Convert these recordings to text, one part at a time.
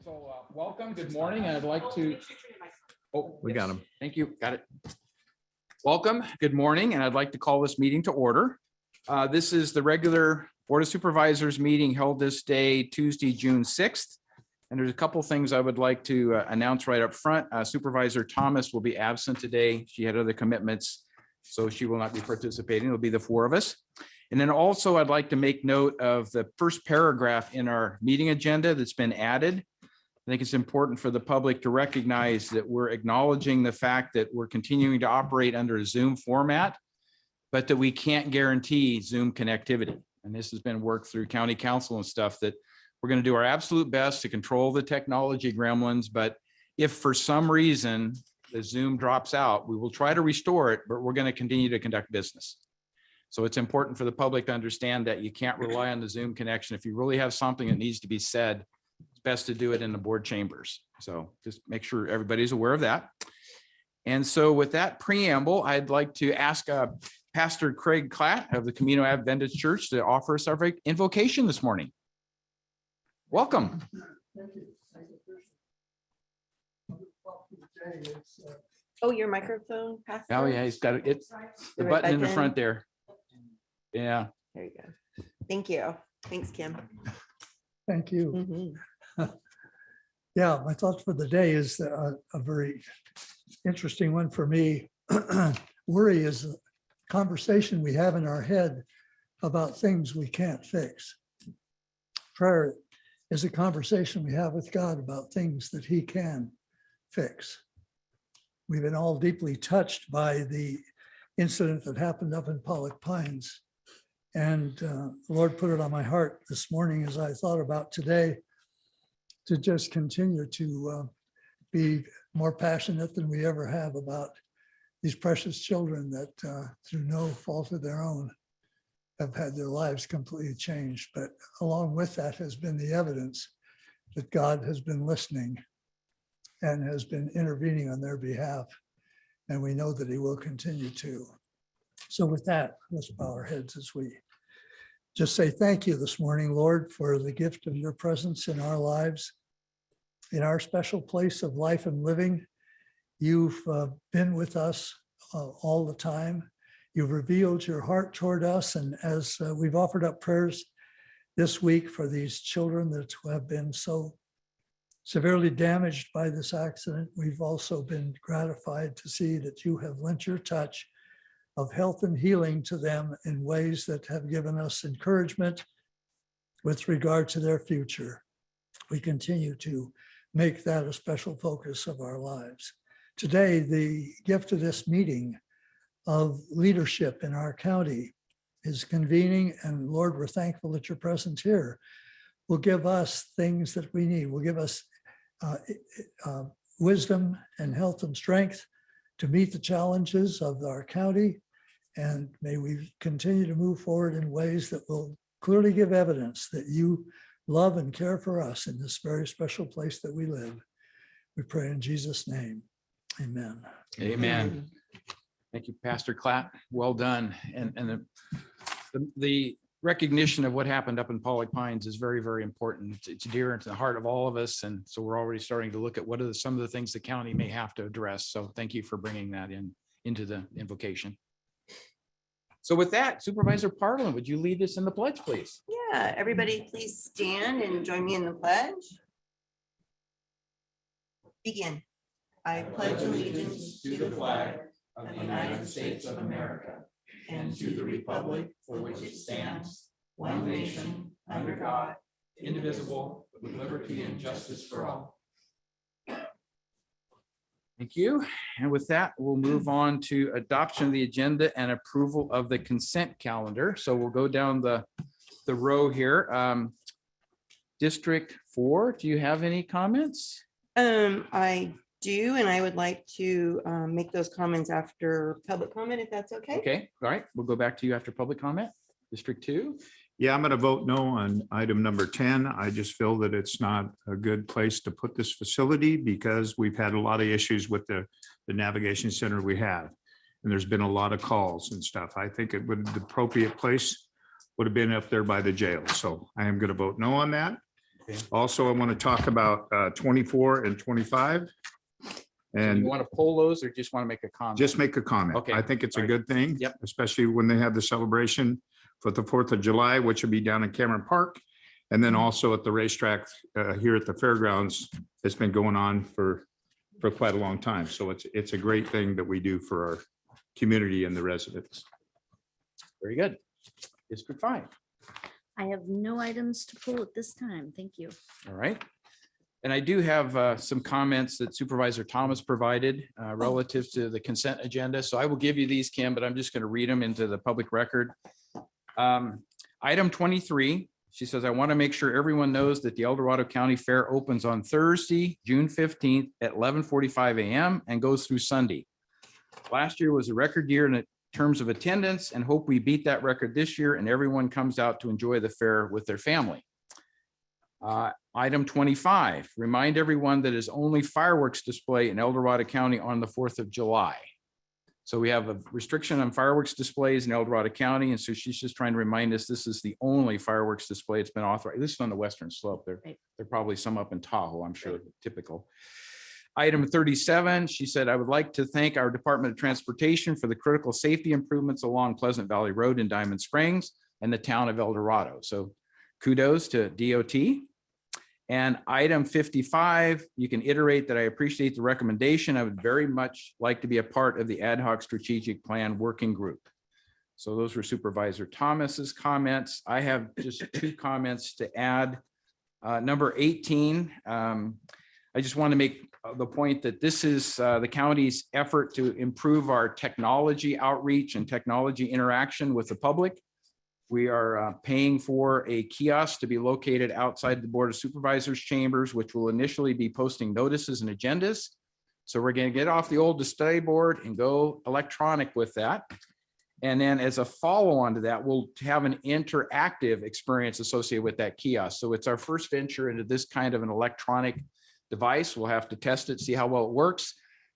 So welcome, good morning, and I'd like to, oh, We got him. thank you, got it. Welcome, good morning, and I'd like to call this meeting to order. This is the regular Board of Supervisors meeting held this day, Tuesday, June 6th. And there's a couple things I would like to announce right up front. Supervisor Thomas will be absent today. She had other commitments, so she will not be participating. It'll be the four of us. And then also I'd like to make note of the first paragraph in our meeting agenda that's been added. I think it's important for the public to recognize that we're acknowledging the fact that we're continuing to operate under a Zoom format, but that we can't guarantee Zoom connectivity. And this has been worked through county council and stuff, that we're going to do our absolute best to control the technology gremlins. But if for some reason the Zoom drops out, we will try to restore it, but we're going to continue to conduct business. So it's important for the public to understand that you can't rely on the Zoom connection. If you really have something that needs to be said, it's best to do it in the board chambers. So just make sure everybody's aware of that. And so with that preamble, I'd like to ask Pastor Craig Klatt of the Camino Adventist Church to offer us our invocation this morning. Welcome. Thank you. Oh, your microphone, Pastor? Oh yeah, he's got it. It's the button in the front there. Yeah. There you go. Thank you. Thanks, Kim. Thank you. Mhm. Yeah, my thoughts for the day is a very interesting one for me. Worry is a conversation we have in our head about things we can't fix. Prayer is a conversation we have with God about things that He can fix. We've been all deeply touched by the incident that happened up in Pollock Pines. And the Lord put it on my heart this morning as I thought about today to just continue to be more passionate than we ever have about these precious children that through no fault of their own have had their lives completely changed. But along with that has been the evidence that God has been listening and has been intervening on their behalf. And we know that He will continue to. So with that, let's bow our heads as we just say thank you this morning, Lord, for the gift of your presence in our lives, in our special place of life and living. You've been with us all the time. You've revealed your heart toward us. And as we've offered up prayers this week for these children that have been so severely damaged by this accident, we've also been gratified to see that you have lent your touch of health and healing to them in ways that have given us encouragement with regard to their future. We continue to make that a special focus of our lives. Today, the gift of this meeting of leadership in our county is convening, and Lord, we're thankful that your presence here will give us things that we need, will give us wisdom and health and strength to meet the challenges of our county. And may we continue to move forward in ways that will clearly give evidence that you love and care for us in this very special place that we live. We pray in Jesus' name. Amen. Amen. Thank you, Pastor Klatt. Well done. And the recognition of what happened up in Pollock Pines is very, very important. It's dear to the heart of all of us. And so we're already starting to look at what are some of the things the county may have to address. So thank you for bringing that into the invocation. So with that, Supervisor Parlin, would you lead us in the pledge, please? Yeah, everybody please stand and join me in the pledge. Begin. I pledge allegiance to the flag of the United States of America and to the republic for which it stands, one nation, under God, Indivisible, with liberty and justice for all. Thank you. And with that, we'll move on to adoption of the agenda and approval of the consent calendar. So we'll go down the row here. District 4, do you have any comments? I do, and I would like to make those comments after public comment, if that's okay. Okay, all right. We'll go back to you after public comment. District 2. Yeah, I'm going to vote no on item number 10. I just feel that it's not a good place to put this facility because we've had a lot of issues with the navigation center we have. And there's been a lot of calls and stuff. I think it would, the appropriate place would have been up there by the jail. So I am going to vote no on that. Okay. Also, I want to talk about 24 and 25. You And want to pull those or just want to make a comment? just make a comment. Okay. I think it's a Right. good thing. Yep. Especially when they have the celebration for the 4th of July, which will be down in Cameron Park. And then also at the racetrack here at the fairgrounds. It's been going on for quite a long time. So it's a great thing that we do for our community and the residents. Very good. District 5. I have no items to pull at this time. Thank you. All right. And I do have some comments that Supervisor Thomas provided relative to the consent agenda. So I will give you these, Kim, but I'm just going to read them into the public record. Item 23, she says, I want to make sure everyone knows that the El Dorado County Fair opens on Thursday, June 15th at 11:45 a.m. and goes through Sunday. Last year was a record year in terms of attendance and hope we beat that record this year and everyone comes out to enjoy the fair with their family. Item 25, remind everyone that is only fireworks display in El Dorado County on the 4th of July. So we have a restriction on fireworks displays in El Dorado County. And so she's just trying to remind us this is the only fireworks display it's been authorized. This is on the western slope. There are probably some up in Tahoe, I'm sure, typical. Item 37, she said, I would like to thank our Department of Transportation for the critical safety improvements along Pleasant Valley Road in Diamond Springs and the town of El Dorado. So kudos to DOT. And item 55, you can iterate that I appreciate the recommendation. I would very much like to be a part of the ad hoc strategic plan working group. So those were Supervisor Thomas's comments. I have just 2 comments to add. Number 18, I just want to make the point that this is the county's effort to improve our technology outreach and technology interaction with the public. We are paying for a kiosk to be located outside the Board of Supervisors chambers, which will initially be posting notices and agendas. So we're going to get off the old display board and go electronic with that. And then as a follow-on to that, we'll have an interactive experience associated with that kiosk. So it's our first venture into this kind of an electronic device. We'll have to test it, see how well it works.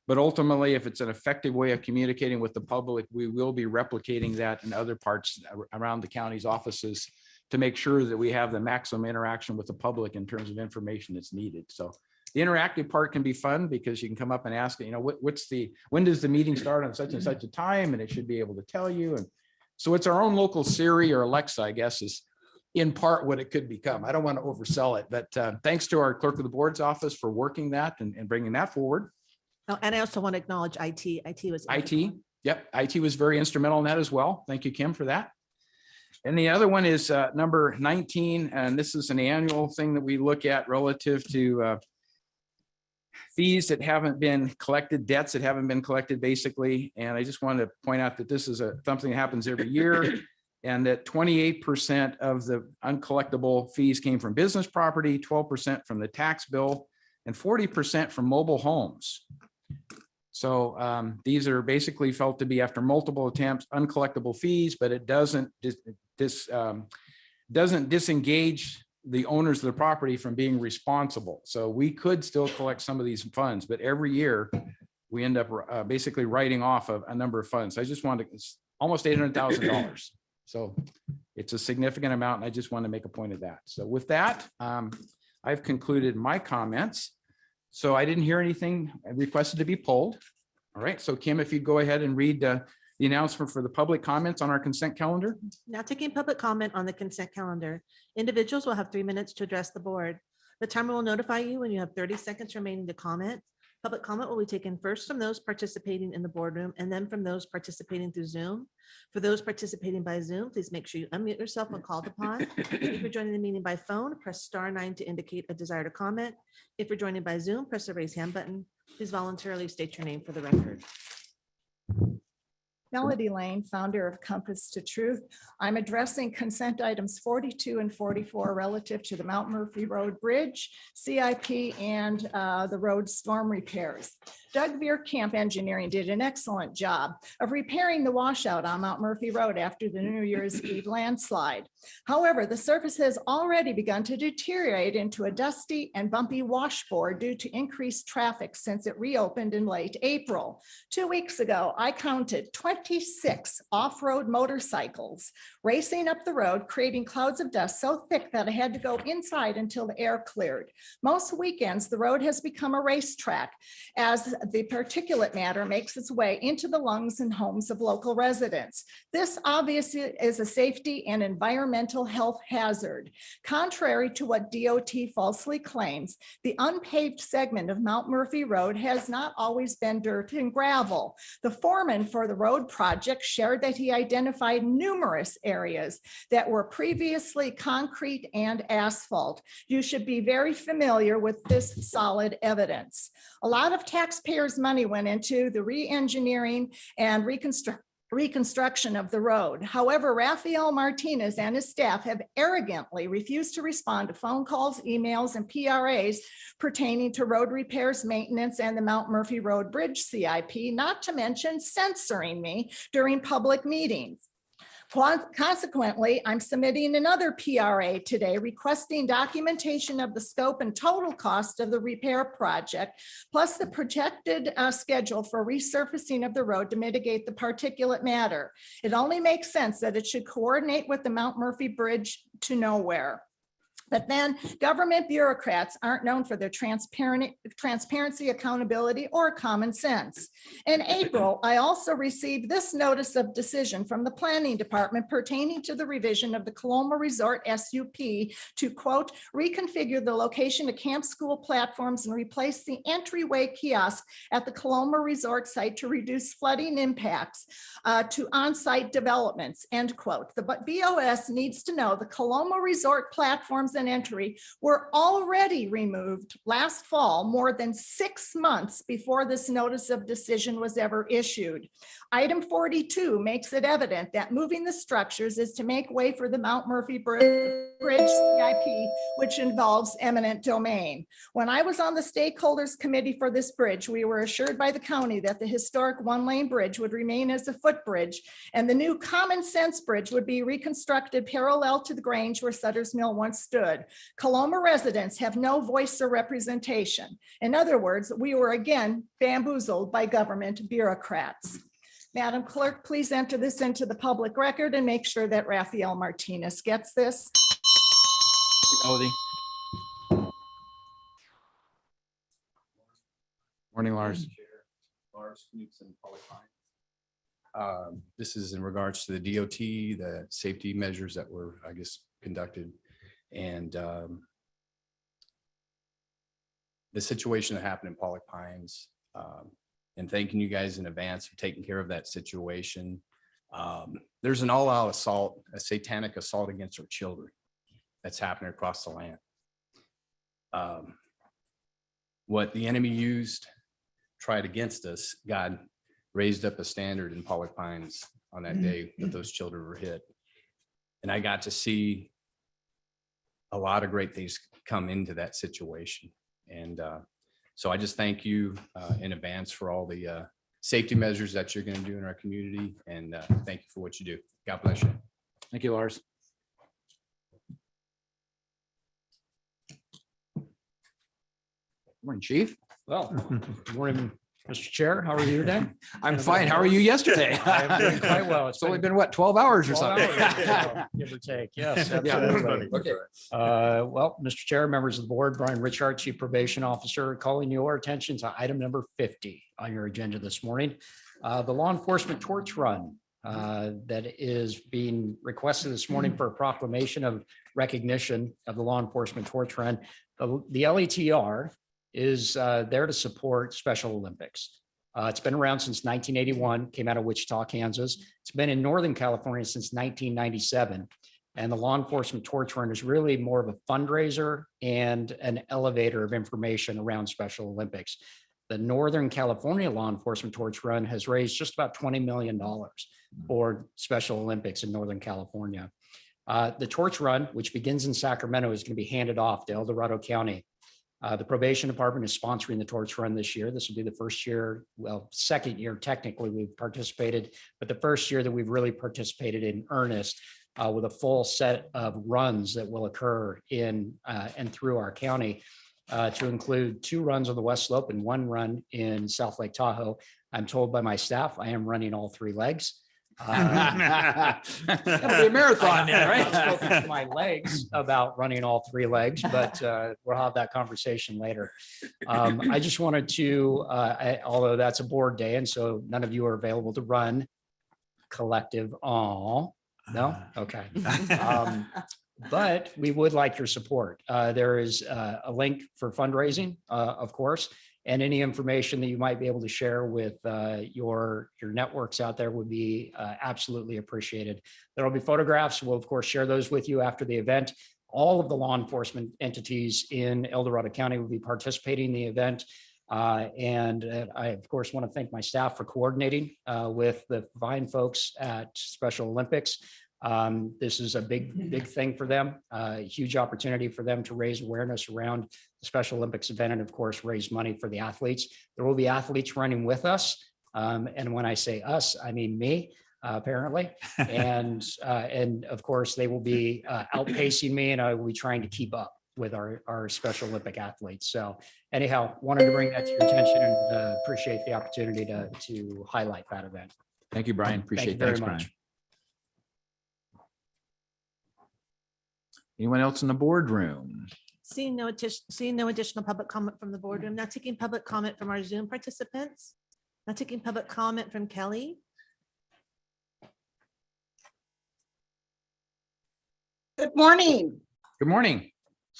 But ultimately, if it's an effective way of communicating with the public, we will be replicating that in other parts around the county's offices to make sure that we have the maximum interaction with the public in terms of information that's needed. So the interactive part can be fun because you can come up and ask, you know, when does the meeting start on such and such a time? And it should be able to tell you. And so it's our own local Siri or Alexa, I guess, is in part what it could become. I don't want to oversell it, but thanks to our clerk of the board's office for working that and bringing that forward. Oh, and I also want to acknowledge IT. IT was. IT, yep, IT was very instrumental in that as well. Thank you, Kim, for that. And the other one is number 19, and this is an annual thing that we look at relative to fees that haven't been collected, debts that haven't been collected, basically. And I just wanted to point out that this is something that happens every year, and that 28% of the uncollectible fees came from business property, 12% from the tax bill, and 40% from mobile homes. So these are basically felt to be, after multiple attempts, uncollectible fees, but it doesn't disengage the owners of the property from being responsible. So we could still collect some of these funds, but every year we end up basically writing off a number of funds. I just wanted, it's almost $800,000. So it's a significant amount, and I just want to make a point of that. So with that, I've concluded my comments. So I didn't hear anything requested to be pulled. All right, so Kim, if you'd go ahead and read the announcement for the public comments on our consent calendar. Now taking public comment on the consent calendar. Individuals will have 3 minutes to address the board. The timer will notify you when you have 30 seconds remaining to comment. Public comment will be taken first from those participating in the boardroom and then from those participating through Zoom. For those participating by Zoom, please make sure you unmute yourself when called upon. If you're joining the meeting by phone, press *9 to indicate a desire to comment. If you're joining by Zoom, press the raise hand button. Please voluntarily state your name for the record. Melody Lane, founder of Compass to Truth. I'm addressing consent items 42 and 44 relative to the Mount Murphy Road Bridge, CIP, and the road storm repairs. Doug Veerkamp Engineering did an excellent job of repairing the washout on Mount Murphy Road after the New Year's Eve landslide. However, the surface has already begun to deteriorate into a dusty and bumpy washboard due to increased traffic since it reopened in late April. 2 weeks ago, I counted 20 26 off-road motorcycles racing up the road, creating clouds of dust so thick that I had to go inside until the air cleared. Most weekends, the road has become a racetrack as the particulate matter makes its way into the lungs and homes of local residents. This obviously is a safety and environmental health hazard. Contrary to what DOT falsely claims, the unpaved segment of Mount Murphy Road has not always been dirt and gravel. The foreman for the road project shared that he identified numerous areas that were previously concrete and asphalt. You should be very familiar with this solid evidence. A lot of taxpayers' money went into the re-engineering and reconstruction of the road. However, Rafael Martinez and his staff have arrogantly refused to respond to phone calls, emails, and PRAs pertaining to road repairs, maintenance, and the Mount Murphy Road Bridge CIP, not to mention censoring me during public meetings. Consequently, I'm submitting another PRA today requesting documentation of the scope and total cost of the repair project, plus the projected schedule for resurfacing of the road to mitigate the particulate matter. It only makes sense that it should coordinate with the Mount Murphy Bridge to nowhere. But then government bureaucrats aren't known for their transparency, accountability, or common sense. In April, I also received this notice of decision from the planning department pertaining to the revision of the Coloma Resort SUP to, quote, reconfigure the location of camp school platforms and replace the entryway kiosk at the Coloma Resort site to reduce flooding impacts to on-site developments, end quote. The BOS needs to know the Coloma Resort platforms and entry were already removed last fall, more than 6 months before this notice of decision was ever issued. Item 42 makes it evident that moving the structures is to make way for the Mount Murphy Bridge CIP, which involves eminent domain. When I was on the stakeholders committee for this bridge, we were assured by the county that the historic one-lane bridge would remain as a footbridge, and the new common sense bridge would be reconstructed parallel to the Grange where Sutter's Mill once stood. Coloma residents have no voice or representation. In other words, we were again bamboozled by government bureaucrats. Madam Clerk, please enter this into the public record and make sure that Rafael Martinez gets this. Melody. Morning, Lars. Lars Knudsen, Public Finance. This is in regards to the DOT, the safety measures that were, I guess, conducted. And the situation that happened in Pollock Pines, and thanking you guys in advance for taking care of that situation. There's an all-out assault, a satanic assault against our children that's happening across the land. What the enemy used, tried against us, God raised up a standard in Pollock Pines on that day that those children were hit. And I got to see a lot of great things come into that situation. And so I just thank you in advance for all the safety measures that you're going to do in our community. And thank you for what you do. God bless you. Thank you, Lars. Morning, Chief. Well, good morning, Mr. Chair. How are you today? I'm fine. How are you yesterday? I'm doing quite well. It's only been what, 12 hours or 12 something? hours, give or take. Yes, absolutely. Okay. Well, Mr. Chair, members of the board, Brian Richard, Chief Probation Officer, calling your attention to item number 50 on your agenda this morning. The law enforcement torch run that is being requested this morning for a proclamation of recognition of the law enforcement torch run. The LETR is there to support Special Olympics. It's been around since 1981, came out of Wichita, Kansas. It's been in Northern California since 1997. And the law enforcement torch run is really more of a fundraiser and an elevator of information around Special Olympics. The Northern California law enforcement torch run has raised just about $20 million for Special Olympics in Northern California. The torch run, which begins in Sacramento, is going to be handed off to El Dorado County. The probation department is sponsoring the torch run this year. This will be the first year, well, second year technically we've participated, but the first year that we've really participated in earnest with a full set of runs that will occur in and through our county to include 2 runs on the West Slope and 1 run in South Lake Tahoe. I'm told by my staff, I am running all three legs. That'll be a marathon then, I right? haven't spoken to my legs about running all three legs, but we'll have that conversation later. I just wanted to, although that's a board day, and so none of you are available to run collective. Oh, no? Okay. But we would like your support. There is a link for fundraising, of course, and any information that you might be able to share with your networks out there would be absolutely appreciated. There will be photographs. We'll, of course, share those with you after the event. All of the law enforcement entities in El Dorado County will be participating in the event. And I, of course, want to thank my staff for coordinating with the fine folks at Special Olympics. This is a big thing for them, a huge opportunity for them to raise awareness around the Special Olympics event and, of course, raise money for the athletes. There will be athletes running with us. And when I say us, I mean me, apparently. And of course, they will be outpacing me, and I will be trying to keep up with our Special Olympic athletes. So anyhow, wanted to bring that to your attention and appreciate the opportunity to highlight that event. Thank you, Brian. Thank you Appreciate very that. much. Anyone else in the boardroom? Seeing no additional public comment from the boardroom, not taking public comment from our Zoom participants, not taking public comment from Kelly. Good morning. Good morning.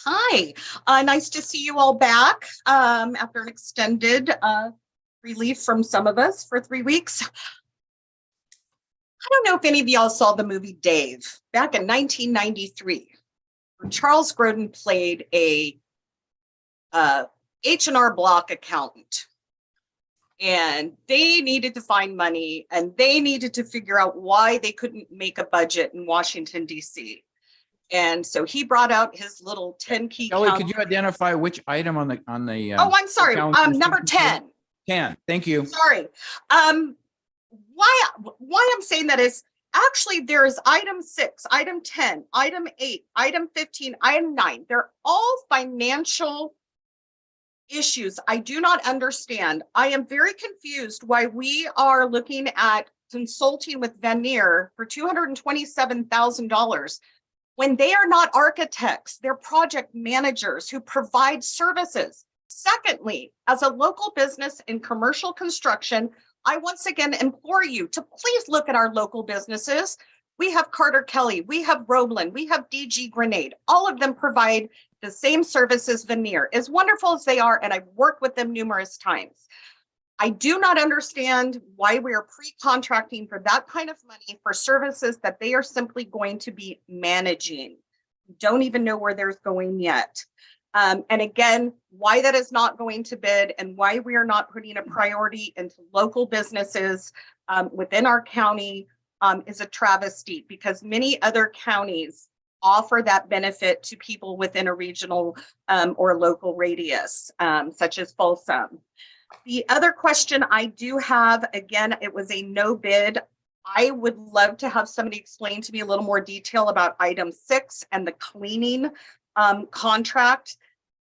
Hi. Nice to see you all back after an extended relief from some of us for 3 weeks. I don't know if any of y'all saw the movie Dave back in 1993. Where Charles Grodin played a H&R Block accountant. And they needed to find money, and they needed to figure out why they couldn't make a budget in Washington, D.C. And so he brought out his little 10-key. Kelly, could you identify which item on the Oh, I'm sorry. calendar? Number 10. 10. Thank you. Sorry. Why I'm saying that is actually there is item 6, item 10, item 8, item 15, item 9. They're all financial issues I do not understand. I am very confused why we are looking at consulting with Vanier for $227,000 when they are not architects, they're project managers who provide services. Secondly, as a local business in commercial construction, I once again implore you to please look at our local businesses. We have Carter Kelly, we have Roebland, we have DG Grenade. All of them provide the same services Vanier, as wonderful as they are, and I've worked with them numerous times. I do not understand why we are pre-contracting for that kind of money for services that they are simply going to be managing. Don't even know where there's going yet. And again, why that is not going to bid and why we are not putting a priority into local businesses within our county is a travesty, because many other counties offer that benefit to people within a regional or local radius, such as Folsom. The other question I do have, again, it was a no bid. I would love to have somebody explain to me a little more detail about item 6 and the cleaning contract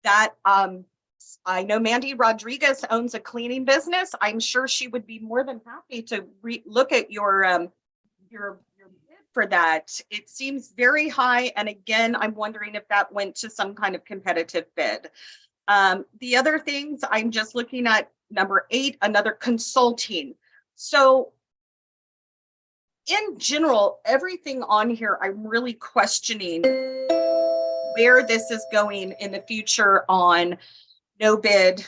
that I know Mandy Rodriguez owns a cleaning business. I'm sure she would be more than happy to look at your bid for that. It seems very high. And again, I'm wondering if that went to some kind of competitive bid. The other things I'm just looking at, number 8, another consulting. So in general, everything on here, I'm really questioning where this is going in the future on no bid,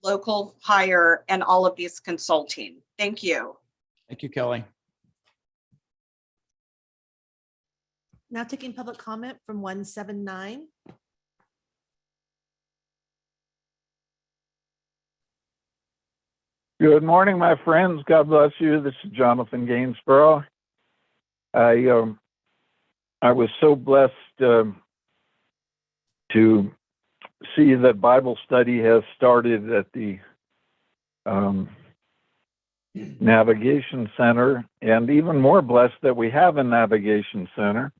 local hire, and all of these consulting. Thank you. Thank you, Kelly. Now taking public comment from 179. Good morning, my friends. God bless you. This is Jonathan Gainsborough. I was so blessed to see that Bible study has started at the Navigation Center, and even more blessed that we have a Navigation Center.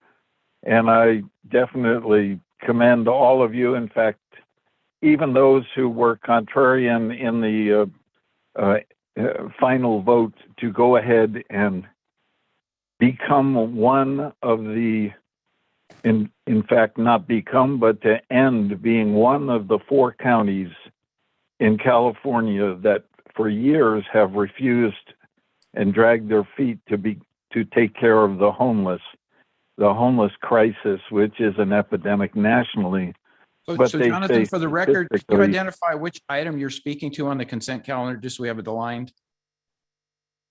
And I definitely commend all of you. In fact, even those who were contrarian in the final vote to go ahead and become one of the, in fact, not become, but to end being one of the 4 counties in California that for years have refused and dragged their feet to take care of the homeless crisis, which is an epidemic nationally. So But they Jonathan, say for the record, could you specifically- identify which item you're speaking to on the consent calendar, just so we have it aligned?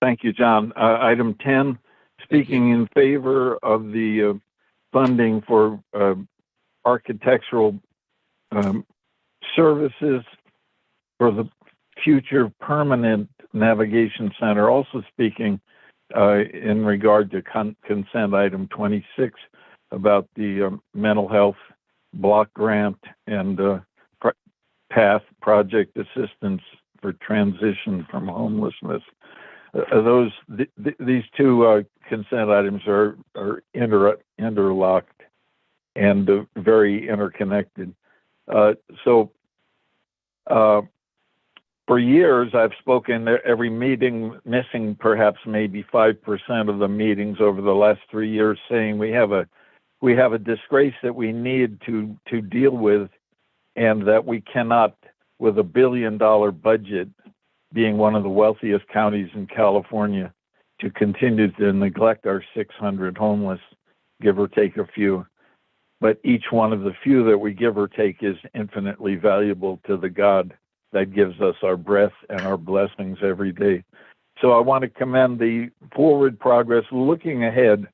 Thank you, John. Item 10, speaking in favor of the funding for architectural services for the future permanent navigation center. Also speaking in regard to consent item 26 about the mental health block grant and path project assistance for transition from homelessness. These 2 consent items are interlocked and very interconnected. For years, I've spoken every meeting, missing perhaps maybe 5% of the meetings over the last 3 years, saying we have a disgrace that we need to deal with, and that we cannot, with $1 billion budget, being one of the wealthiest counties in California, to continue to neglect our 600 homeless, give or take a few. But each one of the few that we give or take is infinitely valuable to the God that gives us our breath and our blessings every day. So I want to commend the forward progress looking ahead,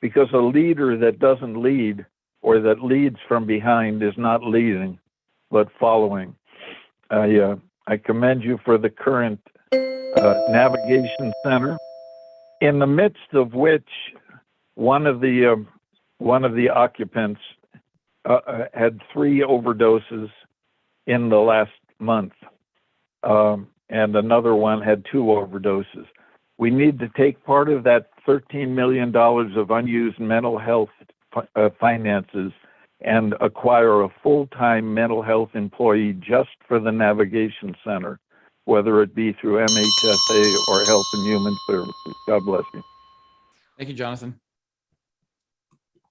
because a leader that doesn't lead or that leads from behind is not leading, but following. I commend you for the current navigation center, in the midst of which one of the occupants had 3 overdoses in the last month, and another one had 2 overdoses. We need to take part of that $13 million of unused mental health finances and acquire a full-time mental health employee just for the navigation center, whether it be through MHSA or Health and Human Services. God bless you. Thank you, Jonathan.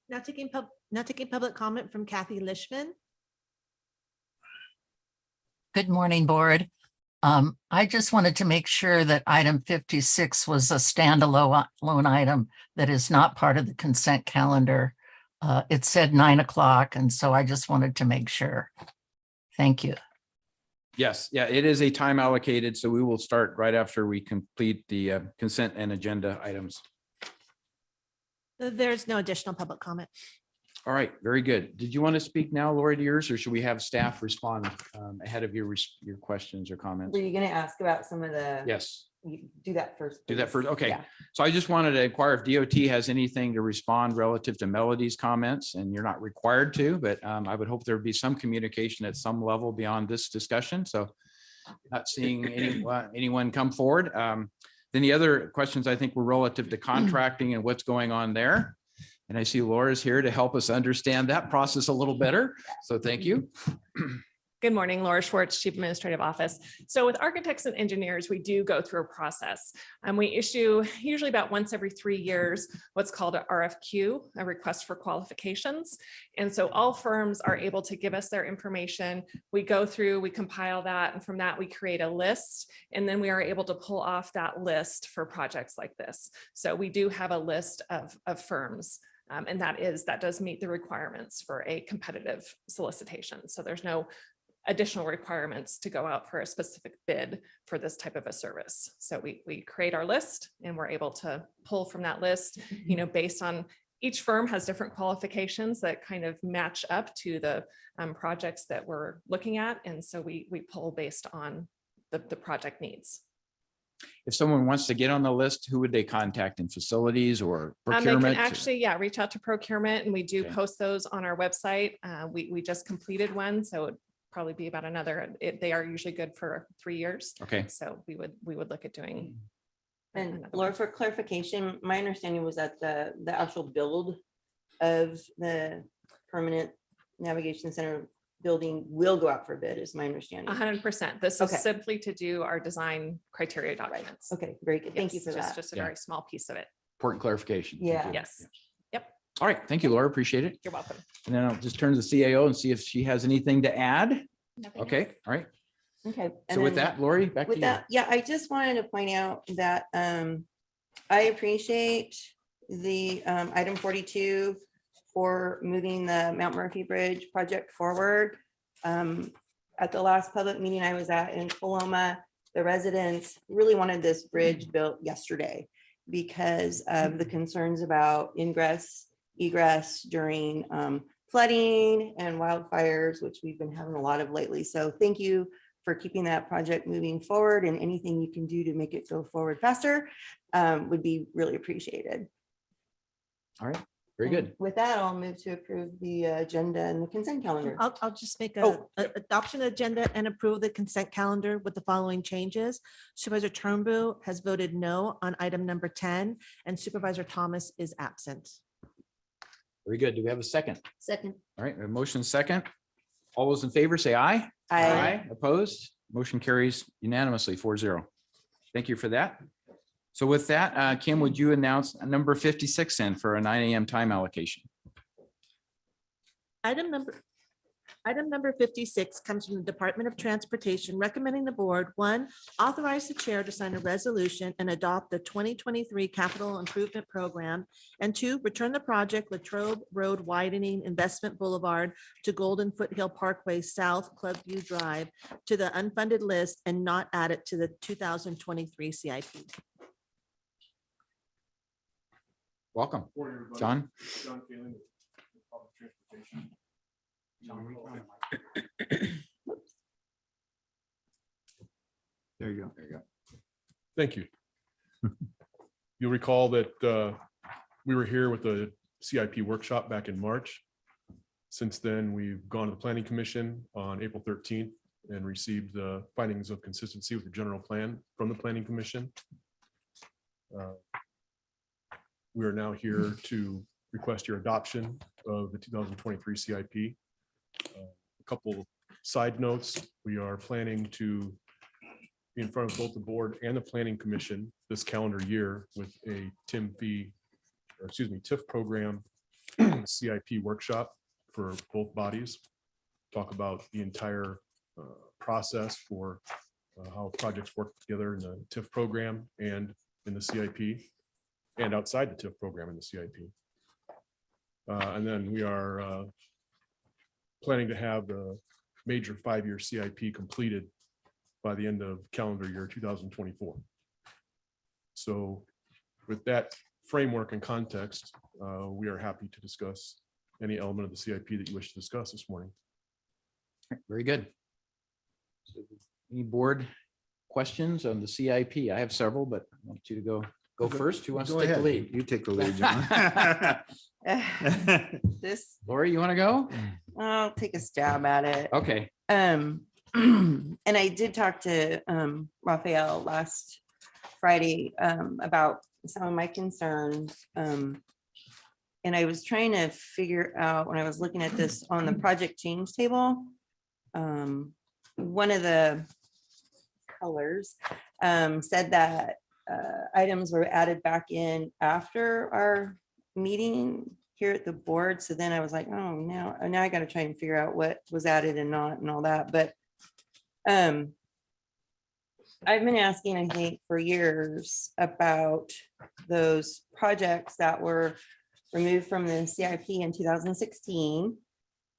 Now taking public comment from Kathy Lishman. Good morning, board. I just wanted to make sure that item 56 was a standalone item that is not part of the consent calendar. It said 9 o'clock, and so I just wanted to make sure. Thank you. Yes, yeah, it is a time allocated, so we will start right after we complete the consent and agenda items. There's no additional public comment. All right, very good. Did you want to speak now, Lori, to yours, or should we have staff respond ahead of your questions or comments? Were you going to ask about some of the? Yes. You do that first. Do that please. first. Okay. Yeah. So I just wanted to inquire if DOT has anything to respond relative to Melody's comments, and you're not required to, but I would hope there would be some communication at some level beyond this discussion. So not seeing anyone come forward. Then the other questions I think were relative to contracting and what's going on there. And I see Laura's here to help us understand that process a little better. So thank you. Good morning, Laura Schwartz, Chief Administrative Office. So with architects and engineers, we do go through a process. We issue usually about once every 3 years, what's called an RFQ, a request for qualifications. And so all firms are able to give us their information. We go through, we compile that, and from that we create a list. And then we are able to pull off that list for projects like this. So we do have a list of firms. And that does meet the requirements for a competitive solicitation. So there's no additional requirements to go out for a specific bid for this type of a service. So we create our list and we're able to pull from that list, based on each firm has different qualifications that kind of match up to the projects that we're looking at. And so we pull based on the project needs. If someone wants to get on the list, who would they contact in facilities or They procurement? can actually, reach out to procurement, and we do post those on our website. We just completed one, so it'd probably be about another. They are usually good for 3 years. Okay. So we would look at doing. And Laura, for clarification, my understanding was that the actual build of the permanent navigation center building will go out for bid, is my understanding. 100%. This is Okay. simply to do our design criteria documents. Okay, very good. Thank you Yes, for that. Just a Yeah. very small piece of it. Important clarification. Thank Yeah. you. Yes. Yep. All right. Thank you, Laura. Appreciate it. You're welcome. And then I'll just turn to the CAO and see if she has anything to add. Nothing Okay. else. All right. Okay. So with that, Lori, back to With you. that, yeah, I just wanted to point out that I appreciate the item 42 for moving the Mount Murphy Bridge project forward. At the last public meeting I was at in Coloma, the residents really wanted this bridge built yesterday because of the concerns about ingress, egress during flooding and wildfires, which we've been having a lot of lately. So thank you for keeping that project moving forward, and anything you can do to make it go forward faster would be really appreciated. All right. Very good. With that, I'll move to approve the agenda and the consent calendar. I'll just make Oh, adoption agenda and approve the consent calendar with the following changes. Supervisor Turnbull has voted no on item number 10 and Supervisor Thomas is absent. Very good. Do we have a second? Second. All right. We have motion second. All those in favor say aye. Aye. Opposed? Motion carries unanimously 4-0. Thank you for that. So with that, Kim, would you announce number 56 in for a 9 a.m. time allocation? Item number 56 comes from the Department of Transportation, recommending the board, 1, authorize the chair to sign a resolution and adopt the 2023 capital improvement program, and 2, return the project Latrobe Road widening Investment Boulevard to Golden Foothill Parkway South Clubview Drive to the unfunded list and not add it to the 2023 CIP. Welcome, John. There you go. There you go. Thank you. You'll recall that we were here with the CIP workshop back in March. Since then, we've gone to the Planning Commission on April 13th and received the findings of consistency with the general plan from the Planning Commission. We are now here to request your adoption of the 2023 CIP. A couple side notes, we are planning to be in front of both the board and the Planning Commission this calendar year with a TIF program CIP workshop for both bodies. Talk about the entire process for how projects work together in the TIF program and in the CIP and outside the TIF program in the CIP. And then we are planning to have the major 5-year CIP completed by the end of calendar year 2024. So with that framework and context, we are happy to discuss any element of the CIP that you wish to discuss this morning. Very good. Any board questions on the CIP? I have several, but I want you to go first. Who wants to Go take the ahead. lead? You take the lead, John. This, Lori, you want to go? I'll take a stab at it. Okay. And I did talk to Raphael last Friday about some of my concerns. And I was trying to figure out, when I was looking at this on the project change table, one of the colors said that items were added back in after our meeting here at the board. So then I was like, oh, now I got to try and figure out what was added and not and all that. But I've been asking, I think, for years about those projects that were removed from the CIP in 2016.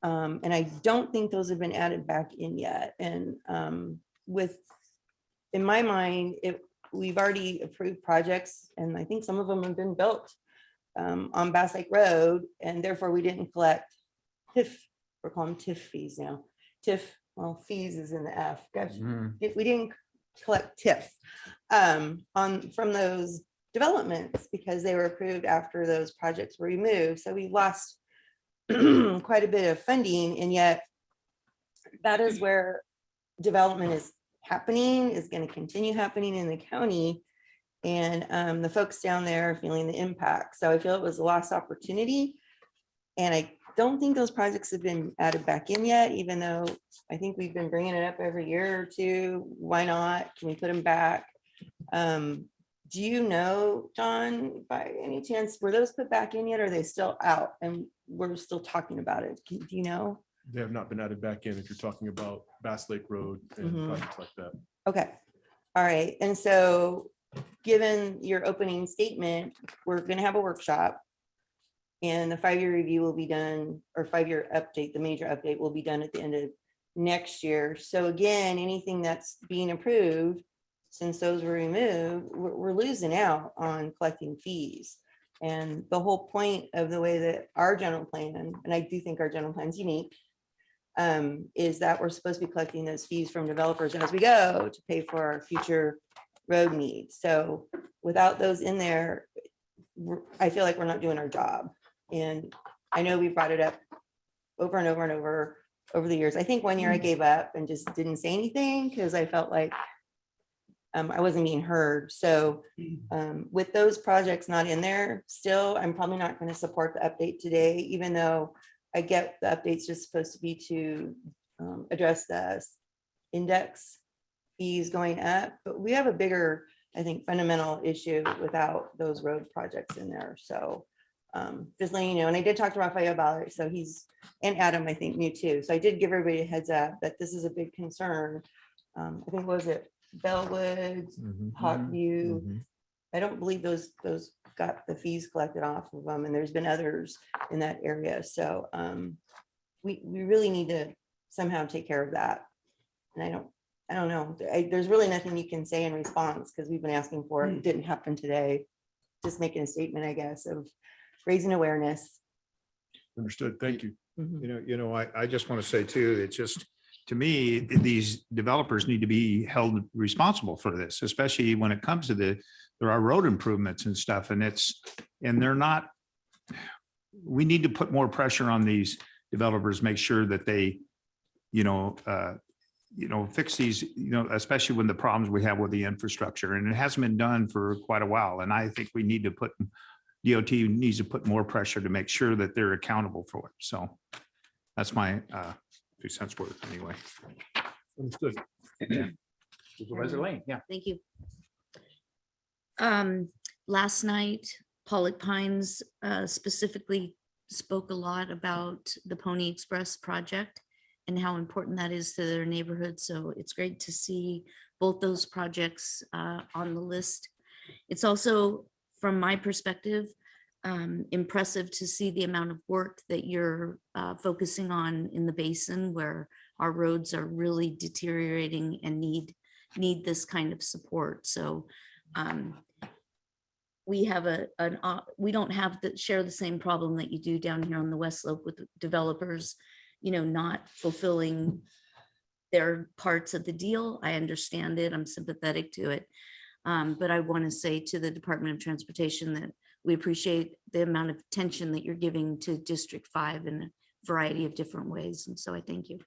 And I don't think those have been added back in yet. And in my mind, we've already approved projects, and I think some of them have been built on Bass Lake Road, and therefore we didn't collect TIF, we're calling them TIF fees now. TIF, well, fees is in the F. Gosh, we didn't collect TIF from those developments because they were approved after those projects were removed. So we lost quite a bit of funding, and yet that is where development is happening, is going to continue happening in the county. And the folks down there are feeling the impact. So I feel it was a lost opportunity. And I don't think those projects have been added back in yet, even though I think we've been bringing it up every year or two. Why not? Can we put them back? Do you know, John, by any chance, were those put back in yet? Or are they still out and we're still talking about it? Do you know? They have not been added back in if you're talking about Bass Lake Road and Mhm. projects like that. Okay, all right. And so, given your opening statement, we're gonna have a workshop. And the 5-year review will be done, or 5-year update, the major update will be done at the end of next year. So again, anything that's being approved, since those were removed, we're losing out on collecting fees. And the whole point of the way that our general plan, and I do think our general plan is unique, is that we're supposed to be collecting those fees from developers as we go to pay for our future road needs. So without those in there, I feel like we're not doing our job. And I know we brought it up over and over and over the years. I think one year I gave up and just didn't say anything because I felt like I wasn't being heard. So with those projects not in there still, I'm probably not going to support the update today, even though I get the update's just supposed to be to address the index fees going up. But we have a bigger, I think, fundamental issue without those road projects in there. So just letting you know, and I did talk to Rafael Ballard, so he's, and Adam, I think, knew too. So I did give everybody a heads up that this is a big concern. I think, what was it Bellwoods, Hawkview? I don't believe those got the fees collected off of them, and there's been others in that area. So we really need to somehow take care of that. And I don't know. There's really nothing you can say in response because we've been asking for it. It didn't happen today. Just making a statement, I guess, of raising awareness. Understood. Thank you. I just want to say too, it's just, to me, these developers need to be held responsible for this, especially when it comes to there are road improvements and stuff, and they're not, we need to put more pressure on these developers, make sure that they, fix these, especially when the problems we have with the infrastructure, and it hasn't been done for quite a while. And I think we need to DOT needs to put more pressure to make sure that they're accountable for it. So that's my 2 cents worth anyway. Understood. Supervisor Lane, yeah. Thank you. Last night, Pollock Pines specifically spoke a lot about the Pony Express project and how important that is to their neighborhood. So it's great to see both those projects on the list. It's also, from my perspective, impressive to see the amount of work that you're focusing on in the basin where our roads are really deteriorating and need this kind of support. So we have we don't have share the same problem that you do down here on the West Slope with developers, not fulfilling their parts of the deal. I understand it. I'm sympathetic to it. But I want to say to the Department of Transportation that we appreciate the amount of attention that you're giving to District 5 in a variety of different ways. And so I thank you.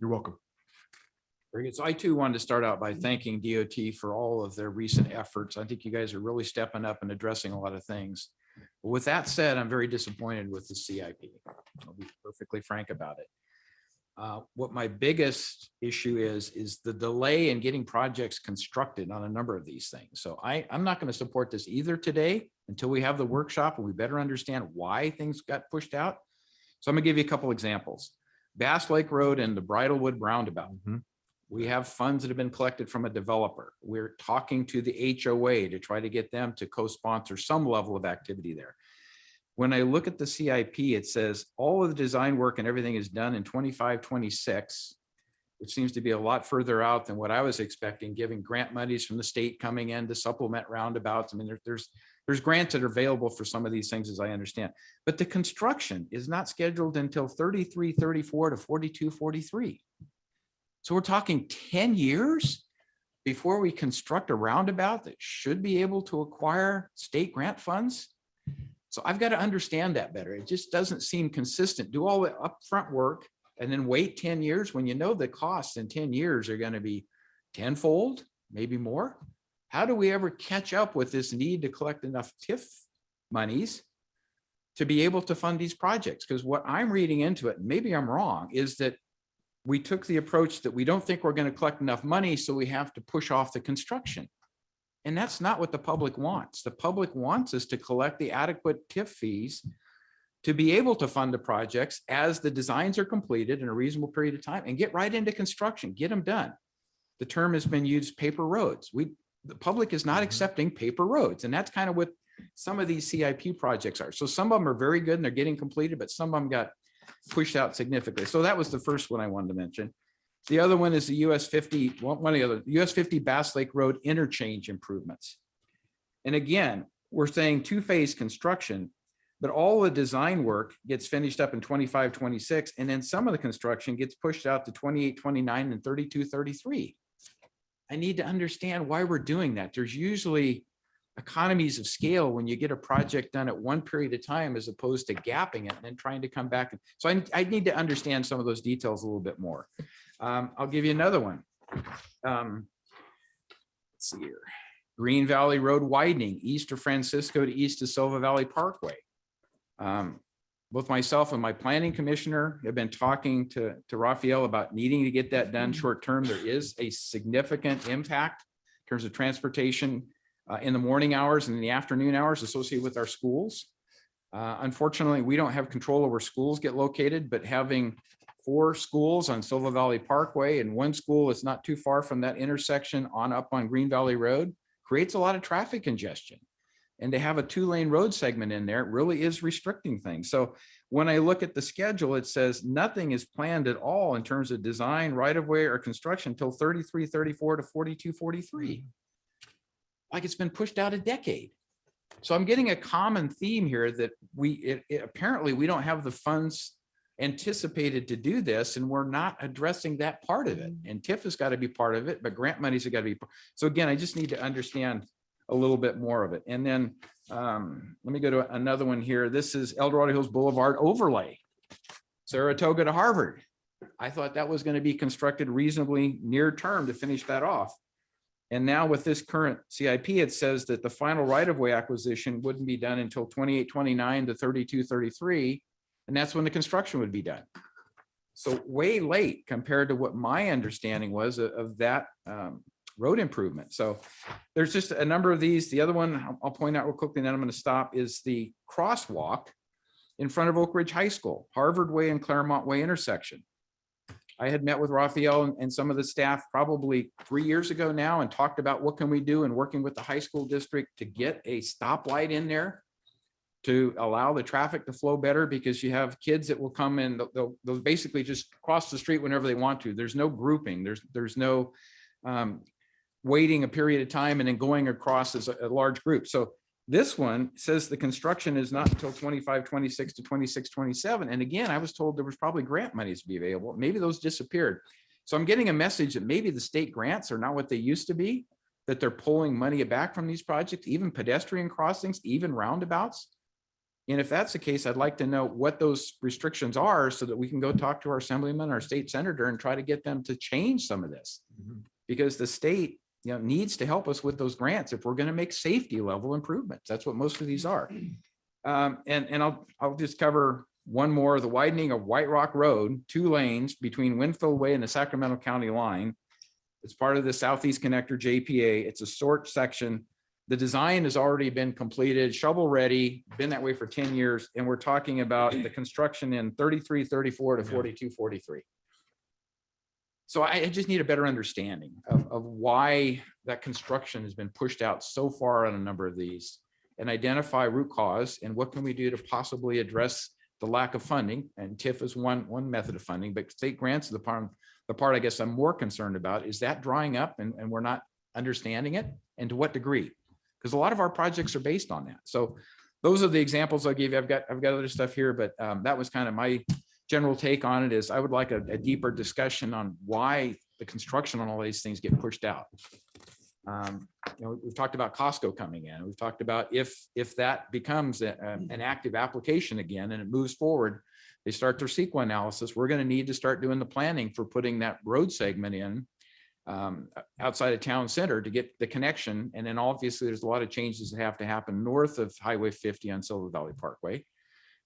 You're welcome. Very good. So I too wanted to start out by thanking DOT for all of their recent efforts. I think you guys are really stepping up and addressing a lot of things. But with that said, I'm very disappointed with the CIP. I'll be perfectly frank about it. What my biggest issue is the delay in getting projects constructed on a number of these things. So I'm not going to support this either today until we have the workshop and we better understand why things got pushed out. So I'm going to give you a couple examples. Bass Lake Road and the Bridlewood Roundabout. We have funds that have been collected from a developer. We're talking to the HOA to try to get them to co-sponsor some level of activity there. When I look at the CIP, it says all of the design work and everything is done in 25, 26, which seems to be a lot further out than what I was expecting, given grant monies from the state coming in to supplement roundabouts. I mean, there's grants that are available for some of these things, as I understand, but the construction is not scheduled until 33, 34 to 42, 43. So we're talking 10 years before we construct a roundabout that should be able to acquire state grant funds. So I've got to understand that better. It just doesn't seem consistent. Do all the upfront work and then wait 10 years when you know the costs in 10 years are going to be tenfold, maybe more. How do we ever catch up with this need to collect enough TIF monies to be able to fund these projects. Because what I'm reading into it, and maybe I'm wrong, is that we took the approach that we don't think we're going to collect enough money, so we have to push off the construction. And that's not what the public wants. The public wants us to collect the adequate TIF fees to be able to fund the projects as the designs are completed in a reasonable period of time and get right into construction, get them done. The term has been used, paper roads. The public is not accepting paper roads. And that's kind of what some of these CIP projects are. So some of them are very good and they're getting completed, but some of them got pushed out significantly. So that was the first one I wanted to mention. The other one is the US 50, one of the other, US 50 Bass Lake Road interchange improvements. And again, we're saying two-phase construction, but all the design work gets finished up in 25, 26, and then some of the construction gets pushed out to 28, 29, and 32, 33. I need to understand why we're doing that. There's usually economies of scale when you get a project done at one period of time as opposed to gapping it and then trying to come back. So I need to understand some of those details a little bit more. I'll give you another one. Let's see here. Green Valley Road widening east of Francisco to east of Silva Valley Parkway. Both myself and my planning commissioner have been talking to Raphael about needing to get that done short term. There is a significant impact in terms of transportation in the morning hours and in the afternoon hours associated with our schools. Unfortunately, we don't have control over where schools get located, but having 4 schools on Silva Valley Parkway and 1 school that's not too far from that intersection on up on Green Valley Road creates a lot of traffic congestion. And to have a 2-lane road segment in there really is restricting things. So when I look at the schedule, it says nothing is planned at all in terms of design, right-of-way, or construction until 33, 34 to 42, 43. Like it's been pushed out a decade. So I'm getting a common theme here that apparently we don't have the funds anticipated to do this, and we're not addressing that part of it. And TIF has got to be part of it, but grant monies have got to be. So again, I just need to understand a little bit more of it. And then let me go to another one here. This is El Dorado Hills Boulevard overlay, Saratoga to Harvard. I thought that was going to be constructed reasonably near term to finish that off. And now with this current CIP, it says that the final right-of-way acquisition wouldn't be done until 28, 29 to 32, 33. And that's when the construction would be done. So way late compared to what my understanding was of that road improvement. So there's just a number of these. The other one I'll point out real quickly, and then I'm going to stop, is the crosswalk in front of Oak Ridge High School, Harvard Way and Claremont Way intersection. I had met with Raphael and some of the staff probably 3 years ago now and talked about what can we do, and working with the high school district to get a stoplight in there to allow the traffic to flow better, because you have kids that will come in, they'll basically just cross the street whenever they want to. There's no grouping. There's no waiting a period of time and then going across as a large group. So this one says the construction is not until 25, 26 to 26, 27. And again, I was told there was probably grant monies to be available. Maybe those disappeared. So I'm getting a message that maybe the state grants are not what they used to be, that they're pulling money back from these projects, even pedestrian crossings, even roundabouts. And if that's the case, I'd like to know what those restrictions are so that we can go talk to our assemblyman, our state senator, and try to get them to change some of this. Because the state needs to help us with those grants if we're going to make safety level improvements. That's what most of these are. And I'll just cover one more, the widening of White Rock Road, 2 lanes between Winfield Way and the Sacramento County line. It's part of the Southeast Connector JPA. It's a short section. The design has already been completed, shovel ready, been that way for 10 years. And we're talking about the construction in 33, 34 to 42, 43. So I just need a better understanding of why that construction has been pushed out so far on a number of these, and identify root cause and what can we do to possibly address the lack of funding. And TIF is one method of funding, but state grants, the part I guess I'm more concerned about, is that drying up and we're not understanding it, and to what degree? Because a lot of our projects are based on that. So those are the examples I'll give you. I've got other stuff here, but that was kind of my general take on it. Is I would like a deeper discussion on why the construction on all these things get pushed out. We've talked about Costco coming in. We've talked about if that becomes an active application again and it moves forward, they start their CEQA analysis. We're going to need to start doing the planning for putting that road segment in outside of town center to get the connection. And then obviously there's a lot of changes that have to happen north of Highway 50 on Silver Valley Parkway.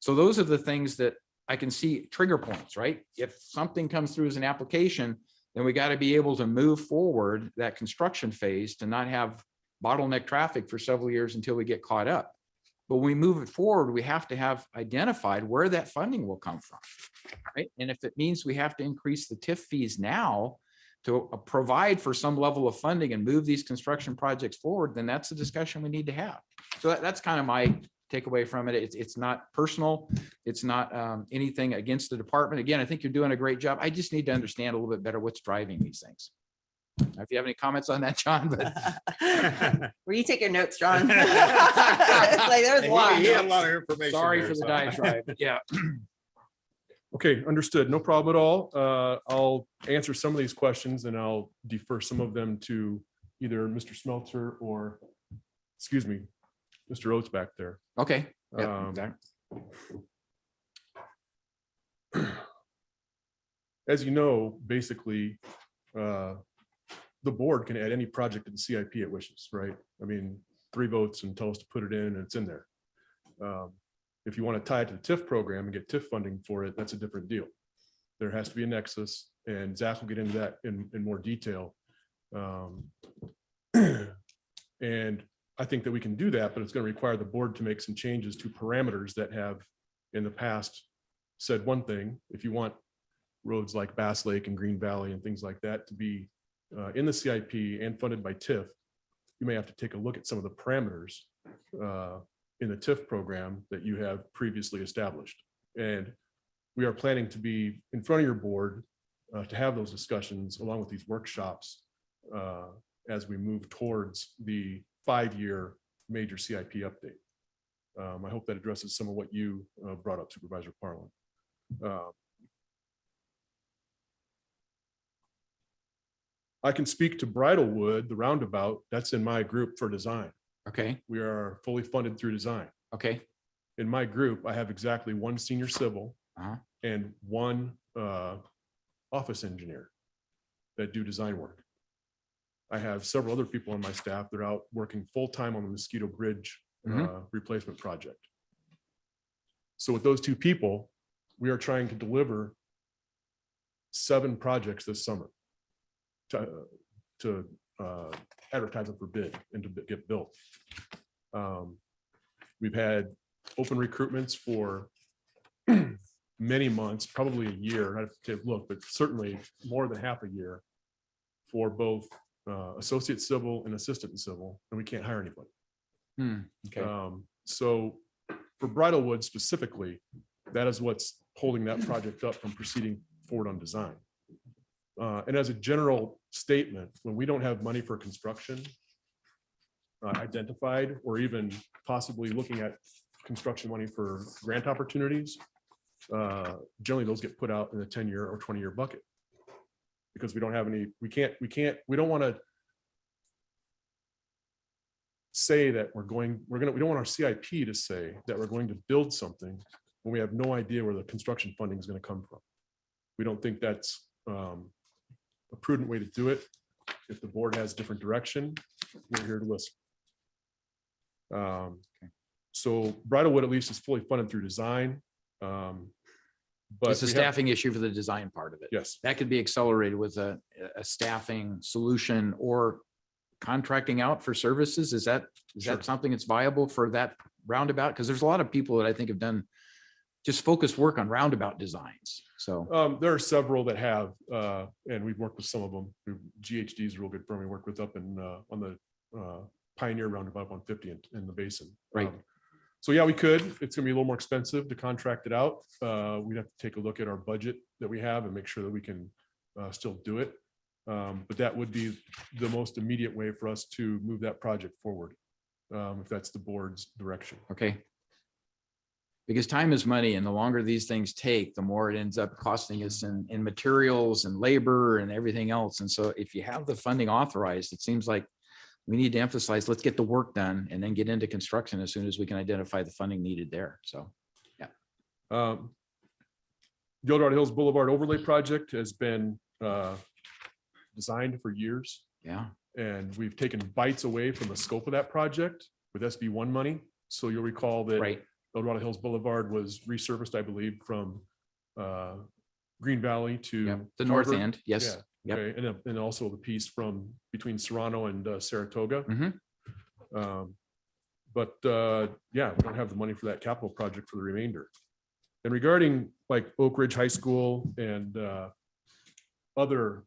So those are the things that I can see trigger points, right? If something comes through as an application, then we got to be able to move forward that construction phase to not have bottleneck traffic for several years until we get caught up. But when we move it forward, we have to have identified where that funding will come from, right? And if it means we have to increase the TIF fees now to provide for some level of funding and move these construction projects forward, then that's a discussion we need to have. So that's kind of my takeaway from it. It's not personal. It's not anything against the department. Again, I think you're doing a great job. I just need to understand a little bit better what's driving these things. If you have any comments on that, John, but Where you take your notes, John? It's like, there's a lot. He had a lot of information. sorry there, for the so. diatribe. But yeah. Okay, understood. No problem at all. I'll answer some of these questions and I'll defer some of them to either Mr. Smeltzer or, excuse me, Mr. Oates back there. Okay. Yeah, exactly. As you know, basically, the board can add any project to the CIP it wishes, right? I mean, 3 votes and tell us to put it in and it's in there. If you want to tie it to the TIF program and get TIF funding for it, that's a different deal. There has to be a nexus, and Zach will get into that in more detail. And I think that we can do that, but it's going to require the board to make some changes to parameters that have in the past said one thing. If you want roads like Bass Lake and Green Valley and things like that to be in the CIP and funded by TIF, you may have to take a look at some of the parameters in the TIF program that you have previously established. And we are planning to be in front of your board to have those discussions along with these workshops as we move towards the 5-year major CIP update. I hope that addresses some of what you brought up, Supervisor Parlin. I can speak to Bridlewood, the roundabout. That's in my group for design. Okay. We are fully funded through design. Okay. In my group, I have exactly 1 senior civil and 1 office engineer that do design work. I have several other people on my staff that are out working full-time on the Mosquito Bridge replacement project. So with those 2 people, we are trying to deliver 7 projects this summer to advertise them for bid and to get built. We've had open recruitments for many months, probably a year. I have to look, but certainly more than half a year for both associate civil and assistant civil, and we can't hire anybody. Okay. So for Bridlewood specifically, that is what's holding that project up from proceeding forward on design. And as a general statement, when we don't have money for construction identified, or even possibly looking at construction money for grant opportunities, generally those get put out in the 10-year or 20-year bucket because we don't have any, we don't want to say that we don't want our CIP to say that we're going to build something when we have no idea where the construction funding is going to come from. We don't think that's a prudent way to do it. If the board has different direction, we're here to listen. So Bridlewood at least is fully funded through design. But it's a staffing issue for the design part of it. Yes. That could be accelerated with a staffing solution or contracting out for services. Is that something that's viable for that roundabout? Because there's a lot of people that I think have done just focused work on roundabout designs. So there are several that have, and we've worked with some of them. GHD is a real good firm we work with up in on the Pioneer roundabout 150 in the basin. Right. So yeah, we could. It's gonna be a little more expensive to contract it out. We'd have to take a look at our budget that we have and make sure that we can still do it. But that would be the most immediate way for us to move that project forward, if that's the board's direction. okay. Because time is money, and the longer these things take, the more it ends up costing us in materials and labor and everything else. And so if you have the funding authorized, it seems like we need to emphasize, let's get the work done and then get into construction as soon as we can identify the funding needed there. So, yeah. Gildard Hills Boulevard Overlay Project has been designed for years. Yeah. And we've taken bites away from the scope of that project with SB1 money. So you'll recall that Right. Eldorado Hills Boulevard was resurfaced, I believe, from Green Valley to Yep, the north Harbor. end, yes. Yeah, Yep. okay, and also the piece from between Serrano and Saratoga. Mhm. But yeah, we don't have the money for that capital project for the remainder. And regarding like Oak Ridge High School and other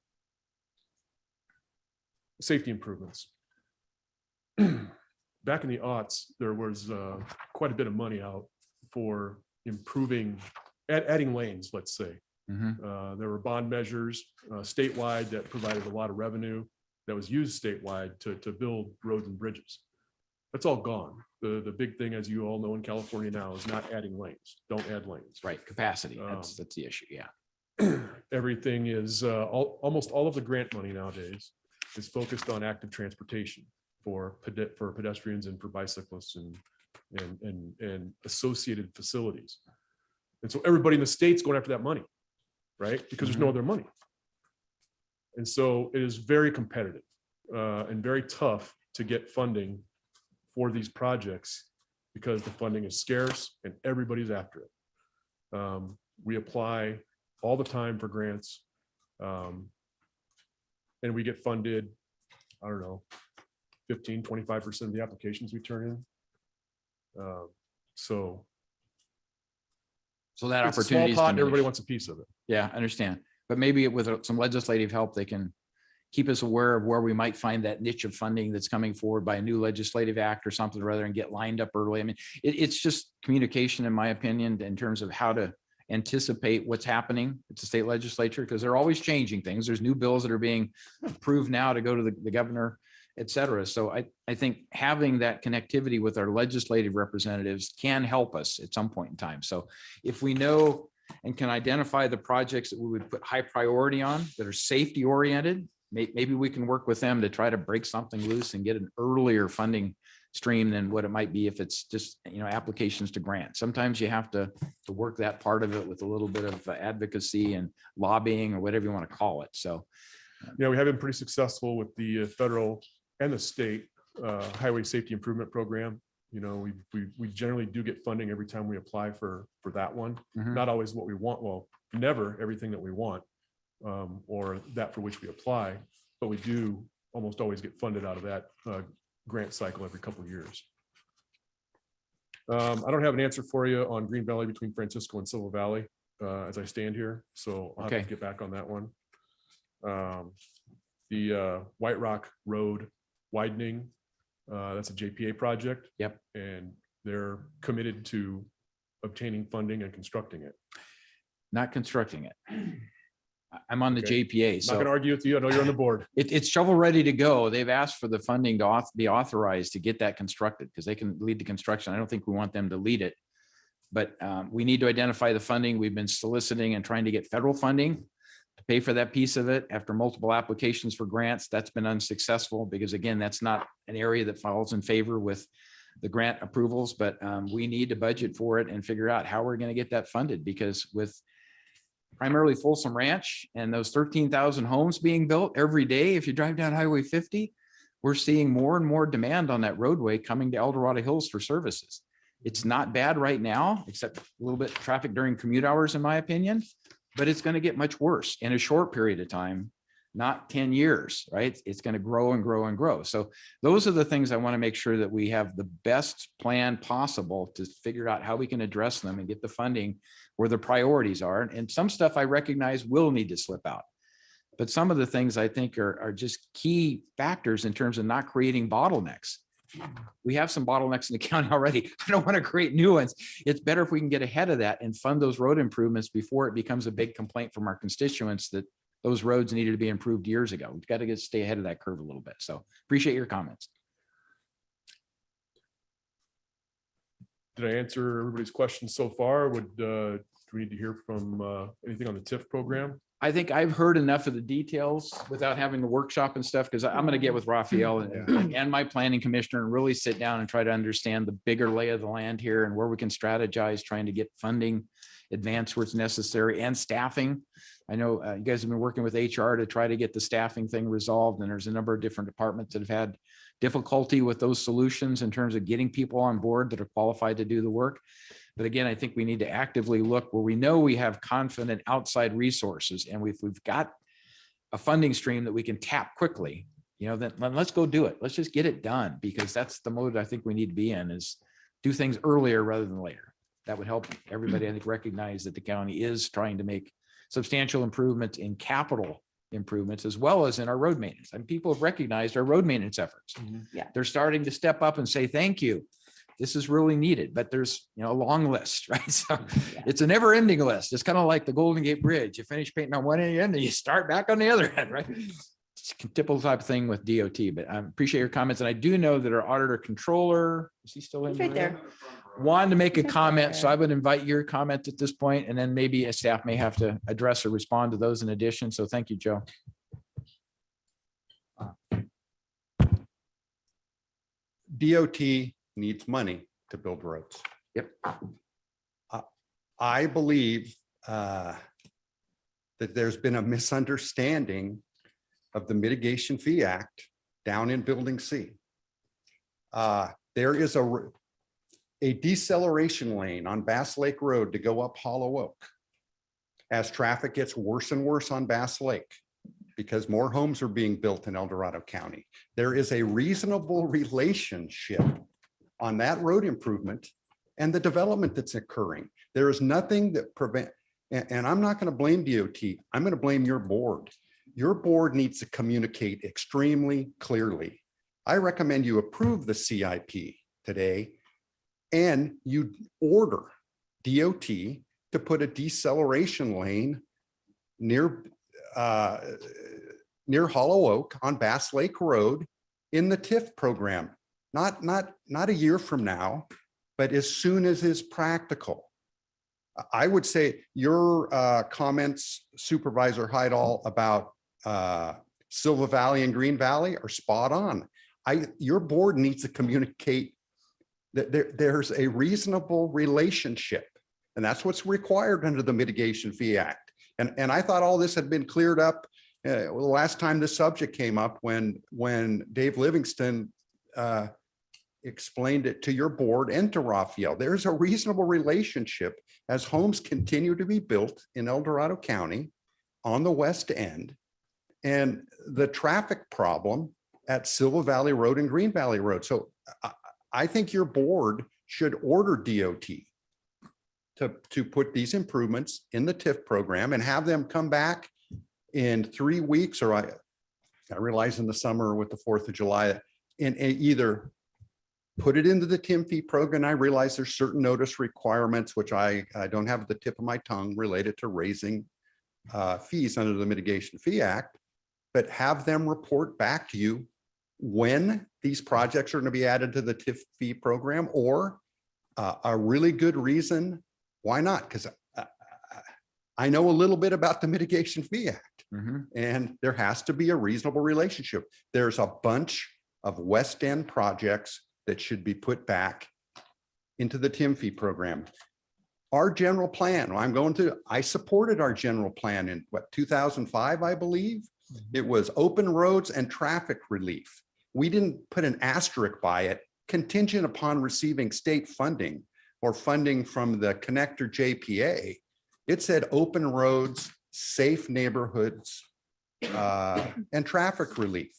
safety improvements. Back in the aughts, there was quite a bit of money out for improving, adding lanes, let's say. Mhm. There were bond measures statewide that provided a lot of revenue that was used statewide to build roads and bridges. That's all gone. The big thing, as you all know in California now, is not adding lanes. Don't add lanes. Right, capacity, that's the issue, yeah. Everything is, almost all of the grant money nowadays is focused on active transportation for pedestrians and for bicyclists and associated facilities. And so everybody in the state's going after that money, right? Because there's no other money. And so it is very competitive and very tough to get funding for these projects because the funding is scarce and everybody's after it. We apply all the time for grants. And we get funded, I don't know, 15, 25% of the applications we turn in. So that it's a small opportunity is pot and everybody diminished. wants a piece of it. Yeah, I understand. But maybe with some legislative help, they can keep us aware of where we might find that niche of funding that's coming forward by a new legislative act or something rather than get lined up early. I mean, it's just communication, in my opinion, in terms of how to anticipate what's happening at the state legislature, because they're always changing things. There's new bills that are being approved now to go to the governor, et cetera. So I think having that connectivity with our legislative representatives can help us at some point in time. So if we know and can identify the projects that we would put high priority on that are safety oriented, maybe we can work with them to try to break something loose and get an earlier funding stream than what it might be if it's just, applications to grant. Sometimes you have to work that part of it with a little bit of advocacy and lobbying or whatever you want to call it. So Yeah, we have been pretty successful with the federal and the state highway safety improvement program. We generally do get funding every time we apply for that one. Not always what we want. Well, never everything that we want or that for which we apply, but we do almost always get funded out of that grant cycle every couple of years. I don't have an answer for you on Green Valley between Francisco and Silver Valley as I stand here, so I'll have to get back on that one. The White Rock Road widening, that's a JPA project. Yep. And they're committed to obtaining funding and constructing it. not constructing it. I'm on the Okay. JPA, Not so gonna argue with you. I know you're on the board. it's shovel ready to go. They've asked for the funding to be authorized to get that constructed because they can lead the construction. I don't think we want them to lead it. But we need to identify the funding. We've been soliciting and trying to get federal funding to pay for that piece of it after multiple applications for grants. That's been unsuccessful because again, that's not an area that falls in favor with the grant approvals, but we need to budget for it and figure out how we're going to get that funded because with primarily Folsom Ranch and those 13,000 homes being built every day, if you drive down Highway 50, we're seeing more and more demand on that roadway coming to Eldorado Hills for services. It's not bad right now, except a little bit of traffic during commute hours, in my opinion, but it's going to get much worse in a short period of time, not 10 years, right? It's going to grow and grow and grow. So those are the things I want to make sure that we have the best plan possible to figure out how we can address them and get the funding where the priorities are. And some stuff I recognize will need to slip out. But some of the things I think are just key factors in terms of not creating bottlenecks. We have some bottlenecks in the county already. I don't want to create new ones. It's better if we can get ahead of that and fund those road improvements before it becomes a big complaint from our constituents that those roads needed to be improved years ago. We've got to stay ahead of that curve a little bit. So appreciate your comments. Did I answer everybody's questions so far? Do we need to hear from anything on the TIF program? I think I've heard enough of the details without having the workshop and stuff, because I'm going to get with Raphael and my planning commissioner and really sit down and try to understand the bigger lay of the land here and where we can strategize trying to get funding advance where it's necessary, and staffing. I know you guys have been working with HR to try to get the staffing thing resolved, and there's a number of different departments that have had difficulty with those solutions in terms of getting people on board that are qualified to do the work. But again, I think we need to actively look where we know we have confident outside resources, and we've got a funding stream that we can tap quickly, then let's go do it. Let's just get it done, because that's the mode I think we need to be in, is do things earlier rather than later. That would help everybody, I think, recognize that the county is trying to make substantial improvements in capital improvements as well as in our road maintenance. And people have recognized our road maintenance efforts. Yeah. They're starting to step up and say, thank you. This is really needed, but there's a long list, right? So it's a never ending list. It's kind of like the Golden Gate Bridge. You finish painting on one end and you start back on the other end, right? It's a typical type of thing with DOT, but I appreciate your comments. And I do know that our auditor controller, is he still in? He's right there. Wanted to make a He's right comment, so there. I would invite your comment at this point, and then maybe a staff may have to address or respond to those in addition. So thank you, Joe. DOT needs money to build roads. Yep. I believe that there's been a misunderstanding of the Mitigation Fee Act down in Building C. There is a deceleration lane on Bass Lake Road to go up Hollow Oak as traffic gets worse and worse on Bass Lake, because more homes are being built in El Dorado County. There is a reasonable relationship on that road improvement and the development that's occurring. There is nothing that and I'm not going to blame DOT. I'm going to blame your board. Your board needs to communicate extremely clearly. I recommend you approve the CIP today, and you order DOT to put a deceleration lane near Hollow Oak on Bass Lake Road in the TIF program. Not a year from now, but as soon as is practical. I would say your comments, Supervisor Heidel, about Silva Valley and Green Valley are spot on. Your board needs to communicate that there's a reasonable relationship, and that's what's required under the Mitigation Fee Act. And I thought all this had been cleared up the last time the subject came up when Dave Livingston explained it to your board and to Raphael. There's a reasonable relationship as homes continue to be built in El Dorado County on the west end, and the traffic problem at Silva Valley Road and Green Valley Road. So I think your board should order DOT to put these improvements in the TIF program and have them come back in 3 weeks, or I realize in the summer with the 4th of July, and either put it into the TIM fee program. I realize there's certain notice requirements, which I don't have at the tip of my tongue, related to raising fees under the Mitigation Fee Act, but have them report back to you when these projects are going to be added to the TIF fee program, or a really good reason why not, because I know a little bit about the Mitigation Fee Act, and there has to be a reasonable relationship. There's a bunch of West End projects that should be put back into the TIM fee program. Our general plan, I supported our general plan in 2005, I believe. It was open roads and traffic relief. We didn't put an asterisk by it, contingent upon receiving state funding or funding from the connector JPA. It said open roads, safe neighborhoods, and traffic relief.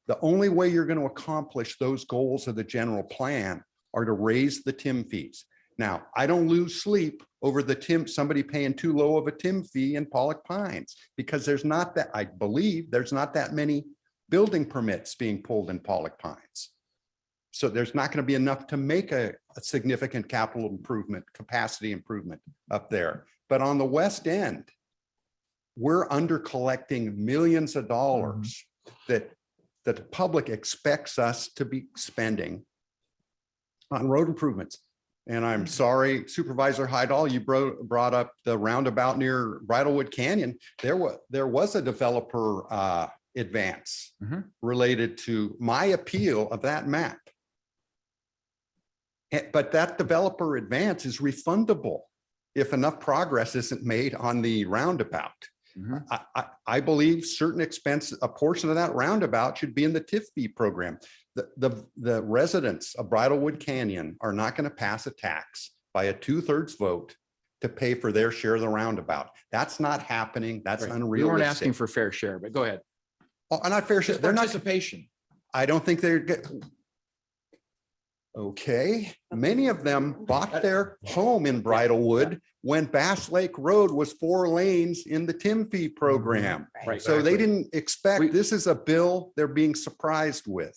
The only way you're going to accomplish those goals of the general plan are to raise the TIM fees. Now, I don't lose sleep over somebody paying too low of a TIM fee in Pollock Pines, because I believe there's not that many building permits being pulled in Pollock Pines. So there's not going to be enough to make a significant capital improvement, capacity improvement up there. But on the West End, we're under collecting millions of dollars that the public expects us to be spending on road improvements. And I'm sorry, Supervisor Heidel, you brought up the roundabout near Bridlewood Canyon. There was a developer advance related to my appeal of that map. But that developer advance is refundable. if enough progress isn't made on the roundabout. Mhm. I believe certain expense, a portion of that roundabout should be in the TIF fee program. The residents of Bridlewood Canyon are not going to pass a tax by a 2/3 vote to pay for their share of the roundabout. That's not happening. That's Right. We unrealistic. weren't asking for fair share, but go ahead. Oh, not fair share. They're not, Participation. I don't think they're okay. Many of them bought their home in Bridlewood when Bass Lake Road was 4 lanes in the TIM fee program. Right. So they didn't We- expect, this is a bill they're being surprised with.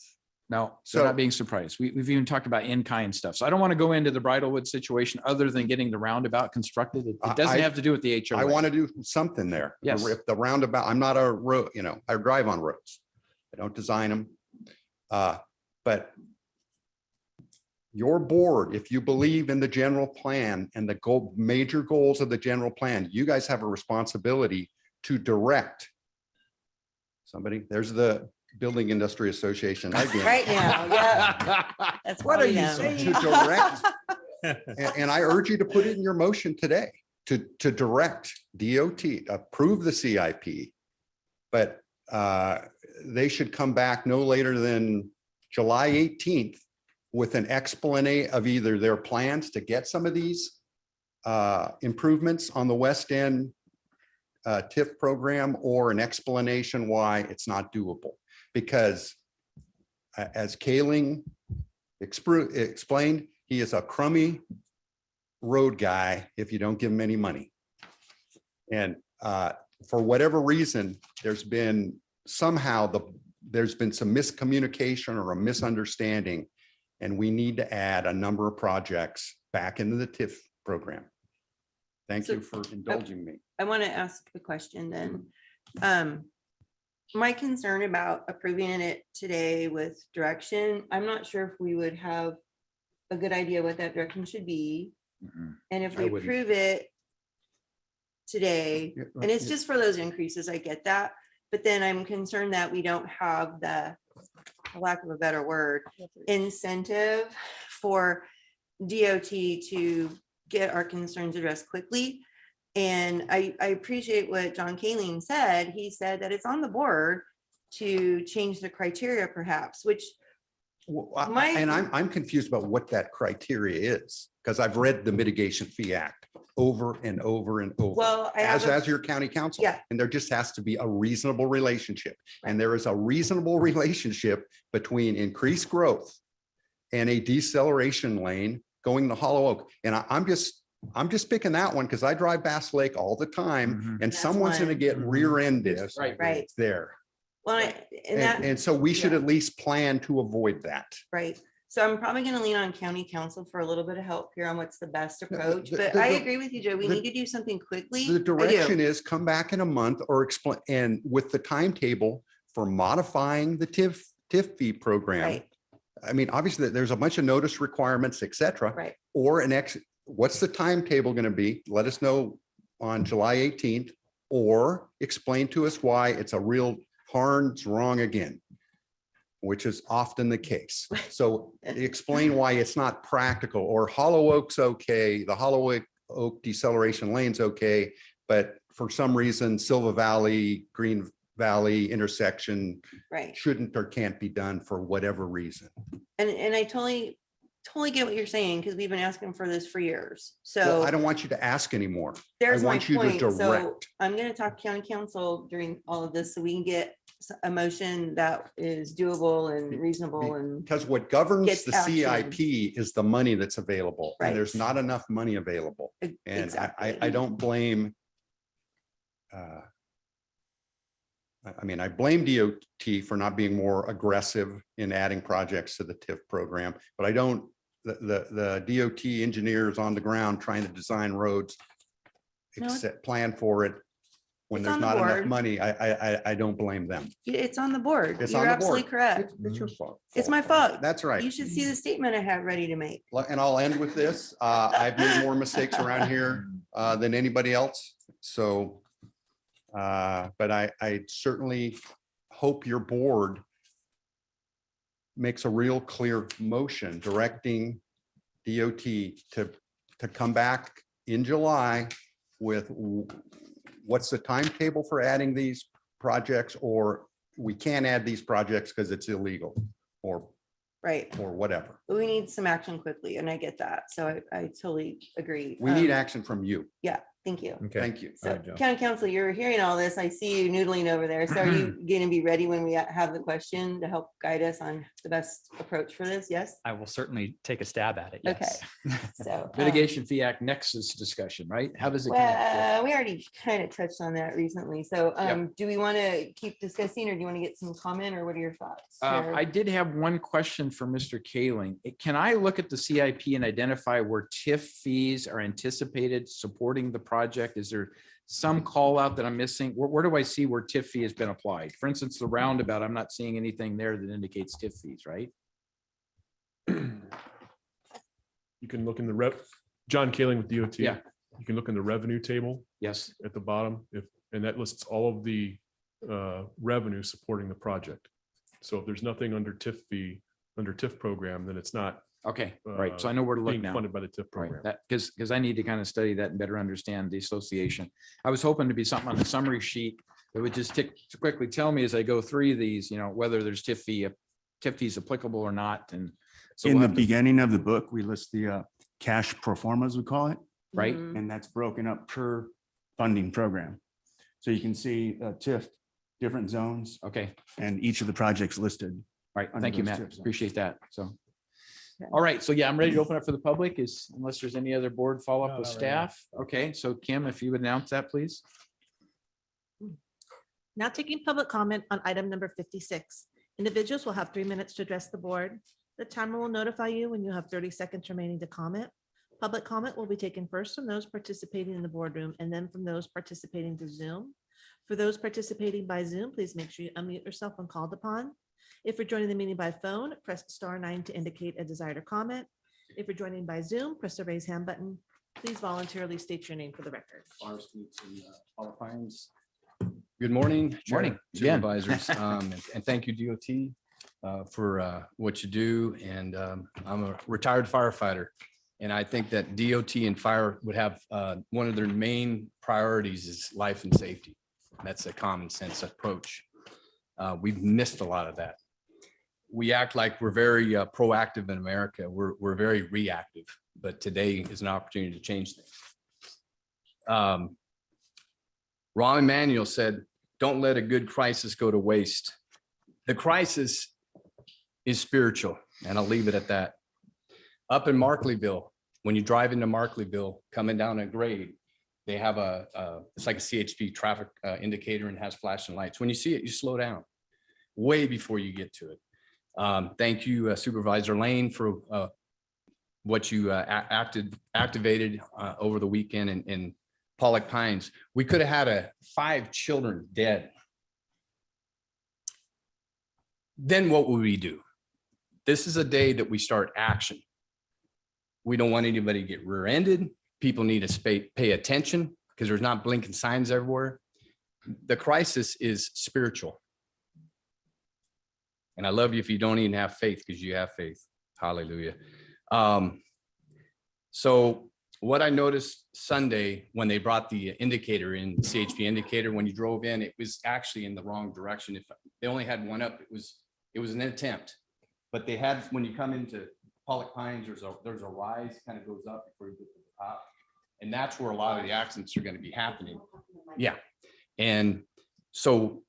No, So- they're not being surprised. We've even talked about in-kind stuff. So I don't want to go into the Bridlewood situation other than getting the roundabout constructed. It doesn't I- have to do with the HOA. I want to do something there. Yes. If the roundabout, I'm not a road, I drive on roads. I don't design them. But your board, if you believe in the general plan and the major goals of the general plan, you guys have a responsibility to direct somebody. There's the Building Industry Association again. Right now, yeah. That's What are probably you them. saying? To direct. And I urge you to put it in your motion today to direct DOT, approve the CIP. But they should come back no later than July 18th with an explanation of either their plans to get some of these improvements on the West End TIF program, or an explanation why it's not doable. Because as Kaling explained, he is a crummy road guy if you don't give him any money. And for whatever reason, there's been some miscommunication or a misunderstanding, and we need to add a number of projects back into the TIF program. Thank So- you for indulging me. I want to ask a question then. My concern about approving it today with direction, I'm not sure if we would have a good idea what that direction should be. Mhm. And if I we wouldn't. approve it today, Yeah, and it's just for those increases, I get that. But then I'm concerned that we don't have the, for lack of a better word, incentive for DOT to get our concerns addressed quickly. And I appreciate what John Kaling said. He said that it's on the board to change the criteria perhaps, which Well, My- And I'm confused about what that criteria is, because I've read the Mitigation Fee Act over and over and over. well, I have As a- your county council. Yeah. And there just has to be a reasonable relationship. Right. And there is a reasonable relationship between increased growth and a deceleration lane going to Hollow Oak. And I'm just picking that one because I drive Bass Lake all the time, Mhm. and That's someone's gonna one. get Mhm. rear-ended. Right. Right. There. Well, and that, And so we should yeah. at least plan to avoid that. right. So I'm probably gonna lean on county council for a little bit of help here on what's the best approach, the- but the- I the- agree with you, Joe. We the- need to do something quickly. The I do. direction is come back in a month or explain, and with the timetable for modifying the TIF fee program. Right, I mean, obviously, there's a bunch of notice requirements, et cetera. right. Or what's the timetable going to be? Let us know on July 18th, or explain to us why it's a real Harn's wrong again, which is often the case. So explain why it's not practical, or Hollow Oak's okay, the Hollow Oak deceleration lane's okay, but for some reason, Silva Valley, Green Valley intersection Right. shouldn't or can't be done for whatever reason. And I totally get what you're saying, because we've been asking for this for years. Well, So I don't want you to ask anymore. there's my want you to point. So direct. I'm gonna talk to county council during all of this so we can get a motion that is doable and reasonable and Because what governs Gets the action. CIP is the money that's available, and there's Right. not enough money available. And exactly. I don't blame. I mean, I blame DOT for not being more aggressive in adding projects to the TIF program, but I don't, the DOT engineers on the ground trying to design roads, No, plan for it when It's there's on the not enough board. money. I don't blame them. It's on the board. It's You're on the absolutely board. correct. It's your fault. It's my fault. That's right. You should see the statement I have ready to make. And I'll end with this. I've made more mistakes around here than anybody else. So, but I certainly hope your board makes a real clear motion directing DOT to come back in July with what's the timetable for adding these projects, or we can't add these projects because it's illegal or Right. whatever. We need some action quickly, and I get that. So I totally agree. We need action from you. Yeah, thank you. Okay. Thank you. So county council, you're hearing all this. I see you noodling over there. So are you going to be ready when we have the question to help guide us on the best approach for this? Yes? I will certainly take a stab at it. Yes. Okay. So Mitigation fee act nexus discussion, right? How does it connect? well, we already kind of touched on that recently. So Yep. do we want to keep discussing, or do you want to get some comment, or what are your thoughts? Chair? I did have one question for Mr. Kaling. Can I look at the CIP and identify where TIF fees are anticipated supporting the project? Is there some call out that I'm missing? Where do I see where TIF fee has been applied? For instance, the roundabout, I'm not seeing anything there that indicates TIF fees, right? You can look in the John Kaling with DOT. Yeah. You can look in the revenue table Yes. at the bottom, and that lists all of the revenue supporting the project. So if there's nothing under TIF fee, under TIF program, then it's not Okay, right. So I know where to look being now. funded by the TIF Right, program. that, because I need to kind of study that and better understand the association. I was hoping to be something on the summary sheet that would just quickly tell me as I go through these, whether there's TIF fees applicable or not, and so In we'll the have to- beginning of the book, we list the cash pro formas, we call it, right? Mhm. and that's broken up per funding program. So you can see TIF, different zones, Okay, and each of the projects listed. all right. Under Thank you, those Matt. TIF zones. Appreciate that. So, Okay. all right. So yeah, I'm ready to open up for the public unless there's any other board follow-up No, with not right now. staff. Okay, so Kim, if you would announce that, please. Now taking public comment on item number 56. Individuals will have 3 minutes to address the board. The timer will notify you when you have 30 seconds remaining to comment. Public comment will be taken first from those participating in the boardroom and then from those participating through Zoom. For those participating by Zoom, please make sure you unmute yourself when called upon. If you're joining the meeting by phone, press *9 to indicate a desire to comment. If you're joining by Zoom, press the raise hand button. Please voluntarily state your name for the record. Good morning. Chair, Morning, again. Supervisors, and thank you DOT for what you do. And I'm a retired firefighter. And I think that DOT and fire would have one of their main priorities is life and safety. That's a common sense approach. We've missed a lot of that. We act like we're very proactive in America. We're very reactive, but today is an opportunity to change things. Rahm Emanuel said, "Don't let a good crisis go to waste." The crisis is spiritual, and I'll leave it at that. Up in Markleyville, when you drive into Markleyville, coming down a grade, they have it's like a CHP traffic indicator and has flashing lights. When you see it, you slow down way before you get to it. Thank you, Supervisor Lane, for what you activated over the weekend in Pollock Pines. We could have had 5 children dead. Then what would we do? This is a day that we start action. We don't want anybody to get rear-ended. People need to pay attention because there's not blinking signs everywhere. The crisis is spiritual. And I love you if you don't even have faith, because you have faith. Hallelujah. So what I noticed Sunday when they brought the indicator in, CHP indicator, when you drove in, it was actually in the wrong direction. If they only had one up, it was an attempt. But they had, when you come into Pollock Pines, there's a rise, kind of goes up before you get to the top. And that's where a lot of the accidents are going to be happening. Yeah. And so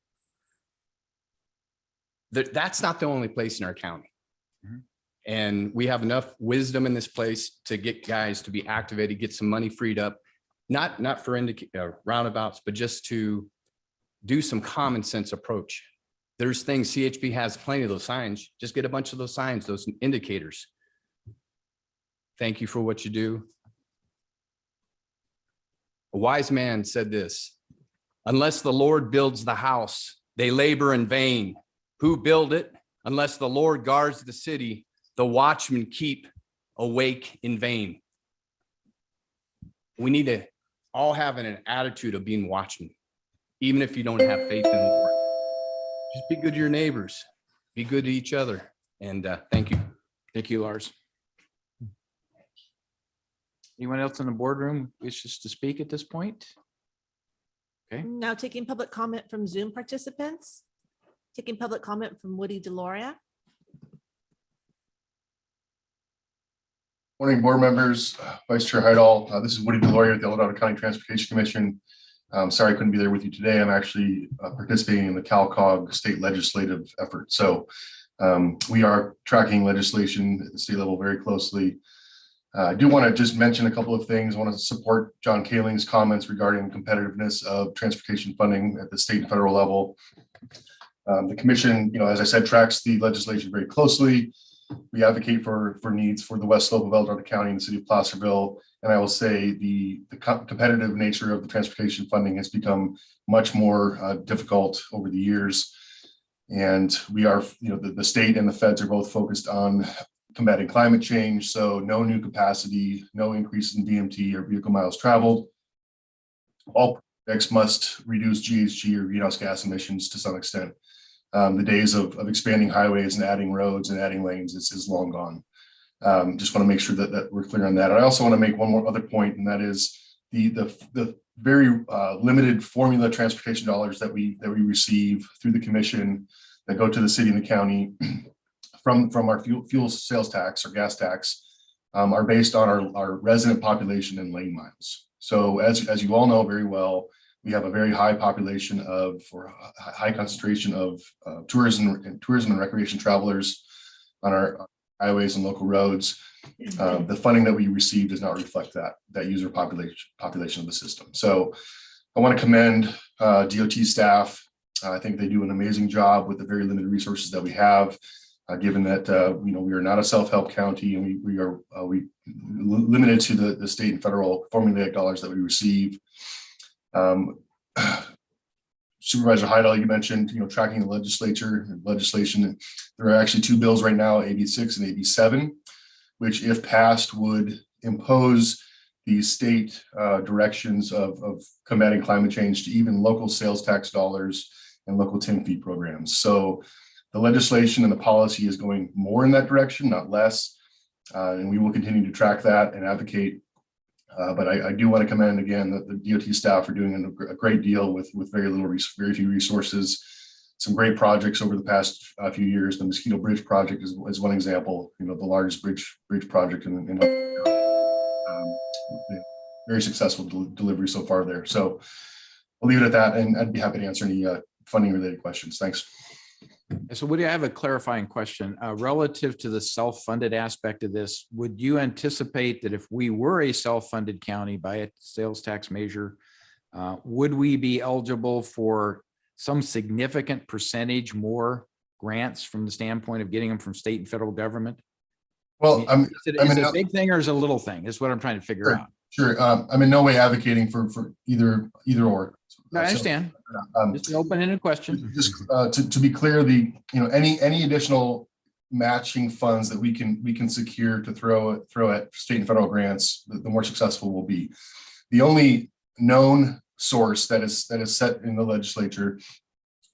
that's not the only place in our county. Mhm. And we have enough wisdom in this place to get guys to be activated, get some money freed up, not for roundabouts, but just to do some common sense approach. There's things, CHP has plenty of those signs. Just get a bunch of those signs, those indicators. Thank you for what you do. A wise man said this: unless the Lord builds the house, they labor in vain. Who build it? Unless the Lord guards the city, the watchmen keep awake in vain. We need to all have an attitude of being watchmen, even if you don't have faith in the Lord. Just be good to your neighbors, be good to each other. And thank you. Thank you, Lars. Anyone else in the boardroom wishes to speak at this point? Okay, Now taking public comment from Zoom participants. Taking public comment from Woody Deloria. Morning, board members, Vice Chair Hydall. This is Woody Deloria with the Eldorado County Transportation Commission. Sorry I couldn't be there with you today. I'm actually participating in the CalCog state legislative effort. So we are tracking legislation at the state level very closely. I do want to just mention a couple of things. I want to support John Kaling's comments regarding the competitiveness of transportation funding at the state and federal level. The commission, as I said, tracks the legislation very closely. We advocate for needs for the west slope of Eldorado County and the city of Placerville. And I will say the competitive nature of the transportation funding has become much more difficult over the years. And we are, the state and the feds are both focused on combating climate change. So no new capacity, no increase in DMT or vehicle miles traveled. All projects must reduce GHG or greenhouse gas emissions to some extent. The days of expanding highways and adding roads and adding lanes is long gone. Just want to make sure that we're clear on that. I also want to make one more other point, and that is the very limited formula transportation dollars that we receive through the commission that go to the city and the county from our fuel sales tax or gas tax are based on our resident population and lane miles. So as you all know very well, we have a very high population or high concentration of tourism and recreation travelers on our highways and local roads. The funding that we receive does not reflect that user population of the system. So I want to commend DOT staff. I think they do an amazing job with the very limited resources that we have, given that we are not a self-help county and we are limited to the state and federal formulaic dollars that we receive. Supervisor Heidel, you mentioned, tracking the legislation. There are actually two bills right now, AB 6 and AB 7, which if passed would impose the state directions of combating climate change to even local sales tax dollars and local TIM fee programs. So the legislation and the policy is going more in that direction, not less. And we will continue to track that and advocate. But I do want to commend again the DOT staff for doing a great deal with very few resources. Some great projects over the past few years. The Mosquito Bridge project is one example. The largest bridge project in very successful delivery so far there. So I'll leave it at that, and I'd be happy to answer any funding related questions. Thanks. So Woody, I have a clarifying question relative to the self-funded aspect of this. Would you anticipate that if we were a self-funded county by a sales tax measure, would we be eligible for some significant percentage more grants from the standpoint of getting them from state and federal government? Well, is it a big thing or is it a little thing? Is what I'm trying to figure out. Sure. I'm in no way advocating for either or. No, I understand. Just an open-ended question. Just to be clear, any additional matching funds that we can secure to throw at state and federal grants, the more successful we'll be. The only known source that is set in the legislature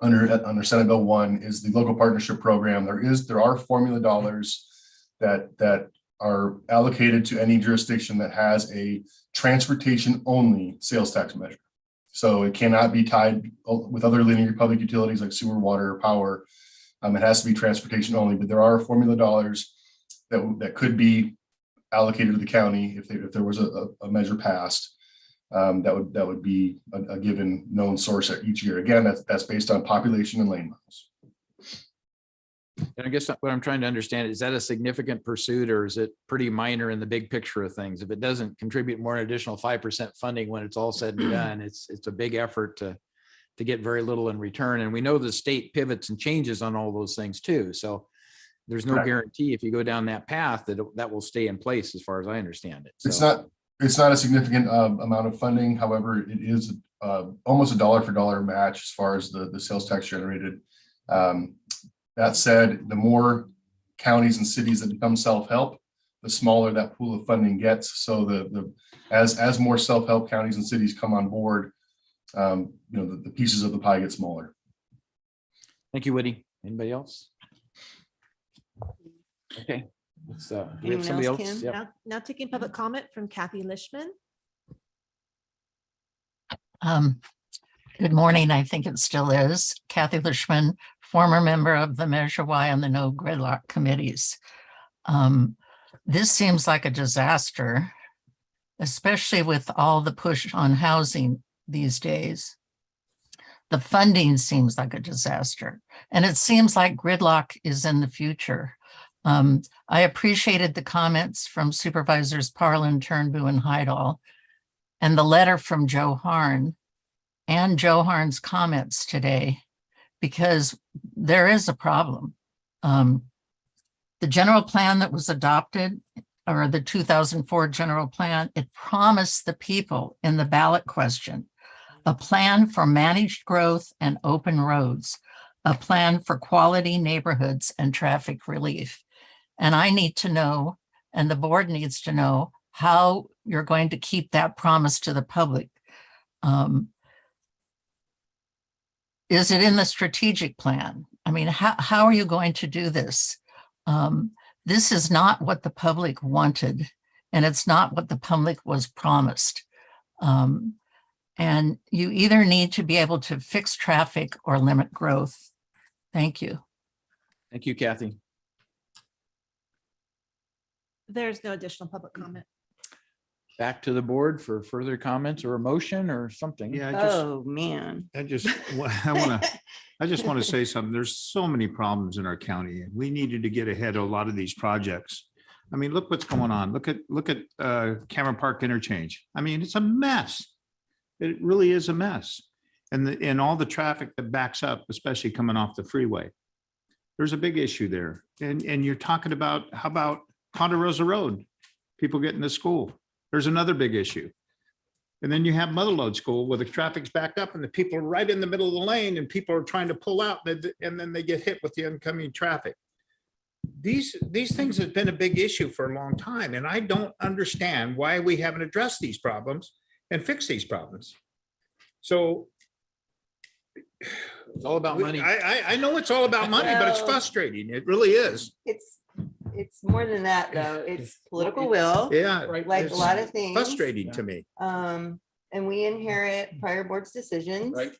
under Senate Bill 1 is the local partnership program. There are formula dollars that are allocated to any jurisdiction that has a transportation only sales tax measure. So it cannot be tied with other linear public utilities like sewer, water, or power. It has to be transportation only, but there are formula dollars that could be allocated to the county if there was a measure passed. That would be a given known source each year. Again, that's based on population and lane miles. And I guess what I'm trying to understand, is that a significant pursuit or is it pretty minor in the big picture of things? If it doesn't contribute more an additional 5% funding when it's all said and done, it's a big effort to get very little in return. And we know the state pivots and changes on all those things too. So there's no guarantee if you go down that path that will stay in place as far as I understand it. So. It's not a significant amount of funding. However, it is almost a dollar for dollar match as far as the sales tax generated. That said, the more counties and cities that become self-help, the smaller that pool of funding gets. So as more self-help counties and cities come on board, the pieces of the pie get smaller. Thank you, Woody. Anybody else? Okay. Let's, do we have Anyone somebody else else? can? Yep. Now taking public comment from Kathy Lishman. Good morning. I think it still is. Kathy Lishman, former member of the Measure Y and the No Gridlock committees. This seems like a disaster, especially with all the push on housing these days. The funding seems like a disaster, and it seems like gridlock is in the future. I appreciated the comments from Supervisors Parlin, Turnbull, and Hydall, and the letter from Joe Harn and Joe Harn's comments today, because there is a problem. The general plan that was adopted, or the 2004 general plan, it promised the people in the ballot question a plan for managed growth and open roads, a plan for quality neighborhoods and traffic relief. And I need to know, and the board needs to know, how you're going to keep that promise to the public. Is it in the strategic plan? I mean, how are you going to do this? This is not what the public wanted, and it's not what the public was promised. And you either need to be able to fix traffic or limit growth. Thank you. Thank you, Kathy. There's no additional public comment. Back to the board for further comments or a motion or something. Yeah, Oh, man. I just want to say something. There's so many problems in our county, and we needed to get ahead of a lot of these projects. I mean, look what's going on. Look at Cameron Park Interchange. I mean, it's a mess. It really is a mess. And all the traffic that backs up, especially coming off the freeway. There's a big issue there. And you're talking about, how about Ponderosa Road? People getting to school. There's another big issue. And then you have Motherlode School where the traffic's backed up and the people are right in the middle of the lane and people are trying to pull out and then they get hit with the oncoming traffic. These things have been a big issue for a long time. And I don't understand why we haven't addressed these problems and fixed these problems. So it's all about money. I know it's all about money, but it's frustrating. It really is. It's more than that, though. It's political will. Yeah. Like a lot of things. Frustrating to me. And we inherit prior board's decisions. Right.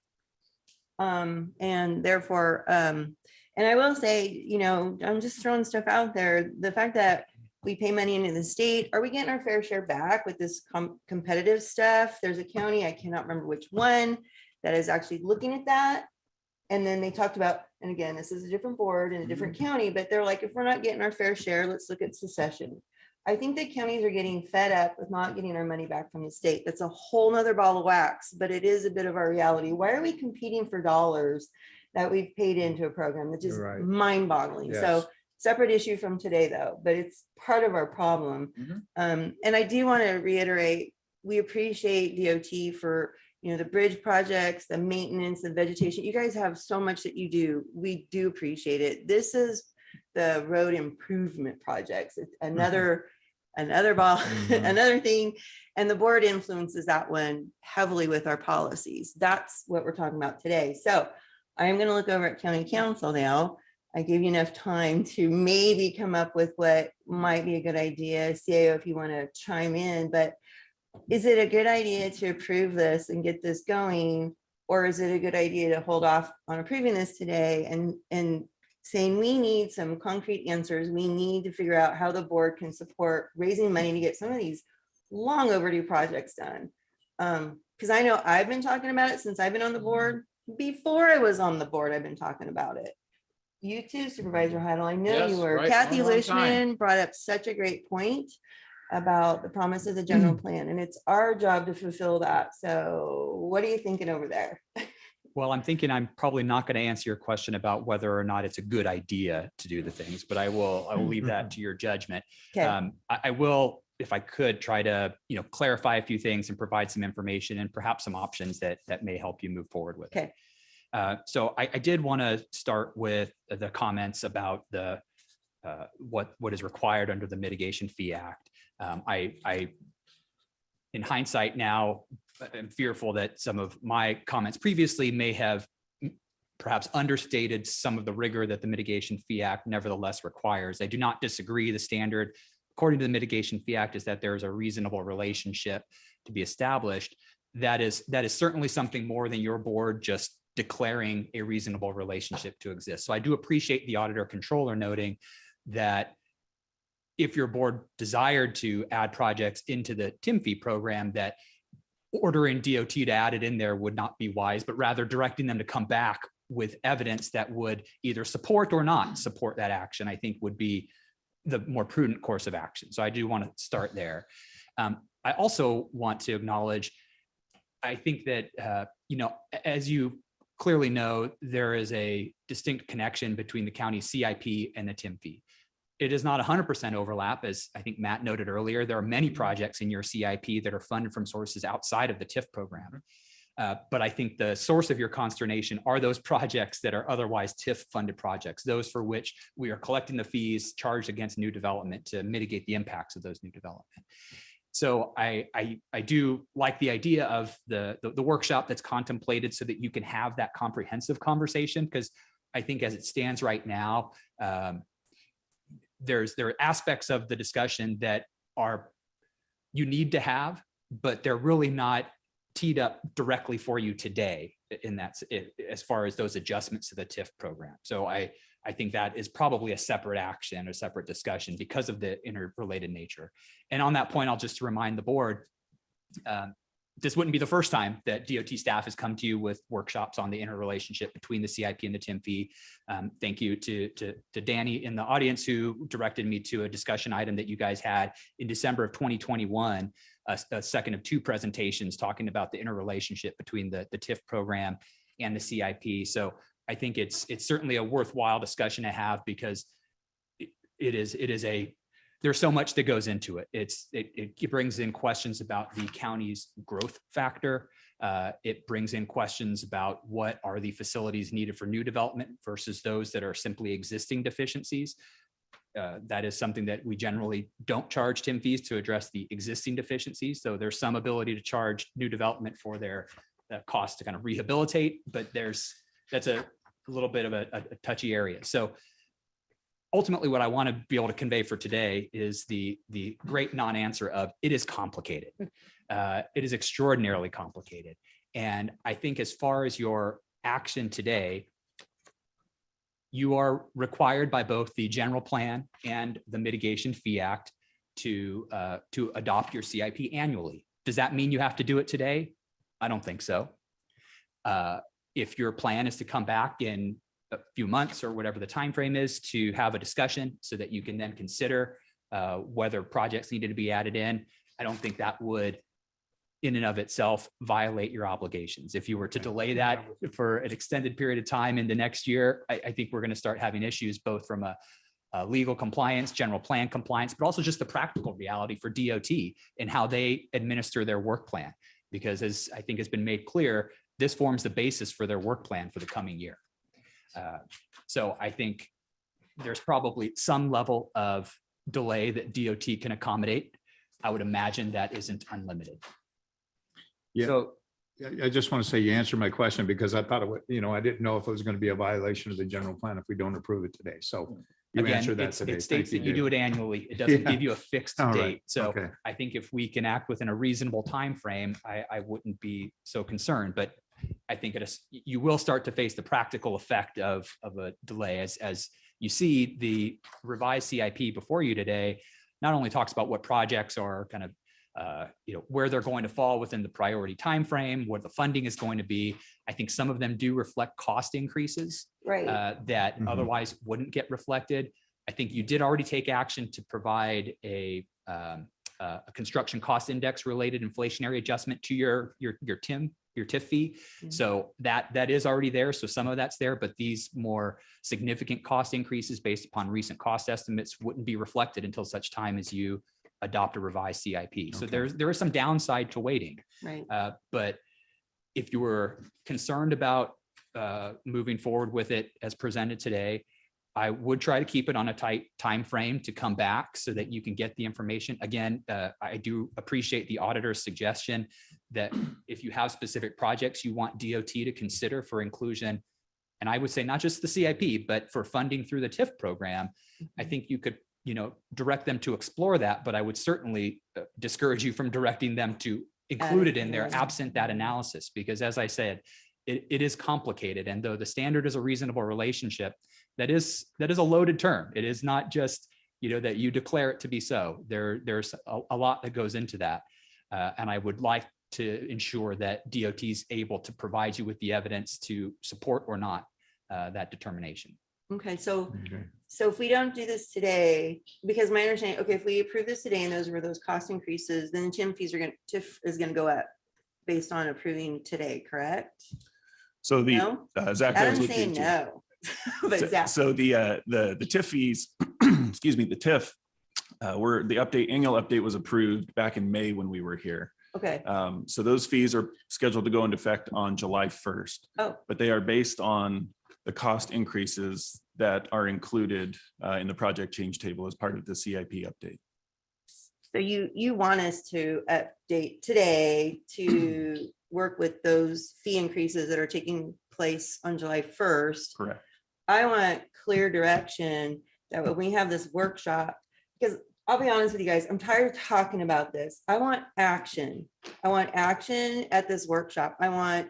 And therefore, and I will say, you know, I'm just throwing stuff out there. The fact that we pay money into the state, are we getting our fair share back with this competitive stuff? There's a county, I cannot remember which one, that is actually looking at that. And then they talked about, and again, this is a different board in a different county, but they're like, if we're not getting our fair share, let's look at secession. I think that counties are getting fed up with not getting our money back from the state. That's a whole nother ball of wax, but it is a bit of our reality. Why are we competing for dollars that we've paid into a program that's just mind boggling? Yes. So separate issue from today though, but it's part of our problem. And I do want to reiterate, we appreciate DOT for, you know, the bridge projects, the maintenance, the vegetation. You guys have so much that you do. We do appreciate it. This is the road improvement projects. It's another ball, another thing. And the board influences that one heavily with our policies. That's what we're talking about today. So I am going to look over at county council now. I gave you enough time to maybe come up with what might be a good idea. CAO, if you want to chime in, but is it a good idea to approve this and get this going? Or is it a good idea to hold off on approving this today and saying we need some concrete answers? We need to figure out how the board can support raising money to get some of these long overdue projects done. Because I know I've been talking about it since I've been on the board. Before I was on the board, I've been talking about it. You too, Supervisor Heidel. I know Yes, you were. right, Kathy long time. Lishman brought up such a great point about the promise of the general plan, and it's our job to fulfill that. So what are you thinking over there? Well, I'm thinking I'm probably not going to answer your question about whether or not it's a good idea to do the things, but I will leave that to your judgment. Okay. I will, if I could, try to, you know, clarify a few things and provide some information and perhaps some options that may help you move forward with. Okay. So I did want to start with the comments about the what is required under the Mitigation Fee Act. I, in hindsight now, am fearful that some of my comments previously may have perhaps understated some of the rigor that the Mitigation Fee Act nevertheless requires. I do not disagree. The standard, according to the Mitigation Fee Act, is that there is a reasonable relationship to be established. That is certainly something more than your board just declaring a reasonable relationship to exist. So I do appreciate the auditor controller noting that if your board desired to add projects into the TIM fee program, that ordering DOT to add it in there would not be wise, but rather directing them to come back with evidence that would either support or not support that action, I think would be the more prudent course of action. So I do want to start there. I also want to acknowledge, I think that, as you clearly know, there is a distinct connection between the county CIP and the TIM fee. It is not 100% overlap, as I think Matt noted earlier. There are many projects in your CIP that are funded from sources outside of the TIF program. But I think the source of your consternation are those projects that are otherwise TIF funded projects, those for which we are collecting the fees charged against new development to mitigate the impacts of those new development. So I do like the idea of the workshop that's contemplated so that you can have that comprehensive conversation, because I think as it stands right now, there are aspects of the discussion that you need to have, but they're really not teed up directly for you today in that, as far as those adjustments to the TIF program. So I think that is probably a separate action, a separate discussion because of the interrelated nature. And on that point, I'll just remind the board, this wouldn't be the first time that DOT staff has come to you with workshops on the interrelationship between the CIP and the TIM fee. Thank you to Danny in the audience who directed me to a discussion item that you guys had in December of 2021, a second of two presentations talking about the interrelationship between the TIF program and the CIP. So I think it's certainly a worthwhile discussion to have, because there's so much that goes into it. It brings in questions about the county's growth factor. It brings in questions about what are the facilities needed for new development versus those that are simply existing deficiencies. That is something that we generally don't charge TIM fees to address the existing deficiencies. So there's some ability to charge new development for their cost to kind of rehabilitate, but that's a little bit of a touchy area. So ultimately, what I want to be able to convey for today is the great non-answer of it is complicated. It is extraordinarily complicated. And I think as far as your action today, you are required by both the general plan and the Mitigation Fee Act to adopt your CIP annually. Does that mean you have to do it today? I don't think so. If your plan is to come back in a few months or whatever the time frame is to have a discussion so that you can then consider whether projects needed to be added in, I don't think that would in and of itself violate your obligations. If you were to delay that for an extended period of time into next year, I think we're going to start having issues both from a legal compliance, general plan compliance, but also just the practical reality for DOT and how they administer their work plan. Because as I think has been made clear, this forms the basis for their work plan for the coming year. So I think there's probably some level of delay that DOT can accommodate. I would imagine that isn't unlimited. Yeah. So I just want to say you answered my question, because I thought I didn't know if it was going to be a violation of the general plan if we don't approve it today. So you again, answered that today. it states Thank that you do Dave. it annually. It doesn't Yeah. give you a fixed All right. date. So Okay. I think if we can act within a reasonable time frame, I wouldn't be so concerned. But I think you will start to face the practical effect of a delay as you see the revised CIP before you today. Not only talks about what projects are kind of where they're going to fall within the priority time frame, what the funding is going to be. I think some of them do reflect cost increases Right. that otherwise wouldn't get reflected. I think you did already take action to provide a construction cost index related inflationary adjustment to your TIF fee. So that is already there. So some of that's there, but these more significant cost increases based upon recent cost estimates wouldn't be reflected until such time as you adopt a revised CIP. So there is some downside to waiting. Right. But if you were concerned about moving forward with it as presented today, I would try to keep it on a tight time frame to come back so that you can get the information. Again, I do appreciate the auditor's suggestion that if you have specific projects you want DOT to consider for inclusion And I would say not just the CIP, but for funding through the TIF program, I think you could, direct them to explore that, but I would certainly discourage you from directing them to include it in there absent that analysis, because as I said, it is complicated. And though the standard is a reasonable relationship, that is a loaded term. It is not just, that you declare it to be so. There's a lot that goes into that. And I would like to ensure that DOT is able to provide you with the evidence to support or not that determination. Okay, so if we don't do this today, because my understanding, okay, if we approve this today and those were those cost increases, then TIF is gonna go up based on approving today, correct? So the No? Zach, Adam's saying no. But Zach, so the TIF fees, excuse me, the TIF, the annual update was approved back in May when we were here. okay, So those fees are scheduled to go into effect on July 1st. oh, But they are based on the cost increases that are included in the project change table as part of the CIP update. so you want us to update today to work with those fee increases that are taking place on July 1st. Correct. I want clear direction that when we have this workshop, because I'll be honest with you guys, I'm tired of talking about this. I want action. I want action at this workshop. I want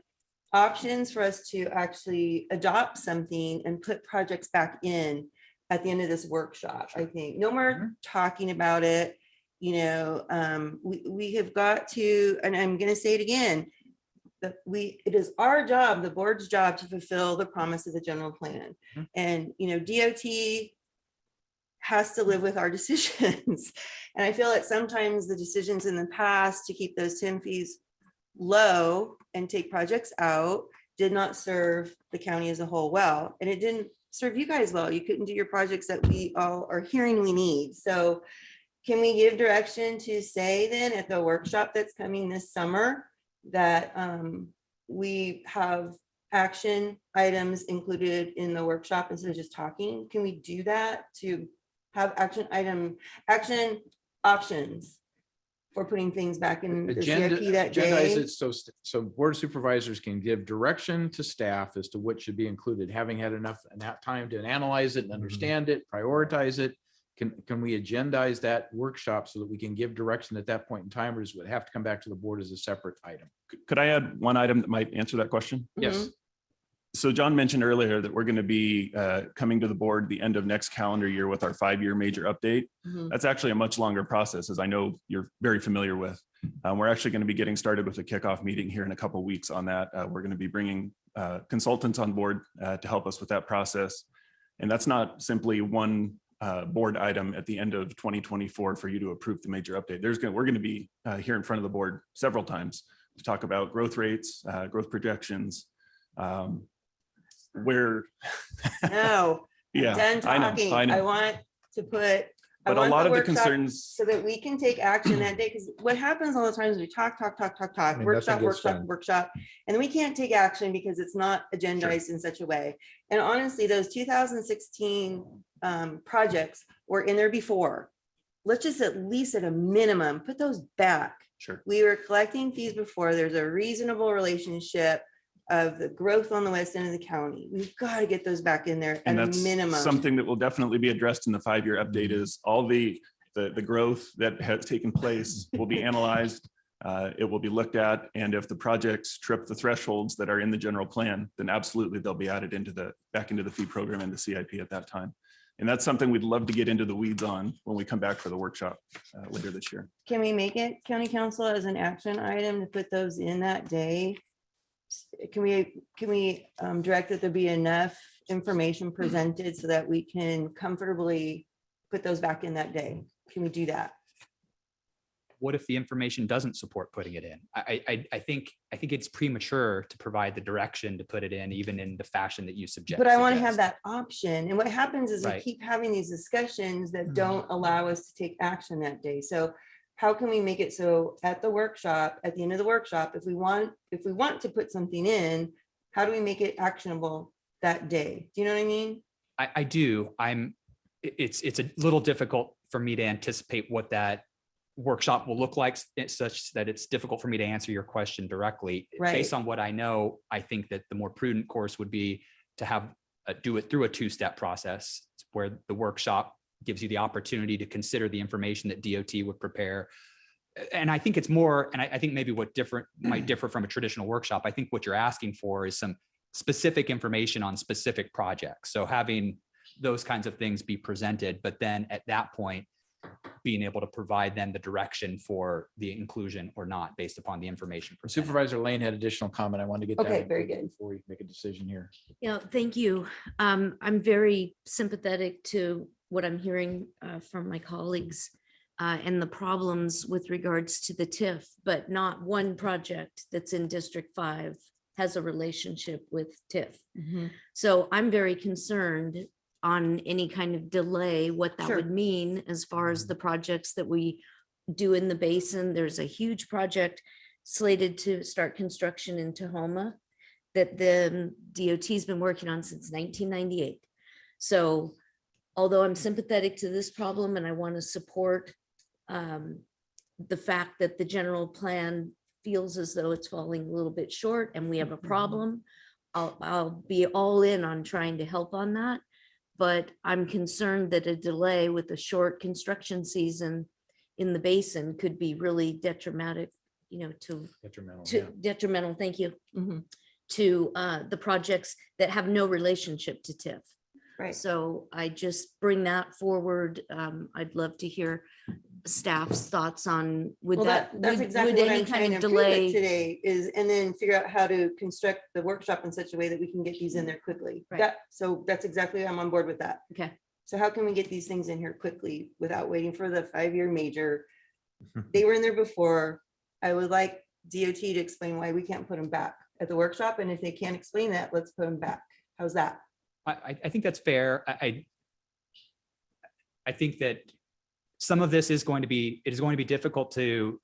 options for us to actually adopt something and put projects back in at the end of this workshop. I think no more talking about it. We have got to, and I'm going to say it again, that it is our job, the board's job, to fulfill the promise of the general plan. And, DOT has to live with our decisions. And I feel like sometimes the decisions in the past to keep those TIF fees low and take projects out did not serve the county as a whole well. And it didn't serve you guys well. You couldn't do your projects that we all are hearing we need. So can we give direction to say then at the workshop that's coming this summer that we have action items included in the workshop instead of just talking? Can we do that to have action options for putting things back in the CIP that Agendize day? it so board of supervisors can give direction to staff as to what should be included, having had enough time to analyze it and understand it, prioritize it. Can we agendize that workshop so that we can give direction at that point in time, or does it have to come back to the board as a separate item? Could I add one item that might answer that question? Yes. So John mentioned earlier that we're going to be coming to the board the end of next calendar year with our 5-year major update. That's actually a much longer process, as I know you're very familiar with. We're actually going to be getting started with a kickoff meeting here in a couple of weeks on that. We're going to be bringing consultants on board to help us with that process. And that's not simply one board item at the end of 2024 for you to approve the major update. We're going to be here in front of the board several times to talk about growth rates, growth projections, where No, yeah, done talking. I want to put. But a lot of the concerns, so that we can take action that day, because what happens all the time is we talk, workshop, and then we can't take action because it's not agendized in such a way. And honestly, those 2016 projects were in there before. Let's just at least at a minimum, put those back. Sure. We were collecting fees before. There's a reasonable relationship of the growth on the west end of the county. We've got to get those back in there at a minimum. Something that will definitely be addressed in the 5-year update is all the growth that has taken place will be analyzed. It will be looked at, and if the projects trip the thresholds that are in the general plan, then absolutely they'll be added back into the fee program and the CIP at that time. And that's something we'd love to get into the weeds on when we come back for the workshop later this year. Can we make it county council as an action item to put those in that day? Can we direct that there be enough information presented so that we can comfortably put those back in that day? Can we do that? What if the information doesn't support putting it in? I think it's premature to provide the direction to put it in, even in the fashion that you suggest. But I want to have that option. And what happens is Right. we keep having these discussions that don't allow us to take action that day. So how can we make it so at the workshop, at the end of the workshop, if we want to put something in, how do we make it actionable that day? Do you know what I mean? I do. It's a little difficult for me to anticipate what that workshop will look like, such that it's difficult for me to answer your question directly. Right. Based on what I know, I think that the more prudent course would be to have, do it through a two-step process where the workshop gives you the opportunity to consider the information that DOT would prepare. And I think it's more, and I think maybe what might differ from a traditional workshop. I think what you're asking for is some specific information on specific projects. So having those kinds of things be presented, but then at that point, being able to provide them the direction for the inclusion or not based upon the information. presented. Supervisor Lane had additional comment. I wanted to get that. Okay, in very good. Before we make a decision here. Yeah, thank you. I'm very sympathetic to what I'm hearing from my colleagues and the problems with regards to the TIF, but not one project that's in District 5 has a relationship with TIF. So I'm very concerned on any kind of delay, what that Sure. would mean as far as the projects that we do in the basin. There's a huge project slated to start construction in Tahoma that the DOT's been working on since 1998. So although I'm sympathetic to this problem and I want to support the fact that the general plan feels as though it's falling a little bit short and we have a problem, I'll be all in on trying to help on that. But I'm concerned that a delay with a short construction season in the basin could be really detrimental, detrimental, thank you, to the projects that have no relationship to TIF. Right. So I just bring that forward. I'd love to hear staff's thoughts on, would Well, that, that's would exactly would what any I'm trying kind to of improve it delay? today is, and then figure out how to construct the workshop in such a way that we can get these in there quickly. Right. So that's exactly, I'm on board with that. Okay. So how can we get these things in here quickly without waiting for the 5-year major? They were in there before. I would like DOT to explain why we can't put them back at the workshop. And if they can't explain that, let's put them back. How's that? I think that's fair. I think that some of this is going to be difficult to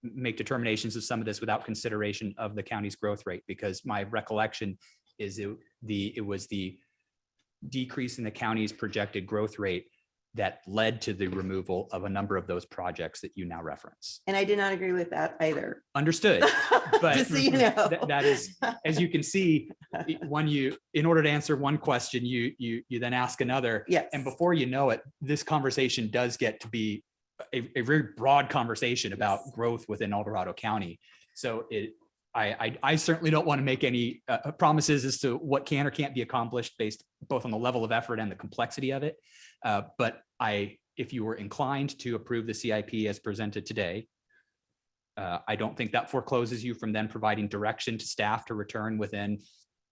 make determinations of some of this without consideration of the county's growth rate, because my recollection is it was the decrease in the county's projected growth rate that led to the removal of a number of those projects that you now reference. And I did not agree with that either. Understood. But Just so you know. that is, as you can see, in order to answer one question, you then ask another. Yes. And before you know it, this conversation does get to be a very broad conversation about growth within El Dorado County. So I certainly don't want to make any promises as to what can or can't be accomplished based both on the level of effort and the complexity of it. But if you were inclined to approve the CIP as presented today, I don't think that forecloses you from then providing direction to staff to return within,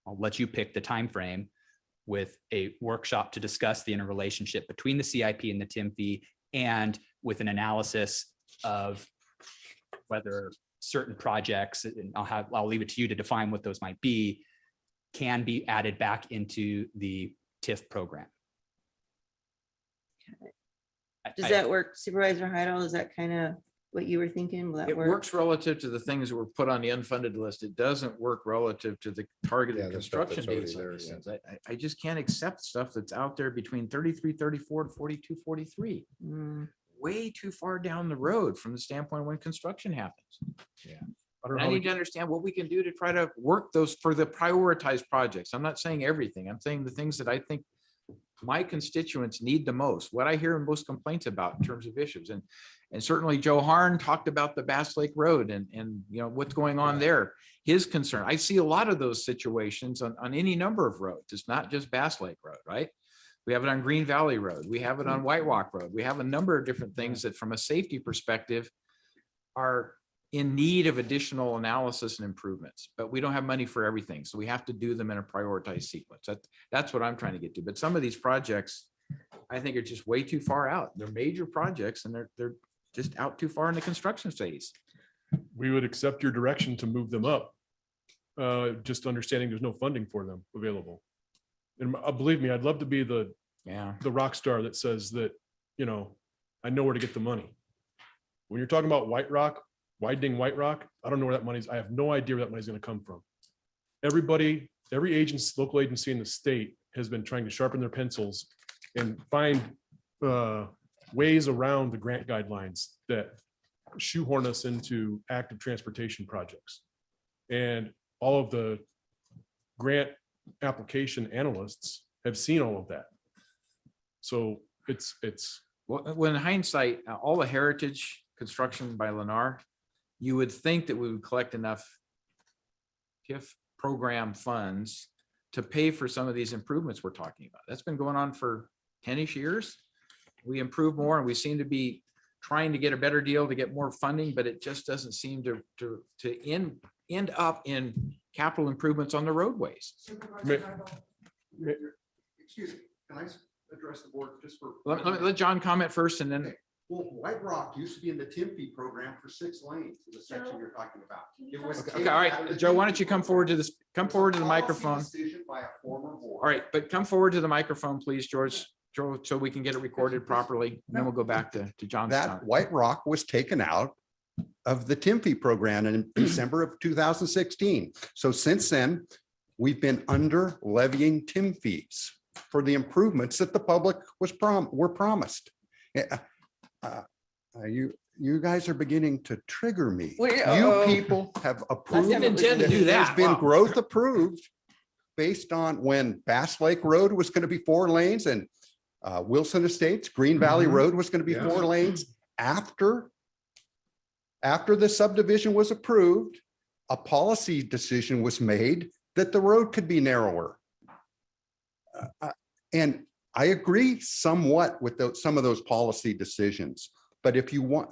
I'll let you pick the time frame, with a workshop to discuss the interrelationship between the CIP and the TIM fee, and with an analysis of whether certain projects, and I'll leave it to you to define what those might be, can be added back into the TIF program. Does that work, Supervisor Heidel? Is that kind of what you were thinking? Will that It work? works relative to the things that were put on the unfunded list. It doesn't work relative to the targeted the stuff construction that's already dates. on there, these yeah. things. I just can't accept stuff that's out there between 33, 34 to 42, 43. Way too far down the road from the standpoint of when construction happens. I don't And know I how we need to understand what we can do to try to work those for the prioritized projects. I'm not saying everything. I'm saying the things that I think my constituents need the most, what I hear most complaints about in terms of issues. And certainly Joe Harn talked about the Bass Lake Road and what's going on there. His concern. I see a lot of those situations on any number of roads. It's not just Bass Lake Road, right? We have it on Green Valley Road. We have it on White Rock Road. We have a number of different things that from a safety perspective are in need of additional analysis and improvements, but we don't have money for everything. So we have to do them in a prioritized sequence. That's what I'm trying to get to. But some of these projects, I think, are just way too far out. They're major projects and they're just out too far in the construction phase. we would accept your direction to move them up. Just understanding there's no funding for them available. And believe me, I'd love to be the rock star that says that, I know where to get the money. When you're talking about widening White Rock, I don't know where that money's, I have no idea where that money's going to come from. Every agency, local agency in the state has been trying to sharpen their pencils and find ways around the grant guidelines that shoehorn us into active transportation projects. And all of the grant application analysts have seen all of that. So it's, Well, in hindsight, all the heritage construction by Lennar, you would think that we would collect enough TIF program funds to pay for some of these improvements we're talking about. That's been going on for 10-ish years. We improve more and we seem to be trying to get a better deal to get more funding, but it just doesn't seem to end up in capital improvements on the roadways. Excuse me, can I address the board just for? Let John comment first and then. Well, White Rock used to be in the TIMFI program for 6 lanes, the section you're talking about. It was Okay, all right, Joe, why don't you come forward to this, come forward to the policy microphone. decision by a former board. All right, but come forward to the microphone, please, George, Joe, so we can get it recorded properly. And then we'll go back to John's That comment. White Rock was taken out of the TIMFI program in December of 2016. So since then, we've been under levying TIM fees for the improvements that the public were promised. You guys are beginning to trigger me. You people have approved. didn't intend to do that. There's been Wow. growth approved based on when Bass Lake Road was going to be 4 lanes and Wilson Estates, Green Valley Road was going to be 4 lanes. After the subdivision was approved, a policy decision was made that the road could be narrower. And I agree somewhat with some of those policy decisions, but if you want,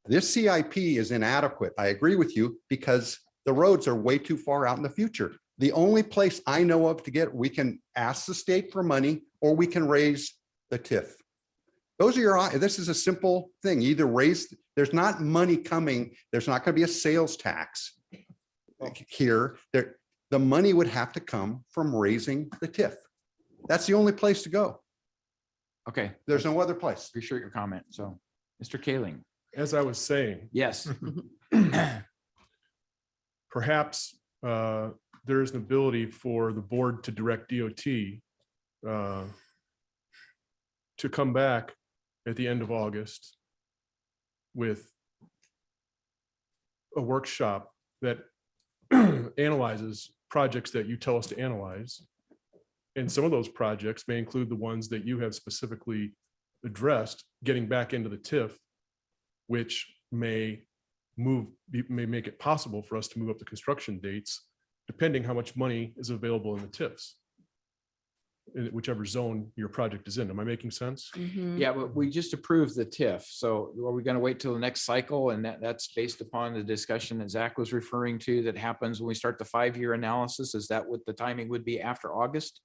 this CIP is inadequate. I agree with you because the roads are way too far out in the future. The only place I know of to get, we can ask the state for money or we can raise the TIF. Those are this is a simple thing. Either raise, there's not money coming. There's not going to be a sales tax here. The money would have to come from raising the TIF. That's the only place to go. Okay. There's no other place. Appreciate your comment. So, Mr. Kaling. as I was saying, Yes. perhaps there is an ability for the board to direct DOT to come back at the end of August with a workshop that analyzes projects that you tell us to analyze. And some of those projects may include the ones that you have specifically addressed, getting back into the TIF, which may make it possible for us to move up the construction dates, depending how much money is available in the TIFs, in whichever zone your project is in. Am I making sense? Yeah, but we just approved the TIF. So are we going to wait till the next cycle? And that's based upon the discussion that Zach was referring to that happens when we start the 5-year analysis. Is that what the timing would be after August?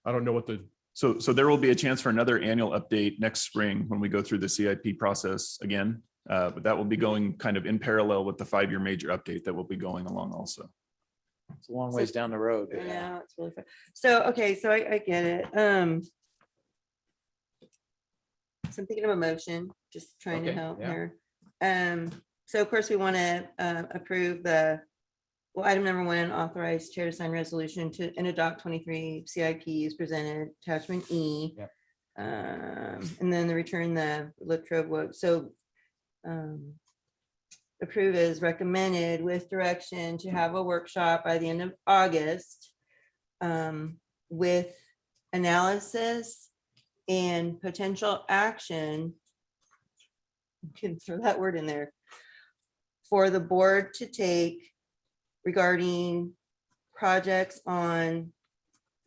I don't know what the. So there will be a chance for another annual update next spring when we go through the CIP process again. But that will be going kind of in parallel with the 5-year major update that will be going along also. It's a long ways down the road. Yeah, it's really fun. So, okay, so I get it. So I'm thinking of a motion, just trying to Okay, help yeah. here. So of course we want to approve item number 1, authorize chair to sign resolution to and adopt 23 CIP is presented, attachment E. Yep. And then the return the Latrobe vote. So approve as recommended with direction to have a workshop by the end of August with analysis and potential action. You can throw that word in there for the board to take regarding projects on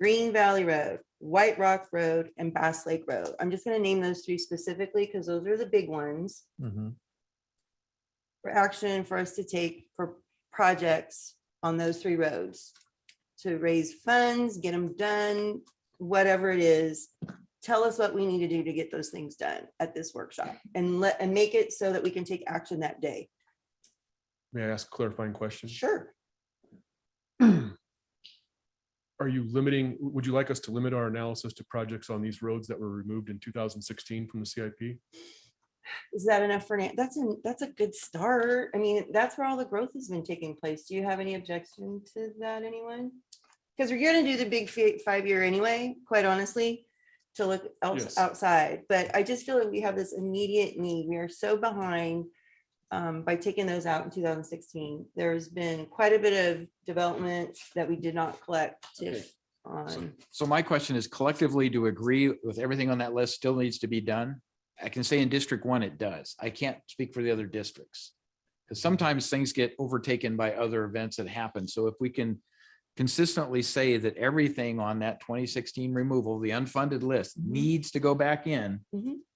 Green Valley Road, White Rock Road, and Bass Lake Road. I'm just going to name those 3 specifically because those are the big ones. For action for us to take for projects on those 3 roads to raise funds, get them done, whatever it is. Tell us what we need to do to get those things done at this workshop and make it so that we can take action that day. May I ask a clarifying question? Sure. Are you would you like us to limit our analysis to projects on these roads that were removed in 2016 from the CIP? Is that enough for now? That's a good start. I mean, that's where all the growth has been taking place. Do you have any objection to that, anyone? Because we're going to do the big 5-year anyway, quite honestly, to look Yes. outside. But I just feel like we have this immediate need. We are so behind by taking those out in 2016. There's been quite a bit of development that we did not collect TIF on. So my question is collectively to agree with everything on that list still needs to be done. I can say in District 1, it does. I can't speak for the other districts. Because sometimes things get overtaken by other events that happen. So if we can consistently say that everything on that 2016 removal, the unfunded list needs to go back in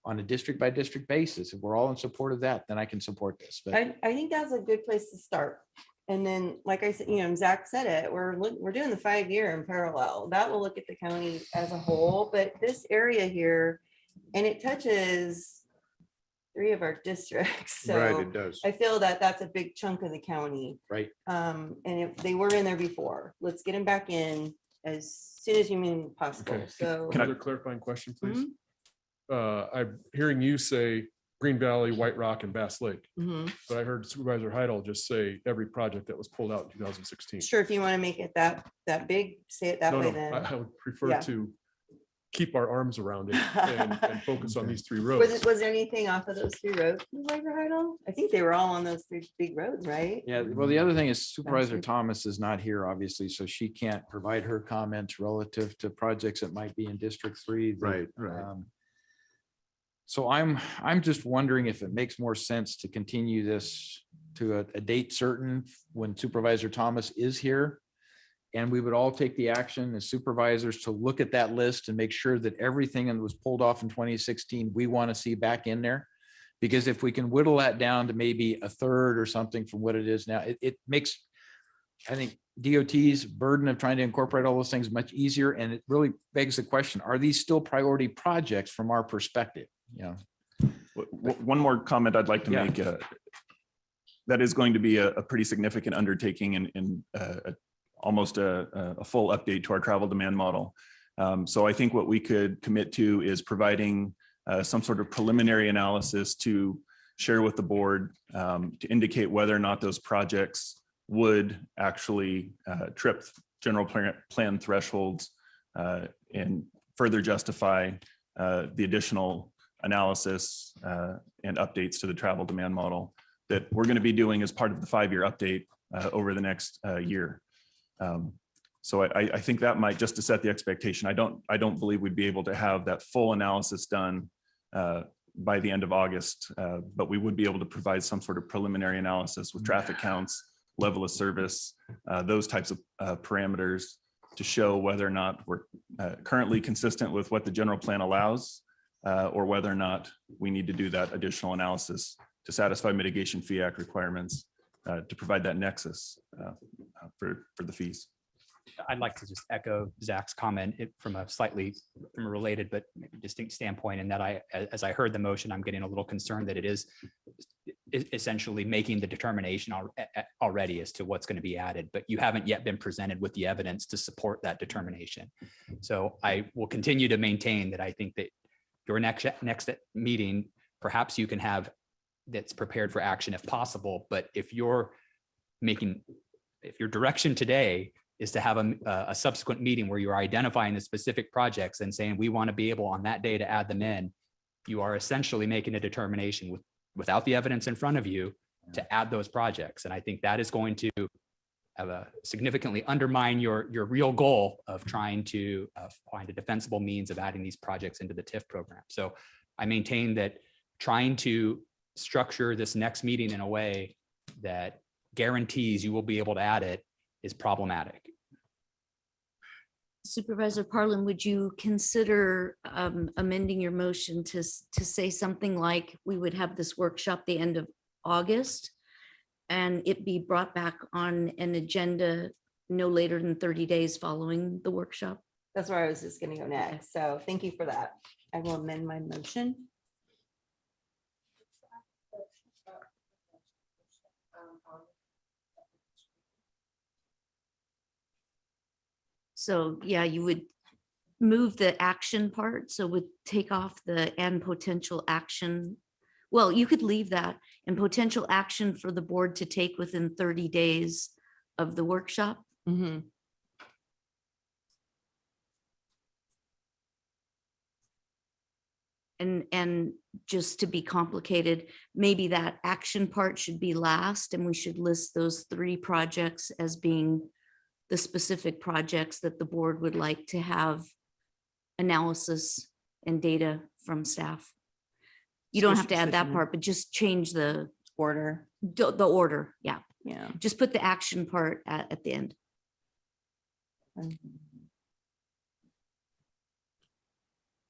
on a district by district basis, if we're all in support of that, then I can support this. But I think that's a good place to start. And then, like I said, Zach said it, we're doing the 5-year in parallel. That will look at the county as a whole, but this area here, and it touches 3 of our districts. Right, So it does. I feel that that's a big chunk of the county. Right. And if they were in there before, let's get them back in as soon as humanly possible. Okay. So Another clarifying question, please. I'm hearing you say Green Valley, White Rock, and Bass Lake. But I heard Supervisor Heidel just say every project that was pulled out in 2016. sure, if you want to make it that big, say it that No, way no, then. I would prefer Yeah. to keep our arms around it and focus on these 3 Was roads. was there anything off of those 3 roads, Supervisor Heidel? I think they were all on those 3 big roads, right? yeah, well, the other thing is Supervisor Thomas is not here, obviously, so she can't provide her comments relative to projects that might be in District 3. Right, right. So I'm just wondering if it makes more sense to continue this to a date certain when Supervisor Thomas is here. And we would all take the action as supervisors to look at that list and make sure that everything that was pulled off in 2016, we want to see back in there. Because if we can whittle that down to maybe a third or something from what it is now, it makes, I think, DOT's burden of trying to incorporate all those things much easier. And it really begs the question, are these still priority projects from our perspective? One more comment I'd like to Yeah. make. That is going to be a pretty significant undertaking and almost a full update to our travel demand model. So I think what we could commit to is providing some sort of preliminary analysis to share with the board to indicate whether or not those projects would actually trip general plan thresholds and further justify the additional analysis and updates to the travel demand model that we're going to be doing as part of the 5-year update over the next year. So I think that might, just to set the expectation, I don't believe we'd be able to have that full analysis done by the end of August, but we would be able to provide some sort of preliminary analysis with traffic counts, level of service, those types of parameters to show whether or not we're currently consistent with what the general plan allows, or whether or not we need to do that additional analysis to satisfy Mitigation Fee Act requirements to provide that nexus for the fees. I'd like to just echo Zach's comment from a related but maybe distinct standpoint, in that as I heard the motion, I'm getting a little concerned that it is essentially making the determination already as to what's going to be added, but you haven't yet been presented with the evidence to support that determination. So I will continue to maintain that I think that your next meeting, perhaps you can have that's prepared for action if possible, but if your direction today is to have a subsequent meeting where you're identifying the specific projects and saying, we want to be able on that day to add them in, you are essentially making a determination without the evidence in front of you to add those projects. And I think that is going to significantly undermine your real goal of trying to find a defensible means of adding these projects into the TIF program. So I maintain that trying to structure this next meeting in a way that guarantees you will be able to add it is problematic. Supervisor Parlin, would you consider amending your motion to say something like we would have this workshop the end of August and it be brought back on an agenda no later than 30 days following the workshop? That's where I was just going to go next. So thank you for that. I will amend my motion. So yeah, you would move the action part. So would take off the and potential action. Well, you could leave that and potential action for the board to take within 30 days of the workshop. And just to be complicated, maybe that action part should be last and we should list those 3 projects as being the specific projects that the board would like to have analysis and data from staff. You don't have to add that part, but just change the order. The order, yeah. Yeah. Just put the action part at the end.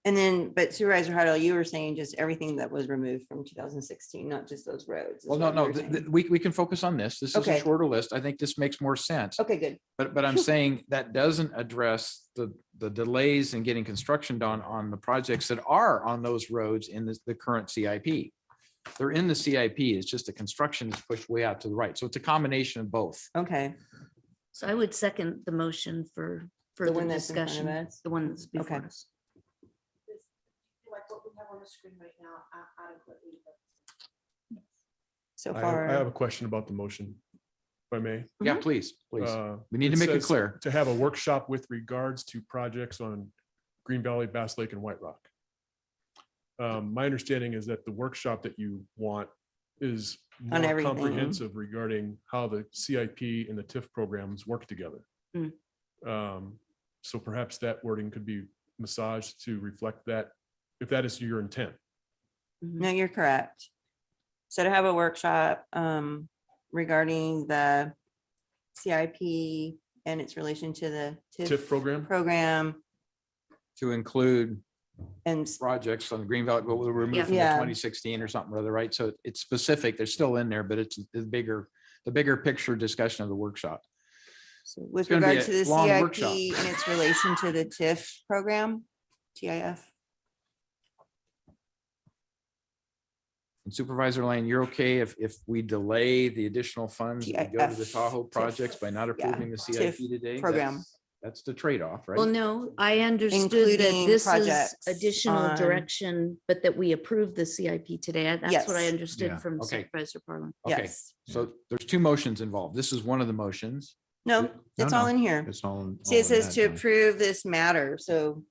And then, but Supervisor Huddle, you were saying just everything that was removed from 2016, not just those roads. is Well, no, what you no, were saying. we can focus on this. This is a Okay. shorter list. I think this makes more sense. Okay, good. But I'm saying that doesn't address the delays in getting construction done on the projects that are on those roads in the current CIP. They're in the CIP. It's just the construction is pushed way out to the right. So it's a combination of both. Okay. So I would second the motion for The the one that's in front of discussion, us? the one that's before Okay. us. Like what we have on the screen right now, adequately. So I far. have a question about the motion, if I may. Yeah, please. We need to It make it says clear. To have a workshop with regards to projects on Green Valley, Bass Lake, and White Rock. My understanding is that the workshop that you want is On more everything. comprehensive regarding how the CIP and the TIF programs work together. So perhaps that wording could be massaged to reflect that, if that is your intent. No, you're correct. So to have a workshop regarding the CIP and its relation to the TIF program. To include and projects on the Green Valley, but we'll remove from the Yeah. 2016 or something or other, right? So it's specific. They're still in there, but it's the bigger picture discussion of the workshop. with It's gonna be regard to a the long CIP workshop. and its relation to the TIF program, TIF. And Supervisor Lane, you're okay if we delay the additional funds that we go to the TIF, Tahoe projects by not yeah, approving the CIP TIF today? program. That's the trade-off, right? Well, no, I understood that Including this is projects additional on- direction, but that we approved the CIP today. That's what I Yes. understood Yeah. from Okay. Supervisor Parlin. Okay, Yes. so there's two motions involved. This is one of the motions. No, it's all in here. It's all. See, it says to approve this matter, so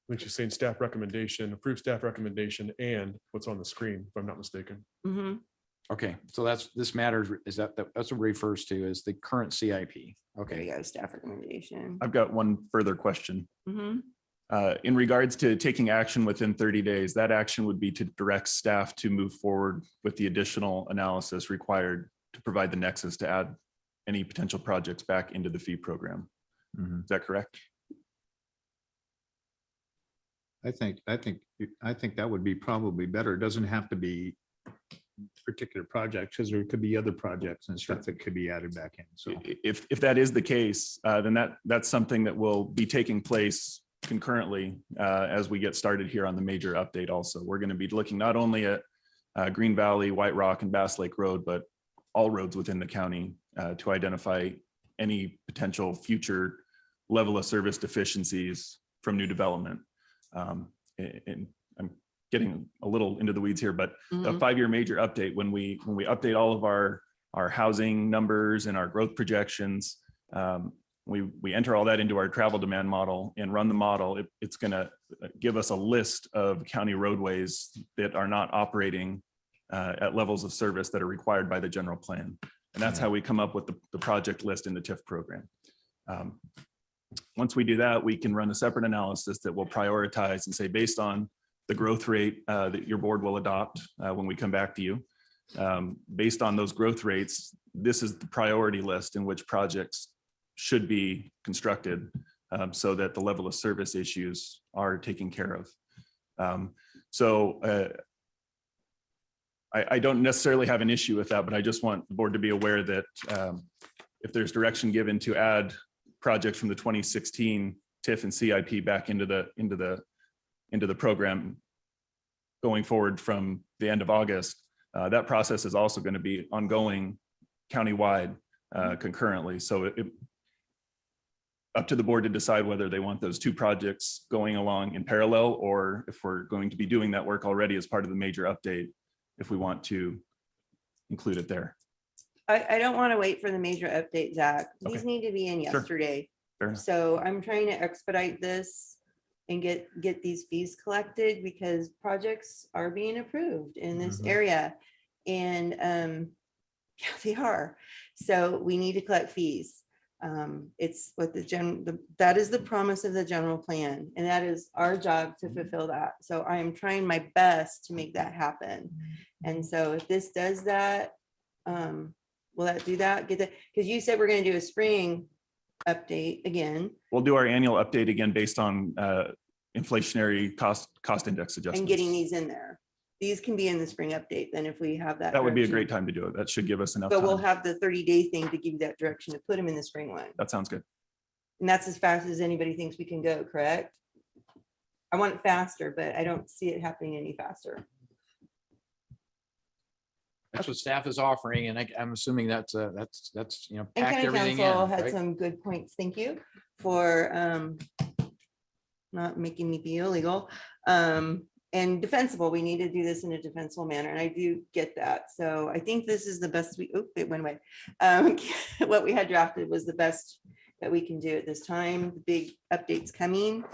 Which is saying staff recommendation, approved staff recommendation, and what's on the screen, if I'm not mistaken. mhm. Okay, so this matters, that's what it refers to as the current CIP. There you Okay, go, staff recommendation. I've got one further question. Mhm. In regards to taking action within 30 days, that action would be to direct staff to move forward with the additional analysis required to provide the nexus to add any potential projects back into the fee program. Is that correct? I think that would be probably better. It doesn't have to be particular projects, because there could be other projects and stuff that could be added back in. So If that is the case, then that's something that will be taking place concurrently as we get started here on the major update also. We're going to be looking not only at Green Valley, White Rock, and Bass Lake Road, but all roads within the county to identify any potential future level of service deficiencies from new development. And I'm getting a little into the weeds here, but the Mhm. 5-year major update, when we update all of our housing numbers and our growth projections, we enter all that into our travel demand model and run the model. It's going to give us a list of county roadways that are not operating at levels of service that are required by the general plan. And that's how we come up with the project list in the TIF program. Once we do that, we can run a separate analysis that will prioritize and say, based on the growth rate that your board will adopt when we come back to you, based on those growth rates, this is the priority list in which projects should be constructed so that the level of service issues are taken care of. I don't necessarily have an issue with that, but I just want the board to be aware that if there's direction given to add projects from the 2016 TIF and CIP back into the program going forward from the end of August, that process is also going to be ongoing countywide concurrently. So up to the board to decide whether they want those two projects going along in parallel, or if we're going to be doing that work already as part of the major update, if we want to include it there. I don't want to wait for the major update, Zach. These Okay. need to be in Sure. yesterday. Fair enough. So I'm trying to expedite this and get these fees collected because projects are being approved in this area. And yeah, they are. So we need to collect fees. It's what that is the promise of the general plan, and that is our job to fulfill that. So I am trying my best to make that happen. And so if this does that, will that do that? Get that? Because you said we're going to do a spring update again We'll do our annual update again based on inflationary cost index adjustments. and getting these in there. These can be in the spring update then if we have that. That would be a direction. great time to do it. That should give us enough But we'll time. have the 30-day thing to give you that direction to put them in the spring one. That sounds good. And that's as fast as anybody thinks we can go, correct? I want it faster, but I don't see it happening any faster. That's what staff is offering, and I'm assuming that's, you know, And packed county everything council in, had right? some good points. Thank you for not making me be illegal. And defensible, we need to do this in a defensible manner, and I do get that. So I think this is the best it went away. What we had drafted was the best that we can do at this time. The big updates coming,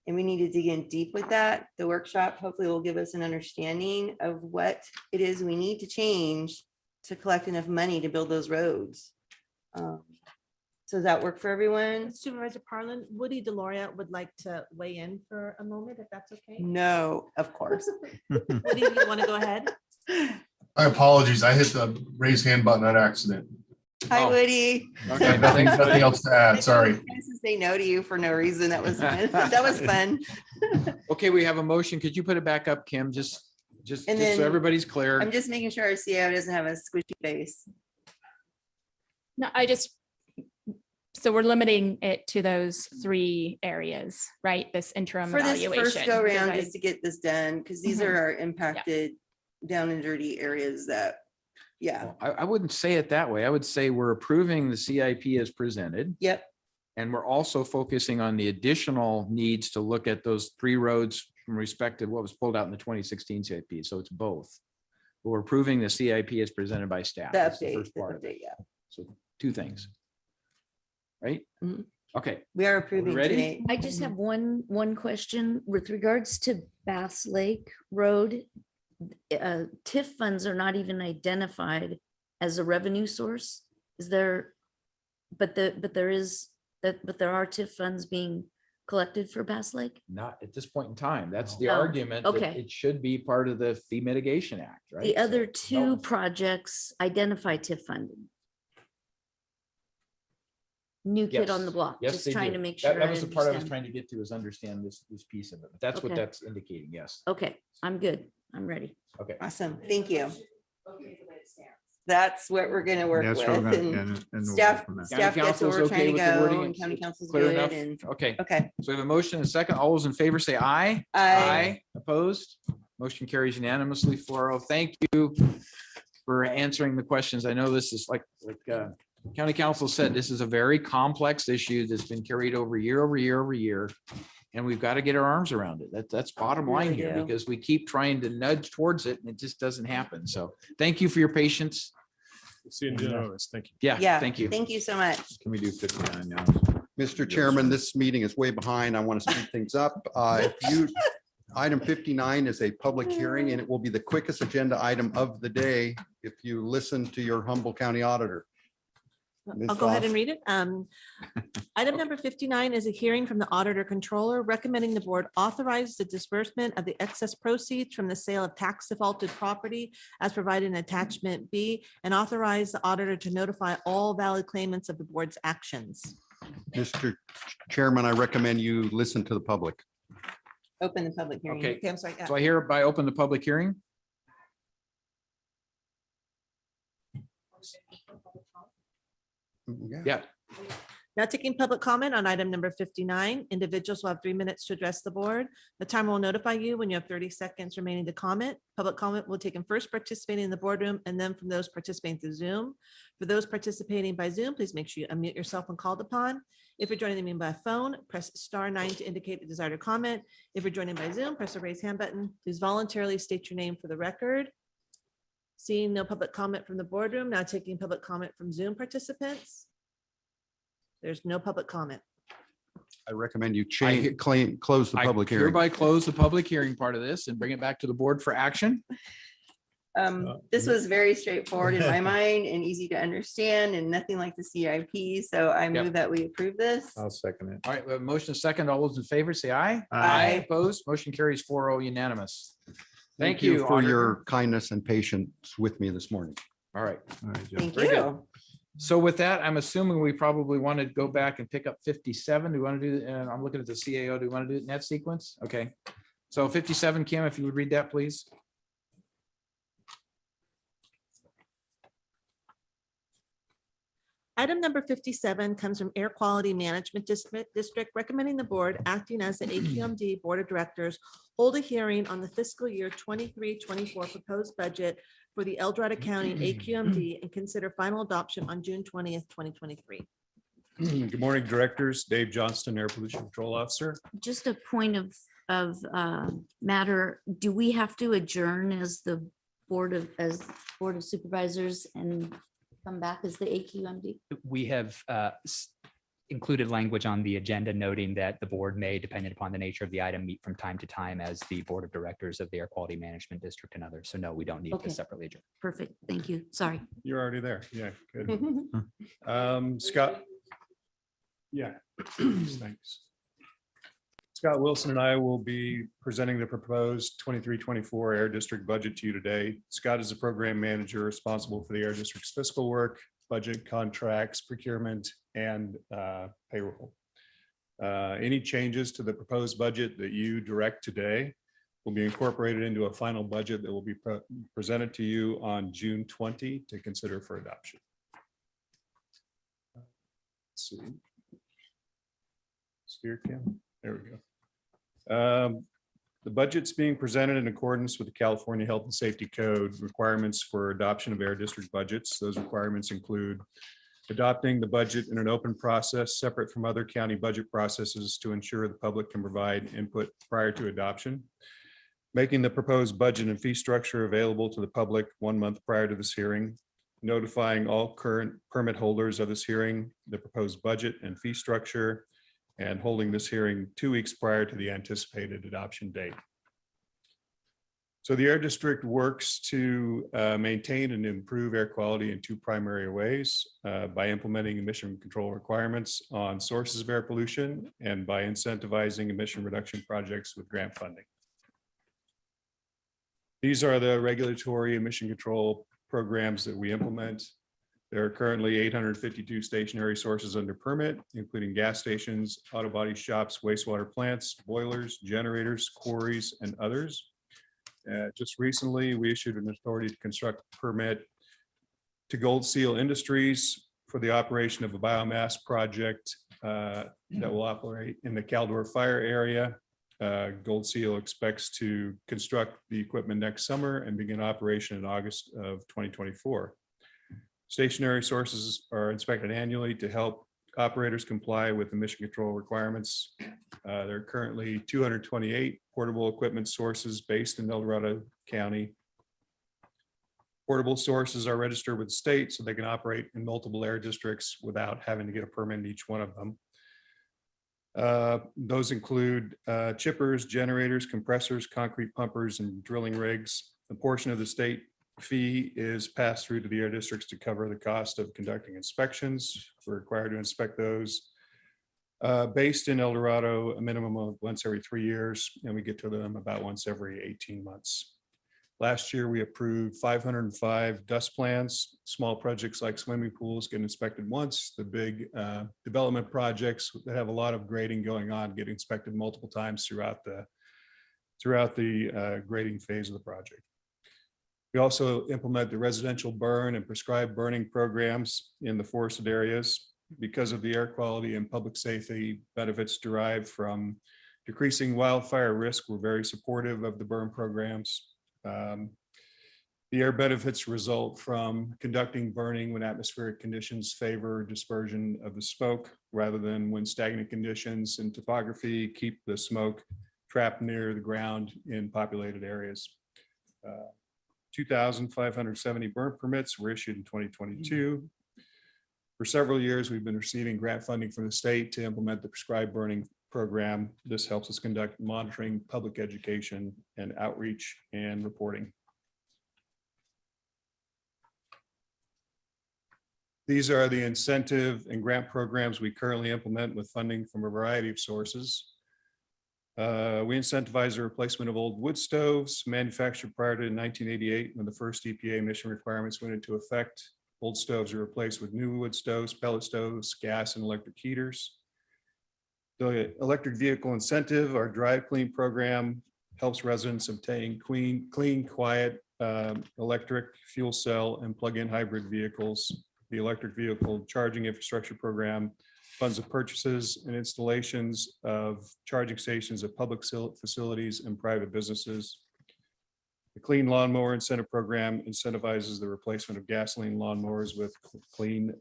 and we need to dig in deep with that. The workshop hopefully will give us an understanding of what it is we need to change to collect enough money to build those roads. So does that work for everyone? Supervisor Parlin, Woody Deloria would like to weigh in for a moment, if that's okay. No, of course. Woody, you want to go ahead? My apologies. I hit the raise hand button on accident. Hi, Woody. Okay, Nothing else to add. Sorry. I used to say no to you for no reason. That was that was fun. Okay, we have a motion. Could you put it back up, Kim? Just And so then everybody's clear. I'm just making sure our CO doesn't have a squishy face. No, so we're limiting it to those 3 areas, right? This interim For this evaluation. first go round, because just to get this done, because these Mhm. are our impacted down and dirty areas that, yeah. I wouldn't say it that way. I would say we're approving the CIP as presented. Yep. And we're also focusing on the additional needs to look at those 3 roads from respect to what was pulled out in the 2016 CIP. So it's both. But we're approving the CIP as presented by staff. The That's the update, first the part of it. update, yeah. So 2 things. Right? Mhm. Okay. We are approving ready? today. I just have one question with regards to Bass Lake Road. TIF funds are not even identified as a revenue source. Is there? But there are TIF funds being collected for Bass Lake? Not at this point in time. That's the Oh, argument. that okay. It should be part of the Fee Mitigation Act, right? The other So- 2 projects identify TIF funding. New kid on Yes. the block, Yes, just they trying do. to make That- sure. That I was the part I was understand. trying to get to, is understand this piece of it. But that's what Okay. that's indicating, yes. Okay, I'm good. I'm ready. Okay. Awesome. Thank you. That's what we're gonna work That's with, what we're gonna- and and we'll staff, go from there. staff County gets where council's we're okay trying to with the wording? go, and It's county council's clear good, enough? and, Okay. okay. So we have a motion and a second. All those in favor say aye. Aye. Opposed? Motion carries unanimously 4-0. Thank you for answering the questions. I know this is like county council said, this is a very complex issue that's been carried over year. And we've got to get our arms around it. That's bottom line Really here, do. because we keep trying to nudge towards it and it just doesn't happen. So thank you for your patience. See you in January. Thank you. Yeah. Thank you. Thank you so much. Can we do 59 now? Mr. Chairman, this meeting is way behind. I want to speed things up. Item 59 is a public hearing, and it will be the quickest agenda item of the day if you listen to your humble county auditor. Ms. I'll go ahead Voss. and read it. Item number 59 is a hearing from the auditor controller recommending the board authorize the disbursement of the excess proceeds from the sale of tax defaulted property as provided in attachment B, and authorize the auditor to notify all valid claimants of the board's actions. Mr. Chairman, I recommend you listen to the public. Open the public hearing. Okay. I'm sorry. yeah. So I hereby open the public hearing. Yeah. Now taking public comment on item number 59, individuals will have 3 minutes to address the board. The timer will notify you when you have 30 seconds remaining to comment. Public comment will take in first participating in the boardroom and then from those participating through Zoom. For those participating by Zoom, please make sure you unmute yourself when called upon. If you're joining the meeting by phone, press *9 to indicate the desired comment. If you're joining by Zoom, press the raise hand button. Please voluntarily state your name for the record. Seeing no public comment from the boardroom, now taking public comment from Zoom participants. There's no public comment. I recommend you close the I public hearing. hereby close the public hearing part of this and bring it back to the board for action. This was very straightforward in my mind and easy to understand and nothing like the CIP. So I move that we approve this. I'll second it. All right, we have a motion second. All those in favor say aye. Aye. Opposed, motion carries 4-0 unanimous. Thank you you for Auditor. your kindness and patience with me this morning. All right. All right, Joe. Thank Very good. you. So with that, I'm assuming we probably want to go back and pick up 57. Do we want to do, and I'm looking at the CAO. Do we want to do it in that sequence? Okay. So 57, Kim, if you would read that, please. Item number 57 comes from Air Quality Management District recommending the board acting as the AQMD Board of Directors hold a hearing on the fiscal year 23-24 proposed budget for the El Dorado County AQMD and consider final adoption on June 20th, 2023. Good morning, directors. Dave Johnston, Air Pollution Control Officer. Just a point of matter, do we have to adjourn as the Board of Supervisors and come back as the AQMD? We have included language on the agenda noting that the board may, depending upon the nature of the item, meet from time to time as the Board of Directors of the Air Quality Management District and others. So no, we don't need Okay. to separately adjourn. Perfect. Thank you. Sorry. You're already there. Yeah, good. Scott. Yeah, thanks. Scott Wilson and I will be presenting the proposed 23-24 Air District budget to you today. Scott is the program manager responsible for the Air District's fiscal work, budget, contracts, procurement, and payroll. Any changes to the proposed budget that you direct today will be incorporated into a final budget that will be presented to you on June 20 to consider for adoption. Let's see. Here, Kim. There we go. The budget's being presented in accordance with the California Health and Safety Code requirements for adoption of air district budgets. Those requirements include adopting the budget in an open process separate from other county budget processes to ensure the public can provide input prior to adoption, making the proposed budget and fee structure available to the public 1 month prior to this hearing, notifying all current permit holders of this hearing, the proposed budget and fee structure, and holding this hearing 2 weeks prior to the anticipated adoption date. So the Air District works to maintain and improve air quality in 2 primary ways, by implementing emission control requirements on sources of air pollution and by incentivizing emission reduction projects with grant funding. These are the regulatory emission control programs that we implement. There are currently 852 stationary sources under permit, including gas stations, auto body shops, wastewater plants, boilers, generators, quarries, and others. Just recently, we issued an authority to construct permit to Gold Seal Industries for the operation of a biomass project that will operate in the Caldor Fire area. Gold Seal expects to construct the equipment next summer and begin operation in August of 2024. Stationary sources are inspected annually to help operators comply with emission control requirements. There are currently 228 portable equipment sources based in El Dorado County. Portable sources are registered with the state so they can operate in multiple air districts without having to get a permit in each one of them. Those include chippers, generators, compressors, concrete pumpers, and drilling rigs. A portion of the state fee is passed through to the air districts to cover the cost of conducting inspections. We're required to inspect those based in El Dorado a minimum of once every 3 years, and we get to them about once every 18 months. Last year, we approved 505 dust plans. Small projects like swimming pools get inspected once. The big development projects that have a lot of grading going on get inspected multiple times throughout the grading phase of the project. We also implement the residential burn and prescribed burning programs in the forested areas. Because of the air quality and public safety benefits derived from decreasing wildfire risk, we're very supportive of the burn programs. The air benefits result from conducting burning when atmospheric conditions favor dispersion of the smoke rather than when stagnant conditions and topography keep the smoke trapped near the ground in populated areas. 2,570 burn permits were issued in 2022. For several years, we've been receiving grant funding from the state to implement the prescribed burning program. This helps us conduct monitoring, public education, and outreach and reporting. These are the incentive and grant programs we currently implement with funding from a variety of sources. We incentivize the replacement of old wood stoves manufactured prior to 1988, when the first EPA emission requirements went into effect. Old stoves are replaced with new wood stoves, pellet stoves, gas and electric heaters. The electric vehicle incentive, our drive clean program, helps residents obtain clean, quiet, electric fuel cell and plug-in hybrid vehicles. The electric vehicle charging infrastructure program funds the purchases and installations of charging stations at public facilities and private businesses. The Clean Lawnmower Incentive Program incentivizes the replacement of gasoline lawnmowers with clean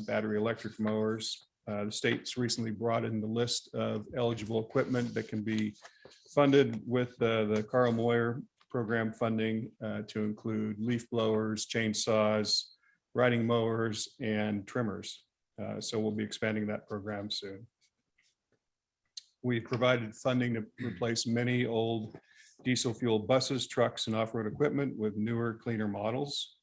battery electric mowers. The state's recently brought in the list of eligible equipment that can be funded with the Carl Moyer program funding to include leaf blowers, chainsaws, riding mowers, and trimmers. So we'll be expanding that program soon. We've provided funding to replace many old diesel fuel buses, trucks, and off-road equipment with newer, cleaner models.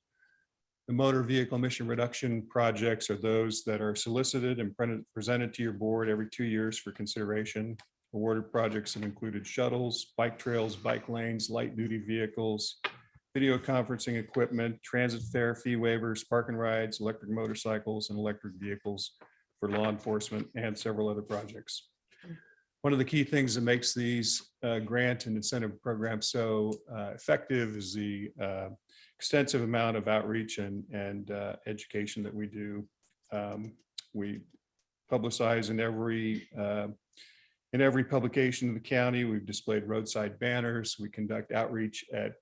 The motor vehicle emission reduction projects are those that are solicited and presented to your board every 2 years for consideration. Awarded projects have included shuttles, bike trails, bike lanes, light-duty vehicles, video conferencing equipment, transit fare fee waivers, park and rides, electric motorcycles, and electric vehicles for law enforcement, and several other projects. One of the key things that makes these grant and incentive programs so effective is the extensive amount of outreach and education that we do. We publicize in every publication in the county. We've displayed roadside banners. We conduct outreach at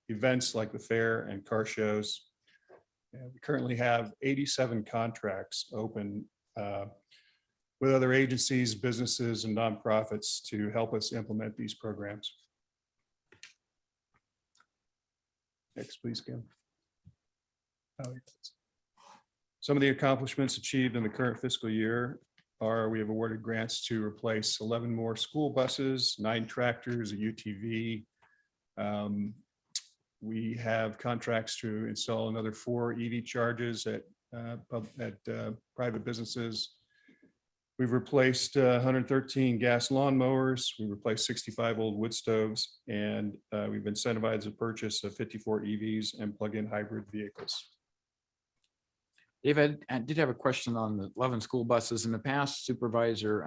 events like the fair and car shows. We currently have 87 contracts open with other agencies, businesses, and nonprofits to help us implement these programs. Next, please, Kim. Some of the accomplishments achieved in the current fiscal year are: we have awarded grants to replace 11 more school buses, 9 tractors, a UTV. We have contracts to install another 4 EV chargers at private businesses. We've replaced 113 gas lawnmowers. We replaced 65 old wood stoves, and we've incentivized the purchase of 54 EVs and plug-in hybrid vehicles. David, I did have a question on the 11 school buses. In the past, Supervisor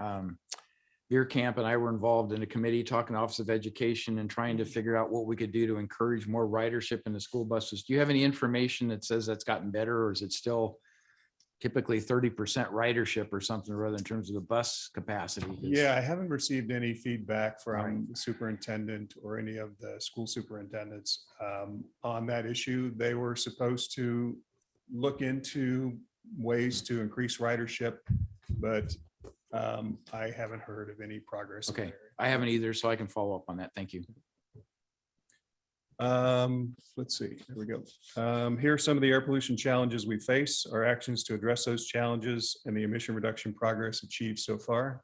Veerkamp and I were involved in a committee talking to Office of Education and trying to figure out what we could do to encourage more ridership in the school buses. Do you have any information that says that's gotten better, or is it still typically 30% ridership or something or other in terms of the bus capacity? Yeah, I haven't received any feedback from the superintendent or any of the school superintendents on that issue. They were supposed to look into ways to increase ridership, but I haven't heard of any progress. Okay, I haven't either, so I can follow up on that. Thank you. Let's see, here we go. Here are some of the air pollution challenges we face, our actions to address those challenges, and the emission reduction progress achieved so far.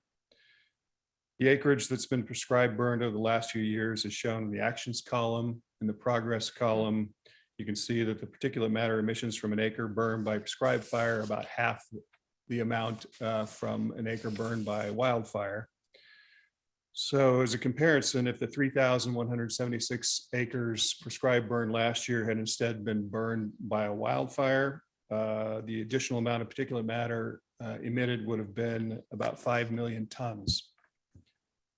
The acreage that's been prescribed burned over the last few years is shown in the actions column. In the progress column, you can see that the particulate matter emissions from an acre burned by prescribed fire are about half the amount from an acre burned by wildfire. So as a comparison, if the 3,176 acres prescribed burn last year had instead been burned by a wildfire, the additional amount of particulate matter emitted would have been about 5 million tons.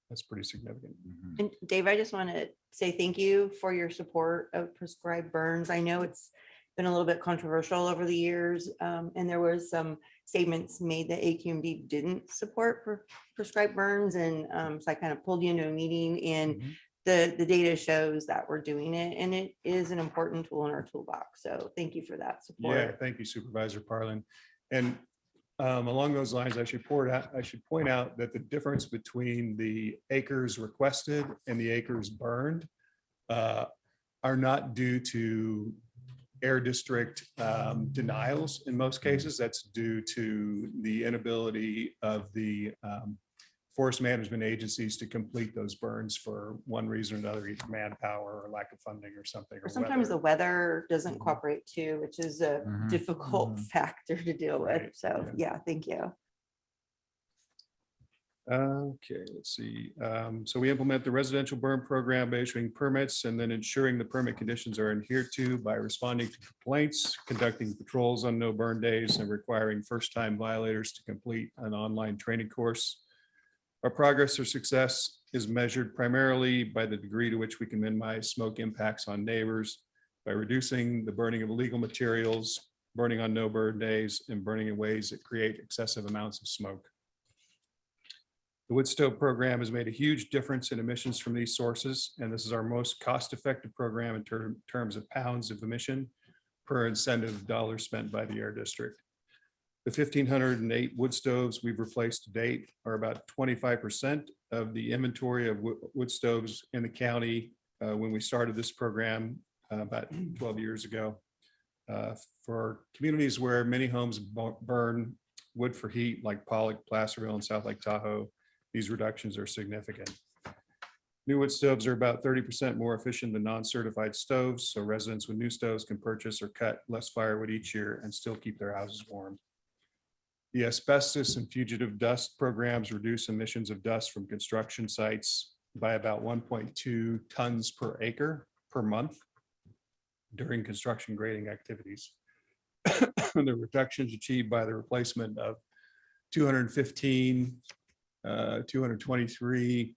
That's pretty significant. And Dave, I just want to say thank you for your support of prescribed burns. I know it's been a little bit controversial over the years, and there was some statements made that AQMD didn't support prescribed burns, and so I kind of pulled you into a meeting, and the data shows that we're doing it, and it is an important tool in our toolbox. So thank you for that support. Yeah, thank you, Supervisor Parlin. And along those lines, I should point out that the difference between the acres requested and the acres burned are not due to air district denials. In most cases, that's due to the inability of the forest management agencies to complete those burns for one reason or another, either manpower or lack of funding or something. Or sometimes the weather doesn't Mhm. cooperate too, which is a Mhm. difficult factor to deal with. Right, So, yeah, thank you. Okay, let's see. So we implement the residential burn program by issuing permits and then ensuring the permit conditions are adhered to by responding to complaints, conducting patrols on no burn days, and requiring first-time violators to complete an online training course. Our progress or success is measured primarily by the degree to which we can minimize smoke impacts on neighbors by reducing the burning of illegal materials, burning on no burn days, and burning in ways that create excessive amounts of smoke. The wood stove program has made a huge difference in emissions from these sources, and this is our most cost-effective program in terms of pounds of emission per incentive dollars spent by the air district. The 1,508 wood stoves we've replaced to date are about 25% of the inventory of wood stoves in the county when we started this program about 12 years ago. For communities where many homes burn wood for heat, like Pollock, Placerville, and South Lake Tahoe, these reductions are significant. New wood stoves are about 30% more efficient than non-certified stoves, so residents with new stoves can purchase or cut less firewood each year and still keep their houses warm. The asbestos and fugitive dust programs reduce emissions of dust from construction sites by about 1.2 tons per acre per month during construction grading activities. The reductions achieved by the replacement of 215 223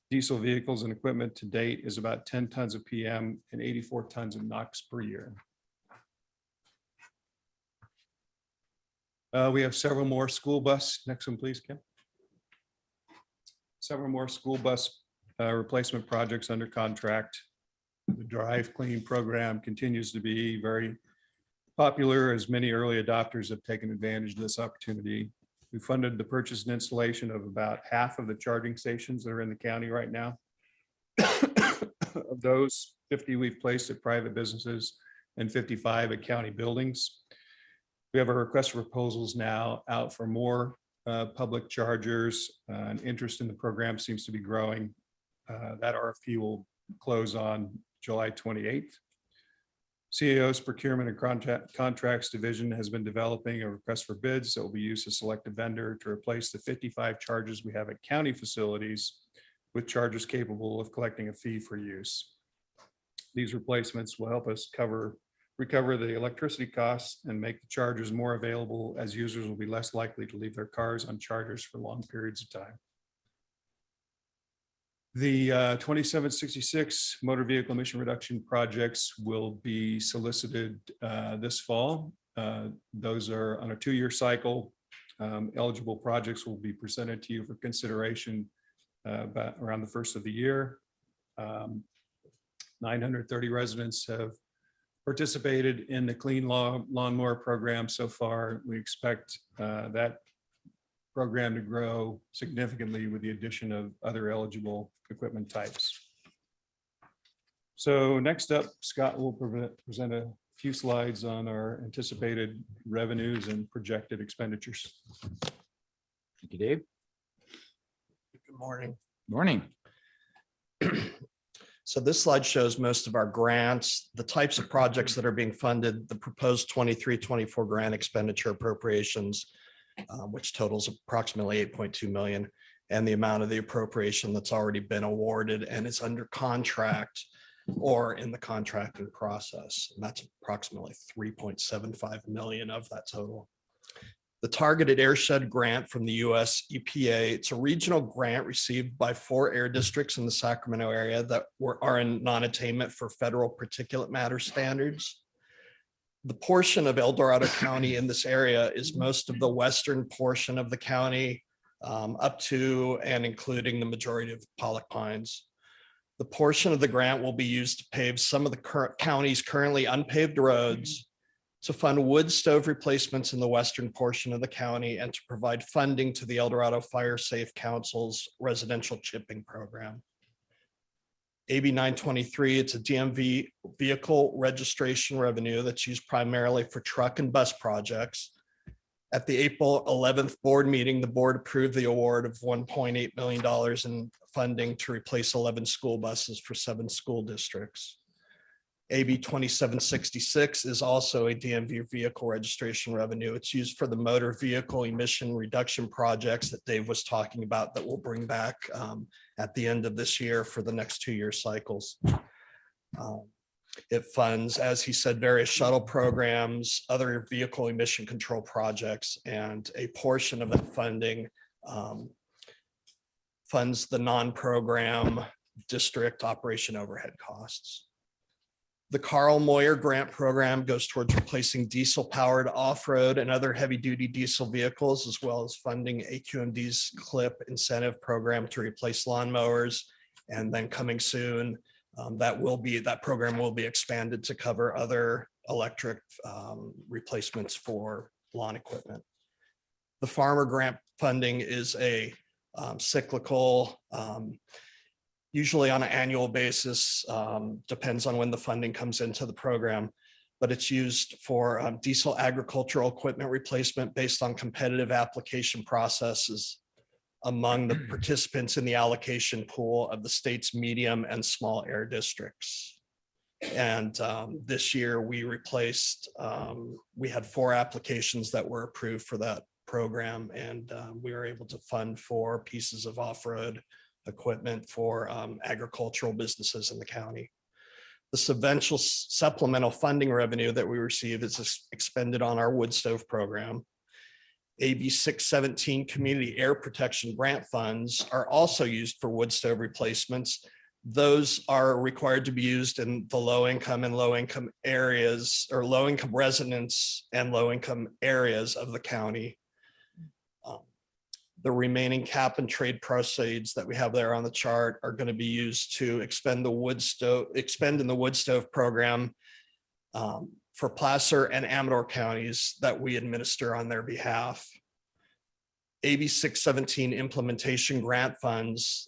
diesel vehicles and equipment to date is about 10 tons of PM and 84 tons of NOx per year. We have several more school bus. Next one, please, Kim. Several more school bus replacement projects under contract. The Drive Clean program continues to be very popular as many early adopters have taken advantage of this opportunity. We funded the purchase and installation of about half of the charging stations that are in the county right now. Of those, 50 we've placed at private businesses and 55 at county buildings. We have a request for proposals now out for more public chargers. And interest in the program seems to be growing. That RFP will close on July 28th. CAO's Procurement and Contracts Division has been developing a request for bids that will be used to select a vendor to replace the 55 chargers we have at county facilities with chargers capable of collecting a fee for use. These replacements will help us recover the electricity costs and make the chargers more available, as users will be less likely to leave their cars on chargers for long periods of time. The 2766 motor vehicle emission reduction projects will be solicited this fall. Those are on a 2-year cycle. Eligible projects will be presented to you for consideration about around the first of the year. 930 residents have participated in the Clean Lawnmower program so far. We expect that program to grow significantly with the addition of other eligible equipment types. So next up, Scott will present a few slides on our anticipated revenues and projected expenditures. Thank you, Dave. Good morning. Morning. So this slide shows most of our grants, the types of projects that are being funded, the proposed 23-24 grant expenditure appropriations, which totals approximately 8.2 million, and the amount of the appropriation that's already been awarded and is under contract or in the contracting process. And that's approximately 3.75 million of that total. The targeted airshed grant from the US EPA, it's a regional grant received by 4 air districts in the Sacramento area that are in non-attainment for federal particulate matter standards. The portion of El Dorado County in this area is most of the western portion of the county, up to and including the majority of Pollock Pines. The portion of the grant will be used to pave some of the current county's currently unpaved roads, to fund wood stove replacements in the western portion of the county, and to provide funding to the El Dorado Fire Safe Council's residential chipping program. AB 923, it's a DMV vehicle registration revenue that's used primarily for truck and bus projects. At the April 11th board meeting, the board approved the award of $1.8 million in funding to replace 11 school buses for 7 school districts. AB 2766 is also a DMV vehicle registration revenue. It's used for the motor vehicle emission reduction projects that Dave was talking about that we'll bring back at the end of this year for the next 2-year cycles. It funds, as he said, various shuttle programs, other vehicle emission control projects, and a portion of that funding funds the non-program district operation overhead costs. The Carl Moyer Grant Program goes towards replacing diesel-powered off-road and other heavy-duty diesel vehicles, as well as funding AQMD's CLIP incentive program to replace lawnmowers. And then coming soon, that program will be expanded to cover other electric replacements for lawn equipment. The Farmer Grant funding is a cyclical, usually on an annual basis, depends on when the funding comes into the program, but it's used for diesel agricultural equipment replacement based on competitive application processes among the participants in the allocation pool of the state's medium and small air districts. And this year we replaced, we had 4 applications that were approved for that program, and we were able to fund 4 pieces of off-road equipment for agricultural businesses in the county. The substantial supplemental funding revenue that we receive is expended on our wood stove program. AB 617 community air protection grant funds are also used for wood stove replacements. Those are required to be used in the low income and low income areas, or low income residents and low income areas of the county. The remaining cap and trade proceeds that we have there on the chart are going to be used to expend in the wood stove program for Placer and Amador counties that we administer on their behalf. AB 617 implementation grant funds,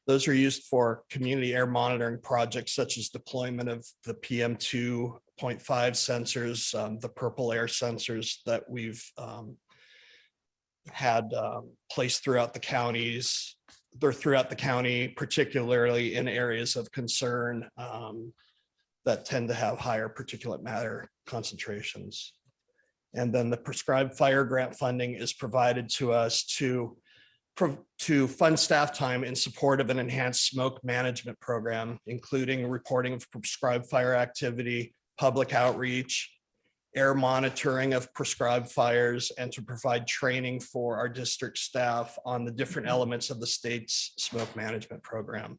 those are used for community air monitoring projects such as deployment of the PM 2.5 sensors, the purple air sensors that we've had placed throughout the counties. They're throughout the county, particularly in areas of concern that tend to have higher particulate matter concentrations. And then the prescribed fire grant funding is provided to us to fund staff time in support of an enhanced smoke management program, including reporting of prescribed fire activity, public outreach, air monitoring of prescribed fires, and to provide training for our district staff on the different elements of the state's smoke management program.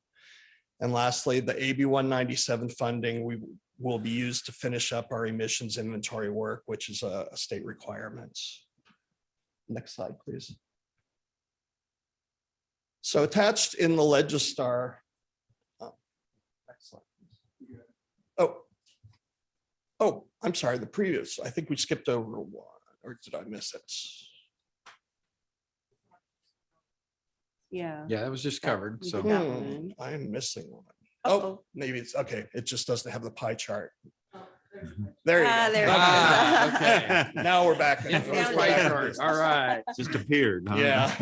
And lastly, the AB 197 funding will be used to finish up our emissions inventory work, which is a state requirement. Next slide, please. So attached in the Legistar. Next slide, please. Oh, I'm sorry, the previous, I think we skipped over one, or did I miss it? Yeah. Yeah, that was just covered. You So did that one. I am missing one. Uh-oh. Oh, maybe it's, okay, it just doesn't have the pie chart. There you go. There it Ah, is. okay. Now we're back. I found it. All right. Just appeared. huh? Yeah.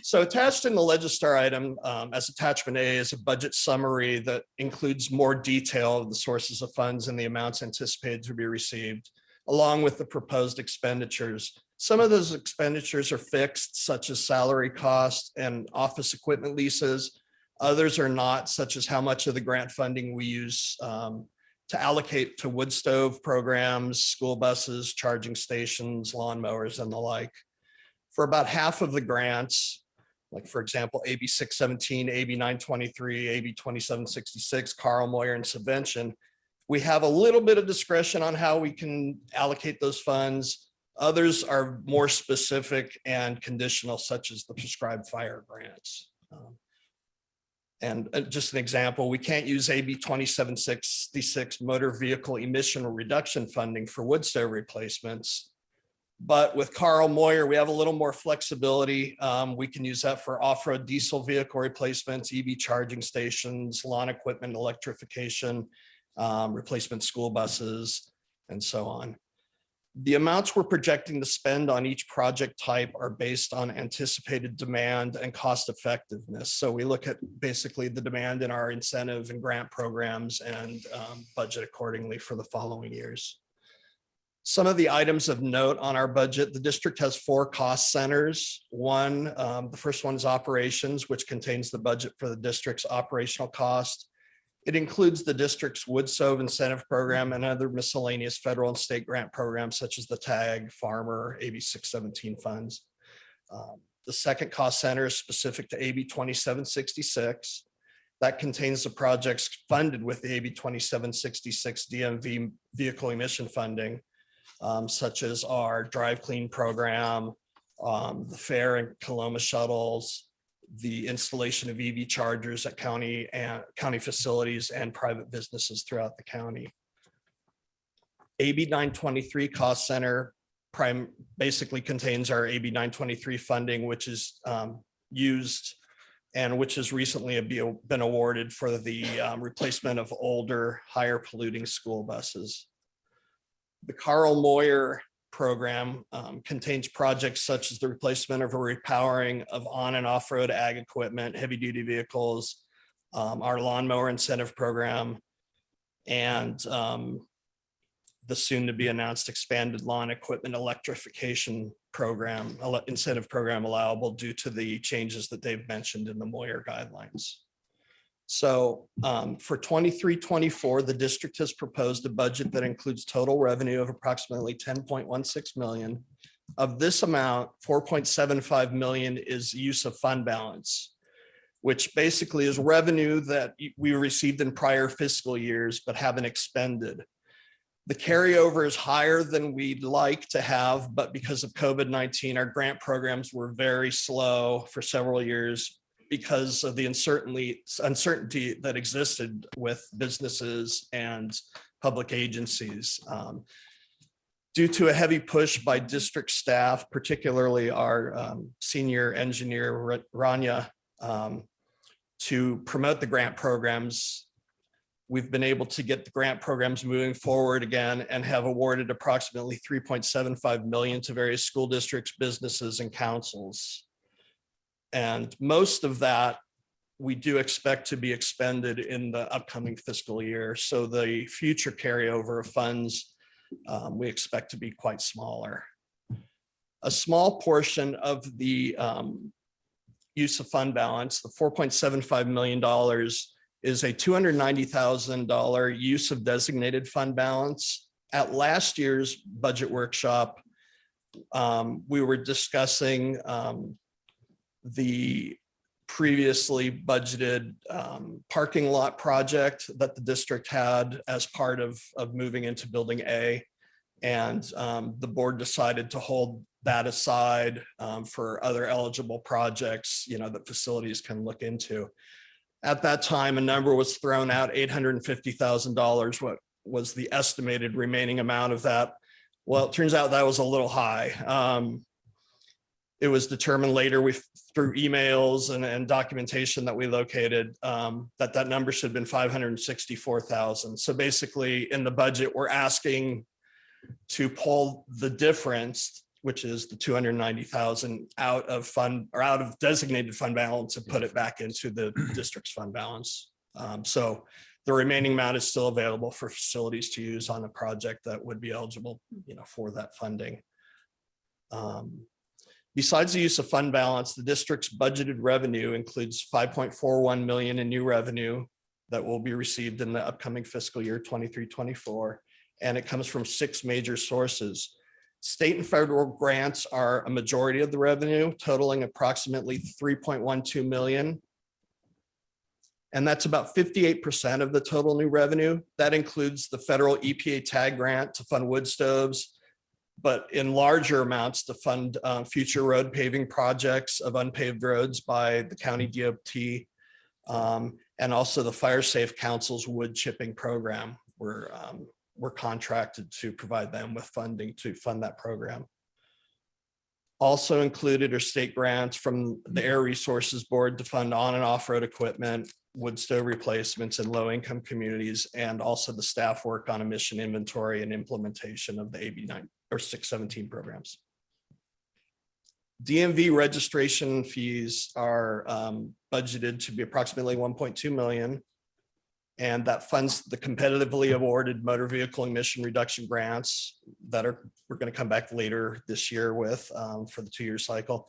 So attached in the Legistar item as attachment A is a budget summary that includes more detail of the sources of funds and the amounts anticipated to be received, along with the proposed expenditures. Some of those expenditures are fixed, such as salary costs and office equipment leases. Others are not, such as how much of the grant funding we use to allocate to wood stove programs, school buses, charging stations, lawnmowers, and the like. For about half of the grants, like for example, AB 617, AB 923, AB 2766, Carl Moyer and Subvention, we have a little bit of discretion on how we can allocate those funds. Others are more specific and conditional, such as the prescribed fire grants. And just an example, we can't use AB 2766 motor vehicle emission reduction funding for wood stove replacements. But with Carl Moyer, we have a little more flexibility. We can use that for off-road diesel vehicle replacements, EV charging stations, lawn equipment, electrification, replacement school buses, and so on. The amounts we're projecting to spend on each project type are based on anticipated demand and cost effectiveness. So we look at basically the demand in our incentive and grant programs and budget accordingly for the following years. Some of the items of note on our budget, the district has 4 cost centers. The first one is operations, which contains the budget for the district's operational cost. It includes the district's wood stove incentive program and other miscellaneous federal and state grant programs such as the TAG, Farmer, AB 617 funds. The second cost center is specific to AB 2766. That contains the projects funded with the AB 2766 DMV vehicle emission funding, such as our Drive Clean program, the Fair and Coloma shuttles, the installation of EV chargers at county facilities and private businesses throughout the county. AB 923 cost center basically contains our AB 923 funding, which is used and which has recently been awarded for the replacement of older, higher polluting school buses. The Carl Moyer program contains projects such as the replacement of a repowering of on and off-road ag equipment, heavy duty vehicles, our lawnmower incentive program, and the soon to be announced expanded lawn equipment electrification program, incentive program allowable due to the changes that they've mentioned in the Moyer guidelines. So for 23-24, the district has proposed a budget that includes total revenue of approximately 10.16 million. Of this amount, 4.75 million is use of fund balance, which basically is revenue that we received in prior fiscal years but haven't expended. The carryover is higher than we'd like to have, but because of COVID-19, our grant programs were very slow for several years because of the uncertainty that existed with businesses and public agencies. Due to a heavy push by district staff, particularly our senior engineer, Rania, to promote the grant programs, we've been able to get the grant programs moving forward again and have awarded approximately 3.75 million to various school districts, businesses, and councils. And most of that we do expect to be expended in the upcoming fiscal year. So the future carryover of funds we expect to be quite smaller. A small portion of the use of fund balance, the $4.75 million, is a $290,000 use of designated fund balance. At last year's budget workshop, we were discussing the previously budgeted parking lot project that the district had as part of moving into building A. And the board decided to hold that aside for other eligible projects, that facilities can look into. At that time, a number was thrown out, $850,000, what was the estimated remaining amount of that. Well, it turns out that was a little high. It was determined later through emails and documentation that we located that number should have been 564,000. So basically in the budget, we're asking to pull the difference, which is the 290,000 out of designated fund balance and put it back into the district's fund balance. So the remaining amount is still available for facilities to use on a project that would be eligible, for that funding. Besides the use of fund balance, the district's budgeted revenue includes 5.41 million in new revenue that will be received in the upcoming fiscal year 23-24. And it comes from 6 major sources. State and federal grants are a majority of the revenue, totaling approximately 3.12 million. And that's about 58% of the total new revenue. That includes the federal EPA TAG grant to fund wood stoves, but in larger amounts to fund future road paving projects of unpaved roads by the county DOT, and also the Fire Safe Council's wood chipping program. We're contracted to provide them with funding to fund that program. Also included are state grants from the Air Resources Board to fund on and off-road equipment, wood stove replacements in low-income communities, and also the staff work on emission inventory and implementation of the AB 9 or 617 programs. DMV registration fees are budgeted to be approximately 1.2 million. And that funds the competitively awarded motor vehicle emission reduction grants that we're going to come back later this year with for the 2-year cycle.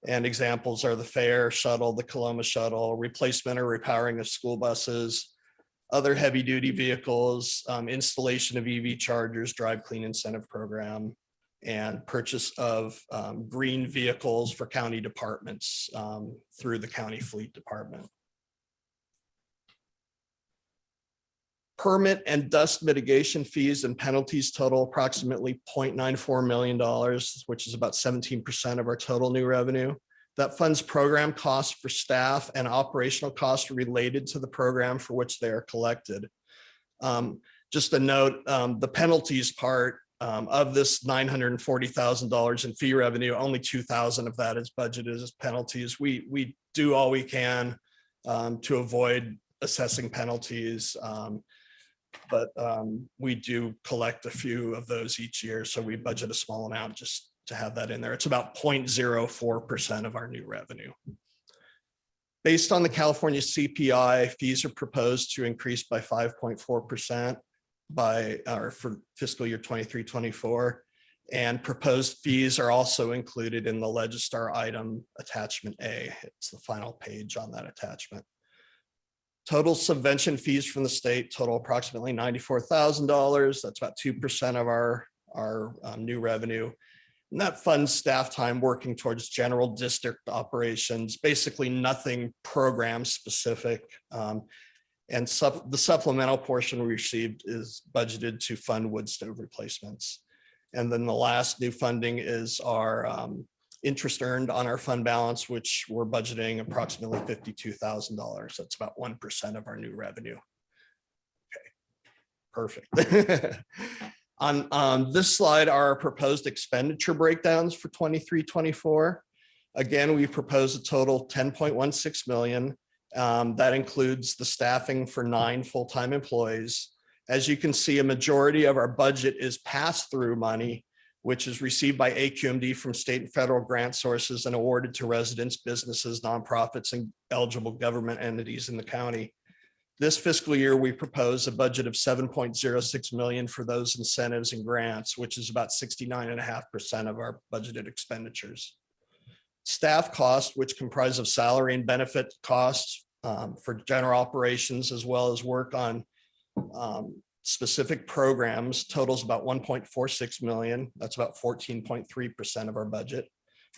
And examples are the FAIR shuttle, the Coloma shuttle, replacement or repowering of school buses, other heavy duty vehicles, installation of EV chargers, drive clean incentive program, and purchase of green vehicles for county departments through the county fleet department. Permit and dust mitigation fees and penalties total approximately $0.94 million, which is about 17% of our total new revenue. That funds program costs for staff and operational costs related to the program for which they are collected. Just a note, the penalties part of this $940,000 in fee revenue, only $2,000 of that is budgeted as penalties. We do all we can to avoid assessing penalties. But we do collect a few of those each year. So we budget a small amount just to have that in there. It's about 0.04% of our new revenue. Based on the California CPI, fees are proposed to increase by 5.4% for fiscal year 23-24. And proposed fees are also included in the Legistar item attachment A. It's the final page on that attachment. Total subvention fees from the state total approximately $94,000. That's about 2% of our new revenue. And that funds staff time working towards general district operations, basically nothing program specific. And the supplemental portion we received is budgeted to fund wood stove replacements. And then the last new funding is our interest earned on our fund balance, which we're budgeting approximately $52,000. That's about 1% of our new revenue. Okay, perfect. On this slide are our proposed expenditure breakdowns for 23-24. Again, we propose a total 10.16 million. That includes the staffing for 9 full-time employees. As you can see, a majority of our budget is pass-through money, which is received by AQMD from state and federal grant sources and awarded to residents, businesses, nonprofits, and eligible government entities in the county. This fiscal year, we propose a budget of 7.06 million for those incentives and grants, which is about 69.5% of our budgeted expenditures. Staff costs, which comprise of salary and benefit costs for general operations, as well as work on specific programs, totals about 1.46 million. That's about 14.3% of our budget.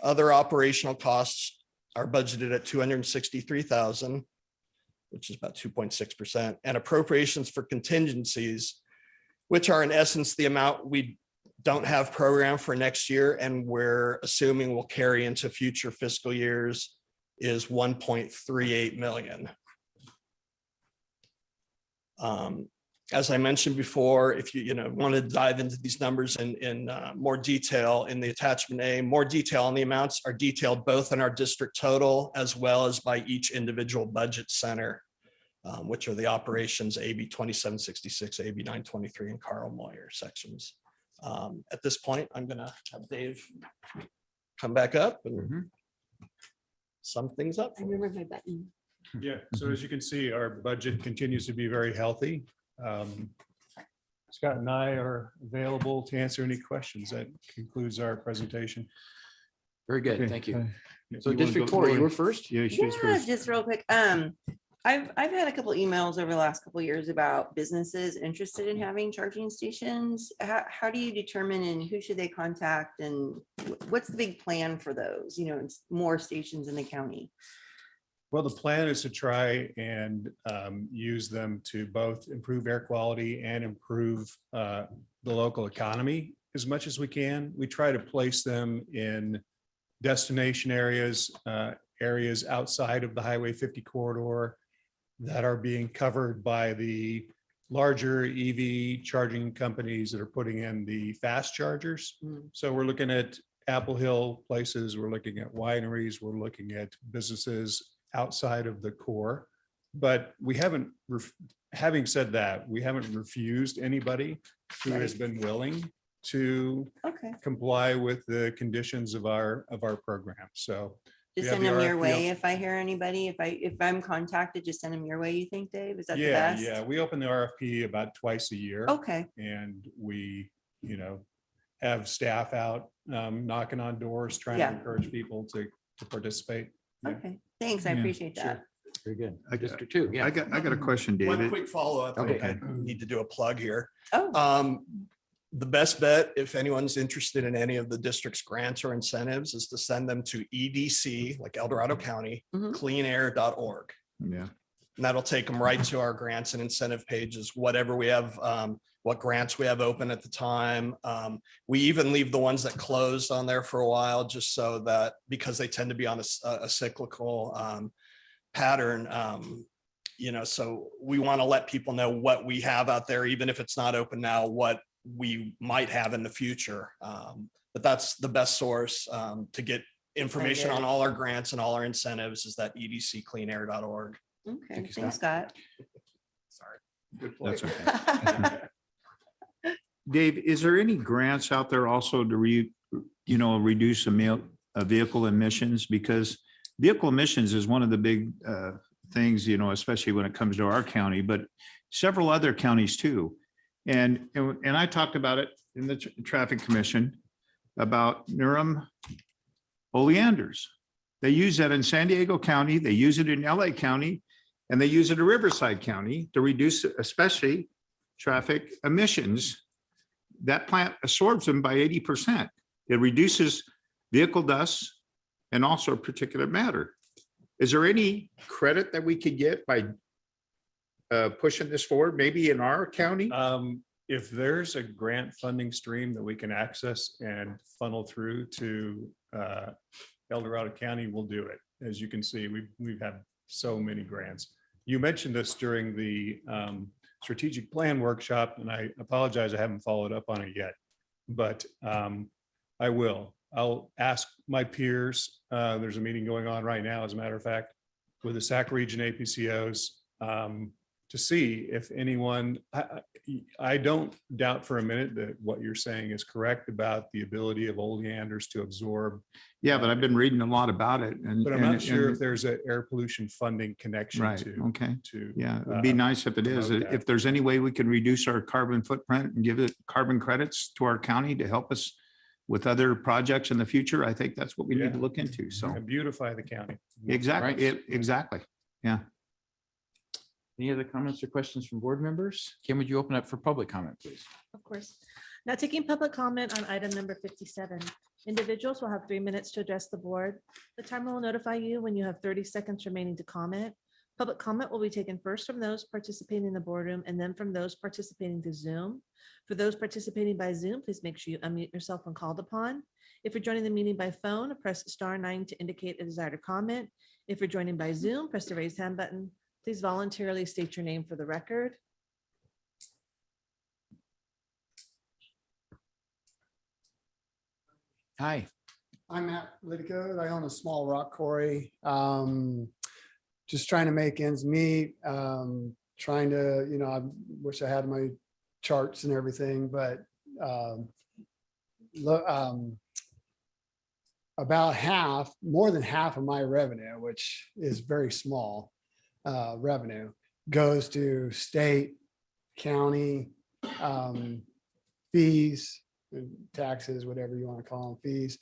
Other operational costs are budgeted at 263,000, which is about 2.6%, and appropriations for contingencies, which are in essence the amount we don't have programmed for next year and we're assuming will carry into future fiscal years, is 1.38 million. As I mentioned before, if you want to dive into these numbers in more detail in the attachment A, more detail on the amounts are detailed both in our district total as well as by each individual budget center, which are the operations AB 2766, AB 923, and Carl Moyer sections. At this point, I'm going to have Dave come back up and sum things up. I remember my button. Yeah, so as you can see, our budget continues to be very healthy. Scott and I are available to answer any questions. That concludes our presentation. Very good. Okay, Thank you. if So you wanna District go- 4, you were first? Yeah, she was Yeah, first. just real quick. I've had a couple emails over the last couple of years about businesses interested in having charging stations. How do you determine and who should they contact and what's the big plan for those? It's more stations in the county. Well, the plan is to try and use them to both improve air quality and improve the local economy as much as we can. We try to place them in destination areas, areas outside of the Highway 50 corridor that are being covered by the larger EV charging companies that are putting in the fast chargers. So we're looking at Apple Hill places, we're looking at wineries, we're looking at businesses outside of the core But we haven't, having said that, we haven't refused anybody who has been willing to Okay. comply with the conditions of our program. So. we Just have send the them your RFP way if I hear anybody, if I'm contacted, just send them your way, you think, Dave? Is that the Yeah, best? yeah. We open the RFP about twice a year. Okay. And we, have staff out knocking on doors, trying Yeah. to encourage people to participate. Yeah. Okay, thanks. I Yeah, appreciate that. Very good. District 2, yeah. I got a question, One David. quick follow-up. Okay. I need to do a plug here. Oh, The best bet, if anyone's interested in any of the district's grants or incentives, is to send them to EDC, like El Dorado County, Mhm. cleanair.org. Yeah. And that'll take them right to our grants and incentive pages, whatever we have, what grants we have open at the time. We even leave the ones that closed on there for a while, just so that, because they tend to be on a cyclical pattern. So we want to let people know what we have out there, even if it's not open now, what we might have in the future. But that's the best source to get information on all our grants and all our incentives, is that edccleanair.org. okay. Thanks, Scott. Sorry. That's okay. Dave, is there any grants out there also to reduce vehicle emissions? Because vehicle emissions is one of the big things, especially when it comes to our county, but several other counties too. And I talked about it in the traffic commission about Nurum oleanders. They use that in San Diego County, they use it in LA County, and they use it in Riverside County to reduce especially traffic emissions. That plant absorbs them by 80%. It reduces vehicle dust and also particulate matter. Is there any credit that we could get by pushing this forward, maybe in our county? If there's a grant funding stream that we can access and funnel through to El Dorado County, we'll do it. As you can see, we've had so many grants. You mentioned this during the strategic plan workshop, and I apologize, I haven't followed up on it yet, but I will. I'll ask my peers. There's a meeting going on right now, as a matter of fact, with the SAC region APCOs to see if anyone, I don't doubt for a minute that what you're saying is correct about the ability of oleanders to absorb. Yeah, but I've been reading a lot about it. But I'm not sure if there's an air pollution funding connection to. Yeah, it'd be nice if it is. If there's any way we can reduce our carbon footprint and give it carbon credits to our county to help us with other projects in the future, I think that's what we need to look into. So beautify the county. Exactly. Exactly. Yeah. Any other comments or questions from board members? Kim, would you open up for public comment, please? Of course. Now taking public comment on item number 57. Individuals will have 3 minutes to address the board. The timer will notify you when you have 30 seconds remaining to comment. Public comment will be taken first from those participating in the boardroom and then from those participating to Zoom. For those participating by Zoom, please make sure you unmute yourself when called upon. If you're joining the meeting by phone, press *9 to indicate a desire to comment. If you're joining by Zoom, press the raise hand button. Please voluntarily state your name for the record. Hi. I'm Matt Liddico. I own a small rock quarry. Just trying to make ends meet. Trying to, I wish I had my charts and everything, but about half, more than half of my revenue, which is very small revenue, goes to state, county fees, taxes, whatever you want to call them, fees.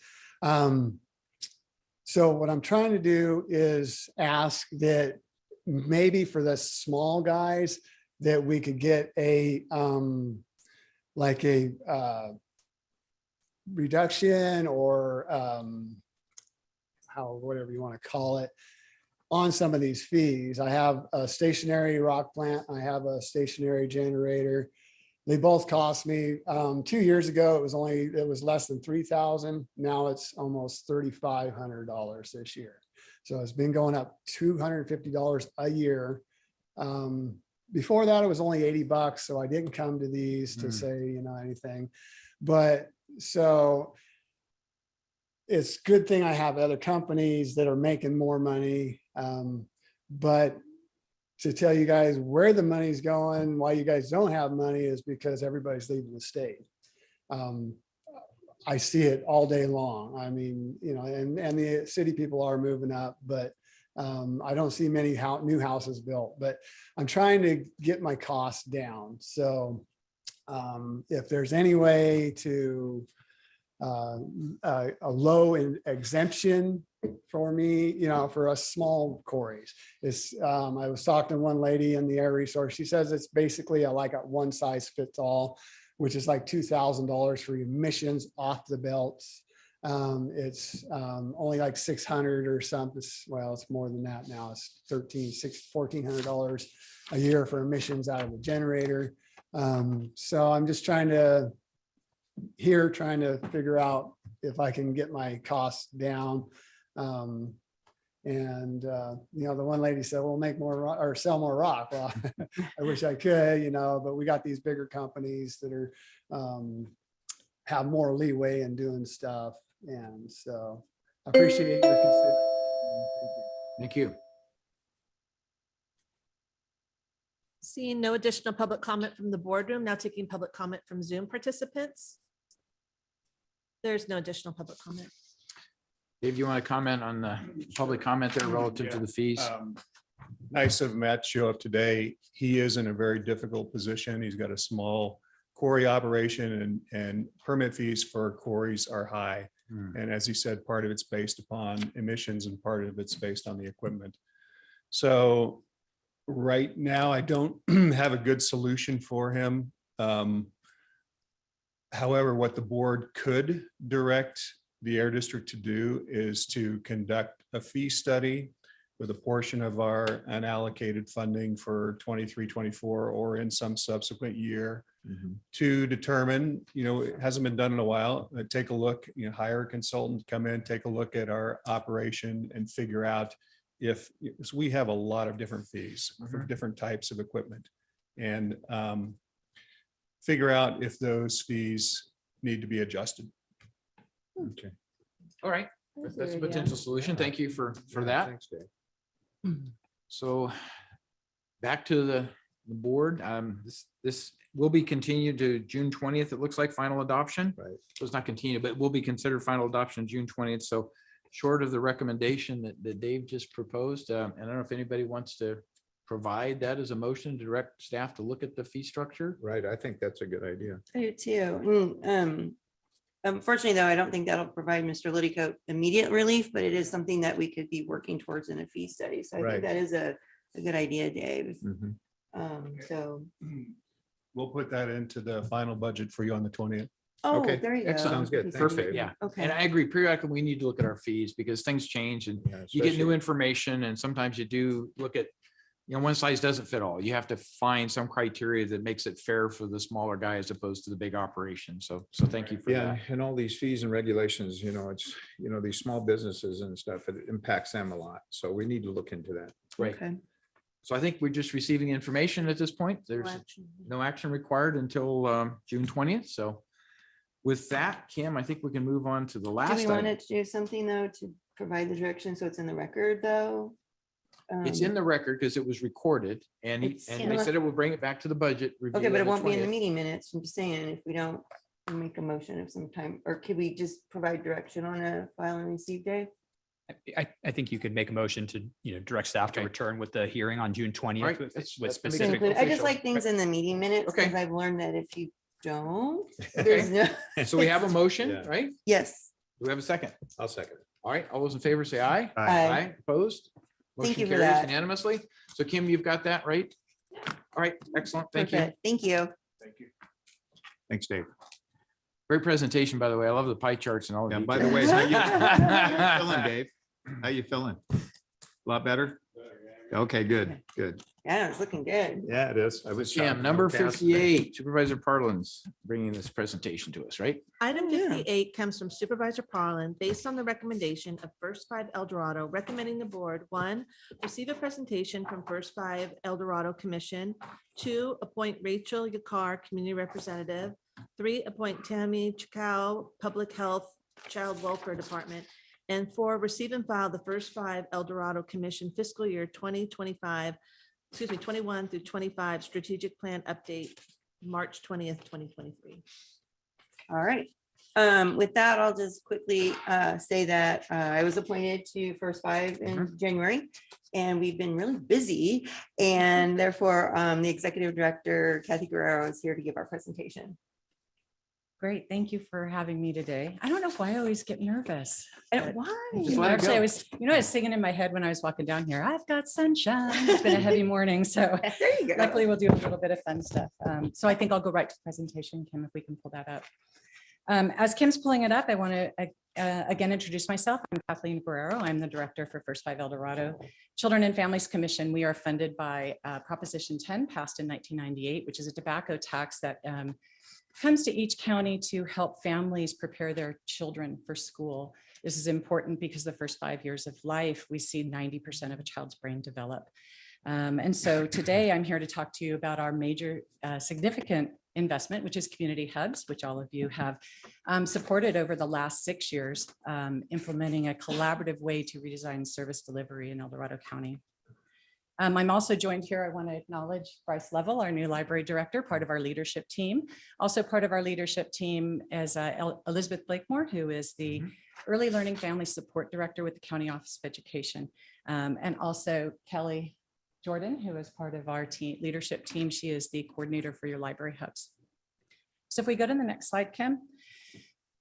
So what I'm trying to do is ask that maybe for the small guys that we could get a reduction or whatever you want to call it on some of these fees. I have a stationary rock plant. I have a stationary generator. They both cost me 2 years ago. It was less than $3,000. Now it's almost $3,500 this year. So it's been going up $250 a year. Before that, it was only $80. So I didn't come to these to say, anything, but so it's a good thing I have other companies that are making more money. But to tell you guys where the money's going. Why you guys don't have money is because everybody's leaving the state. I see it all day long. I mean, you know, and the city people are moving up, but I don't see many new houses built, but I'm trying to get my costs down. So if there's any way to a low exemption for me, you know, for us small quarries, is I was talking to one lady in the air resource. She says it's basically like a one size fits all, which is like $2,000 for emissions off the belts. It's only like 600 or something. Well, it's more than that now. It's $1,400 a year for emissions out of the generator. So I'm just trying to figure out if I can get my costs down. You know, the one lady said, we'll make more or sell more rock. Well, I wish I could, you know, but we got these bigger companies that are have more leeway in doing stuff. And so I appreciate your consideration. Thank you. Seeing no additional public comment from the boardroom, now taking public comment from Zoom participants. There's no additional public comment. Dave, you want to comment on the public comment there relative to the fees? Nice of Matt to show up today. He is in a very difficult position. He's got a small quarry operation and permit fees for quarries are high. And as he said, part of it's based upon emissions and part of it's based on the equipment. So right now, I don't have a good solution for him. However, what the board could direct the Air District to do is to conduct a fee study with a portion of our unallocated funding for 23-24 or in some subsequent year to determine, you know, it hasn't been done in a while, take a look, you know, hire a consultant, come in, take a look at our operation and figure out if we have a lot of different fees for different types of equipment, and figure out if those fees need to be adjusted. Okay. All right. That's a potential solution. Thank you for that. Thanks, Dave. So back to the board. This will be continued to June 20th. It looks like final adoption. Right. So it's not continued, but will be considered final adoption June 20th. So short of the recommendation that Dave just proposed, and I don't know if anybody wants to provide that as a motion to direct staff to look at the fee structure. Right. I think that's a good idea. I do too. Unfortunately, though, I don't think that'll provide Mr. Liddycoat immediate relief, but it is something that we could be working towards in a fee study. So I Right. think that is a good idea, Dave. Mhm. So, We'll put that into the final budget for you on the 20th. oh, Okay. there you go. Excellent. Sounds good. Thank you, Perfect. Dave. Yeah. Okay. And I agree. Periodically, we need to look at our fees because things change and Yeah, you get new especially- information, and sometimes you do look at, you know, one size doesn't fit all. You have to find some criteria that makes it fair for the smaller guy as opposed to the big operation. So thank you for Yeah, that. and all these fees and regulations, you know, it's, you know, these small businesses and stuff, it impacts them a lot. So we need to look into that. Right. Okay. So I think we're just receiving information at this point. There's action. no action required until June 20th. So with that, Kim, I think we can move on to the Do last we want item. to do something though to provide the direction so it's in the record though? It's in the record because it was recorded and It's and in they the- said it will bring it back to the budget. review Okay, but it on the won't be in the 20th. meeting minutes. I'm just saying, if we don't make a motion of some time, or could we just provide direction on a file and receive day? I think you could make a motion to, direct staff to Okay. return with the hearing on June 20th Right, with that's- with that's gonna be specific. good. I just official. like things in the meeting minutes Okay. because I've learned that if you don't, Okay. there's no. So we have a motion, Yeah. right? Yes. Do we have a second? I'll second. All right, all those in favor say aye. Aye. Opposed? Thank Motion you for carries that. unanimously. So Kim, you've got that, right? All right, excellent. Thank you. Perfect. Thank you. Thanks, Dave. Great presentation, by the way. I love the pie charts and all. Yeah, by the way, how you feeling, Dave? How you feeling? A lot better? Okay, good, good. Yeah, it's looking good. Yeah, it is. I was. Jim, shocked. number Forecast. 58, Supervisor Parlin's bringing this presentation to us, right? Item yeah. 58 comes from Supervisor Parlin, based on the recommendation of First Five El Dorado, recommending the board, 1, receive a presentation from First Five El Dorado Commission, 2, appoint Rachel Yakar, Community Representative, 3, appoint Tammy Chacao, Public Health Child Welfare Department, and 4, receive and file the First Five El Dorado Commission fiscal year 2025 21 through 25 strategic plan update, March 20th, 2023. All right. With that, I'll just quickly say that I was appointed to First Five in January, and we've been really busy. And therefore, the executive director, Kathy Guerrero, is here to give our presentation. Great. Thank you for having me today. I don't know why I always get nervous. Why? Actually, I was singing in my head when I was walking down here. I've got sunshine. It's been a heavy morning. So there you go. Luckily, we'll do a little bit of fun stuff. So I think I'll go right to the presentation, Kim, if we can pull that up. As Kim's pulling it up, I want to again introduce myself. I'm Kathleen Guerrero. I'm the director for First Five El Dorado Children and Families Commission. We are funded by Proposition 10, passed in 1998, which is a tobacco tax that comes to each county to help families prepare their children for school. This is important because the first 5 years of life, we see 90% of a child's brain develop. And so today I'm here to talk to you about our major significant investment, which is community hubs, which all of you have supported over the last 6 years, implementing a collaborative way to redesign service delivery in El Dorado County. I'm also joined here. I want to acknowledge Bryce Level, our new library director, part of our leadership team. Also part of our leadership team is Elizabeth Blakemore, who is the Early Learning Family Support Director with the County Office of Education. And also Kelly Jordan, who is part of our leadership team. She is the coordinator for your library hubs. So if we go to the next slide, Kim.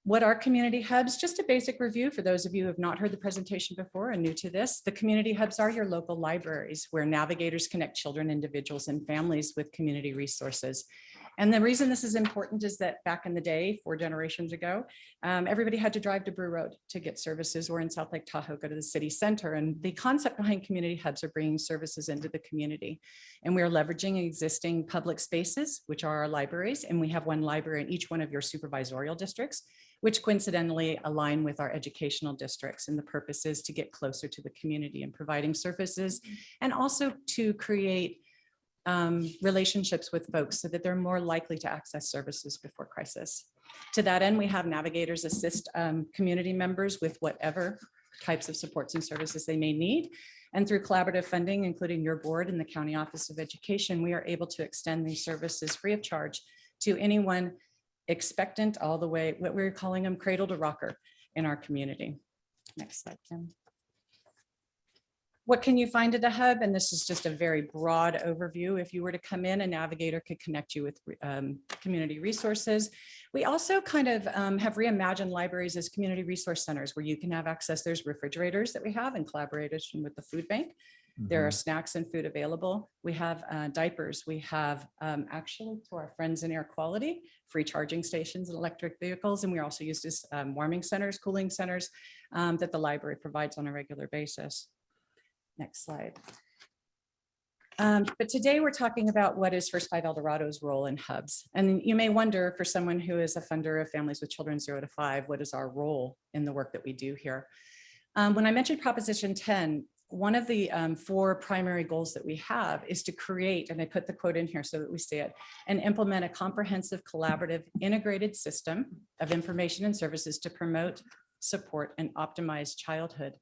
What are community hubs? Just a basic review for those of you who have not heard the presentation before and new to this. The community hubs are your local libraries where navigators connect children, individuals, and families with community resources. And the reason this is important is that back in the day, 4 generations ago, everybody had to drive to Brew Road to get services, or in South Lake Tahoe, go to the city center. And the concept behind community hubs are bringing services into the community. And we are leveraging existing public spaces, which are our libraries. And we have one library in each one of your supervisorial districts, which coincidentally align with our educational districts. And the purpose is to get closer to the community and providing services, and also to create relationships with folks so that they're more likely to access services before crisis. To that end, we have navigators assist community members with whatever types of supports and services they may need. And through collaborative funding, including your board and the County Office of Education, we are able to extend these services free of charge to anyone expectant, all the way, what we're calling them, cradle to rocker in our community. Next slide, Kim. What can you find at a hub? And this is just a very broad overview. If you were to come in, a navigator could connect you with community resources. We also kind of have reimagined libraries as community resource centers where you can have access. There's refrigerators that we have in collaboration with the food bank. There are snacks and food available. We have diapers. We have actually, to our friends in air quality, free charging stations and electric vehicles. And we also use this warming centers, cooling centers that the library provides on a regular basis. Next slide. But today we're talking about what is First Five El Dorado's role in hubs. And you may wonder, for someone who is a funder of families with children 0 to 5, what is our role in the work that we do here? When I mentioned Proposition 10, one of the 4 primary goals that we have is to create, and I put the quote in here so that we see it, and implement a comprehensive, collaborative, integrated system of information and services to promote, support, and optimize childhood.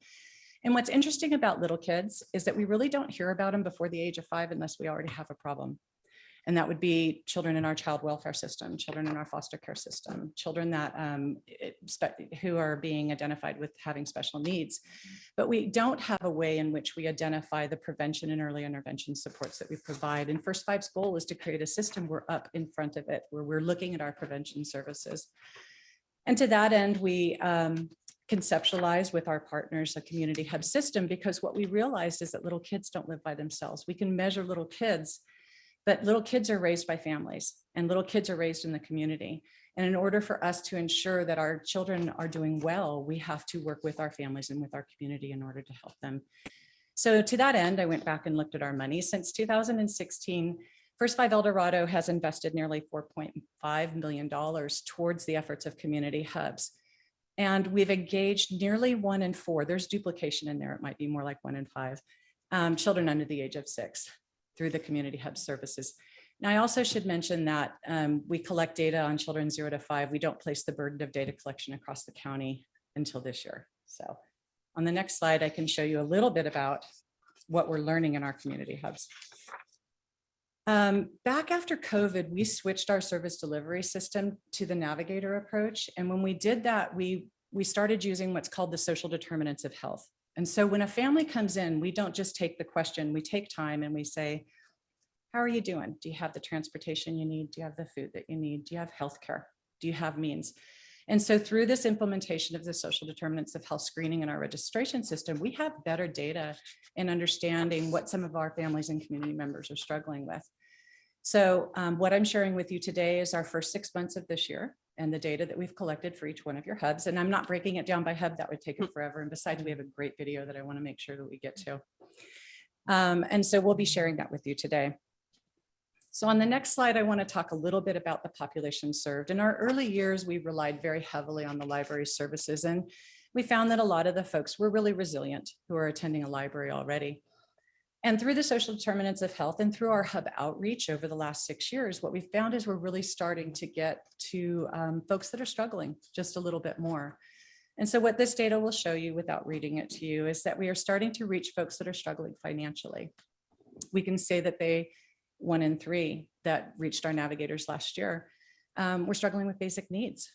And what's interesting about little kids is that we really don't hear about them before the age of 5 unless we already have a problem. And that would be children in our child welfare system, children in our foster care system, children that who are being identified with having special needs. But we don't have a way in which we identify the prevention and early intervention supports that we provide. And First Five's goal is to create a system we're up in front of it, where we're looking at our prevention services. And to that end, we conceptualize with our partners a community hub system, because what we realized is that little kids don't live by themselves. We can measure little kids, but little kids are raised by families, and little kids are raised in the community. And in order for us to ensure that our children are doing well, we have to work with our families and with our community in order to help them. So to that end, I went back and looked at our money. Since 2016, First Five El Dorado has invested nearly $4.5 million towards the efforts of community hubs. And we've engaged nearly 1 in 4. There's duplication in there. It might be more like 1 in 5 children under the age of 6 through the community hub services. Now, I also should mention that we collect data on children 0 to 5. We don't place the burden of data collection across the county until this year. So on the next slide, I can show you a little bit about what we're learning in our community hubs. Back after COVID, we switched our service delivery system to the Navigator approach. And when we did that, we started using what's called the social determinants of health. And so when a family comes in, we don't just take the question, we take time and we say, how are you doing? Do you have the transportation you need? Do you have the food that you need? Do you have healthcare? Do you have means? And so through this implementation of the social determinants of health screening in our registration system, we have better data in understanding what some of our families and community members are struggling with. So what I'm sharing with you today is our first 6 months of this year and the data that we've collected for each one of your hubs. And I'm not breaking it down by hub, that would take it forever. And besides, we have a great video that I want to make sure that we get to. And so we'll be sharing that with you today. So on the next slide, I want to talk a little bit about the population served. In our early years, we relied very heavily on the library services, and we found that a lot of the folks were really resilient who are attending a library already. And through the social determinants of health and through our hub outreach over the last 6 years, what we found is we're really starting to get to folks that are struggling just a little bit more. And so what this data will show you without reading it to you is that we are starting to reach folks that are struggling financially. We can say that 1 in 3 that reached our navigators last year were struggling with basic needs.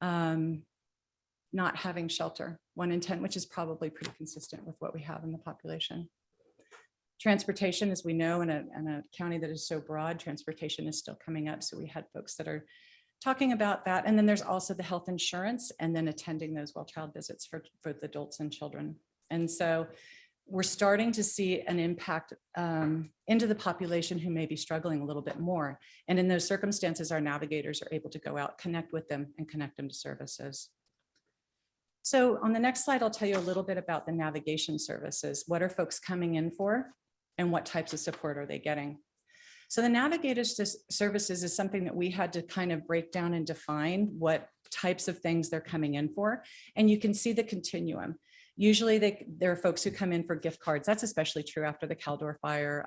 Not having shelter, 1 in 10, which is probably pretty consistent with what we have in the population. Transportation, as we know, in a county that is so broad, transportation is still coming up. So we had folks that are talking about that. And then there's also the health insurance and then attending those well child visits for the adults and children. And so we're starting to see an impact into the population who may be struggling a little bit more. And in those circumstances, our navigators are able to go out, connect with them and connect them to services. So on the next slide, I'll tell you a little bit about the navigation services. What are folks coming in for and what types of support are they getting? So the navigators services is something that we had to kind of break down and define what types of things they're coming in for. And you can see the continuum. Usually there are folks who come in for gift cards. That's especially true after the Caldor fire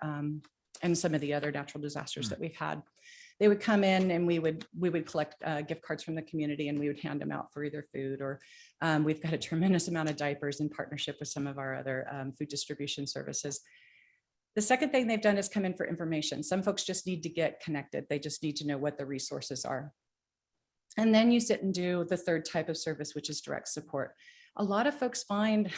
and some of the other natural disasters that we've had. They would come in and we would collect gift cards from the community and we would hand them out for either food or we've got a tremendous amount of diapers in partnership with some of our other food distribution services. The second thing they've done is come in for information. Some folks just need to get connected. They just need to know what the resources are. And then you sit and do the third type of service, which is direct support. A lot of folks find,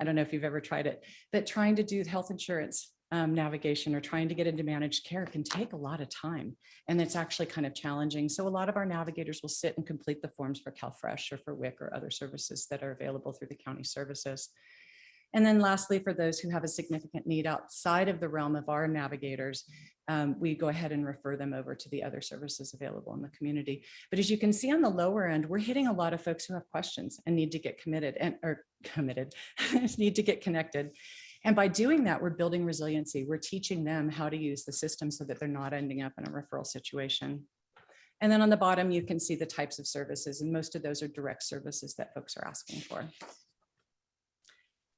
I don't know if you've ever tried it, that trying to do health insurance navigation or trying to get into managed care can take a lot of time. And it's actually kind of challenging. So a lot of our navigators will sit and complete the forms for CalFresh or for WIC or other services that are available through the county services. And then lastly, for those who have a significant need outside of the realm of our navigators, we go ahead and refer them over to the other services available in the community. But as you can see on the lower end, we're hitting a lot of folks who have questions and need to get need to get connected. And by doing that, we're building resiliency. We're teaching them how to use the system so that they're not ending up in a referral situation. And then on the bottom, you can see the types of services, and most of those are direct services that folks are asking for.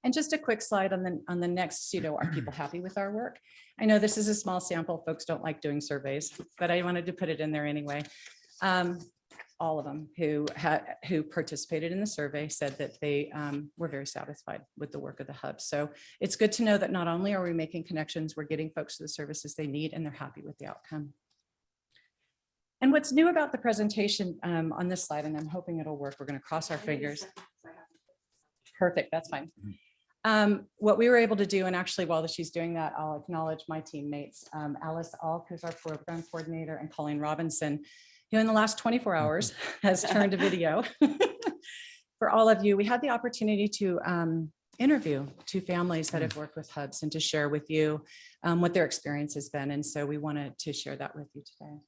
And just a quick slide on the next, are people happy with our work? I know this is a small sample. Folks don't like doing surveys, but I wanted to put it in there anyway. All of them who participated in the survey said that they were very satisfied with the work of the hub. So it's good to know that not only are we making connections, we're getting folks to the services they need and they're happy with the outcome. And what's new about the presentation on this slide, and I'm hoping it'll work, we're going to cross our fingers. Perfect, that's fine. What we were able to do, and actually while she's doing that, I'll acknowledge my teammates, Alice Alk, who's our program coordinator, and Colleen Robinson, who in the last 24 hours has turned a video for all of you. We had the opportunity to interview 2 families that have worked with hubs and to share with you what their experience has been. And so we wanted to share that with you today.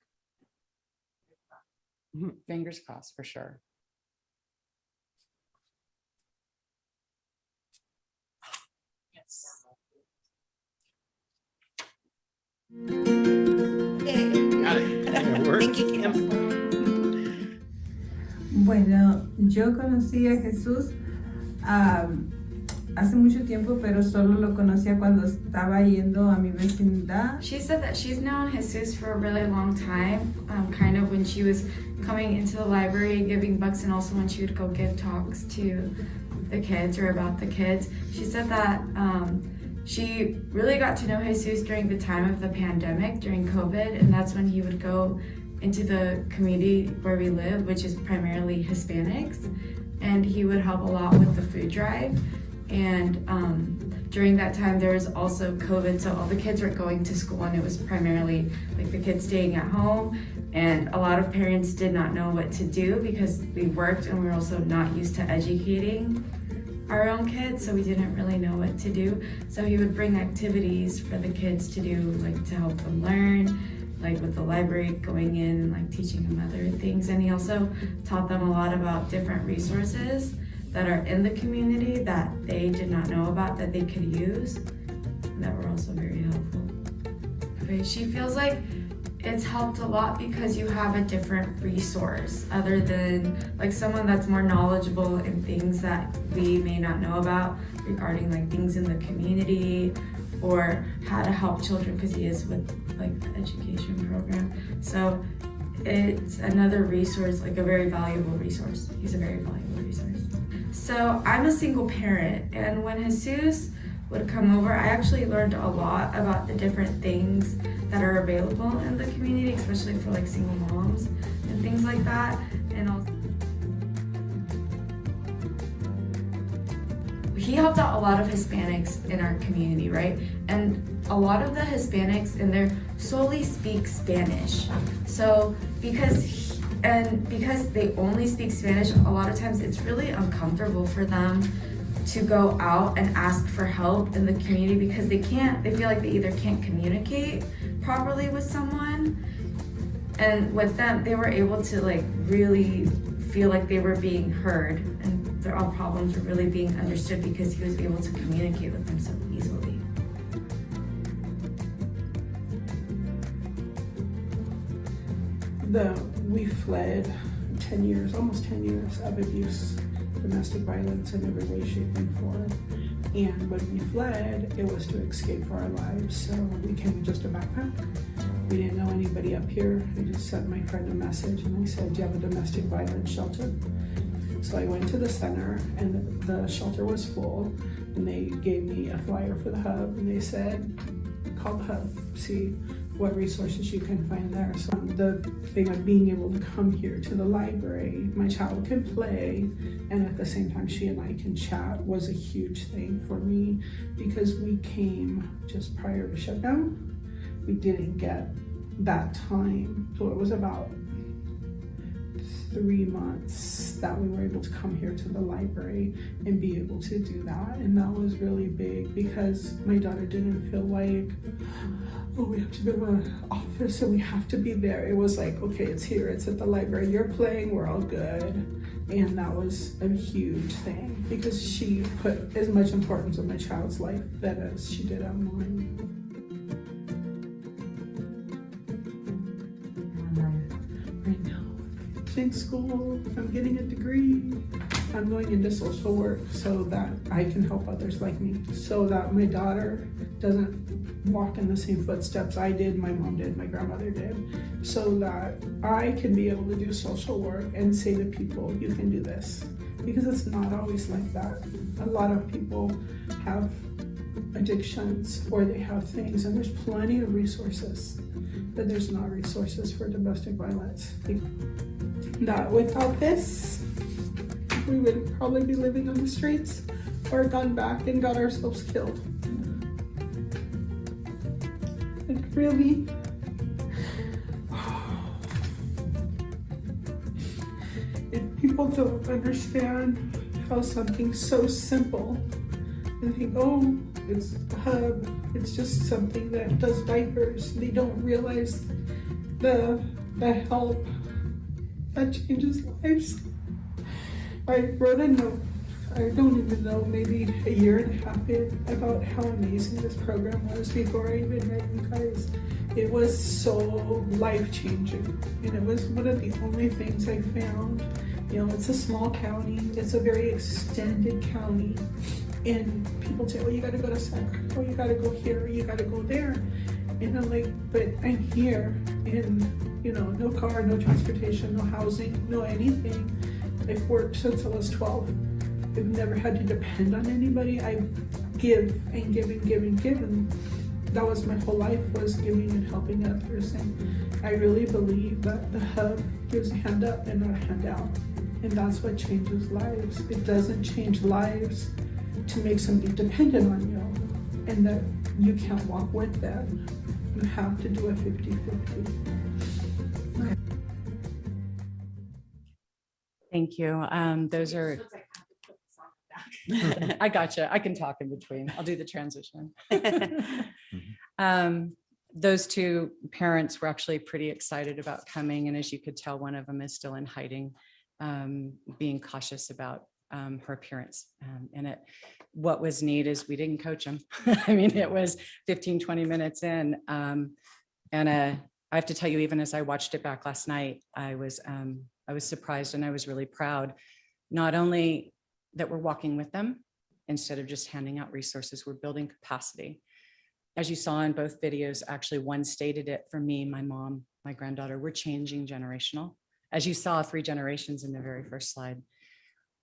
Fingers crossed for sure. Thank you, Kim. Bueno, yo conocí a Jesús hace mucho tiempo, pero solo lo conocía cuando estaba yendo a mi vecindad. She said that she's known Jesus for a really long time, kind of when she was coming into the library giving books, and also when she would go give talks to the kids or about the kids. She said that she really got to know Jesus during the time of the pandemic, during COVID, and that's when he would go into the community where we live, which is primarily Hispanics, and he would help a lot with the food drive. And during that time, there was also COVID, so all the kids were going to school, and it was primarily like the kids staying at home. And a lot of parents did not know what to do because we worked and we were also not used to educating our own kids, so we didn't really know what to do. So he would bring activities for the kids to do, like to help them learn, like with the library, going in and like teaching them other things. And he also taught them a lot about different resources that are in the community that they did not know about that they could use, and that were also very helpful. Okay, she feels like it's helped a lot because you have a different resource other than like someone that's more knowledgeable in things that we may not know about regarding like things in the community or how to help children, because he is with like the education program. So it's another resource, like a very valuable resource. He's a very valuable resource. So I'm a single parent, and when Jesus would come over, I actually learned a lot about the different things that are available in the community, especially for like single moms and things like that. And also, he helped out a lot of Hispanics in our community, right? And a lot of the Hispanics in there solely speak Spanish. So because they only speak Spanish, a lot of times it's really uncomfortable for them to go out and ask for help in the community because they feel like they either can't communicate properly with someone. And with them, they were able to like really feel like they were being heard and their all problems were really being understood because he was able to communicate with them so easily. We fled 10 years, almost 10 years of abuse, domestic violence in every way, shape, and form. And when we fled, it was to escape for our lives. So we came with just a backpack. We didn't know anybody up here. I just sent my friend a message and I said, do you have a domestic violence shelter? So I went to the center and the shelter was full, and they gave me a flyer for the hub, and they said, call the hub, see what resources you can find there. So the thing of being able to come here to the library, my child can play, and at the same time she and I can chat, was a huge thing for me because we came just prior to shutdown. We didn't get that time. So it was about 3 months that we were able to come here to the library and be able to do that. And that was really big because my daughter didn't feel like, oh, we have to go to an office and we have to be there. It was like, okay, it's here, it's at the library, you're playing, we're all good. And that was a huge thing because she put as much importance in my child's life that as she did on mine. Right now, in school, I'm getting a degree. I'm going into social work so that I can help others like me, so that my daughter doesn't walk in the same footsteps I did, my mom did, my grandmother did, so that I can be able to do social work and say to people, you can do this, because it's not always like that. A lot of people have addictions or they have things, and there's plenty of resources, but there's not resources for domestic violence. That without this, we would probably be living on the streets or gone back and got ourselves killed. Like really, if people don't understand how something so simple, and think, oh, it's a hub, it's just something that does diapers. They don't realize the help that changes lives. I wrote a note, I don't even know, maybe a year and a half in, about how amazing this program was before I even met you guys. It was so life-changing, and it was one of the only things I found. You know, it's a small county, it's a very extended county, and people say, oh, you gotta go to SEC, oh, you gotta go here, you gotta go there. And I'm like, but I'm here, and you know, no car, no transportation, no housing, no anything. I've worked since I was 12. I've never had to depend on anybody. I've give and give and give and give. And that was my whole life, was giving and helping others. And I really believe that the hub gives a hand up and not a handout. And that's what changes lives. It doesn't change lives to make somebody dependent on you and that you can't walk with them. You have to do a 50-50. Thank you. Those are. I gotcha. I can talk in between. I'll do the transition. Those two parents were actually pretty excited about coming. And as you could tell, one of them is still in hiding, being cautious about her appearance. And what was neat is we didn't coach them. I mean, it was 15, 20 minutes in. I have to tell you, even as I watched it back last night, I was surprised and I was really proud, not only that we're walking with them instead of just handing out resources, we're building capacity. As you saw in both videos, actually one stated it for me, my mom, my granddaughter, we're changing generational. As you saw, 3 generations in the very first slide.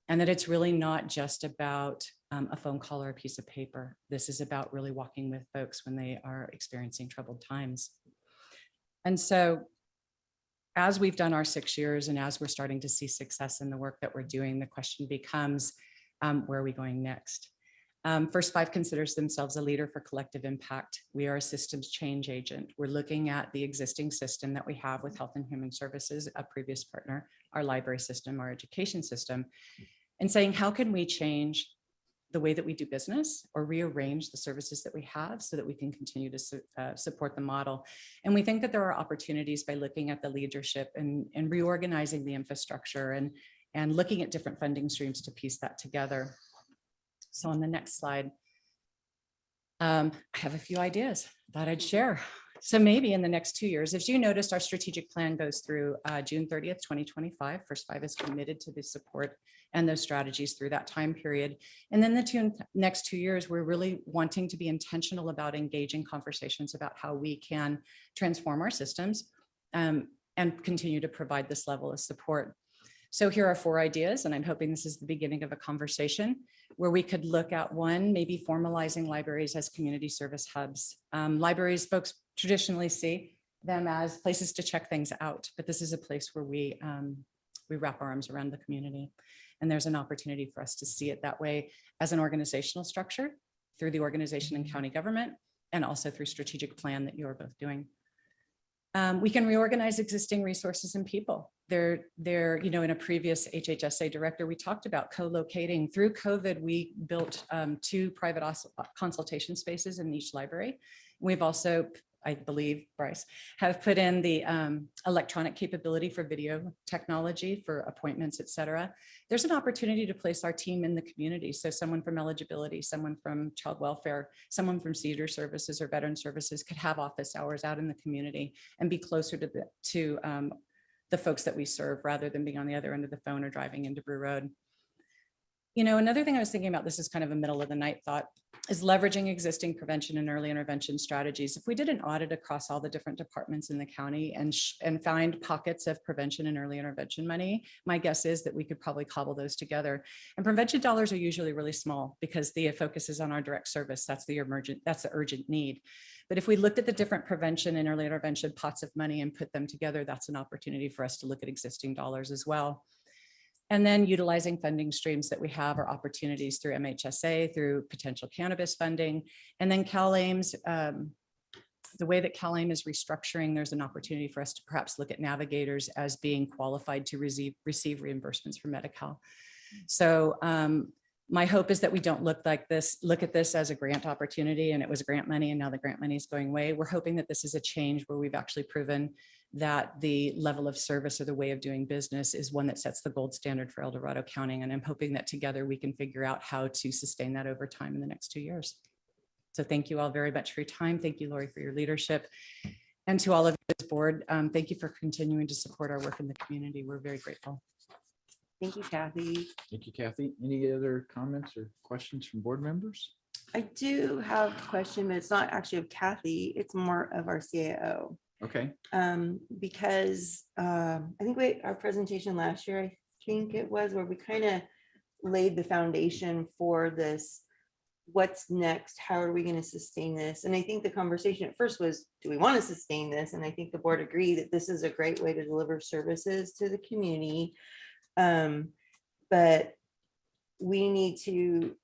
And that it's really not just about a phone call or a piece of paper. This is about really walking with folks when they are experiencing troubled times. And so as we've done our 6 years and as we're starting to see success in the work that we're doing, the question becomes, where are we going next? First 5 considers themselves a leader for collective impact. We are a systems change agent. We're looking at the existing system that we have with Health and Human Services, a previous partner, our library system, our education system, and saying, how can we change the way that we do business or rearrange the services that we have so that we can continue to support the model. And we think that there are opportunities by looking at the leadership and reorganizing the infrastructure and looking at different funding streams to piece that together. So on the next slide, I have a few ideas that I'd share. So maybe in the next 2 years, as you noticed, our strategic plan goes through June 30th, 2025. First 5 is committed to the support and those strategies through that time period. And then the next 2 years, we're really wanting to be intentional about engaging conversations about how we can transform our systems and continue to provide this level of support. So here are 4 ideas, and I'm hoping this is the beginning of a conversation where we could look at one, maybe formalizing libraries as community service hubs. Libraries, folks traditionally see them as places to check things out, but this is a place where we wrap our arms around the community. And there's an opportunity for us to see it that way as an organizational structure through the organization and county government, and also through strategic plan that you're both doing. We can reorganize existing resources and people. In a previous HHSA director, we talked about co-locating. Through COVID, we built 2 private consultation spaces in each library. We've also, I believe, Bryce, have put in the electronic capability for video technology for appointments, et cetera. There's an opportunity to place our team in the community. So someone from eligibility, someone from child welfare, someone from senior services or veteran services could have office hours out in the community and be closer to the folks that we serve rather than being on the other end of the phone or driving into Brew Road. You know, another thing I was thinking about, this is kind of a middle of the night thought, is leveraging existing prevention and early intervention strategies. If we did an audit across all the different departments in the county and find pockets of prevention and early intervention money, my guess is that we could probably cobble those together. And prevention dollars are usually really small because the focus is on our direct service. That's the urgent need. But if we looked at the different prevention and early intervention pots of money and put them together, that's an opportunity for us to look at existing dollars as well. And then utilizing funding streams that we have or opportunities through MHSA, through potential cannabis funding. And then CalAIMS, the way that CalAIM is restructuring, there's an opportunity for us to perhaps look at navigators as being qualified to receive reimbursements from Medi-Cal. So my hope is that we don't look at this as a grant opportunity and it was grant money and now the grant money is going away. We're hoping that this is a change where we've actually proven that the level of service or the way of doing business is one that sets the gold standard for El Dorado County. And I'm hoping that together we can figure out how to sustain that over time in the next 2 years. So thank you all very much for your time. Thank you, Lori, for your leadership. And to all of this board, thank you for continuing to support our work in the community. We're very grateful. Thank you, Kathy. Thank you, Kathy. Any other comments or questions from board members? I do have a question, but it's not actually of Kathy. It's more of our CAO. Okay. Because I think our presentation last year, I think it was, where we kind of laid the foundation for this what's next? How are we going to sustain this? And I think the conversation at first was, do we want to sustain this? And I think the board agreed that this is a great way to deliver services to the community. But we need to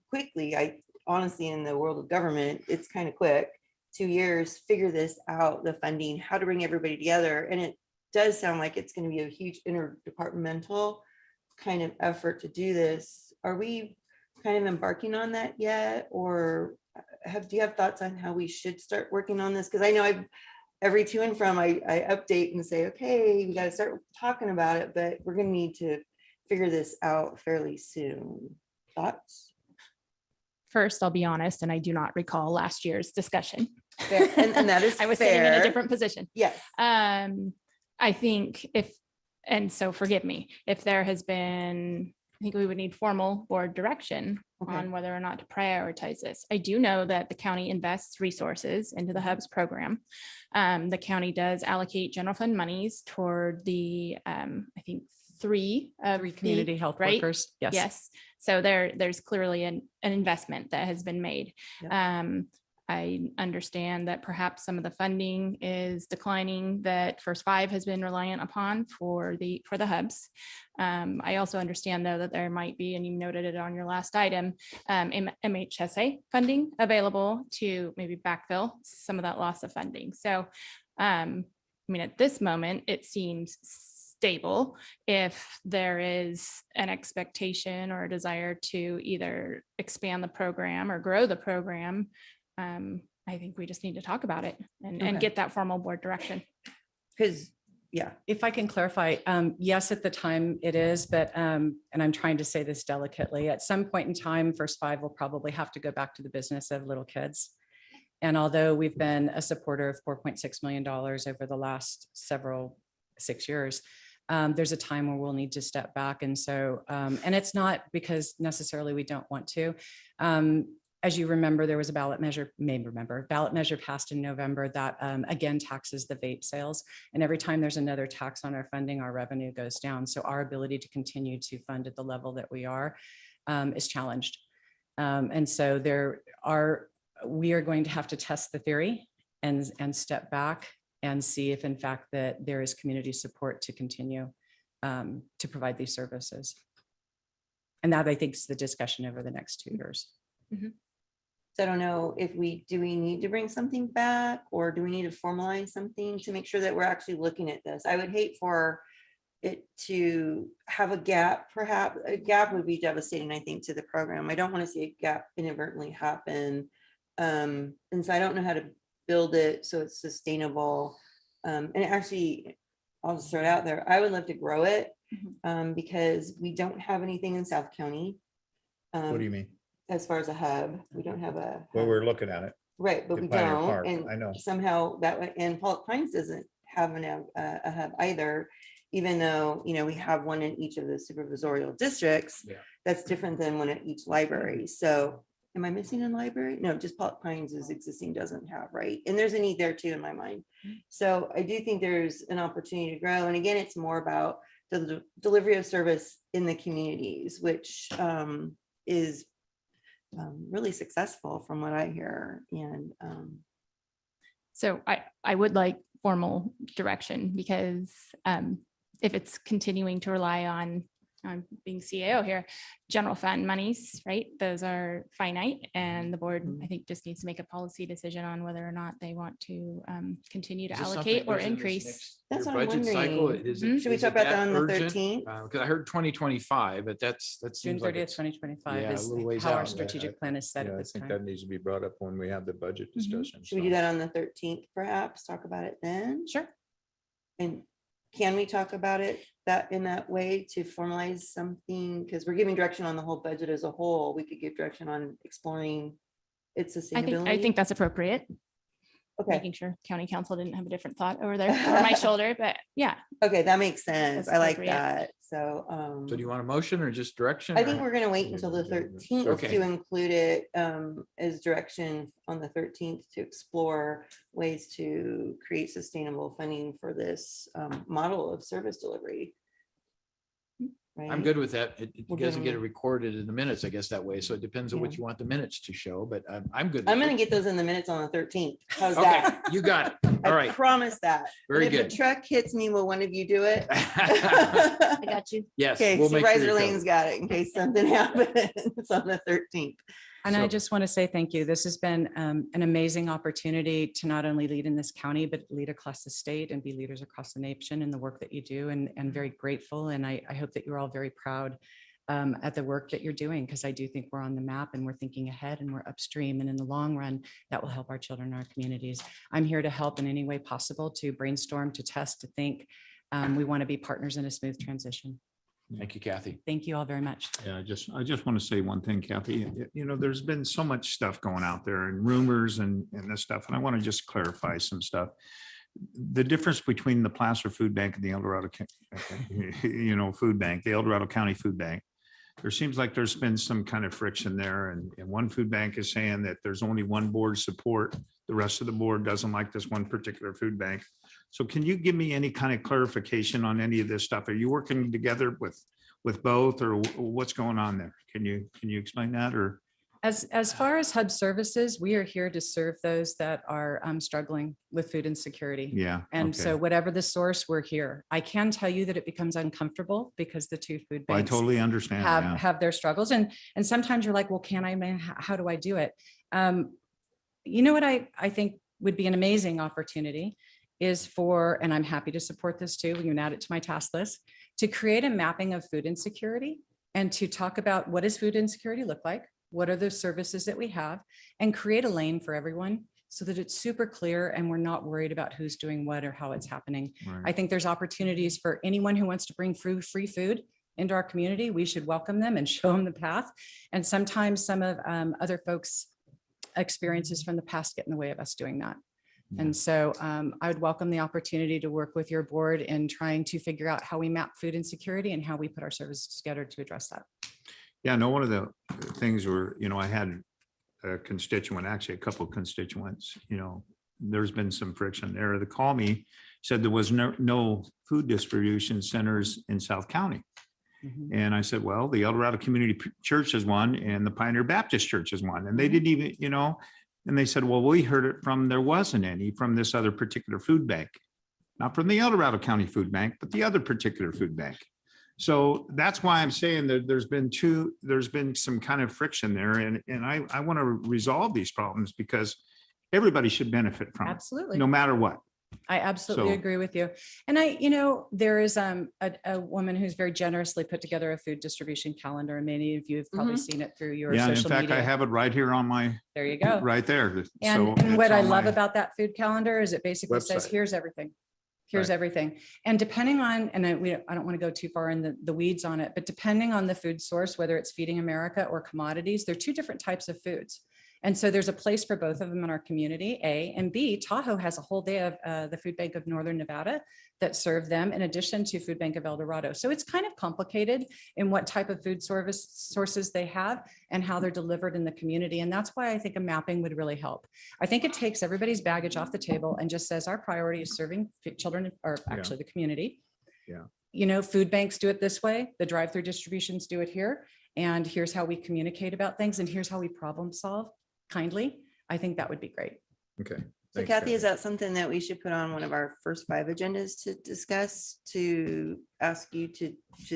quickly, honestly, in the world of government, it's kind of quick, 2 years, figure this out, the funding, how to bring everybody together. And it does sound like it's going to be a huge interdepartmental kind of effort to do this. Are we kind of embarking on that yet? Or do you have thoughts on how we should start working on this? Because I know every to and from, I update and say, okay, we got to start talking about it, but we're going to need to figure this out fairly soon. Thoughts? First, I'll be honest, and I do not recall last year's discussion. Fair. And that is I was sitting in a fair. different position. Yes. I think and so forgive me, if there has been, I think we would need formal board direction on whether or not to prioritize this. I do know that the county invests resources into the Hubs program. The county does allocate general fund monies toward the, I think, three community health right? workers. Yes. Yes. So there's clearly an investment that has been made. I understand that perhaps some of the funding is declining that First Five has been reliant upon for the hubs. I also understand, though, that there might be, and you noted it on your last item, MHSA funding available to maybe backfill some of that loss of funding. So, I mean, at this moment, it seems stable. If there is an expectation or a desire to either expand the program or grow the program, I think we just need to talk about it and get that formal board direction. Because, yeah, if I can clarify, yes, at the time it is, but, and I'm trying to say this delicately, at some point in time, First Five will probably have to go back to the business of little kids. And although we've been a supporter of $4.6 million over the last 6 years, there's a time where we'll need to step back. And so, and it's not because necessarily we don't want to. As you remember, there was a ballot measure passed in November that again taxes the vape sales. And every time there's another tax on our funding, our revenue goes down. So our ability to continue to fund at the level that we are is challenged. And so we are going to have to test the theory and step back and see if in fact that there is community support to continue to provide these services. And that, I think, is the discussion over the next 2 years. So I don't know if do we need to bring something back, or do we need to formalize something to make sure that we're actually looking at this? I would hate for it to have a gap. Perhaps a gap would be devastating, I think, to the program. I don't want to see a gap inadvertently happen. And so I don't know how to build it so it's sustainable. And actually, I'll just throw it out there. I would love to grow it because we don't have anything in South County. What do you mean? As far as a hub, we don't have a. Well, we're looking at it. Right, but at we Pioneer don't. Park. And I know. somehow that way, and Pollock Pines doesn't have a hub either, even though, we have one in each of the supervisorial districts. That's different than one at each library. So am I missing a library? No, just Pollock Pines is existing, doesn't have, right? And there's a need there too in my mind. So I do think there's an opportunity to grow. And again, it's more about the delivery of service in the communities, which is really successful from what I hear. And So I would like formal direction, because if it's continuing to rely on being CAO here, general fund monies, right? Those are finite, and the board, I think, just needs to make a policy decision on whether or not they want to continue to Is this allocate something or that goes in this increase. next That's year what I'm budget cycle? wondering. Is Should we is talk about that on the urgent? 13th? Because I heard 2025, but that June seems like 30th, it's 2025 yeah, a is little ways how our out. strategic plan is set Yeah, at I this think time. that needs to be brought up when we have the budget discussion. Should we do that on the 13th, perhaps? Talk about it then? Sure. And can we talk about it in that way to formalize something? Because we're giving direction on the whole budget as a whole. We could give direction on exploring its sustainability. I think that's appropriate. Okay. Making sure county council didn't have a different thought over there over my shoulder, but yeah. Okay, that makes sense. That's I like appropriate. that. So So do you want a motion or just direction? I or- think we're going to wait until the 13th Okay. to include it as direction on the 13th to explore ways to create sustainable funding for this model of service delivery. I'm right? good with that. It We'll give doesn't get it them- recorded in the minutes, I guess, that way. So it depends on what Yeah. you want the minutes to show, but I'm good. I'm with gonna it. get those in the minutes on the 13th. How's Okay, that? you got it. All I right. promise that. Very And if good. the truck hits me, will one of you do it? I got you. Yes. Okay, we'll make sure Supervisor you're Lane's got it in case something happens on the 13th. And I So- just want to say thank you. This has been an amazing opportunity to not only lead in this county, but lead across the state and be leaders across the nation in the work that you do, and very grateful. And I hope that you're all very proud at the work that you're doing, because I do think we're on the map and we're thinking ahead and we're upstream. And in the long run, that will help our children and our communities. I'm here to help in any way possible, to brainstorm, to test, to think. We want to be partners in a smooth transition. Thank you, Kathy. Thank you all very much. Yeah, I just want to say one thing, Kathy. You know, there's been so much stuff going out there and rumors and this stuff, and I want to just clarify some stuff. The difference between the Placer Food Bank and the El Dorado, Food Bank, the El Dorado County Food Bank. There seems like there's been some kind of friction there, and one food bank is saying that there's only one board support. The rest of the board doesn't like this one particular food bank. So can you give me any kind of clarification on any of this stuff? Are you working together with both, or what's going on there? Can you explain that, or? As far as hub services, we are here to serve those that are struggling with food insecurity. Yeah. And okay. so whatever the source, we're here. I can tell you that it becomes uncomfortable because the two food Well, I banks totally understand. yeah. have their struggles. And sometimes you're like, well, how do I do it? You know what I think would be an amazing opportunity is for, and I'm happy to support this too, we can add it to my task list, to create a mapping of food insecurity and to talk about what does food insecurity look like? What are the services that we have, and create a lane for everyone so that it's super clear and we're not worried about who's doing what or how it's happening. Right. I think there's opportunities for anyone who wants to bring free food into our community. We should welcome them and show them the path. And sometimes some of other folks' experiences from the past get in the way of us doing that. And so I would welcome the opportunity to work with your board in trying to figure out how we map food insecurity and how we put our services together to address that. Yeah, no, one of the things where, I had a constituent, actually a couple of constituents, there's been some friction there. They called me, said there was no food distribution centers in South County. And I said, well, the El Dorado Community Church is one and the Pioneer Baptist Church is one. And they didn't even, and they said, well, we heard it from, there wasn't any from this other particular food bank, not from the El Dorado County Food Bank, but the other particular food bank. So that's why I'm saying that there's been some kind of friction there. And I want to resolve these problems because everybody should benefit from it. Absolutely. No matter what. I absolutely So- agree with you. And there is a woman who's very generously put together a food distribution calendar, and many of you have probably seen it through your Yeah, in social fact, I media. have it right here on my, There you go. right there. And So what it's I on love my- about that food calendar is it basically says, website. here's everything. Here's everything. And depending on, and I don't want to go too far in the weeds on it, but depending on the food source, whether it's Feeding America or commodities, they're two different types of foods. And so there's a place for both of them in our community, A, and B, Tahoe has a whole day of the Food Bank of Northern Nevada that serve them in addition to Food Bank of El Dorado. So it's kind of complicated in what type of food sources they have and how they're delivered in the community. And that's why I think a mapping would really help. I think it takes everybody's baggage off the table and just says our priority is serving children, or actually the community. Yeah. Food banks do it this way, the drive-through distributions do it here. And here's how we communicate about things, and here's how we problem solve kindly. I think that would be great. Okay. So Kathy, is that something that we should put on one of our first 5 agendas to discuss, to ask you to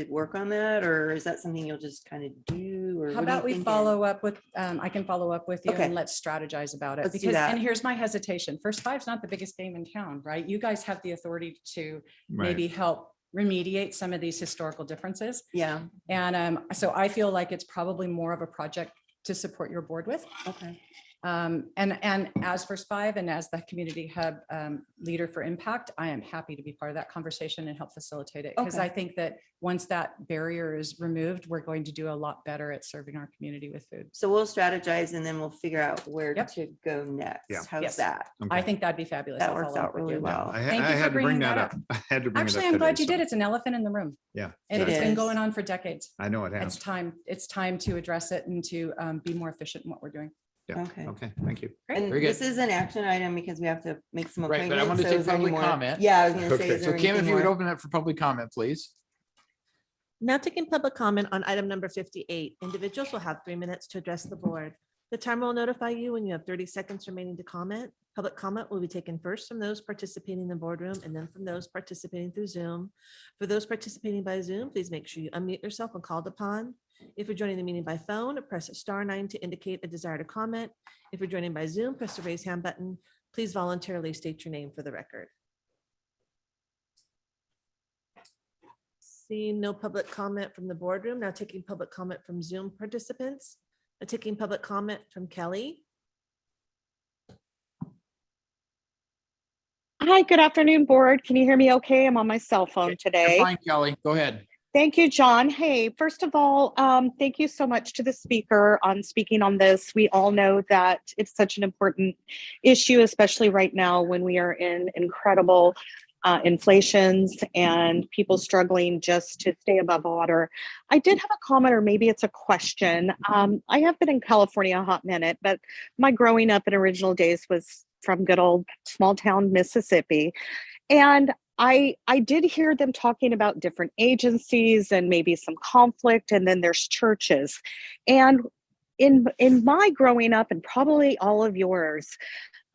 work on that? Or is that something you'll just kind of do? Or How what are you about we thinking? follow up with, I can follow up with you Okay. and let's strategize about it. Let's do Because, that. and here's my hesitation. First Five's not the biggest game in town, right? You guys have the authority to Right. maybe help remediate some of these historical differences. Yeah. And so I feel like it's probably more of a project to support your board with. Okay. And as First Five and as the community hub leader for impact, I am happy to be part of that conversation and help facilitate it. Because Okay. I think that once that barrier is removed, we're going to do a lot better at serving our community with food. So we'll strategize and then we'll figure out where Yep. to go next. Yeah. How's Yes. that? I think that'd be fabulous. That I'll works follow up out with really you. well. I Thank you had for to bring bringing that that up. I had to bring it Actually, up I'm today, glad you so- did. It's an elephant in the room. Yeah. And It it's been is. going on for decades. I know it It's has. time. It's time to address it and to be more efficient in what we're doing. Yeah. Okay. Okay, thank you. And Very good. this is an action item because we have to make some Right, appointments. but I want to so take is there any public more- comment. Yeah, I was gonna say, Okay. is So there Kim, if anything you would more? open it for public comment, please. Now taking public comment on item number 58. Individuals will have 3 minutes to address the board. The timer will notify you when you have 30 seconds remaining to comment. Public comment will be taken first from those participating in the boardroom and then from those participating through Zoom. For those participating by Zoom, please make sure you unmute yourself when called upon. If you're joining the meeting by phone, press *9 to indicate a desire to comment. If you're joining by Zoom, press the raise hand button. Please voluntarily state your name for the record. Seeing no public comment from the boardroom, now taking public comment from Zoom participants. Taking public comment from Kelly. Hi, good afternoon, board. Can you hear me okay? I'm on my cell phone today. You're fine, Kelly. Go ahead. Thank you, John. Hey, first of all, thank you so much to the speaker on speaking on this. We all know that it's such an important issue, especially right now when we are in incredible inflations and people struggling just to stay above water. I did have a comment, or maybe it's a question. I have been in California a hot minute, but my growing up in original days was from good old small town Mississippi. And I did hear them talking about different agencies and maybe some conflict, and then there's churches. And in my growing up, and probably all of yours,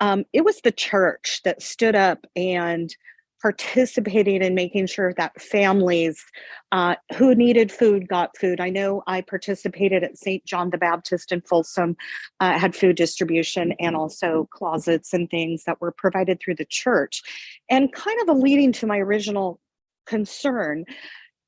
it was the church that stood up and participating in making sure that families who needed food got food. I know I participated at St. John the Baptist in Folsom, had food distribution and also closets and things that were provided through the church. And kind of leading to my original concern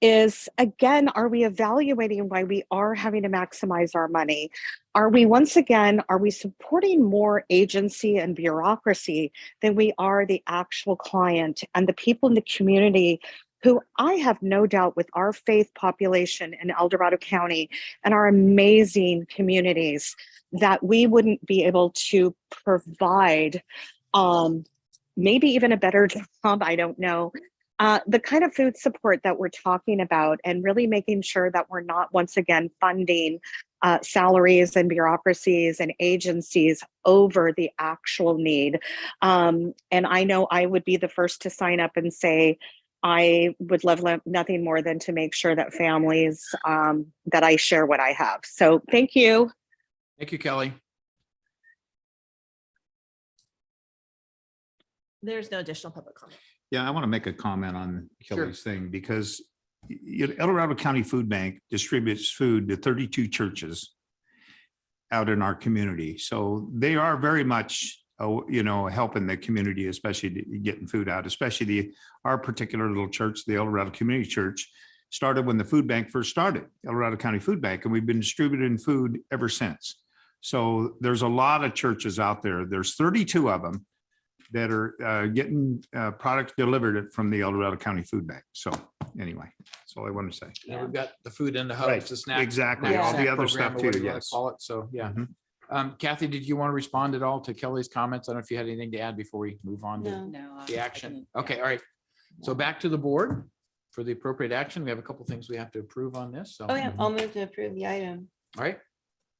is, again, are we evaluating why we are having to maximize our money? Are we supporting more agency and bureaucracy than we are the actual client and the people in the community who I have no doubt with our faith population in El Dorado County and our amazing communities that we wouldn't be able to provide maybe even a better job, I don't know, the kind of food support that we're talking about, and really making sure that we're not once again funding salaries and bureaucracies and agencies over the actual need. And I know I would be the first to sign up and say, I would love nothing more than to make sure that families, that I share what I have. So thank you. Thank you, Kelly. There's no additional public comment. Yeah, I want to make a comment on Kelly's thing, because El Dorado County Food Bank distributes food to 32 churches out in our community. So they are very much, helping the community, especially getting food out, especially our particular little church, the El Dorado Community Church, started when the food bank first started, El Dorado County Food Bank, and we've been distributing food ever since. So there's a lot of churches out there. There's 32 of them that are getting product delivered from the El Dorado County Food Bank. So anyway, that's all I want to say. And we've got the food in the hubs, Right, the snack. exactly, snack all the snack other program, stuff or too, whatever you wanna yes. Call it. So, yeah. Mhm. Kathy, did you want to respond at all to Kelly's comments? I don't know if you had anything to add before we move on to No, the action. Okay, all right. So back to the board for the appropriate action. We have a couple things we have to approve on this. So, Oh, yeah, I'll move to approve the item. all right.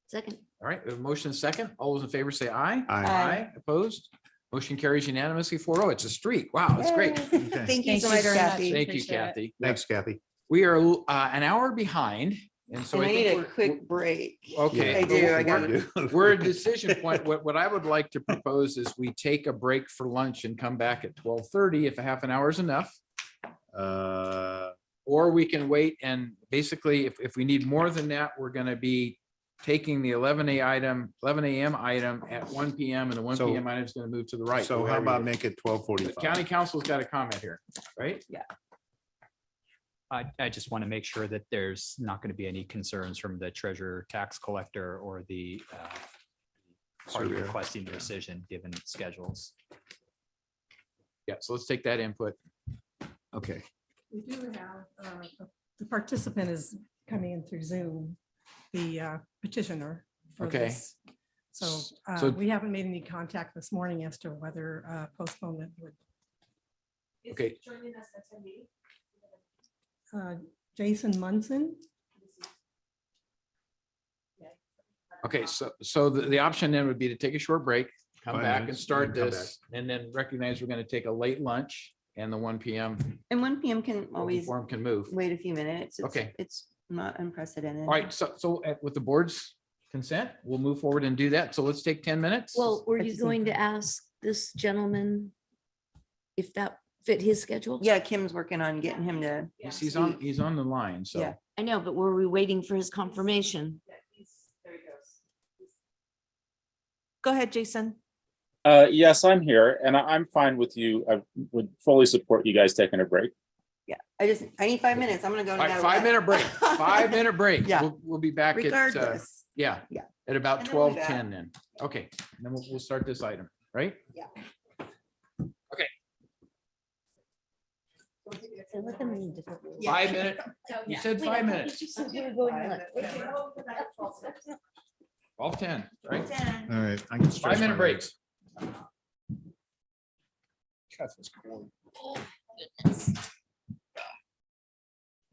Second. All right, we have a motion second. All those in favor say aye. Aye. Opposed? Motion carries unanimously 4-0. It's a streak. Wow, that's great. Yay. Thank you so much, very much. Kathy. Thank you, Appreciate it. Kathy. Thanks, Kathy. We are an hour behind. And so And I I need think a we're- quick break. Okay. I do, I got We're- We're at decision point. What I would like to propose is we take a break for lunch and come back at 12:30 if a half an hour is enough. Or we can wait, and basically if we need more than that, we're going to be taking the 11 a.m. item at 1 p.m. and the 1 So- p.m. item is going to move to the right. So how about make it The 12:45? county council's got a comment here, right? Yeah. I just want to make sure that there's not going to be any concerns from the treasurer, tax collector, or the party Surveyor. requesting the decision given schedules. Yeah, so let's take that input. Okay. We do have, the participant is coming in through Zoom, the petitioner for Okay. this. So So- we haven't made any contact this morning as to whether postponement would. Okay. Joining us attendee. Jason Munson. Okay, so the option then would be to take a short break, come 5 back and minutes, start and then come this, and then recognize we're going to take a late lunch. and the 1 PM. And 1 PM can always Form can move. wait a few minutes. Okay. It's not unprecedented. All right, so with the board's consent, we'll move forward and do that. So let's take 10 minutes. Well, were you going to ask this gentleman if that fit his schedule? Yeah, Kim's working on getting him to. He's on the line, so. Yeah. I know, but were we waiting for his confirmation? Go ahead, Jason. Yes, I'm here and I'm fine with you. I would fully support you guys taking a break. Yeah, I need 5 minutes. I'm gonna go. All no right, matter 5-minute break, 5-minute break. Yeah. We'll be back at, Regardless. yeah, Yeah. at about And then we'll be 12:10 then. Okay, and then we'll start this item, right? Yeah. Okay, Let them in different ways. 5 minute. You said Wait, 5 I thought minutes. you said we were going left. 12:10, right? All right. I can stretch 5-minute my breaks. legs. God, this cord.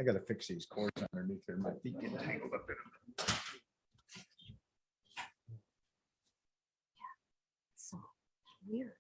I gotta fix these cords underneath there. My feet get tangled up in them. So weird.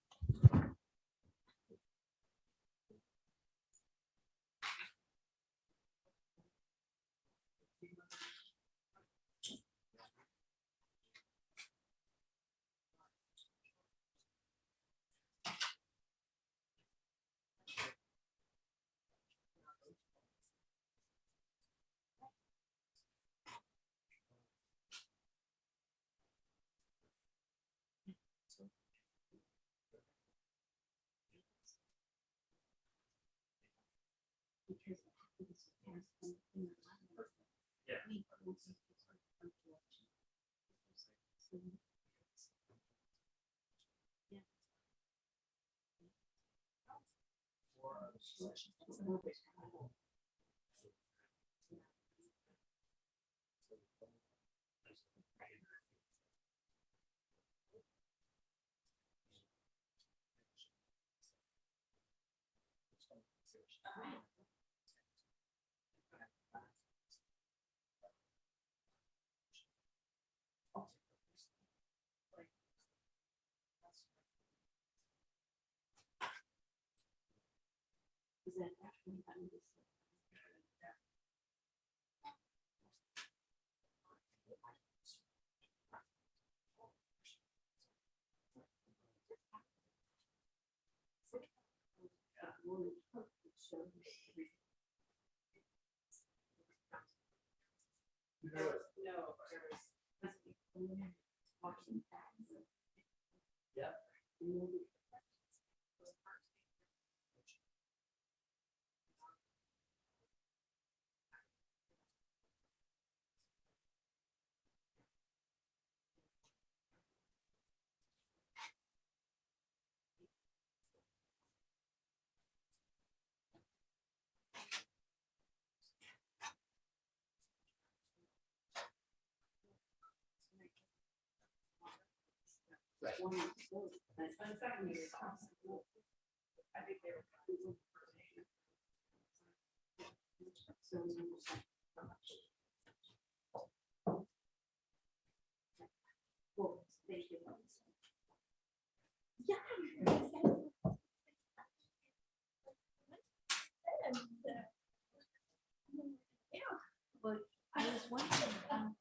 But I was wondering.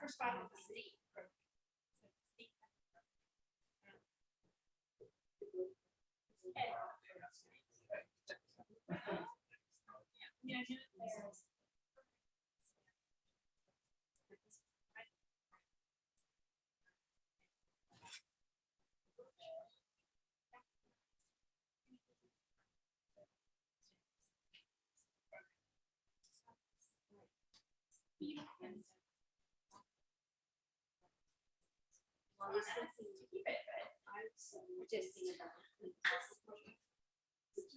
First spot of the city.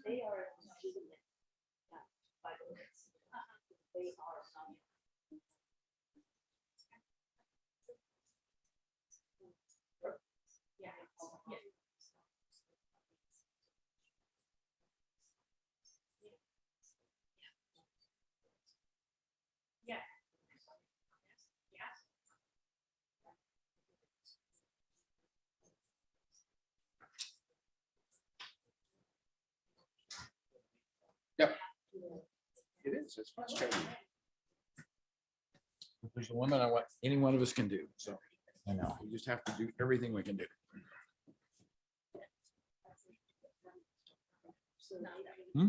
They are. They are. Yeah. Yeah. Yeah. is. It's frustrating. But there's a limit on what any one of us can do. So I know we just have to do everything we can do. Hmm?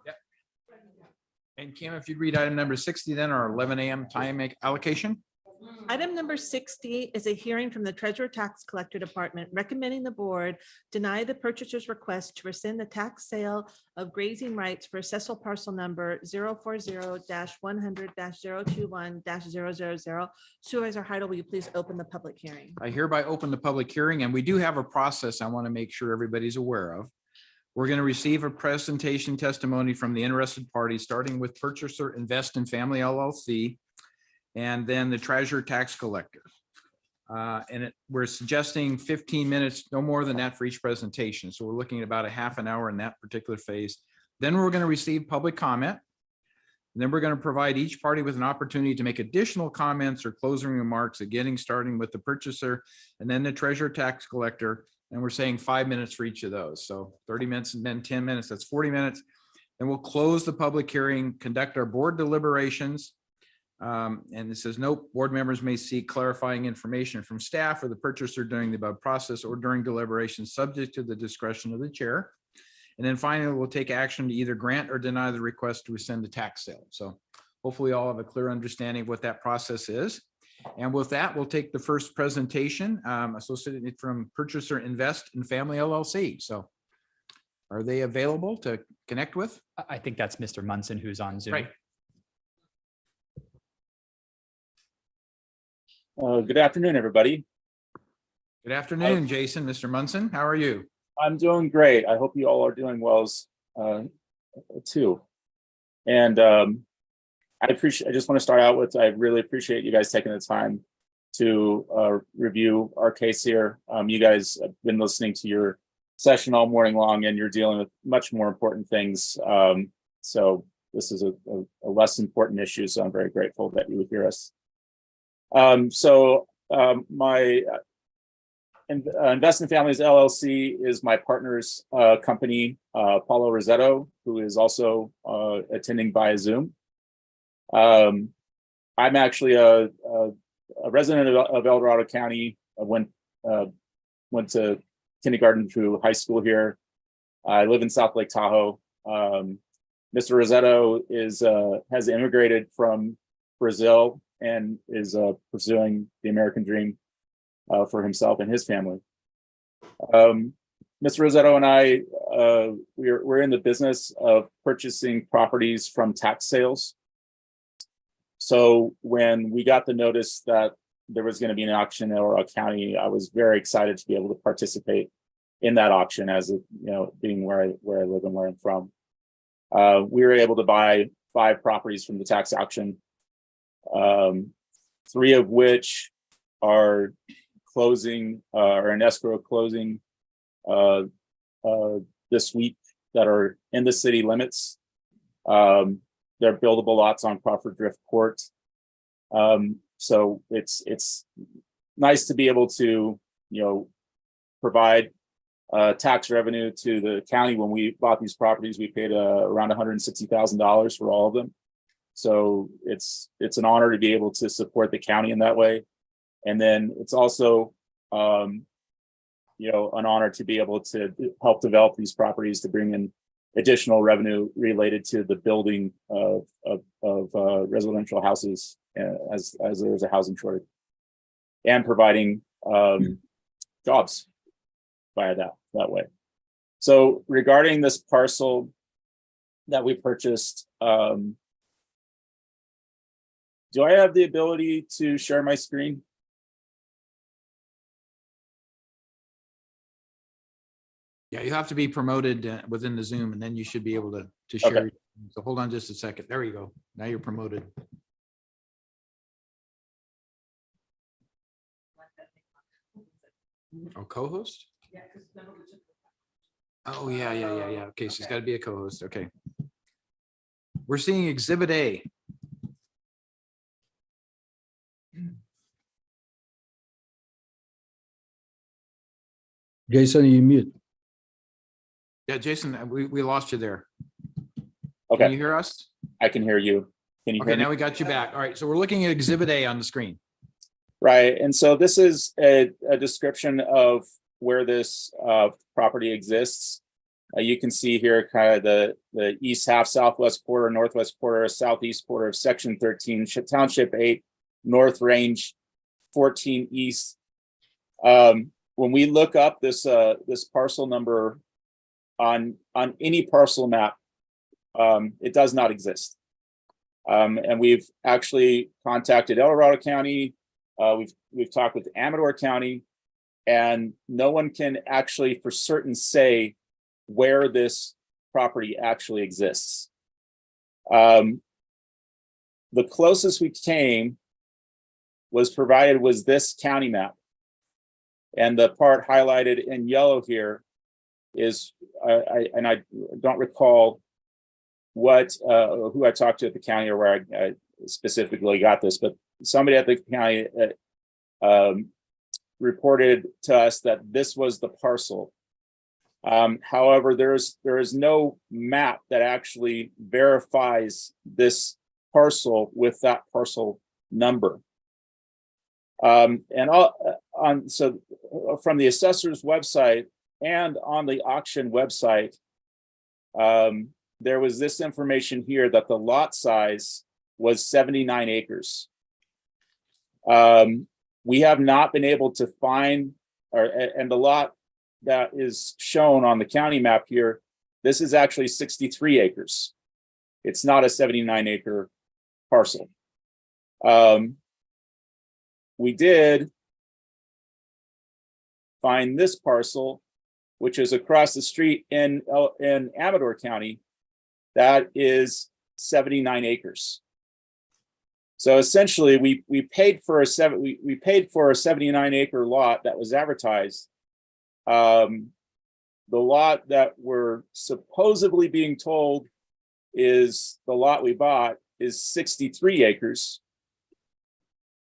Yep. And Kim, if you'd read item number 60, then our 11 a.m. time allocation. Item number 60 is a hearing from the Treasurer Tax Collector Department recommending the board deny the purchaser's request to rescind the tax sale of grazing rights for assessor parcel number 040-100-021-000. Supervisor Heidel, will you please open the public hearing? I hereby open the public hearing, and we do have a process I want to make sure everybody's aware of. We're going to receive a presentation testimony from the interested parties, starting with Purchaser Invest in Family LLC, and then the Treasurer Tax Collector. We're suggesting 15 minutes, no more than that for each presentation. So we're looking at about a half an hour in that particular phase. Then we're going to receive public comment. And then we're going to provide each party with an opportunity to make additional comments or closing remarks, again, starting with the purchaser and then the Treasurer Tax Collector. And we're saying 5 minutes for each of those. So 30 minutes and then 10 minutes, that's 40 minutes. And we'll close the public hearing, conduct our board deliberations. And it says, no board members may seek clarifying information from staff or the purchaser during the above process or during deliberations, subject to the discretion of the chair. And then finally, we'll take action to either grant or deny the request to rescind the tax sale. So hopefully all have a clear understanding of what that process is. And with that, we'll take the first presentation associated from Purchaser Invest in Family LLC. So are they available to connect with? I think that's Mr. Munson who's on Zoom. Right. Good afternoon, everybody. Good afternoon, Jason. Mr. Munson, how are you? I'm doing great. I hope you all are doing well too. And I just want to start out with, I really appreciate you guys taking the time to review our case here. You guys have been listening to your session all morning long, and you're dealing with much more important things. So this is a less important issue. So I'm very grateful that you would hear us. My Investment Families LLC is my partner's company, Paulo Rosetto, who is also attending via Zoom. I'm actually a resident of El Dorado County. I went to kindergarten through high school here. I live in South Lake Tahoe. Mr. Rosetto has immigrated from Brazil and is pursuing the American dream for himself and his family. Mr. Rosetto and I, we're in the business of purchasing properties from tax sales. So when we got the notice that there was going to be an auction in El Dorado County, I was very excited to be able to participate in that auction, as being where I live and where I'm from. We were able to buy 5 properties from the tax auction, 3 of which are closing or in escrow closing this week, that are in the city limits. They're buildable lots on Crawford Drift Court. So it's nice to be able to provide tax revenue to the county. When we bought these properties, we paid around $160,000 for all of them. So it's an honor to be able to support the county in that way. And then it's also, an honor to be able to help develop these properties to bring in additional revenue related to the building of residential houses, as there's a housing shortage, and providing jobs via that way. So regarding this parcel that we purchased, do I have the ability to share my screen? Yeah, you have to be promoted within the Zoom, and then you should be able to share. Okay. So hold on just a second. There you go. Now you're promoted. Oh, co-host? Oh, yeah. Okay, so it's got to be a co-host. Okay. We're seeing Exhibit A. Jason, you mute. Yeah, Jason, we lost you there. Okay. Can you hear us? I can hear you. Can you hear Okay, me? now we got you back. All right, so we're looking at Exhibit A on the screen. Right, and so this is a description of where this property exists. You can see here kind of the east half, southwest quarter, northwest quarter, southeast quarter of Section 13, Township 8, North Range 14 East. When we look up this parcel number on any parcel map, it does not exist. And we've actually contacted El Dorado County. We've talked with Amador County, and no one can actually for certain say where this property actually exists. The closest we came was this county map. And the part highlighted in yellow here is, I don't recall who I talked to at the county or where I specifically got this, but somebody at the county reported to us that this was the parcel. However, there is no map that actually verifies this parcel with that parcel number. So from the assessor's website and on the auction website, there was this information here that the lot size was 79 acres. We have not been able to find, and the lot that is shown on the county map here, this is actually 63 acres. It's not a 79 acre parcel. we did find this parcel, which is across the street in Amador County, that is 79 acres. So essentially, we paid for a 79 acre lot that was advertised. The lot that we're supposedly being told is the lot we bought is 63 acres.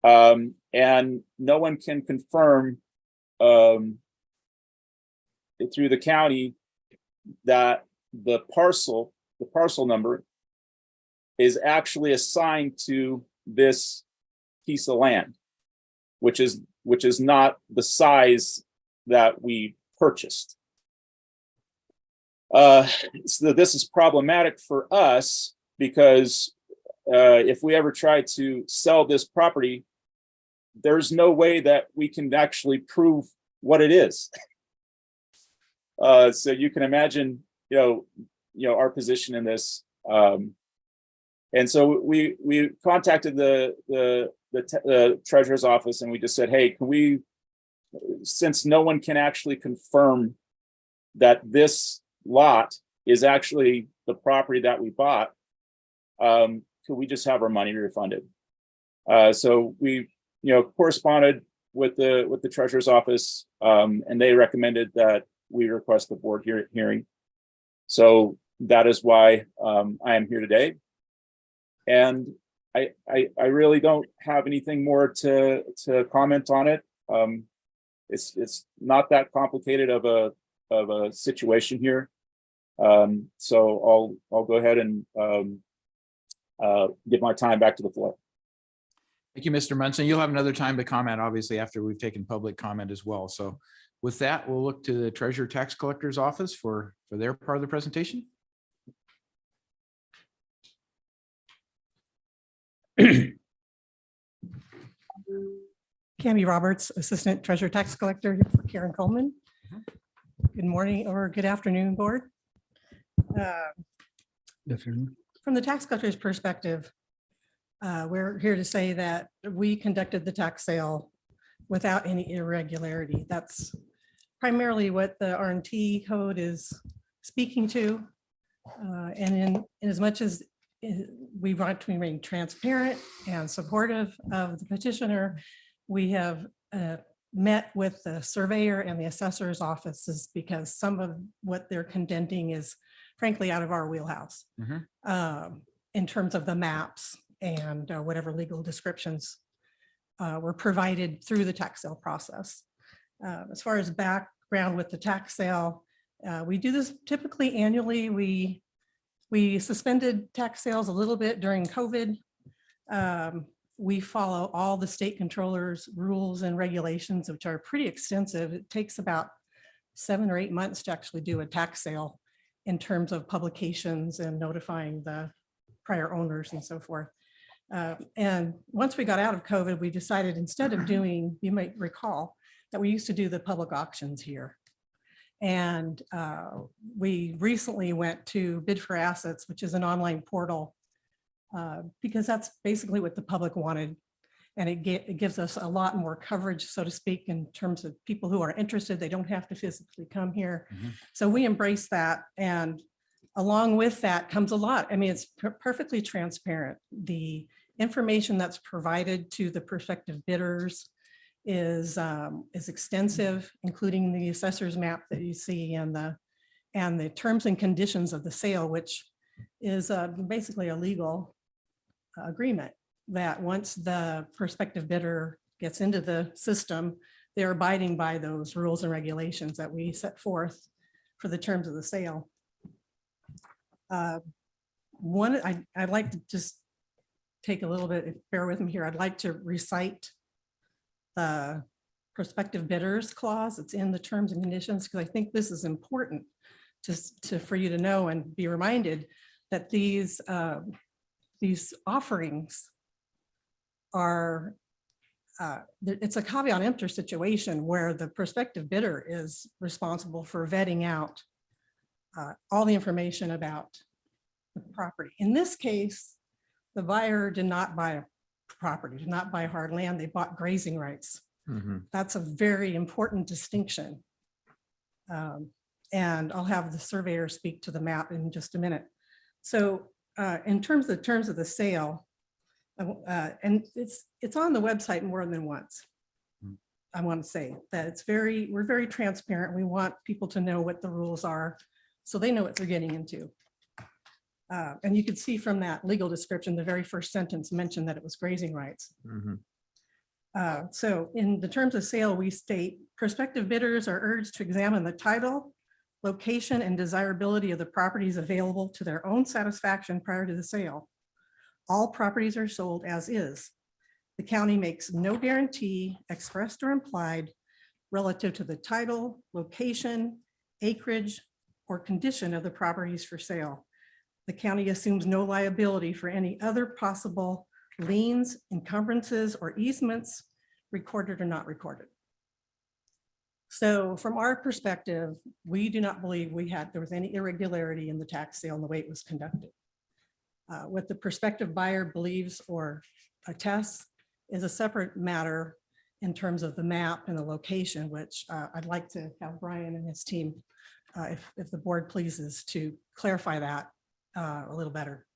And no one can confirm through the county that the parcel number is actually assigned to this piece of land, which is not the size that we purchased. So this is problematic for us because if we ever try to sell this property, there's no way that we can actually prove what it is. So you can imagine, our position in this. And so we contacted the treasurer's office, and we just said, hey, can we, since no one can actually confirm that this lot is actually the property that we bought, could we just have our money refunded? So we, corresponded with the treasurer's office, and they recommended that we request the board hearing. So that is why I am here today. And I really don't have anything more to comment on it. It's not that complicated of a situation here. So I'll go ahead and give my time back to the floor. Thank you, Mr. Munson. You'll have another time to comment, obviously, after we've taken public comment as well. So with that, we'll look to the Treasurer Tax Collector's Office for their part of the presentation. Cammie Roberts, Assistant Treasurer Tax Collector here for Karen Coleman. Good morning or good afternoon, board. From the tax collector's perspective, we're here to say that we conducted the tax sale without any irregularity. That's primarily what the R&T code is speaking to. And in as much as we want to remain transparent and supportive of the petitioner, we have met with the surveyor and the assessor's offices because some of what they're condensing is frankly out of our wheelhouse in terms of the maps and whatever legal descriptions were provided through the tax sale process. As far as background with the tax sale, we do this typically annually. We suspended tax sales a little bit during COVID. We follow all the state controllers' rules and regulations, which are pretty extensive. It takes about 7 or 8 months to actually do a tax sale in terms of publications and notifying the prior owners and so forth. And once we got out of COVID, we decided instead of doing, you might recall, that we used to do the public auctions here. And we recently went to Bid for Assets, which is an online portal, because that's basically what the public wanted. And it gives us a lot more coverage, so to speak, in terms of people who are interested. They don't have to physically come here. So we embrace that. And along with that comes a lot. I mean, it's perfectly transparent. The information that's provided to the prospective bidders is extensive, including the assessor's map that you see and the terms and conditions of the sale, which is basically a legal agreement that once the prospective bidder gets into the system, they're abiding by those rules and regulations that we set forth for the terms of the sale. I'd like to just take a little bit, bear with me here. I'd like to recite the prospective bidders clause. It's in the terms and conditions, because I think this is important for you to know and be reminded that these offerings are, it's a caveat emptor situation where the prospective bidder is responsible for vetting out all the information about the property. In this case, the buyer did not buy a property, did not buy hard land. They bought grazing rights. Mhm. That's a very important distinction. And I'll have the surveyor speak to the map in just a minute. So in terms of the sale, and it's on the website more than once. I want to say that we're very transparent. We want people to know what the rules are so they know what they're getting into. And you can see from that legal description, the very first sentence mentioned that it was grazing rights. Mhm. So in the terms of sale, we state prospective bidders are urged to examine the title, location, and desirability of the properties available to their own satisfaction prior to the sale. All properties are sold as is. The county makes no guarantee, expressed or implied, relative to the title, location, acreage, or condition of the properties for sale. The county assumes no liability for any other possible liens, encumbrances, or easements, recorded or not recorded. So from our perspective, we do not believe there was any irregularity in the tax sale and the way it was conducted. What the prospective buyer believes or attests is a separate matter in terms of the map and the location, which I'd like to have Brian and his team, if the board pleases, to clarify that a little better.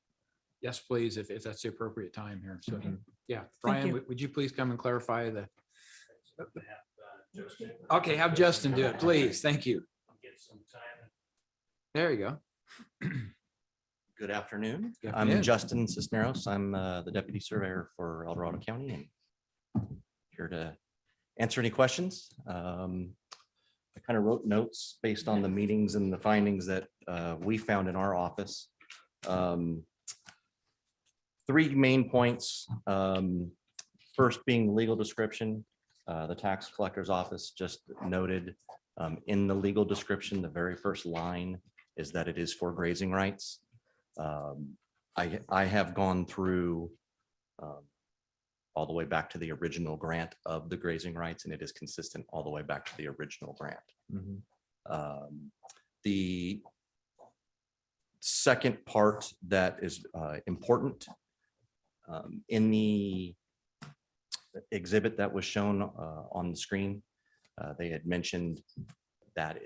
Yes, please, if that's the appropriate time here. So, Okay. yeah, Thank Brian, you. would you please come and clarify the? Okay, have Justin do it, please. Thank you. There you go. Good afternoon. Good I'm afternoon. Justin Cisneros. I'm the deputy surveyor for El Dorado County and here to answer any questions. I kind of wrote notes based on the meetings and the findings that we found in our office. Three main points. First being legal description. The tax collector's office just noted in the legal description, the very first line is that it is for grazing rights. I have gone through all the way back to the original grant of the grazing rights, and it is consistent all the way back to the original grant. The second part that is important in the exhibit that was shown on the screen, they had mentioned that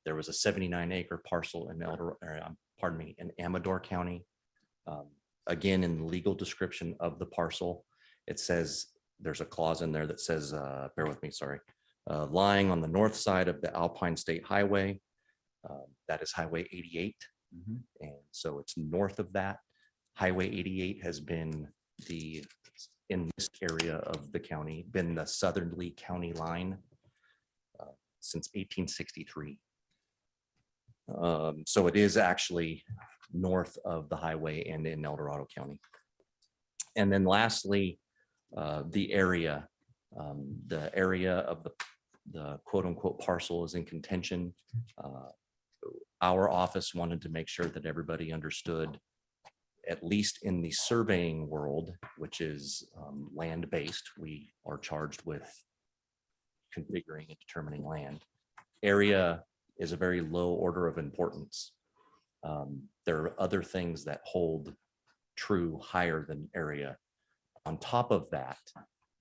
there was a 79-acre parcel in in Amador County. Again, in the legal description of the parcel, it says there's a clause in there that says, bear with me, sorry, lying on the north side of the Alpine State Highway. That is Highway 88. And so it's north of that. Highway 88 has been in this area of the county, been the southerly county line since 1863. So it is actually north of the highway and in El Dorado County. And then lastly, the area of the quote unquote parcel is in contention. Our office wanted to make sure that everybody understood, at least in the surveying world, which is land-based, we are charged with configuring and determining land. Area is a very low order of importance. There are other things that hold true higher than area. On top of that,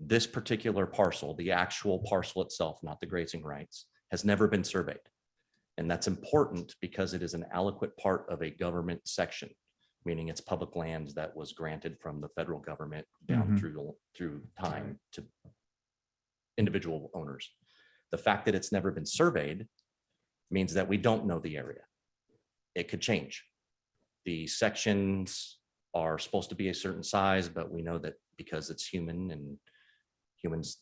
this particular parcel, the actual parcel itself, not the grazing rights, has never been surveyed. And that's important because it is an aliquot part of a government section, meaning it's public lands that was granted from the federal government down through time to individual owners. The fact that it's never been surveyed means that we don't know the area. It could change. The sections are supposed to be a certain size, but we know that because it's human and humans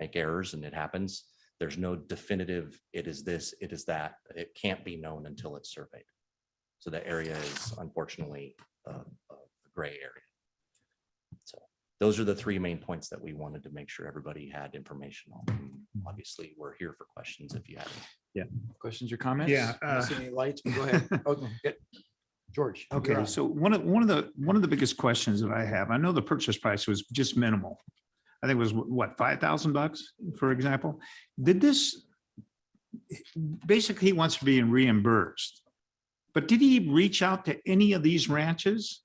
make errors and it happens, there's no definitive, it is this, it is that. It can't be known until it's surveyed. So the area is unfortunately a gray area. So those are the three main points that we wanted to make sure everybody had information on. Obviously, we're here for questions if you have any. Yeah. Questions or comments? Yeah, I don't see any lights, but go ahead. Oh, good. George. you're Okay, on. so one of the biggest questions that I have, I know the purchase price was just minimal. I think it was what, $5,000, for example. Did this, basically he wants to be reimbursed, but did he reach out to any of these ranches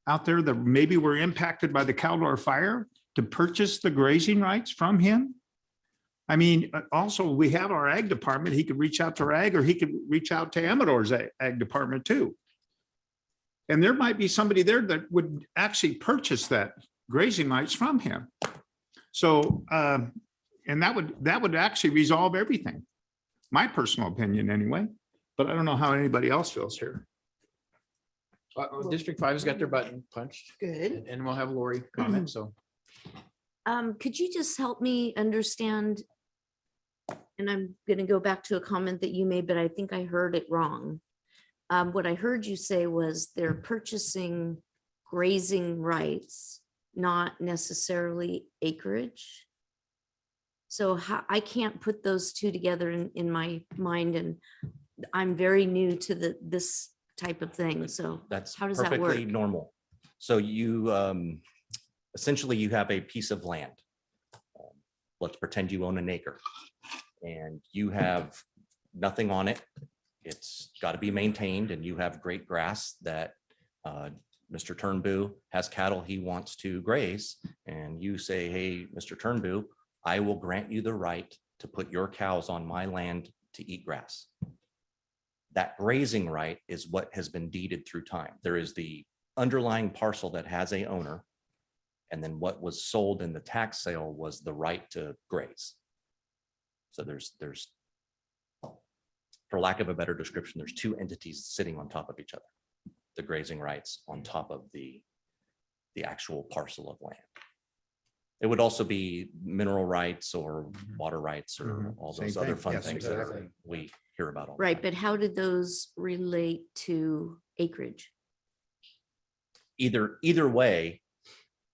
out there that maybe were impacted by the Caldor fire to purchase the grazing rights from him? I mean, also, we have our ag department. He could reach out to our ag, or he could reach out to Amador's ag department too. And there might be somebody there that would actually purchase that grazing rights from him. So, and that would actually resolve everything. My personal opinion anyway, but I don't know how anybody else feels here. District 5 has got their button punched. Good. And we'll have Lori comment, so. Could you just help me understand? And I'm going to go back to a comment that you made, but I think I heard it wrong. What I heard you say was they're purchasing grazing rights, not necessarily acreage. So how, I can't put those two together in my mind, and I'm very new to this type of thing. So That's how does that perfectly work? normal. So you essentially you have a piece of land. Let's pretend you own an acre and you have nothing on it. It's got to be maintained, and you have great grass that Mr. Turnbull has cattle he wants to graze. And you say, hey, Mr. Turnbull, I will grant you the right to put your cows on my land to eat grass. That grazing right is what has been deeded through time. There is the underlying parcel that has a owner, and then what was sold in the tax sale was the right to graze. So there's, for lack of a better description, there's two entities sitting on top of each other. The grazing rights on top of the actual parcel of land. It would also be mineral rights or water rights or all Same those other thing. fun Yes, things exactly. that we hear about all the Right, time. but how did those relate to acreage? Either way,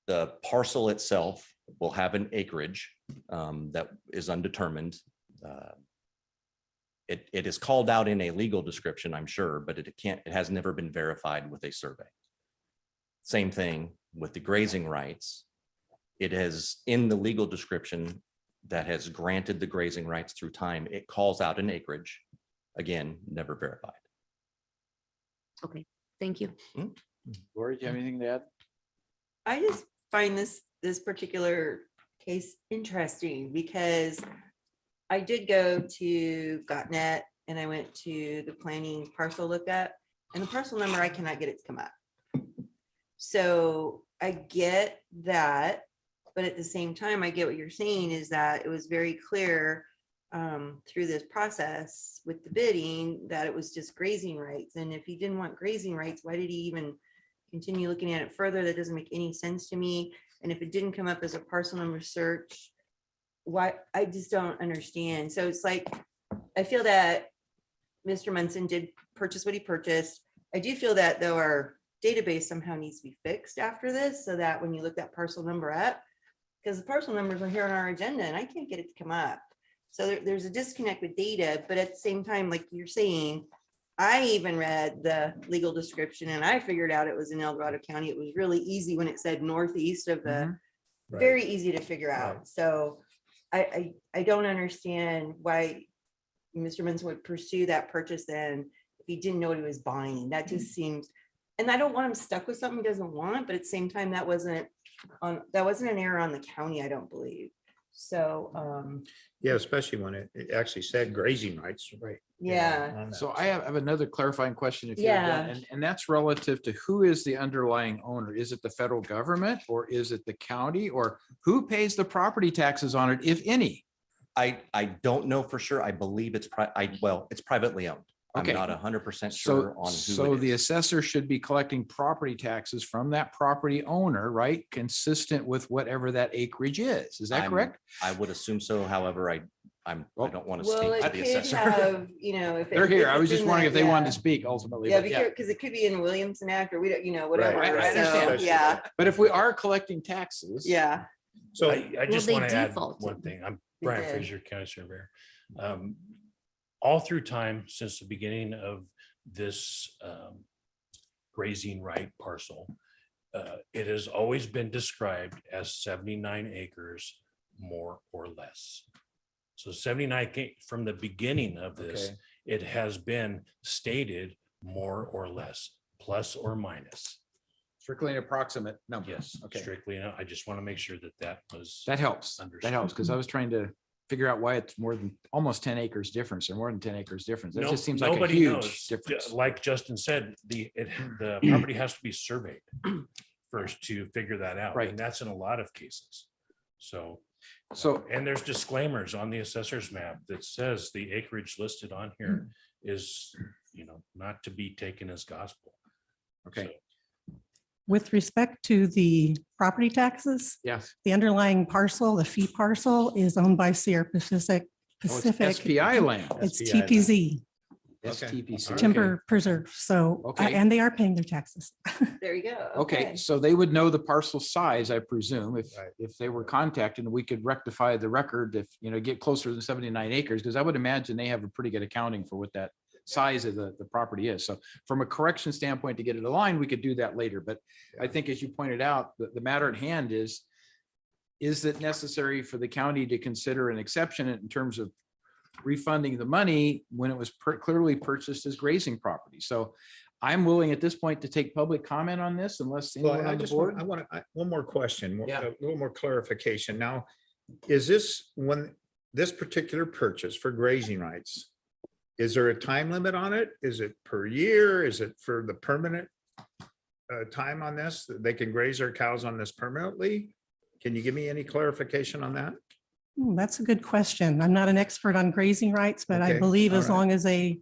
the parcel itself will have an acreage that is undetermined. It is called out in a legal description, I'm sure, but it has never been verified with a survey. Same thing with the grazing rights. It has in the legal description that has granted the grazing rights through time. It calls out an acreage, again, never verified. Okay, thank you. Lori, do you have anything to add? I just find this particular case interesting because I did go to GotNet and I went to the planning parcel lookup, and the parcel number, I cannot get it to come up. So I get that, but at the same time, I get what you're saying is that it was very clear through this process with the bidding that it was just grazing rights. And if he didn't want grazing rights, why did he even continue looking at it further? That doesn't make any sense to me. And if it didn't come up as a parcel number search, why? I just don't understand. So it's like, I feel that Mr. Munson did purchase what he purchased. I do feel that though our database somehow needs to be fixed after this, so that when you look that parcel number up, because the parcel numbers are here on our agenda and I can't get it to come up. So there's a disconnect with data, but at the same time, like you're saying, I even read the legal description and I figured out it was in El Dorado County. It was really easy when it said northeast of the, very easy to figure out. So I don't understand why Mr. Munson would pursue that purchase then if he didn't know what he was buying. That just seems, and I don't want him stuck with something he doesn't want, but at the same time, that wasn't an error on the county, I don't believe. So Yeah, especially when it actually said grazing rights, right? yeah. So I have another clarifying question. If you're Yeah. done, and that's relative to who is the underlying owner? Is it the federal government or is it the county, or who pays the property taxes on it, if any? I don't know for sure. I believe it's it's privately owned. Okay. I'm not 100% sure on who So it the is. assessor should be collecting property taxes from that property owner, right? Consistent with whatever that acreage is. Is that I'm- correct? I would assume so. However, I don't want to Well, speak to it the could assessor. have, if They're here. I was just wondering if they wanted to speak. speak ultimately. Yeah, but because it could be in Williamson Act or we don't, whatever. I So, understand. yeah, But if we are collecting taxes. yeah. So I just they want to add defaulted. one thing. I'm They Brian did. Fraser, County Surveyor. All through time, since the beginning of this grazing right parcel, it has always been described as 79 acres, more or less. So 79 from the beginning of this, Okay. it has been stated more or less, plus or minus. Strictly an approximate number. Yes, Okay. strictly. I just want to make sure that that was. That helps. That Understood. helps because I was trying to figure out why it's more than almost 10 acres difference or more than 10 acres difference. That No- just seems like a nobody huge knows. difference. Like Justin said, the property has to be surveyed first to figure that out. Right. And that's in a lot of cases. So, So and there's disclaimers on the assessor's map that says the acreage listed on here is, not to be taken as gospel. okay. With respect to the property taxes, Yes. the underlying parcel, the fee parcel is owned by Sierra Pacific. Oh, it's Pacific. SPI land. It's SPI land. TPZ, STPC. Timber Preserve. So, Okay. and they are paying their taxes. There you go. Okay, so they would know the parcel size, I presume, Right. if they were contacted, and we could rectify the record if, get closer than 79 acres, because I would imagine they have a pretty good accounting for what that size of the property is. So from a correction standpoint, to get it aligned, we could do that later. But I think, as you pointed out, the matter at hand is it necessary for the county to consider an exception in terms of refunding the money when it was clearly purchased as grazing property? So I'm willing at this point to take public comment on this unless Well, anyone I on the just want, board. I want to, one more question, Yeah. a little more clarification. Now, is this when this particular purchase for grazing rights? Is there a time limit on it? Is it per year? Is it for the permanent time on this? That they can graze their cows on this permanently? Can you give me any clarification on that? That's a good question. I'm not an expert on grazing rights, but I Okay, believe all as right. long as they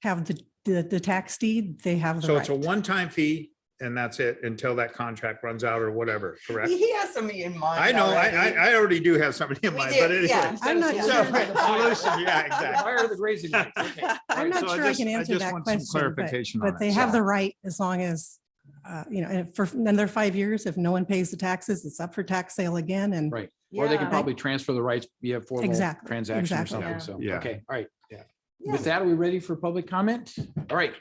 have the tax deed, they have the So it's a right. one-time fee and that's it until that contract runs out or whatever, correct? He has somebody in mind. I know, already. I already do have somebody in We mind, did, but anyway. yeah. I'm not So, sure. Solution, yeah, exactly. Fire the grazing rights. Okay. I'm not So sure I can answer just that want some question, clarification on but it. they have So- the right as long as, and for another 5 years, if no one pays the taxes, it's up for tax sale again. And Right. Or they can Yeah. probably transfer the rights via formal Exactly, transaction or exactly. something. So, Yeah. okay, all right. Yeah. With that, are we ready for public comment? All right.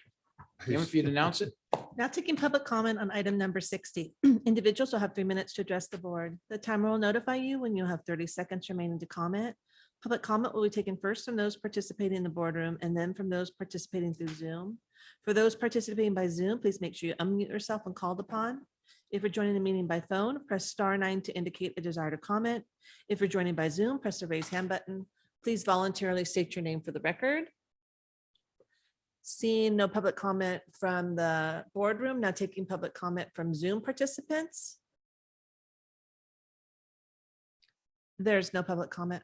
Kim, if you'd announce it. Now taking public comment on item number 60. Individuals will have 3 minutes to address the board. The timer will notify you when you'll have 30 seconds remaining to comment. Public comment will be taken first from those participating in the boardroom and then from those participating through Zoom. For those participating by Zoom, please make sure you unmute yourself when called upon. If you're joining the meeting by phone, press *9 to indicate a desire to comment. If you're joining by Zoom, press the raise hand button. Please voluntarily state your name for the record. Seeing no public comment from the boardroom, now taking public comment from Zoom participants. There's no public comment.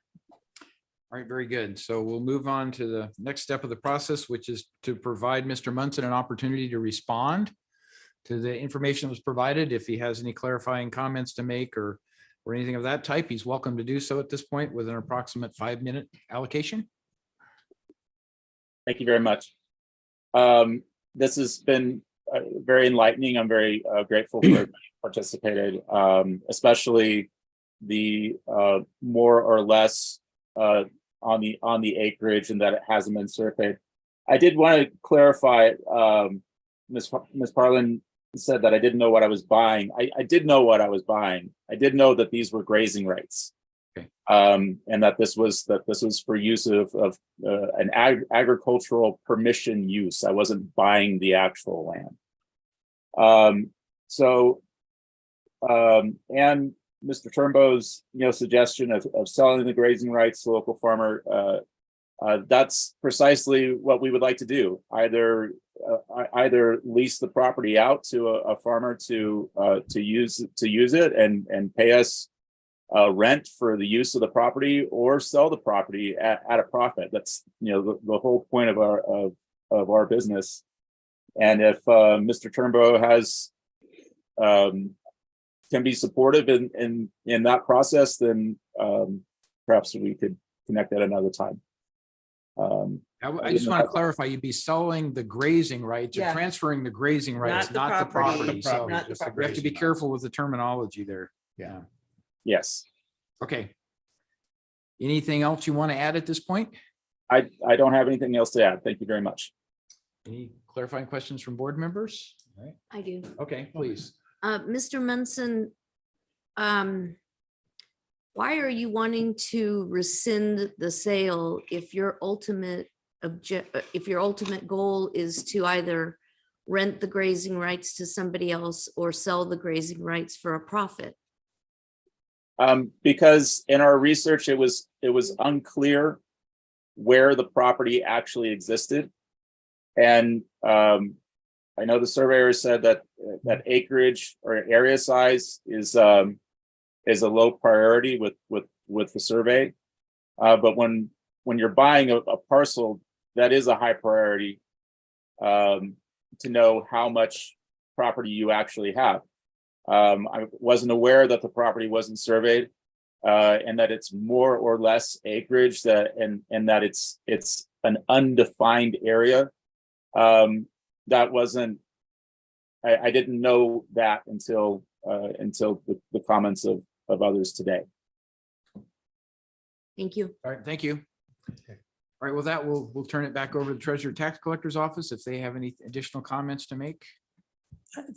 All right, very good. So we'll move on to the next step of the process, which is to provide Mr. Munson an opportunity to respond to the information that was provided. If he has any clarifying comments to make or anything of that type, he's welcome to do so at this point with an approximate 5-minute allocation. Thank you very much. This has been very enlightening. I'm very grateful for everybody who participated, especially the more or less on the acreage and that it hasn't been surveyed. I did want to clarify. Ms. Parlin said that I didn't know what I was buying. I did know what I was buying. I did know that these were grazing rights. Okay. And that this was for use of an agricultural permission use. I wasn't buying the actual land. And Mr. Turnbow's suggestion of selling the grazing rights to local farmer, that's precisely what we would like to do. Either lease the property out to a farmer to use it and pay us rent for the use of the property, or sell the property at a profit. That's the whole point of our business. And if Mr. Turnbow has can be supportive in that process, then perhaps we could connect at another time. I just want to clarify, you'd be selling the grazing rights or Yeah. transferring the grazing rights, Not the not the property. property. So Not the we have to be careful with the terminology there. Yeah. Yes. Okay. Anything else you want to add at this point? I don't have anything else to add. Thank you very much. Any clarifying questions from board members? All right. I do. Okay, please. Mr. Munson, why are you wanting to rescind the sale if your ultimate goal is to either rent the grazing rights to somebody else or sell the grazing rights for a profit? Because in our research, it was unclear where the property actually existed. And I know the surveyor said that acreage or area size is a low priority with the survey. But when you're buying a parcel, that is a high priority to know how much property you actually have. I wasn't aware that the property wasn't surveyed and that it's more or less acreage and that it's an undefined area. That wasn't, I didn't know that until the comments of others today. Thank you. All right, thank you. All right, with that, we'll turn it back over to the Treasurer Tax Collector's Office if they have any additional comments to make.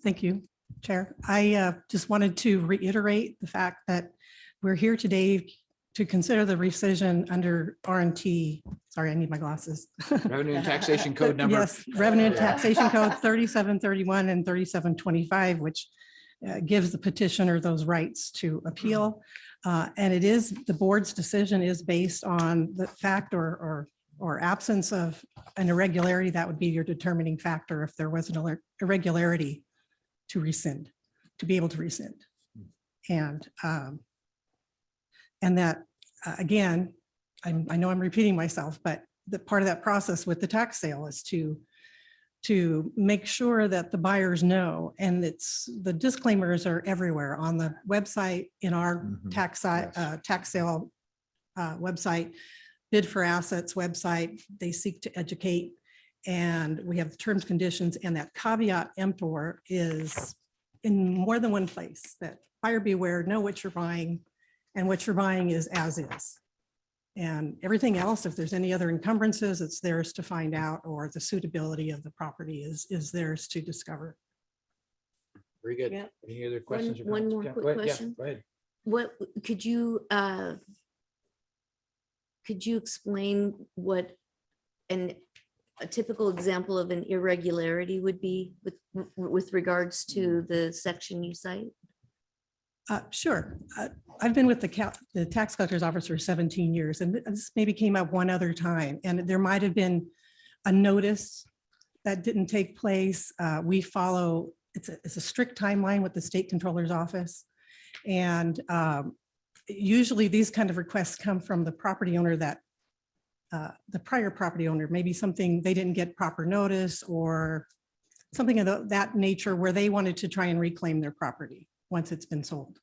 Thank you, Chair. I just wanted to reiterate the fact that we're here today to consider the rescission under R&T. Sorry, I need my glasses. Revenue and Taxation Code number. Yes, Revenue and Taxation Code 3731 and 3725, which gives the petitioner those rights to appeal. And it is, the board's decision is based on the fact or absence of an irregularity. That would be your determining factor if there was an irregularity to rescind, to be able to rescind. And that, again, I know I'm repeating myself, but the part of that process with the tax sale is to make sure that the buyers know, and the disclaimers are everywhere on the website, in our tax sale website, bid for assets website. They seek to educate, and we have terms, conditions, and that caveat emptor is in more than one place, that buyer beware, know what you're buying, and what you're buying is as is. And everything else, if there's any other encumbrances, it's theirs to find out, or the suitability of the property is theirs to discover. Very good. Yep. Any other questions? or One comments? more Yeah, quick go ahead. Yeah, question. go ahead. What could you explain what a typical example of an irregularity would be with regards to the section you cite? Sure. I've been with the tax collector's office for 17 years, and this maybe came up one other time, and there might have been a notice that didn't take place. We follow, it's a strict timeline with the state controller's office. And usually these kind of requests come from the property owner that the prior property owner, maybe something they didn't get proper notice or something of that nature where they wanted to try and reclaim their property once it's been sold.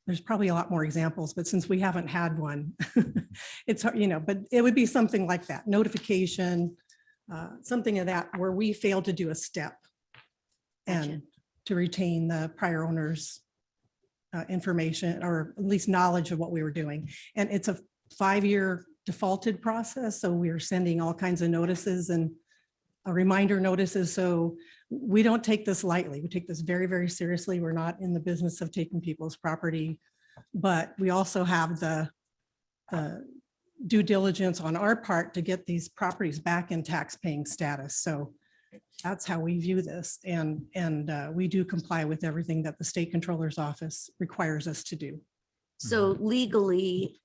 There's probably a lot more examples, but since we haven't had one, it's hard, but it would be something like that, notification, something of that, where we failed to do a step and to retain the prior owner's information, or at least knowledge of what we were doing. And it's a 5-year defaulted process. So we are sending all kinds of notices and reminder notices. So we don't take this lightly. We take this very, very seriously. We're not in the business of taking people's property, but we also have the due diligence on our part to get these properties back in tax paying status. So that's how we view this. And we do comply with everything that the state controller's office requires us to do. So legally,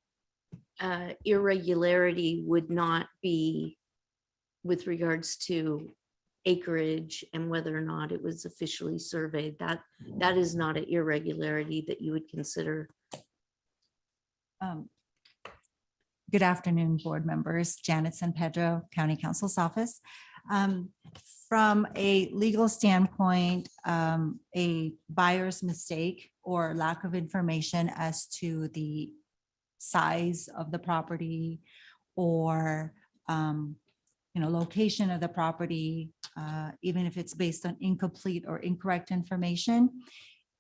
irregularity would not be with regards to acreage and whether or not it was officially surveyed. That is not an irregularity that you would consider. Good afternoon, board members. Janet San Pedro, County Counsel's Office. From a legal standpoint, a buyer's mistake or lack of information as to the size of the property or location of the property, even if it's based on incomplete or incorrect information,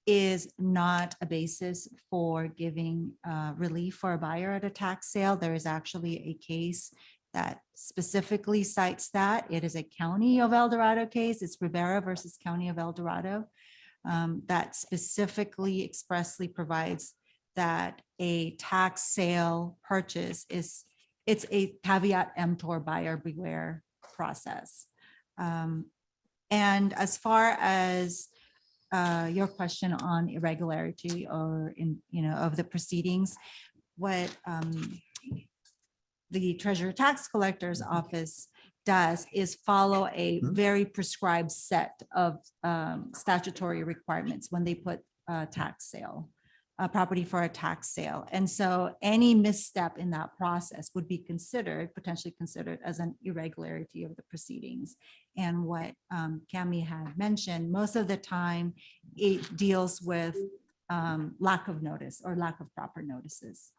is not a basis for giving relief for a buyer at a tax sale. There is actually a case that specifically cites that. It is a County of El Dorado case. It's Rivera versus County of El Dorado, that specifically expressly provides that a tax sale purchase it's a caveat emptor, buyer beware process. And as far as your question on irregularity or of the proceedings, what the Treasurer Tax Collector's Office does is follow a very prescribed set of statutory requirements when they put a tax sale, a property for a tax sale. And so any misstep in that process would be potentially considered as an irregularity of the proceedings. And what Cami had mentioned, most of the time it deals with lack of notice or lack of proper notices.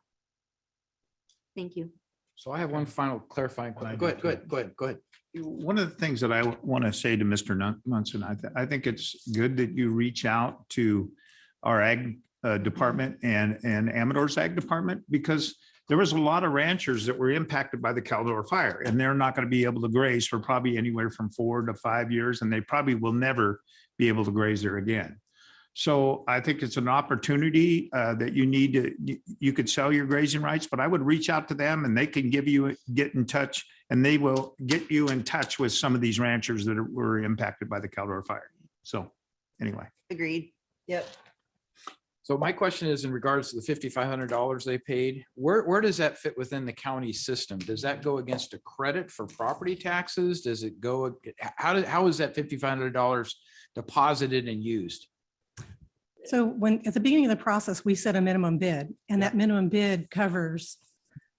Thank you. So I have one final clarifying question. Go ahead. One of the things that I want to say to Mr. Munson, I think it's good that you reach out to our ag department and Amador's ag department, because there was a lot of ranchers that were impacted by the Caldor fire, and they're not going to be able to graze for probably anywhere from 4 to 5 years, and they probably will never be able to graze there again. So I think it's an opportunity that you could sell your grazing rights, but I would reach out to them and they can get in touch, and they will get you in touch with some of these ranchers that were impacted by the Caldor fire. So anyway. Agreed. Yep. So my question is in regards to the $5,500 they paid, where does that fit within the county system? Does that go against a credit for property taxes? Does it go, how is that $5,500 deposited and used? So when, at the beginning of the process, we set a minimum bid, and that minimum bid covers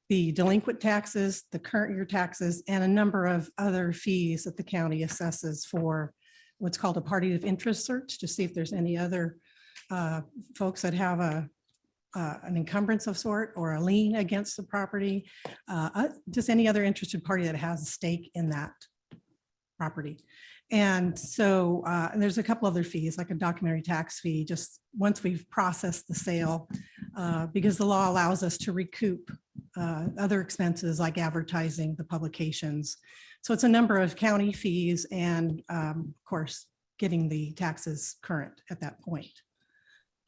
the delinquent taxes, the current year taxes, and a number of other fees that the county assesses for what's called a party of interest search, to see if there's any other folks that have an encumbrance of sort or a lien against the property, just any other interested party that has a stake in that property. And so and there's a couple other fees, like a documentary tax fee, just once we've processed the sale, because the law allows us to recoup other expenses like advertising, the publications. So it's a number of county fees and of course, getting the taxes current at that point.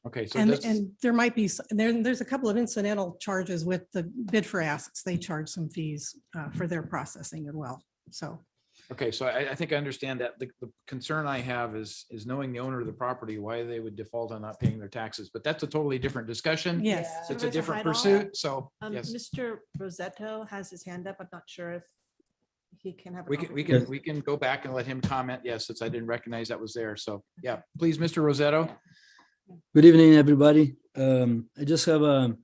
Okay, so And there might be, there's a couple of incidental charges with the bid for assets. They charge some fees for their processing as well. So. Okay, so I think I understand that. The concern I have is knowing the owner of the property, why they would default on not paying their taxes, but that's a totally different discussion. Yes. It's a Supervisor different Heidel? pursuit, so yes. Mr. Rosetto has his hand up. I'm not sure if he can have. We can go back and let him comment. Yes, since I didn't recognize that was there. So yeah, please, Mr. Rosetto. Good evening, everybody. I just have a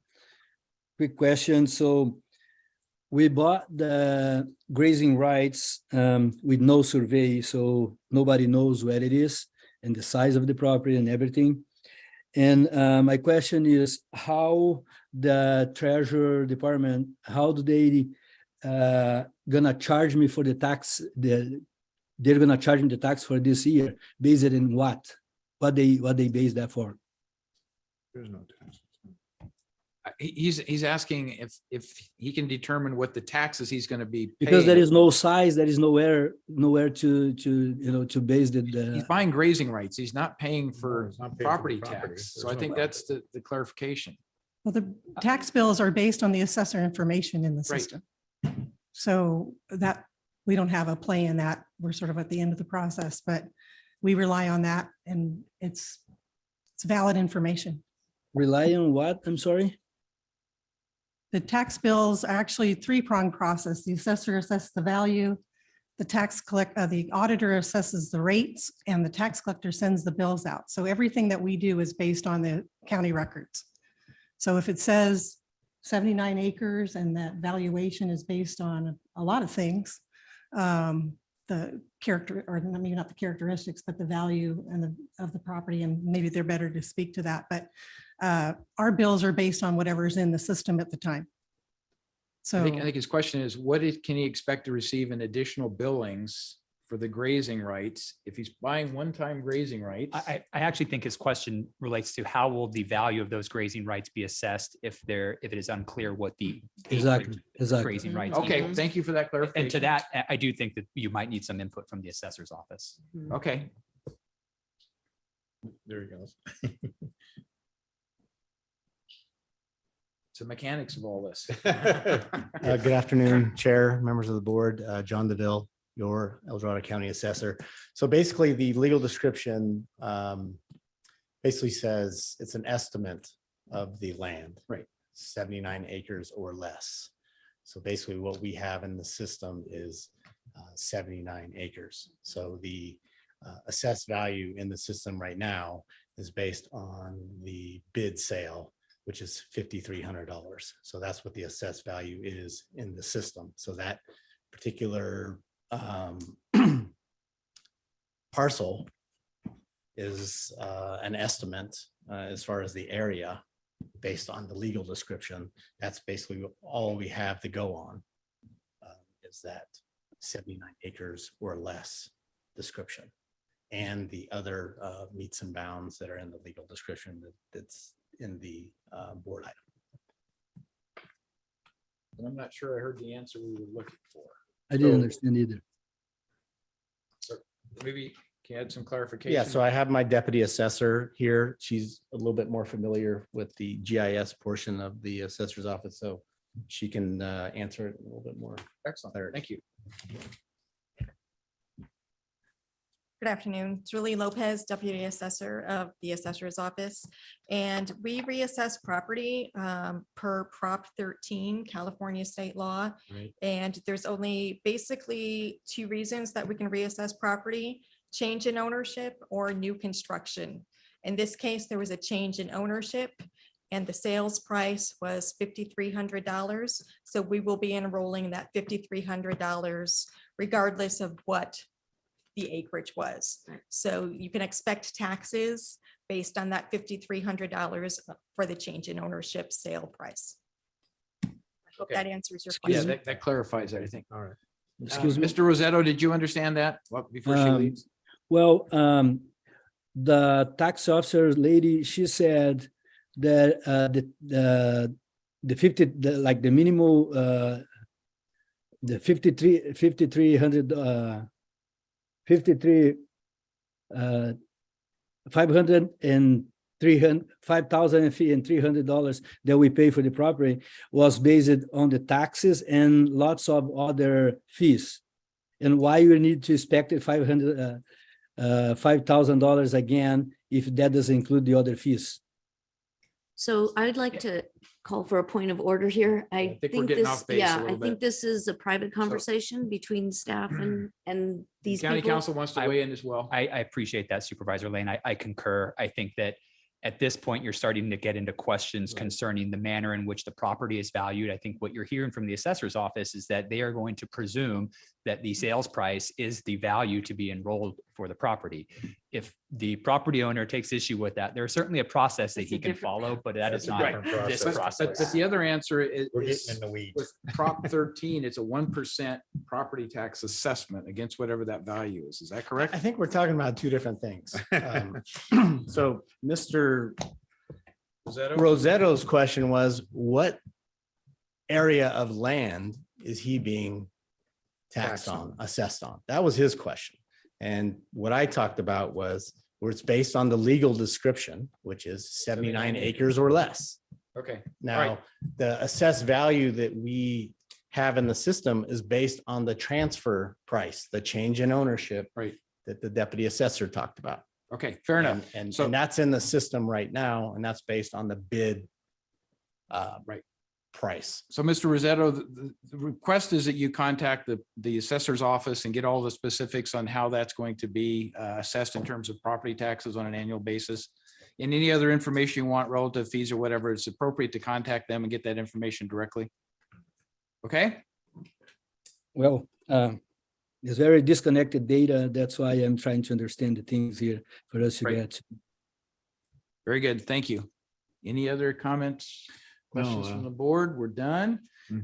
quick question. So we bought the grazing rights with no survey, so nobody knows where it is and the size of the property and everything. And my question is, how the Treasury Department, how do they gonna charge me for the tax? They're gonna charge me the tax for this year, based in what? What they base that for? There's no tax. He's asking if he can determine what the taxes he's going to be paying. Because there is no size, there is nowhere to base the. He's buying grazing rights. He's not paying for property tax. So I think that's the clarification. Well, the tax bills are based on the assessor information in the system. So that we don't have a play in that. We're sort of at the end of the process, but we rely on that, and it's valid information. Rely on what? I'm sorry. The tax bills are actually a three-pronged process. The assessor assesses the value, the auditor assesses the rates, and the tax collector sends the bills out. So everything that we do is based on the county records. So if it says 79 acres and that valuation is based on a lot of things, the character, or maybe not the characteristics, but the value and of the property, and maybe they're better to speak to that. But our bills are based on whatever's in the system at the time. So I think his question is, can he expect to receive in additional billings for the grazing rights if he's buying one-time grazing rights? I actually think his question relates to how will the value of those grazing rights be assessed if it is unclear what the Exactly. grazing rights. Okay, equals. thank you for that clarification. And to that, I do think that you might need some input from the assessor's office. Okay. There he goes. It's the mechanics of all this. Good afternoon, Chair, members of the board, John DeVille, your El Dorado County Assessor. So basically, the legal description basically says it's an estimate of the land. Right. 79 acres or less. So basically what we have in the system is 79 acres. So the assessed value in the system right now is based on the bid sale, which is $5,300. So that's what the assessed value is in the system. So that particular parcel is an estimate as far as the area based on the legal description. That's basically all we have to go on, is that 79 acres or less description, and the other meets and bounds that are in the legal description that's in the board item. And I'm not sure I heard the answer we were looking for. I didn't understand either. So maybe can you add some clarification? Yeah, so I have my deputy assessor here. She's a little bit more familiar with the GIS portion of the assessor's office, so she can answer it a little bit more. Excellent. Thank you. Good afternoon. Julie Lopez, Deputy Assessor of the Assessor's Office. And we reassess property per Prop 13, California state law. Right. And there's only basically two reasons that we can reassess property: change in ownership or new construction. In this case, there was a change in ownership and the sales price was $5,300. So we will be enrolling that $5,300 regardless of what the acreage was. So you can expect taxes based on that $5,300 for the change in ownership sale price. I hope Okay. that answers your Yeah, question. that clarifies it, I think. All right. Excuse me. Mr. Rosetto, did you understand that? Well, before she leaves? Well, the tax officer lady, she said that the 50, like the minimal, the 5,300, 500 and 300, $5,300 that we pay for the property was based on the taxes and lots of other fees. And why you need to expect it $5,000 again if that doesn't include the other fees? So I'd like to call for a point of order here. I think we're think getting this, off base a yeah, I little think bit. this is a private conversation between staff and these County people. council wants to weigh in as well. I appreciate that, Supervisor Lane. I concur. I think that at this point, you're starting to get into questions concerning the manner in which the property is valued. I think what you're hearing from the assessor's office is that they are going to presume that the sales price is the value to be enrolled for the property. If the property owner takes issue with that, there's certainly a process that That's he a can different- follow, but that is That's a not different this process. process. But the other answer is We're getting in the weeds. with Prop 13, it's a 1% property tax assessment against whatever that value is. Is that correct? I think we're talking about two different things. So Mr. Rosetto's question was, what area of land is he being taxed on, assessed on? That was his question. And what I talked about was where it's based on the legal description, which is 79 acres or less. Okay. Now, the assessed value that we have in the system is based on the transfer price, the change in ownership that the deputy assessor talked about. Okay, fair enough. And So- that's in the system right now, and that's based on the bid price. So, Mr. Rosetto, the request is that you contact the assessor's office and get all the specifics on how that's going to be assessed in terms of property taxes on an annual basis. And any other information you want relative fees or whatever, it's appropriate to contact them and get that information directly. Okay? Well, it's very disconnected data. That's why I'm trying to understand the things here for us to get. Very good. Thank you. Any other comments, questions from the board? We're done.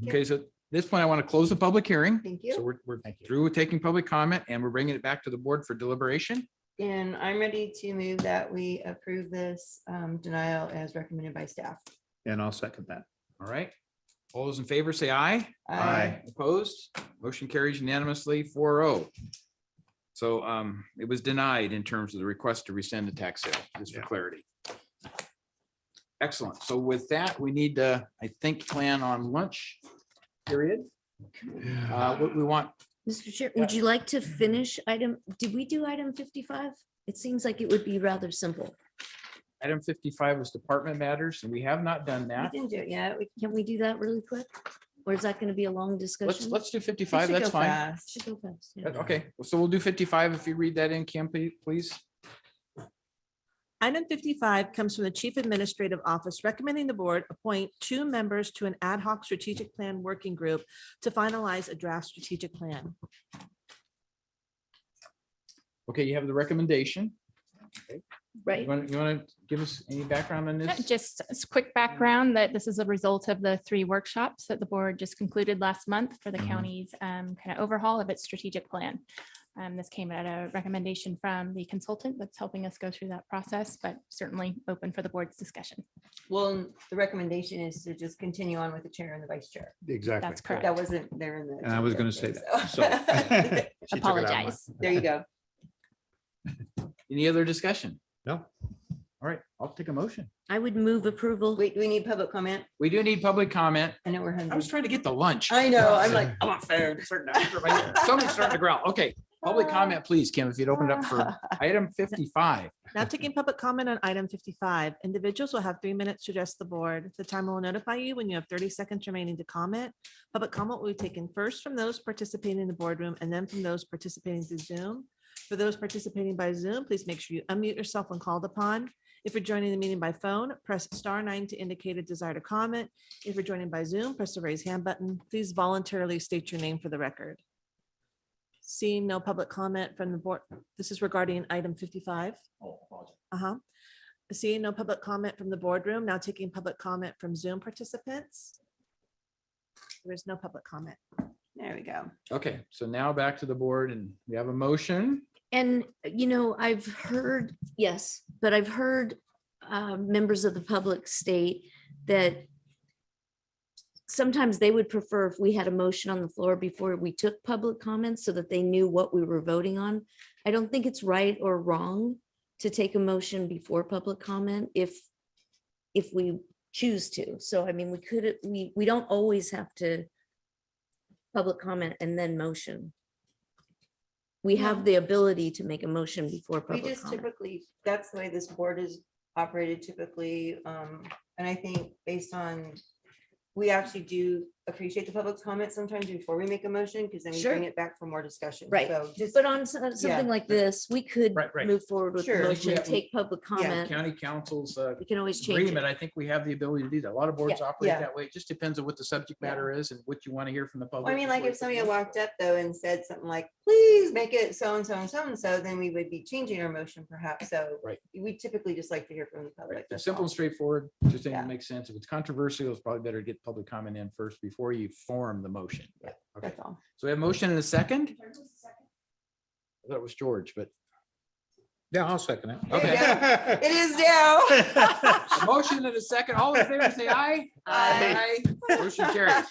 Okay, so at this point, I want to close the public hearing. Thank you. So we're through with taking public comment and we're bringing it back to the board for deliberation. And I'm ready to move that we approve this denial as recommended by staff. And I'll second that. All right. All those in favor say aye. Aye. Opposed? Motion carries unanimously 4-0. So it was denied in terms of the request to rescind the tax sale, just for clarity. Excellent. So with that, we need to, I think, plan on lunch period. We want Mr. Chair, would you like to finish did we do item 55? It seems like it would be rather simple. Item 55 was department matters, and we have not done We that. didn't do it yet. Can we do that really quick? Or is that going to be a long Let's, discussion? let's do It 55. should That's go fine. fast. Should go fast. yeah. Okay, so we'll do 55. If you read that in, Kim, please. Item 55 comes from the Chief Administrative Office recommending the board appoint 2 members to an ad hoc strategic plan working group to finalize a draft strategic plan. Okay, you have the recommendation. Right. You want to give us any background on this? Just a quick background that this is a result of the 3 workshops that the board just concluded last month for the county's kind of overhaul of its strategic plan. This came at a recommendation from the consultant that's helping us go through that process, but certainly open for the board's discussion. Well, the recommendation is to just continue on with the chair and the vice chair. Exactly. That's correct. That wasn't there in the. And I was agenda, going to say so- that. So. She took it out of my- Apologize. There you go. Any other discussion? No. All right, I'll take a motion. I would move approval. Wait, do we need public comment? We do need public comment. I know we're I hungry. was trying to get the lunch. I know, I'm like, I want food. Somebody's starting to growl. Okay, public comment, please, Kim, if you'd open it up for item 55. Now taking public comment on item 55, individuals will have 3 minutes to address the board. The timer will notify you when you have 30 seconds remaining to comment. Public comment will be taken first from those participating in the boardroom and then from those participating through Zoom. For those participating by Zoom, please make sure you unmute yourself when called upon. If you're joining the meeting by phone, press *9 to indicate a desire to comment. If you're joining by Zoom, press the raise hand button. Please voluntarily state your name for the record. Seeing no public comment from the board, this is regarding item 55. Seeing no public comment from the boardroom, now taking public comment from Zoom participants. There is no public comment. There we go. Okay, so now back to the board and we have a motion. And, I've heard, yes, but I've heard members of the public state that sometimes they would prefer if we had a motion on the floor before we took public comments so that they knew what we were voting on. I don't think it's right or wrong to take a motion before public comment if we choose to. So, I mean, we don't always have to public comment and then motion. We have the ability to make a motion before We public just comment. typically, that's the way this board is operated typically. And I think based on, we actually do appreciate the public comment sometimes before we make a motion, because then we Sure. bring it back for more discussion. Right. So just, But on something like this, we could Right. move forward with the Sure. motion, Yeah. take public comment. County council's We can always change agreement, it. I think we have the ability to do that. A lot of boards operate Yeah. that way. It just depends on what the subject matter is and what you want to hear from the public. I mean, like before if you somebody put the walked up though and said something like, please make it so and so and so and so, then we would be changing our motion perhaps. So Right. we typically just like to hear from the public. It's that's simple all. and straightforward, just think Yeah. it makes sense. If it's controversial, it's probably better to get public comment in first before you form the motion. Yeah, Okay, That's all. so we have a motion and a second? I thought it was George, but Yeah, I'll second it. okay. It is now. A motion and a second. All in favor, say aye. Aye. Motion carries.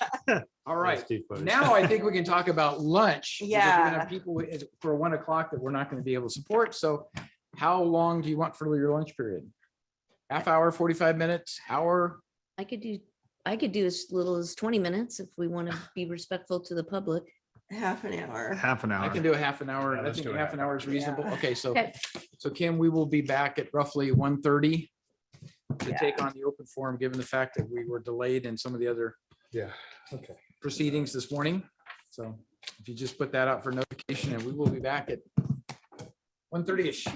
All right. Now I think we can talk about lunch. because we're gonna Yeah. have people for 1 o'clock that we're not going to be able to support. So how long do you want for your lunch period? Half hour, 45 minutes, hour? I could do as little as 20 minutes if we want to be respectful to the public. Half an hour. Half an hour. I can do a half an hour. Yeah, I let's think do a half an hour is reasonable. Yeah. Okay, so, Okay. so Kim, we will be back at roughly 1:30 to Yeah. take on the open forum, given the fact that we were delayed in some of the other Yeah, okay. proceedings this morning. So if you just put that out for notification, and we will be back at 1:30-ish.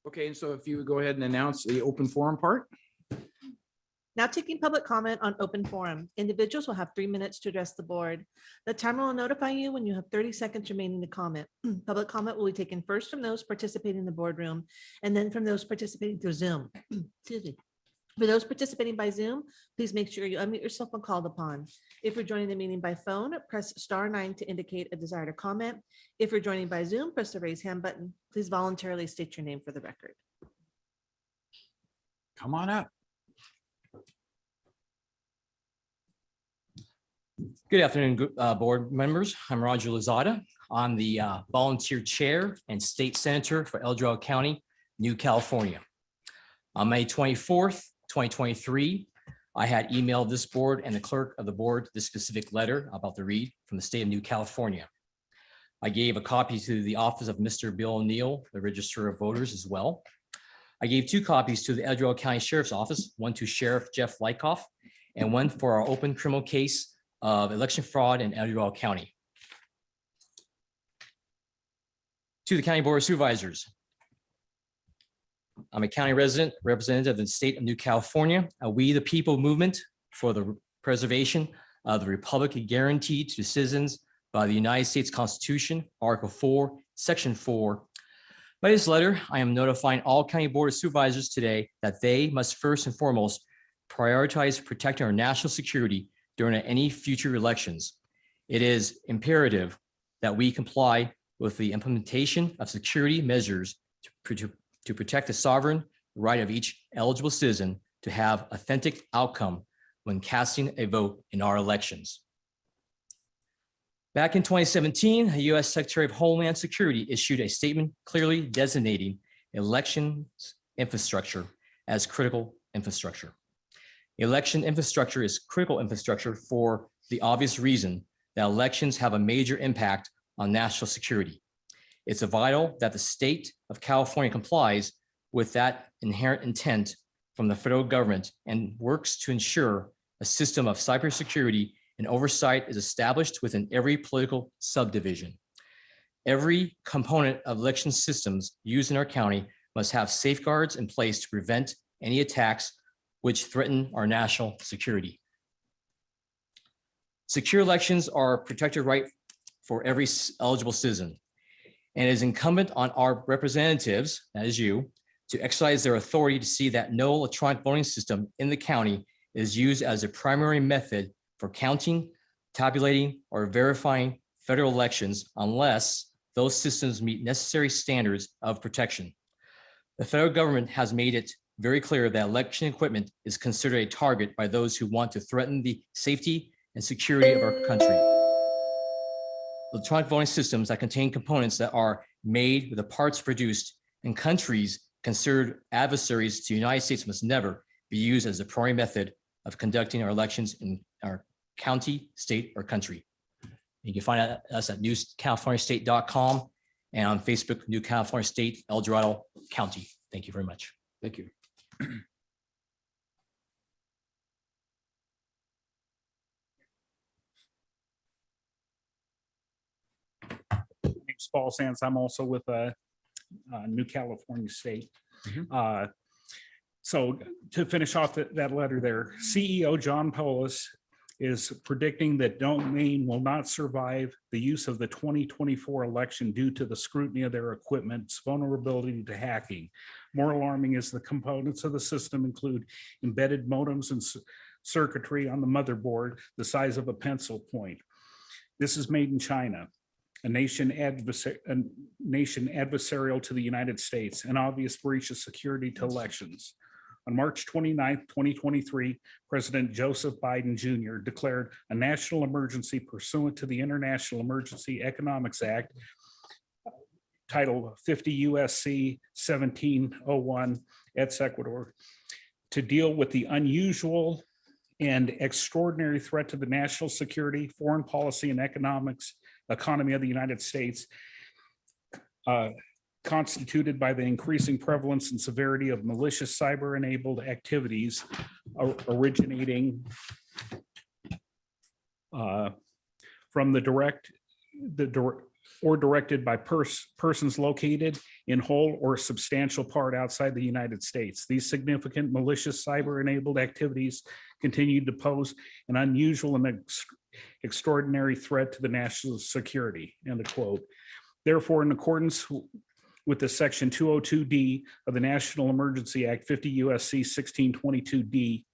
Okay, and so if you would go ahead and announce the open forum part. Now taking public comment on open forum. Individuals will have 3 minutes to address the board. The timer will notify you when you have 30 seconds remaining to comment. Public comment will be taken first from those participating in the boardroom and then from those participating through Zoom. Excuse me. For those participating by Zoom, please make sure you unmute yourself when called upon. If you're joining the meeting by phone, press *9 to indicate a desire to comment. If you're joining by Zoom, press the raise hand button. Please voluntarily state your name for the record. Come on up. Good afternoon, board members. I'm Roger Lozada. I'm the volunteer chair and state senator for El Dorado County, New California. On May 24th, 2023, I had emailed this board and the clerk of the board this specific letter about the read from the state of New California. I gave a copy to the office of Mr. Bill O'Neill, the Register of Voters as well. I gave 2 copies to the El Dorado County Sheriff's Office, one to Sheriff Jeff Lykoff and one for our open criminal case of election fraud in El Dorado County. To the County Board of Supervisors. I'm a county resident, representative of the state of New California, a We the People movement for the preservation of the republic guaranteed to citizens by the United States Constitution, Article 4, Section 4. By this letter, I am notifying all County Board of Supervisors today that they must first and foremost prioritize protecting our national security during any future elections. It is imperative that we comply with the implementation of security measures to protect the sovereign right of each eligible citizen to have authentic outcome when casting a vote in our elections. Back in 2017, the U.S. Secretary of Homeland Security issued a statement clearly designating elections infrastructure as critical infrastructure. Election infrastructure is critical infrastructure for the obvious reason that elections have a major impact on national security. It's vital that the state of California complies with that inherent intent from the federal government and works to ensure a system of cybersecurity and oversight is established within every political subdivision. Every component of election systems used in our county must have safeguards in place to prevent any attacks which threaten our national security. Secure elections are a protected right for every eligible citizen, and it is incumbent on our representatives, that is you, to exercise their authority to see that no electronic voting system in the county is used as a primary method for counting, tabulating, or verifying federal elections unless those systems meet necessary standards of protection. The federal government has made it very clear that election equipment is considered a target by those who want to threaten the safety and security of our country. Electronic voting systems that contain components that are made with the parts produced in countries considered adversaries to the United States must never be used as the primary method of conducting our elections in our county, state, or country. You can find us at newcaliforniastate.com and on Facebook, New California State, El Dorado County. Thank you very much. Thank you. Name's Paul Sands. I'm also with New California State. So to finish off that letter there, CEO John Polis is predicting that Domain will not survive the use of the 2024 election due to the scrutiny of their equipment's vulnerability to hacking. More alarming is the components of the system include embedded modems and circuitry on the motherboard the size of a pencil point. This is made in China, a nation adversarial to the United States, an obvious breach of security to elections. On March 29th, 2023, President Joseph Biden Jr. declared a national emergency pursuant to the International Emergency Economics Act, Title 50 U.S.C. 1701 et sequitur, to deal with the unusual and extraordinary threat to the national security, foreign policy, and economy of the United States, constituted by the increasing prevalence and severity of malicious cyber-enabled activities originating from the or directed by persons located in whole or substantial part outside the United States. These significant malicious cyber-enabled activities continue to pose an unusual and extraordinary threat to the national security, end of quote. Therefore, in accordance with the section 202D of the National Emergency Act, 50 USC 1622D,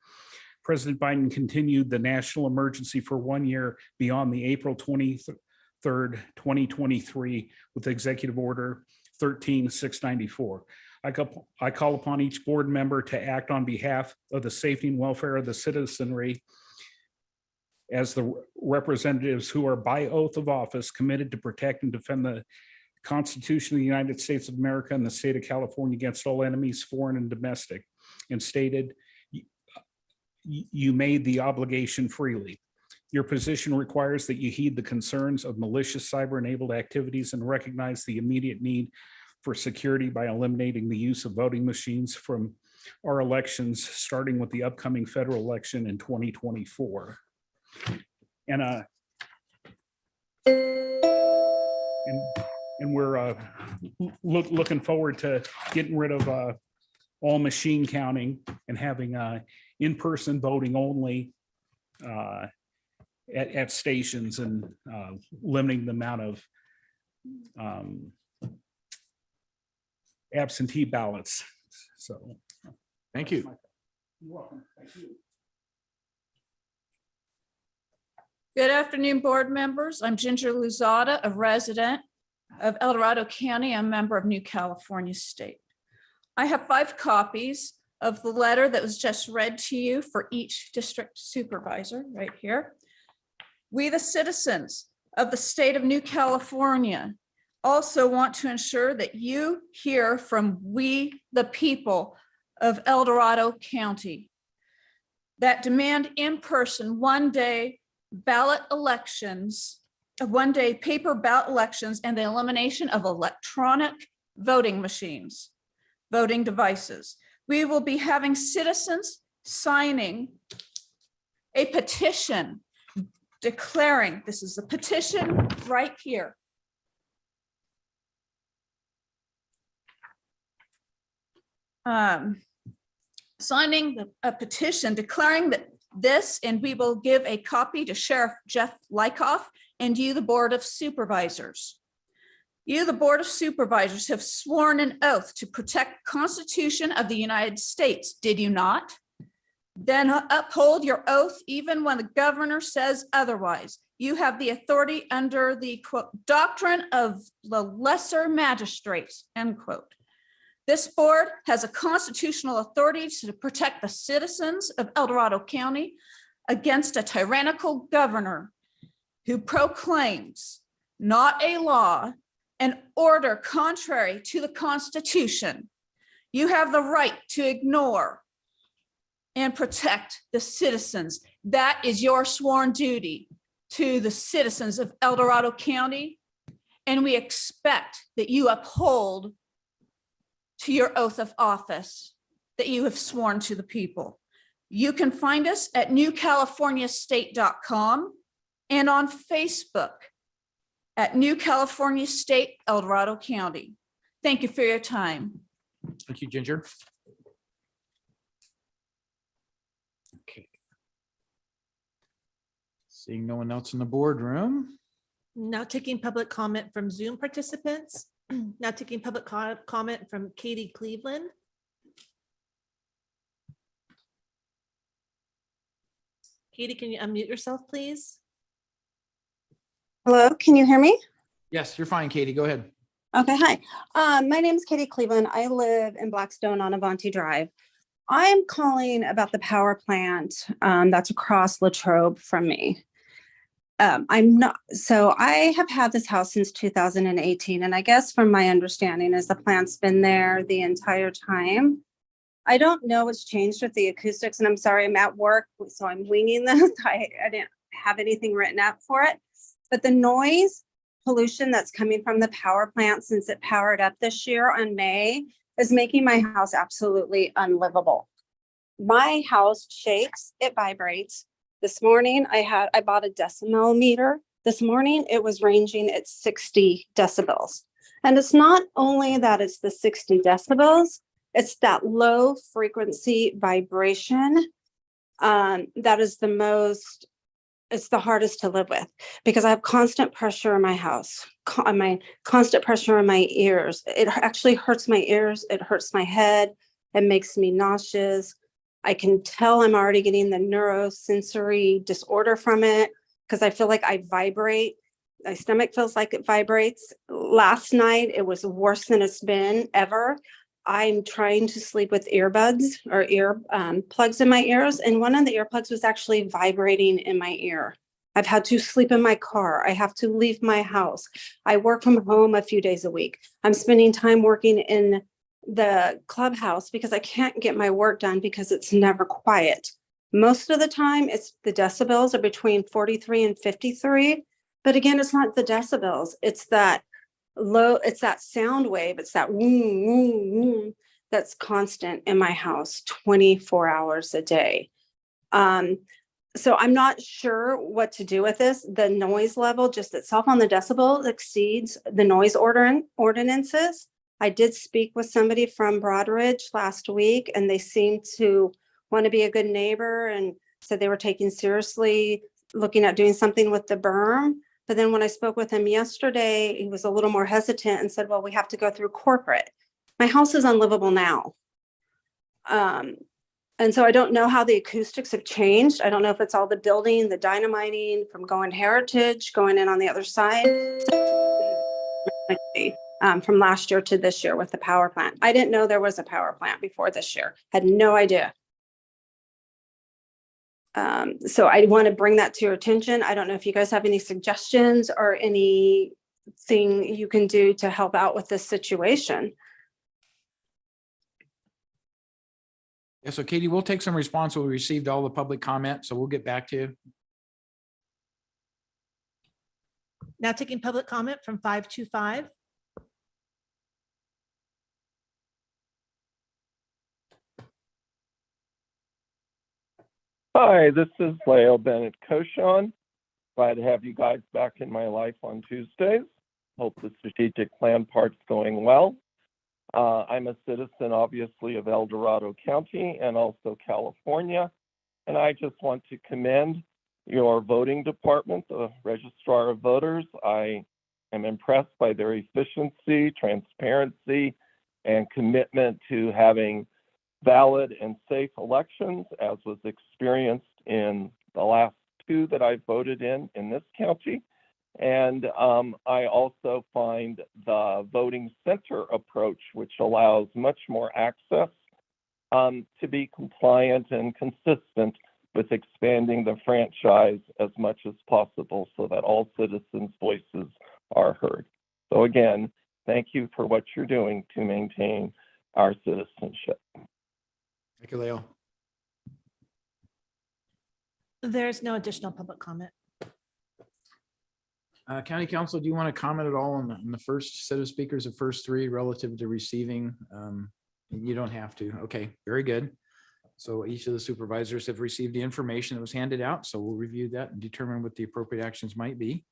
President Biden continued the national emergency for 1 year beyond the April 23rd, 2023 with Executive Order 13694. I call upon each board member to act on behalf of the safety and welfare of the citizenry as the representatives who are by oath of office committed to protect and defend the Constitution of the United States of America and the state of California against all enemies, foreign and domestic, and stated you made the obligation freely. Your position requires that you heed the concerns of malicious cyber-enabled activities and recognize the immediate need for security by eliminating the use of voting machines from our elections, starting with the upcoming federal election in 2024. And we're looking forward to getting rid of all machine counting and having in-person voting only at stations, and limiting the amount of absentee ballots. So, thank you. You're welcome. Thank you. Good afternoon, board members. I'm Ginger Luzada, a resident of El Dorado County, a member of New California State. I have 5 copies of the letter that was just read to you for each district supervisor right here. We, the citizens of the state of New California, also want to ensure that you hear from we, the people of El Dorado County, that demand in-person one-day ballot elections, one-day paper ballot elections, and the elimination of electronic voting machines, voting devices. We will be having citizens signing a petition declaring, this is the petition right here. Signing a petition declaring that this, and we will give a copy to Sheriff Jeff Lykoff and you, the Board of Supervisors. You, the Board of Supervisors, have sworn an oath to protect the Constitution of the United States, did you not? Then uphold your oath even when the governor says otherwise. You have the authority under the quote, doctrine of the lesser magistrates, end quote. This board has a constitutional authority to protect the citizens of El Dorado County against a tyrannical governor who proclaims not a law, an order contrary to the Constitution. You have the right to ignore and protect the citizens. That is your sworn duty to the citizens of El Dorado County, and we expect that you uphold to your oath of office that you have sworn to the people. You can find us at newcaliforniastate.com and on Facebook at New California State, El Dorado County. Thank you for your time. Thank you, Ginger. Okay. Seeing no one else in the boardroom. Now taking public comment from Zoom participants. Now taking public comment from Katie Cleveland. Katie, can you unmute yourself, please? Hello, can you hear me? Yes, you're fine, Katie. Go ahead. Okay, hi. My name is Katie Cleveland. I live in Blackstone on Avanti Drive. I'm calling about the power plant that's across Latrobe from me. I have had this house since 2018, and I guess from my understanding is the plant's been there the entire time. I don't know what's changed with the acoustics, and I'm sorry, I'm at work, so I'm winging this. I didn't have anything written up for it, but the noise pollution that's coming from the power plant since it powered up this year on May is making my house absolutely unlivable. My house shakes, it vibrates. This morning I bought a decimal meter This morning, it was ranging at 60 decibels. And it's not only that it's the 60 decibels, it's that low frequency vibration that is it's the hardest to live with because I have constant pressure in my house, constant pressure in my ears. It actually hurts my ears. It hurts my head. It makes me nauseous. I can tell I'm already getting the neurosensory disorder from it because I feel like I vibrate. My stomach feels like it vibrates. Last night, it was worse than it's been ever. I'm trying to sleep with earbuds or ear plugs in my ears. And one of the earplugs was actually vibrating in my ear. I've had to sleep in my car. I have to leave my house. I work from home a few days a week. I'm spending time working in the clubhouse because I can't get my work done because it's never quiet. Most of the time, it's the decibels are between 43 and 53. But again, it's not the decibels. It's that it's that sound wave. It's that woom, woom, woom that's constant in my house 24 hours a day. So I'm not sure what to do with this. The noise level just itself on the decibel exceeds the noise ordinances. I did speak with somebody from Broadridge last week, and they seemed to want to be a good neighbor and said they were taking seriously looking at doing something with the berm. But then when I spoke with him yesterday, he was a little more hesitant and said, well, we have to go through corporate. My house is unlivable now. And so I don't know how the acoustics have changed. I don't know if it's all the building, the dynamiting from going heritage, going in on the other side. From last year to this year with the power plant. I didn't know there was a power plant before this year. Had no idea. So I want to bring that to your attention. I don't know if you guys have any suggestions or anything you can do to help out with this situation. Yeah, so Katie, we'll take some response. We received all the public comment, so we'll get back to you. Now taking public comment from 525. Hi, this is Leo Bennett Koshon. Glad to have you guys back in my life on Tuesdays. Hope the strategic plan part's going well. I'm a citizen, obviously, of El Dorado County and also California. And I just want to commend your voting department, the Registrar of Voters. I am impressed by their efficiency, transparency, and commitment to having valid and safe elections, as was experienced in the last two that I voted in this county. And I also find the voting center approach, which allows much more access, to be compliant and consistent with expanding the franchise as much as possible so that all citizens' voices are heard. So again, thank you for what you're doing to maintain our citizenship. Thank you, Leo. There's no additional public comment. County Council, do you want to comment at all on the first set of speakers, the first three relative to receiving? You don't have to. Okay, very good. So each of the supervisors have received the information that was handed out. So we'll review that and determine what the appropriate actions might be.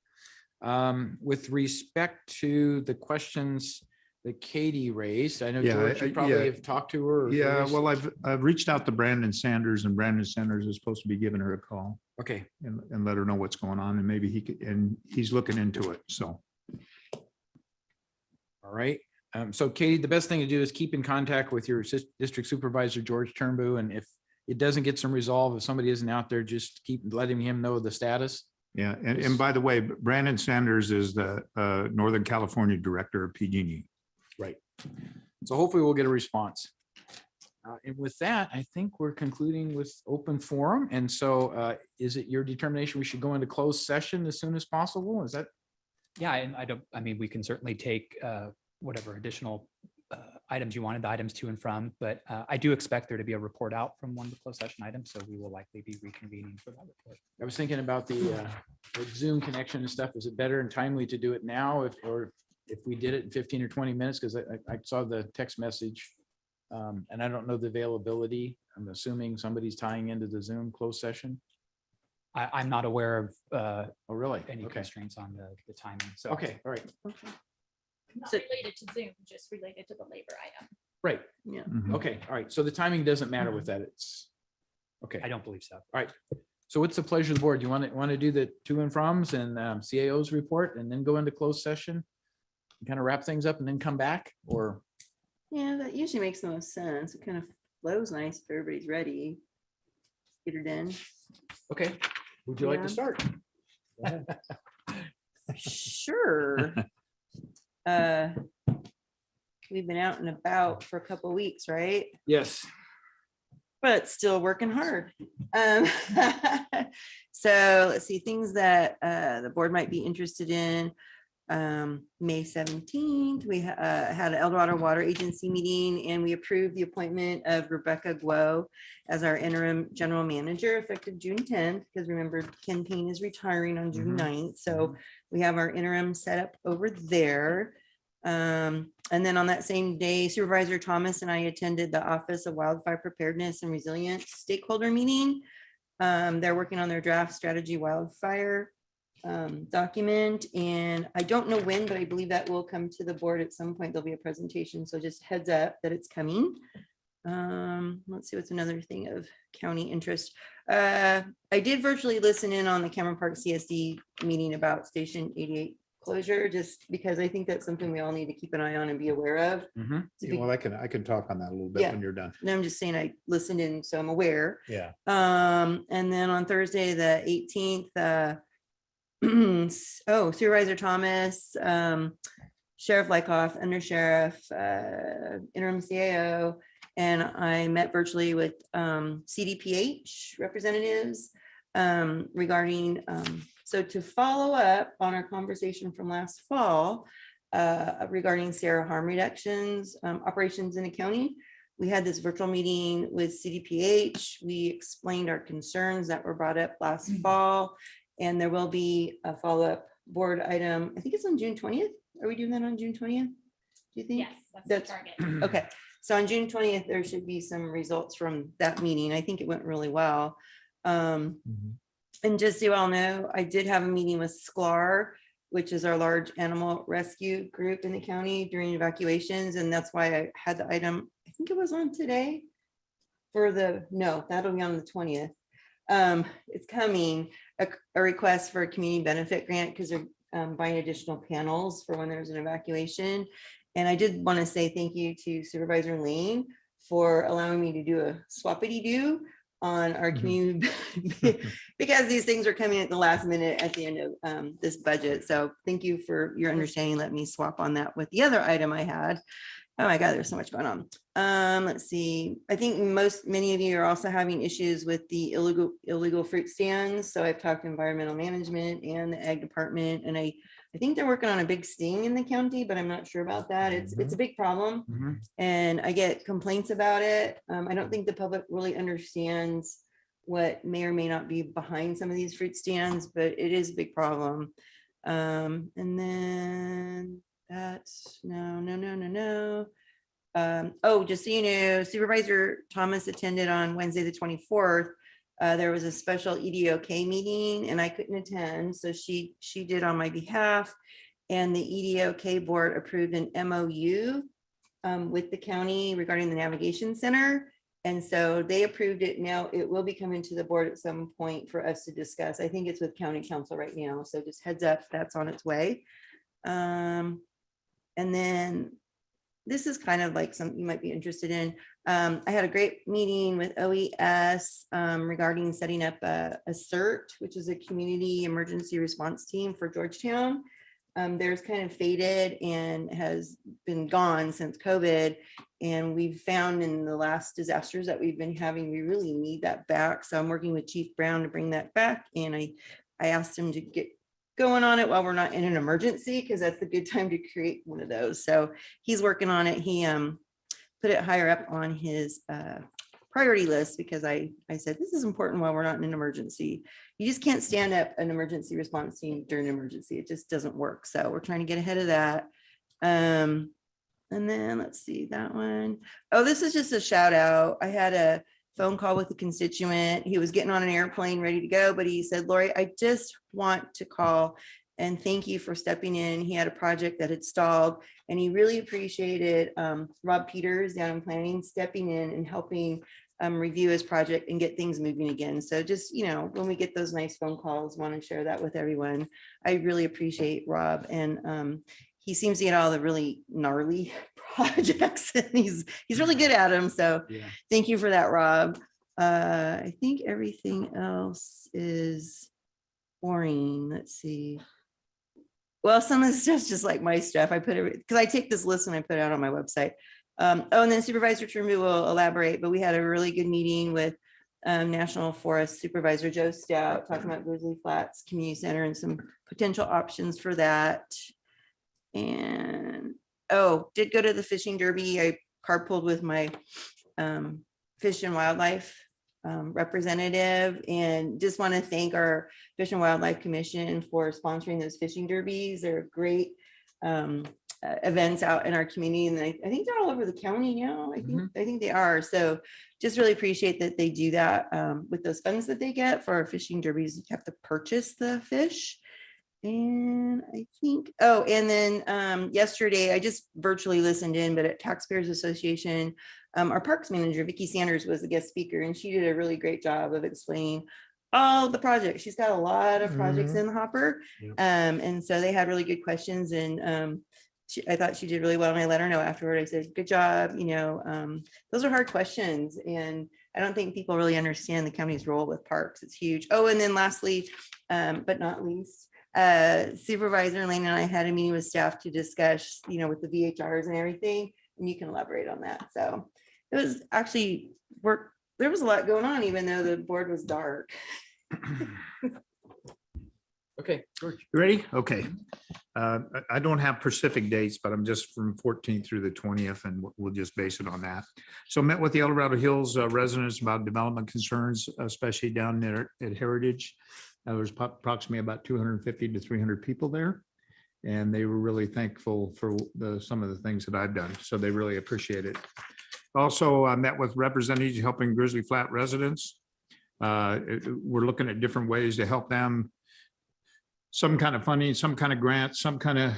With respect to the questions that Katie raised, I know George, you probably have talked to her. Yeah, well, I've reached out to Brandon Sanders, and Brandon Sanders is supposed to be giving her a call. Okay. And let her know what's going on, and maybe he could, and he's looking into it, so. All right. So Katie, the best thing to do is keep in contact with your district supervisor, George Turnbull, and if it doesn't get some resolve, if somebody isn't out there, just keep letting him know the status. Yeah, and by the way, Brandon Sanders is the Northern California Director of PG&E. Right. So hopefully we'll get a response. And with that, I think we're concluding with open forum. And so is it your determination we should go into closed session as soon as possible? Is that? Yeah, and I mean, we can certainly take whatever additional items you wanted, the items to and from, but I do expect there to be a report out from one of the closed session items. So we will likely be reconvening for that report. I was thinking about the Zoom connection and stuff. Is it better and timely to do it now if we did it in 15 or 20 minutes? Because I saw the text message and I don't know the availability. I'm assuming somebody's tying into the Zoom closed session. I'm not aware of Oh, really? any Okay. constraints on the timing. So. Okay, all right, Not So- related to Zoom, just related to the labor item. right. Yeah. Okay, all right. So the timing doesn't matter with that. It's, okay. I don't believe so. All right. So what's the pleasure of the board? You want to do the to and froms and CAO's report and then go into closed session? Kind of wrap things up and then come back, or? Yeah, that usually makes the most sense. It kind of flows nice if everybody's ready. Get her done. Okay, would you like Yeah. to start? Sure. Uh, We've been out and about for a couple of weeks, right? Yes. But still working hard. Um, So let's see, things that the board might be interested in. May 17th, we had an Eldorado Water Agency meeting and we approved the appointment of Rebecca Guo as our interim general manager effective June 10th, because remember Ken Payne is retiring on June 9th. So we have our interim set up over there. And then on that same day, Supervisor Thomas and I attended the Office of Wildfire Preparedness and Resilience stakeholder meeting. They're working on their draft strategy wildfire document, and I don't know when, but I believe that will come to the board at some point. There'll be a presentation, so just heads up that it's coming. Let's see what's another thing of county interest. I did virtually listen in on the Cameron Park CSD meeting about Station 88 closure, just because I think that's something we all need to keep an eye on and be aware of. Yeah, well, I can talk on that a little bit Yeah. when you're done. And I'm just saying I listened in, so I'm aware. Yeah. And then on Thursday, the 18th, Supervisor Thomas, Sheriff Lykoff, Under Sheriff, Interim CAO, and I met virtually with CDPH representatives regarding, so to follow up on our conversation from last fall regarding Sierra harm reductions, operations in the county. We had this virtual meeting with CDPH. We explained our concerns that were brought up last fall, and there will be a follow-up board item. I think it's on June 20th. Are we doing that on June 20th? Do you think? Yes, that's the target. Okay, so on June 20th, there should be some results from that meeting. I think it went really well. And just so you all know, I did have a meeting with SCLAR, which is our large animal rescue group in the county during evacuations. And that's why I had the item, I think it was on today for no, that'll be on the 20th. It's coming, a request for a community benefit grant because they're buying additional panels for when there's an evacuation. And I did want to say thank you to Supervisor Lane for allowing me to do a swappity-doo on our community because these things are coming at the last minute at the end of this budget. So thank you for your understanding. Let me swap on that with the other item I had. Oh my God, there's so much going on. Let's see. I think many of you are also having issues with the illegal fruit stands. So I've talked to environmental management and the ag department, and I think they're working on a big sting in the county, but I'm not sure about that. It's a big problem. And I get complaints about it. I don't think the public really understands what may or may not be behind some of these fruit stands, but it is a big problem. And then that's no. Oh, just so you know, Supervisor Thomas attended on Wednesday, the 24th. There was a special EDOK meeting and I couldn't attend. So she did on my behalf. And the EDOK board approved an MOU with the county regarding the navigation center. And so they approved it. Now it will be coming to the board at some point for us to discuss. I think it's with county council right now. So just heads up, that's on its way. And then this is kind of like something you might be interested in. I had a great meeting with OES regarding setting up a CERT, which is a community emergency response team for Georgetown. There's kind of faded and has been gone since COVID. And we've found in the last disasters that we've been having, we really need that back. So I'm working with Chief Brown to bring that back. And I asked him to get going on it while we're not in an emergency, because that's a good time to create one of those. So he's working on it. He put it higher up on his priority list because I said, this is important while we're not in an emergency. You just can't stand up an emergency response team during an emergency. It just doesn't work. So we're trying to get ahead of that. And then let's see that one. Oh, this is just a shout out. I had phone call with a constituent. He was getting on an airplane ready to go, but he said, Lori, I just want to call and thank you for stepping in. He had a project that had stalled and he really appreciated Rob Peters down in planning stepping in and helping review his project and get things moving again. So just, you know, when we get those nice phone calls, want to share that with everyone. I really appreciate Rob, and he seems to get all the really gnarly projects and he's really good at them. So thank you for that, Rob. I think everything else is boring. Let's see. Well, some of the stuff's just like my stuff. I put it because I take this list and I put it out on my website. Oh, and then Supervisor Trimby will elaborate, but we had a really good meeting with National Forest Supervisor Joe Stout talking about Grizzly Flats Community Center and some potential options for that. And oh, did go to the fishing derby. I carpooled with my Fish and Wildlife representative, and just want to thank our Fish and Wildlife Commission for sponsoring those fishing derbies. They're great events out in our community, and I think they're all over the county now. I think they are. So just really appreciate that they do that with those funds that they get for our fishing derbies. You have to purchase the fish. And I think, oh, and then yesterday I just virtually listened in, but at Taxpayers Association, our parks manager, Vicki Sanders, was the guest speaker, and she did a really great job of explaining all the projects. She's got a lot of projects in the hopper. And so they had really good questions, and I thought she did really well. And I let her know afterward. I said, good job. You know, those are hard questions. And I don't think people really understand the county's role with parks. It's huge. Oh, and then lastly, but not least, Supervisor Lane and I had a meeting with staff to discuss, you know, with the VHRs and everything, and you can elaborate on that. So it was actually work. There was a lot going on, even though the board was dark. Okay, George. You ready? Okay. I don't have specific dates, but I'm just from 14th through the 20th, and we'll just base it on that. So met with the El Dorado Hills residents about development concerns, especially down there at Heritage. There was approximately about 250 to 300 people there, and they were really thankful for some of the things that I've done. So they really appreciate it. Also, I met with representatives helping Grizzly Flat residents. We're looking at different ways to help them. Some kind of funding, some kind of grant, some kind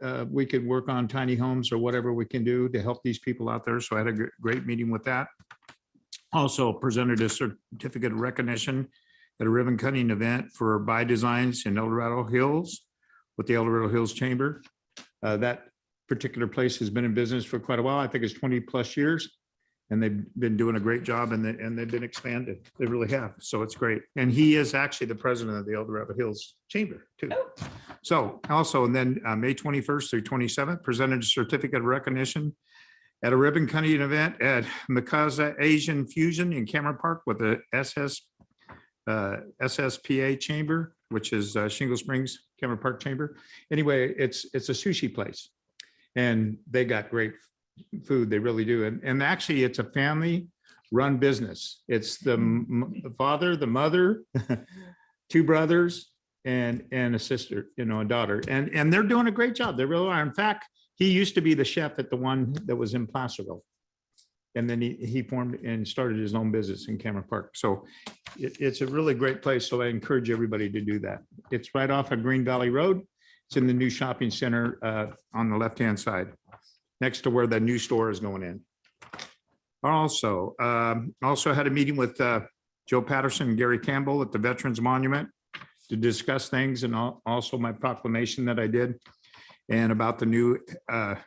of, we could work on tiny homes or whatever we can do to help these people out there. So I had a great meeting with that. Also presented a certificate of recognition at a ribbon cutting event for By Designs in El Dorado Hills with the El Dorado Hills Chamber. That particular place has been in business for quite a while. I think it's 20 plus years. And they've been doing a great job, and they've been expanded. They really have. So it's great. And he is actually the president of the El Dorado Hills Chamber too. So also, and then May 21st through 27th, presented a certificate of recognition at a ribbon cutting event at Mikasa Asian Fusion in Cameron Park with the SSPA Chamber, which is Shingle Springs Cameron Park Chamber. Anyway, it's a sushi place, and they got great food. They really do. And actually it's a family run business. It's the father, the mother, two brothers, and a sister, you know, a daughter. And they're doing a great job. They really are. In fact, he used to be the chef at the one that was in Placerville. And then he formed and started his own business in Cameron Park. So it's a really great place. So I encourage everybody to do that. It's right off of Green Valley Road. It's in the new shopping center on the left-hand side, next to where the new store is going in. Also had a meeting with Joe Patterson and Gary Campbell at the Veterans Monument to discuss things, and also my proclamation that I did, and about the new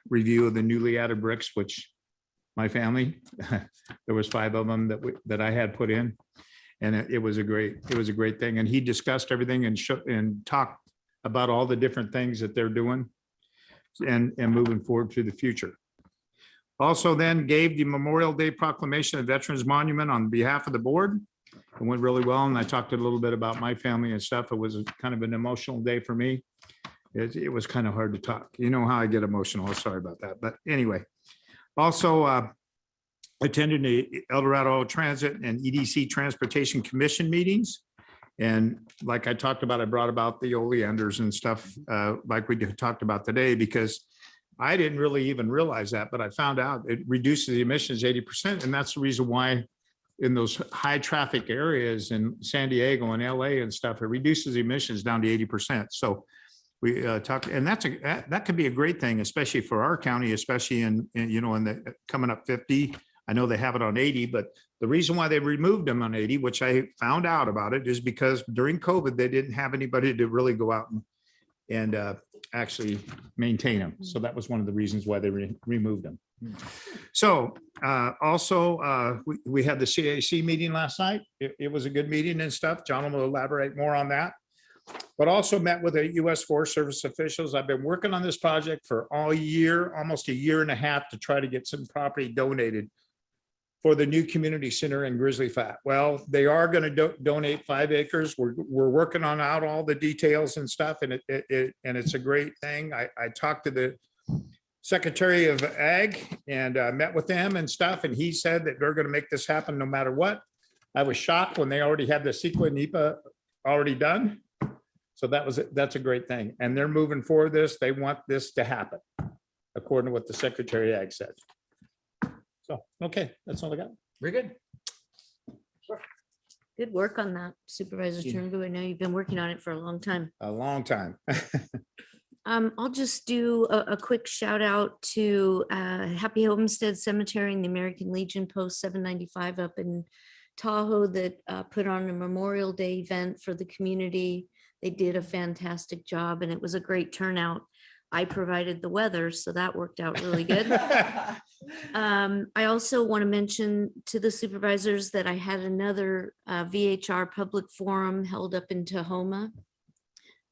review of the newly added bricks, which my family, there was 5 of them that I had put in, and it was a great thing. And he discussed everything and talked about all the different things that they're doing and moving forward to the future. Also then gave the Memorial Day proclamation at Veterans Monument on behalf of the board. It went really well, and I talked a little bit about my family and stuff. It was kind of an emotional day for me. It was kind of hard to talk. You know how I get emotional. Sorry about that. But anyway, also attended the El Dorado Transit and EDC Transportation Commission meetings. And like I talked about, I brought about the oleanders and stuff like we talked about today, because I didn't really even realize that, but I found out it reduces the emissions 80%. And that's the reason why in those high traffic areas in San Diego and LA and stuff, it reduces emissions down to 80%. So we talked, and that could be a great thing, especially for our county, especially in the coming up 50. I know they have it on 80, but the reason why they removed them on 80, which I found out about it, is because during COVID, they didn't have anybody to really go out and actually maintain them. So that was one of the reasons why they removed them. So also, we had the CAC meeting last night. It was a good meeting and stuff. John will elaborate more on that. But also met with the U.S. Forest Service officials. I've been working on this project for all year, almost a year and a half, to try to get some property donated for the new community center in Grizzly Flat. Well, they are going to donate 5 acres. We're working on out all the details and stuff, and it's a great thing. I talked to the Secretary of Ag and met with them and stuff, and he said that they're going to make this happen no matter what. I was shocked when they already had the CEQA NEPA already done. So that's a great thing, and they're moving forward this. They want this to happen, according to what the Secretary of Ag said. So, okay, that's all I got. Very good. Good work on that, Supervisor Yeah. Turnbull. I know you've been working on it for a long time. A long time. I'll just do a quick shout out to Happy Homestead Cemetery and the American Legion Post 795 up in Tahoe that put on a Memorial Day event for the community. They did a fantastic job and it was a great turnout. I provided the weather, so that worked out really good. I also want to mention to the supervisors that I had another VHR public forum held up in Tahoma.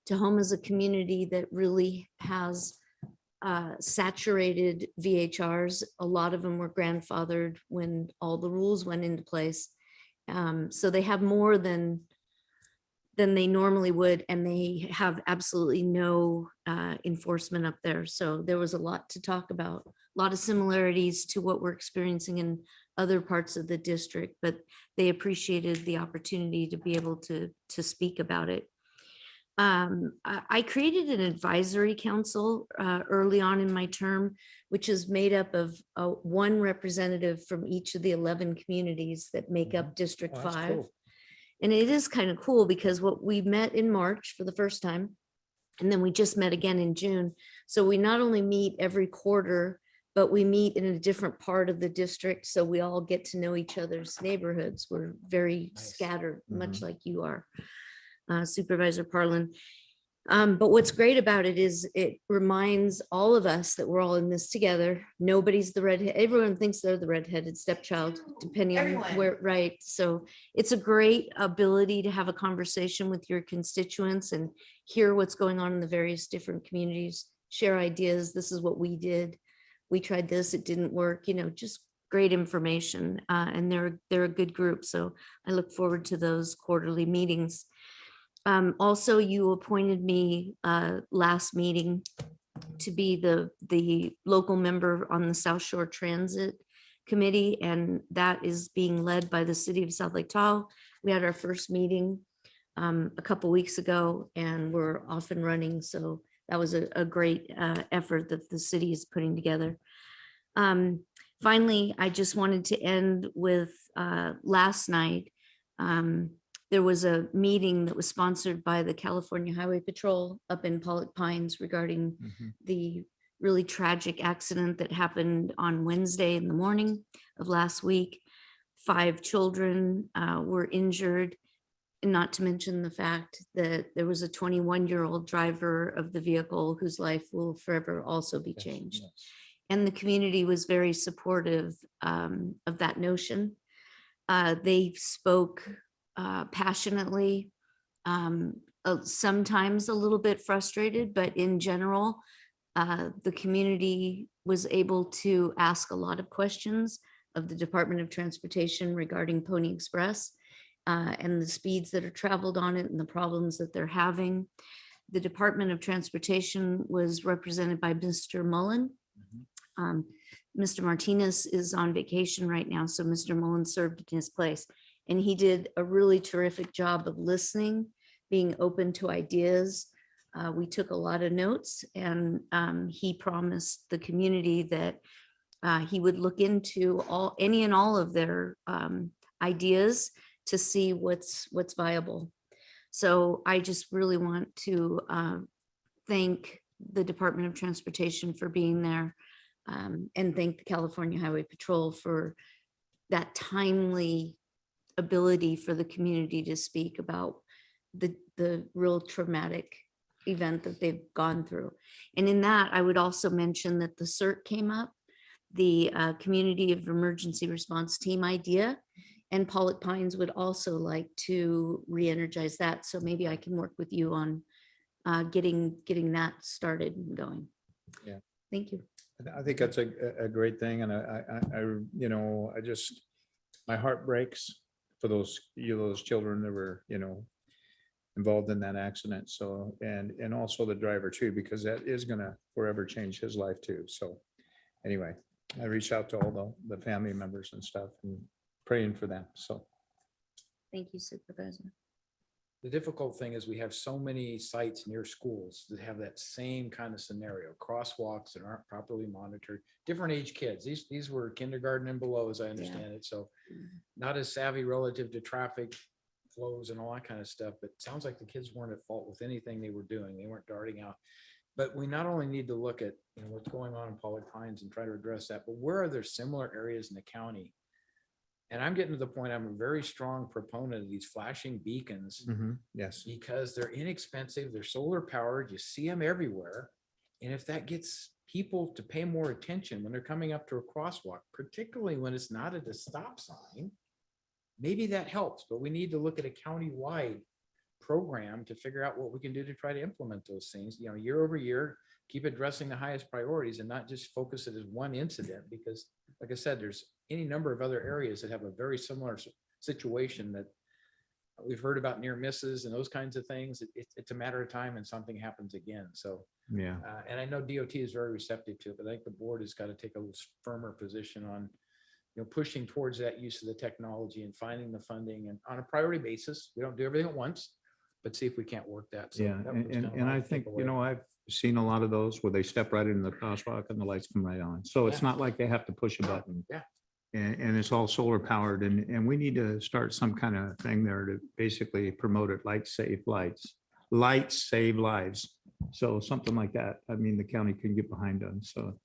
Tahoma is a community that really has saturated VHRs. A lot of them were grandfathered when all the rules went into place. So they have more than they normally would, and they have absolutely no enforcement up there. So there was a lot to talk about, a lot of similarities to what we're experiencing in other parts of the district, but they appreciated the opportunity to be able to speak about it. I created an advisory council early on in my term, which is made up of one representative from each of the 11 communities that make up District 5. And it is kind of cool because we met in March for the first time, and then we just met again in June. So we not only meet every quarter, but we meet in a different part of the district. So we all get to know each other's neighborhoods. We're very scattered, much like you are, Supervisor Parlin. But what's great about it is it reminds all of us that we're all in this together. Nobody's the redhead. Everyone thinks they're the redheaded stepchild, depending on where, right? So it's a great ability to have a conversation with your constituents and hear what's going on in the various different communities, share ideas. This is what we did. We tried this, it didn't work, just great information. And they're a good group. So I look forward to those quarterly meetings. Also, you appointed me last meeting to be the local member on the South Shore Transit Committee, and that is being led by the City of South Lake Tahoe. We had our first meeting a couple weeks ago, and we're off and running. So that was a great effort that the city is putting together. Finally, I just wanted to end with last night. There was a meeting that was sponsored by the California Highway Patrol up in Pollock Pines regarding the really tragic accident that happened on Wednesday in the morning of last week. 5 children were injured, and not to mention the fact that there was a 21-year-old driver of the vehicle whose life will forever also be changed. And the community was very supportive of that notion. They spoke passionately, sometimes a little bit frustrated, but in general, the community was able to ask a lot of questions of the Department of Transportation regarding Pony Express and the speeds that are traveled on it and the problems that they're having. The Department of Transportation was represented by Mr. Mullen. Mr. Martinez is on vacation right now, so Mr. Mullen served in his place. And he did a really terrific job of listening, being open to ideas. We took a lot of notes, and he promised the community that he would look into any and all of their ideas to see what's viable. So I just really want to thank the Department of Transportation for being there, and thank the California Highway Patrol for that timely ability for the community to speak about the real traumatic event that they've gone through. And in that, I would also mention that the CERT came up, the Community of Emergency Response Team idea, and Pollock Pines would also like to re-energize that. So maybe I can work with you on getting that started and going. Yeah. Thank you. I think that's a great thing. And I just, my heart breaks for those children that were, involved in that accident. So, and also the driver too, because that is gonna forever change his life too. So anyway, I reached out to all the family members and stuff and praying for them. So. Thank you, Supervisor. The difficult thing is we have so many sites near schools that have that same kind of scenario, crosswalks that aren't properly monitored, different age kids. These were kindergarten and below, as I understand it. So not as savvy relative to traffic flows and all that kind of stuff, but it sounds like the kids weren't at fault with anything they were doing. They weren't darting out. But we not only need to look at what's going on in Pollock Pines and try to address that, but where are there similar areas in the county? And I'm getting to the point, I'm a very strong proponent of these flashing beacons. Yes. Because they're inexpensive, they're solar powered, you see them everywhere. And if that gets people to pay more attention when they're coming up to a crosswalk, particularly when it's not at a stop sign, maybe that helps, but we need to look at a county-wide program to figure out what we can do to try to implement those things, year over year, keep addressing the highest priorities and not just focus it as one incident, because like I said, there's any number of other areas that have a very similar situation that we've heard about near misses and those kinds of things. It's a matter of time and something happens again. So, yeah. And I know DOT is very receptive to it, but I think the board has got to take a little firmer position on, pushing towards that use of the technology and finding the funding and on a priority basis. We don't do everything at once, but see if we can't work that. So Yeah. that was kind of And my I think, takeaway. I've seen a lot of those where they step right into the crosswalk and the lights come right on. So it's not like they have to push a button. Yeah. And it's all solar powered, and we need to start some kind of thing there to basically promote it. Lights save lights, lights save lives. So something like that. I mean, the county can get behind them. So.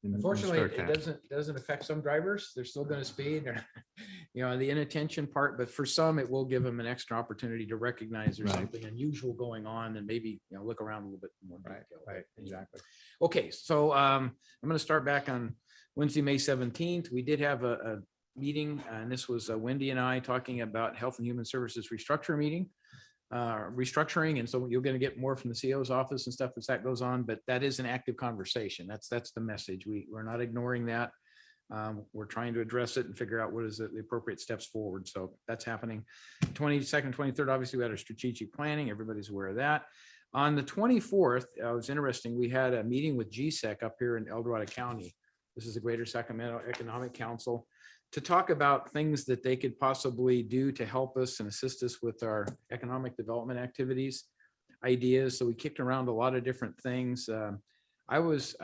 and Unfortunately, start it that. doesn't affect some drivers. They're still going to speed or, the inattention part, but for some, it will give them an extra opportunity to recognize there's Right. something unusual going on and maybe, look around a little bit more. detail. Right, exactly. Okay, so I'm going to start back on Wednesday, May 17th. We did have a meeting, and this was Wendy and I talking about Health and Human Services restructuring, and so you're going to get more from the CEO's office and stuff as that goes on, but that is an active conversation. That's the message. We're not ignoring that. We're trying to address it and figure out what is the appropriate steps forward. So that's happening. 22nd, 23rd, obviously we had our strategic planning. Everybody's aware of that. On the 24th, it was interesting. We had a meeting with GSEC up here in El Dorado County. This is the Greater Sacramento Economic Council, to talk about things that they could possibly do to help us and assist us with our economic development activities, ideas. So we kicked around a lot of different things. I was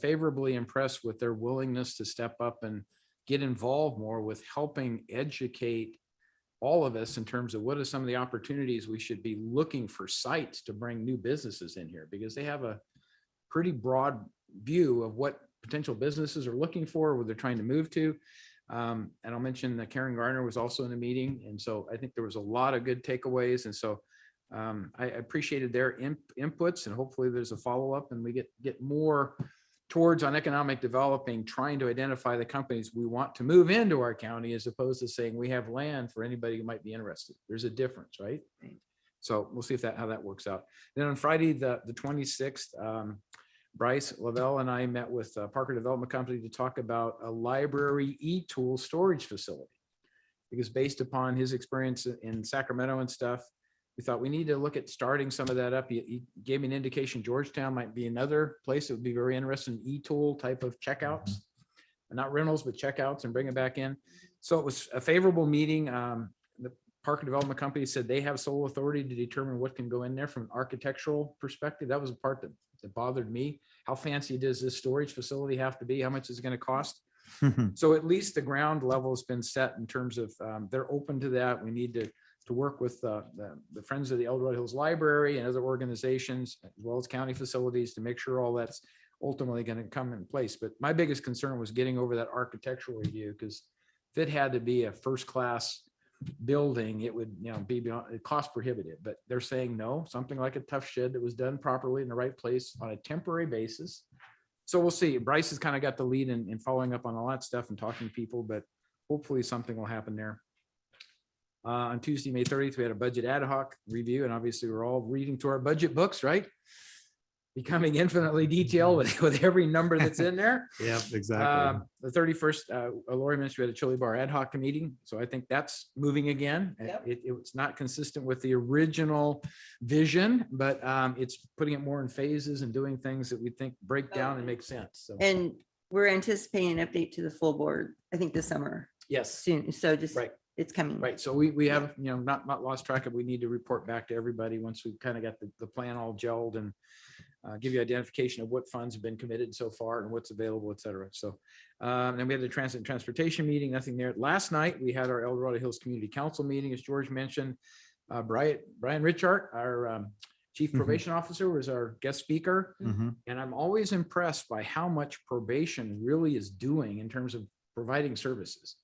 favorably impressed with their willingness to step up and get involved more with helping educate all of us in terms of what are some of the opportunities we should be looking for sites to bring new businesses in here, because they have a pretty broad view of what potential businesses are looking for, what they're trying to move to. And I'll mention that Karen Garner was also in the meeting. And so I think there was a lot of good takeaways. And so I appreciated their inputs, and hopefully there's a follow-up and we get more towards on economic developing, trying to identify the companies we want to move into our county, as opposed to saying we have land for anybody who might be interested. There's a difference, right? So we'll see how that works out. Then on Friday, the 26th, Bryce Lavelle and I met with Parker Development Company to talk about a library e-tool storage facility, because based upon his experience in Sacramento and stuff, we thought we need to look at starting some of that up. He gave me an indication Georgetown might be another place that would be very interested in e-tool type of checkouts, not rentals, but checkouts, and bring it back in. So it was a favorable meeting. The Parker Development Company said they have sole authority to determine what can go in there from an architectural perspective. That was a part that bothered me. How fancy does this storage facility have to be? How much is it going to cost? So at least the ground level has been set in terms of, they're open to that. We need to work with the Friends of the El Dorado Hills Library and other organizations, as well as county facilities, to make sure all that's ultimately going to come in place. But my biggest concern was getting over that architectural review, because if it had to be a first-class building, it would, be beyond, cost prohibitive. But they're saying no, something like a tough shed that was done properly in the right place on a temporary basis. So we'll see. Bryce has kind of got the lead in following up on all that stuff and talking to people, but hopefully something will happen there. On Tuesday, May 30th, we had a budget ad hoc review, and obviously we're all reading through our budget books, right? Becoming infinitely detailed with every number that's in there. Yeah, exactly. The 31st, Lori mentioned we had a chili bar ad hoc meeting. So I think that's moving again. Yep. It's not consistent with the original vision, but it's putting it more in phases and doing things that we think break down and make sense. So And we're anticipating an update to the full board, I think this summer yes, soon. So just, right. it's coming. Right. So we have, not lost track of, we need to report back to everybody once we kind of got the plan all gelled, and give you identification of what funds have been committed so far and what's available, et cetera. So then we had the transit and transportation meeting, nothing there. Last night, we had our El Dorado Hills Community Council meeting, as George mentioned. Brian Richard, our chief probation officer, was our guest speaker. And I'm always impressed by how much probation really is doing in terms of providing services.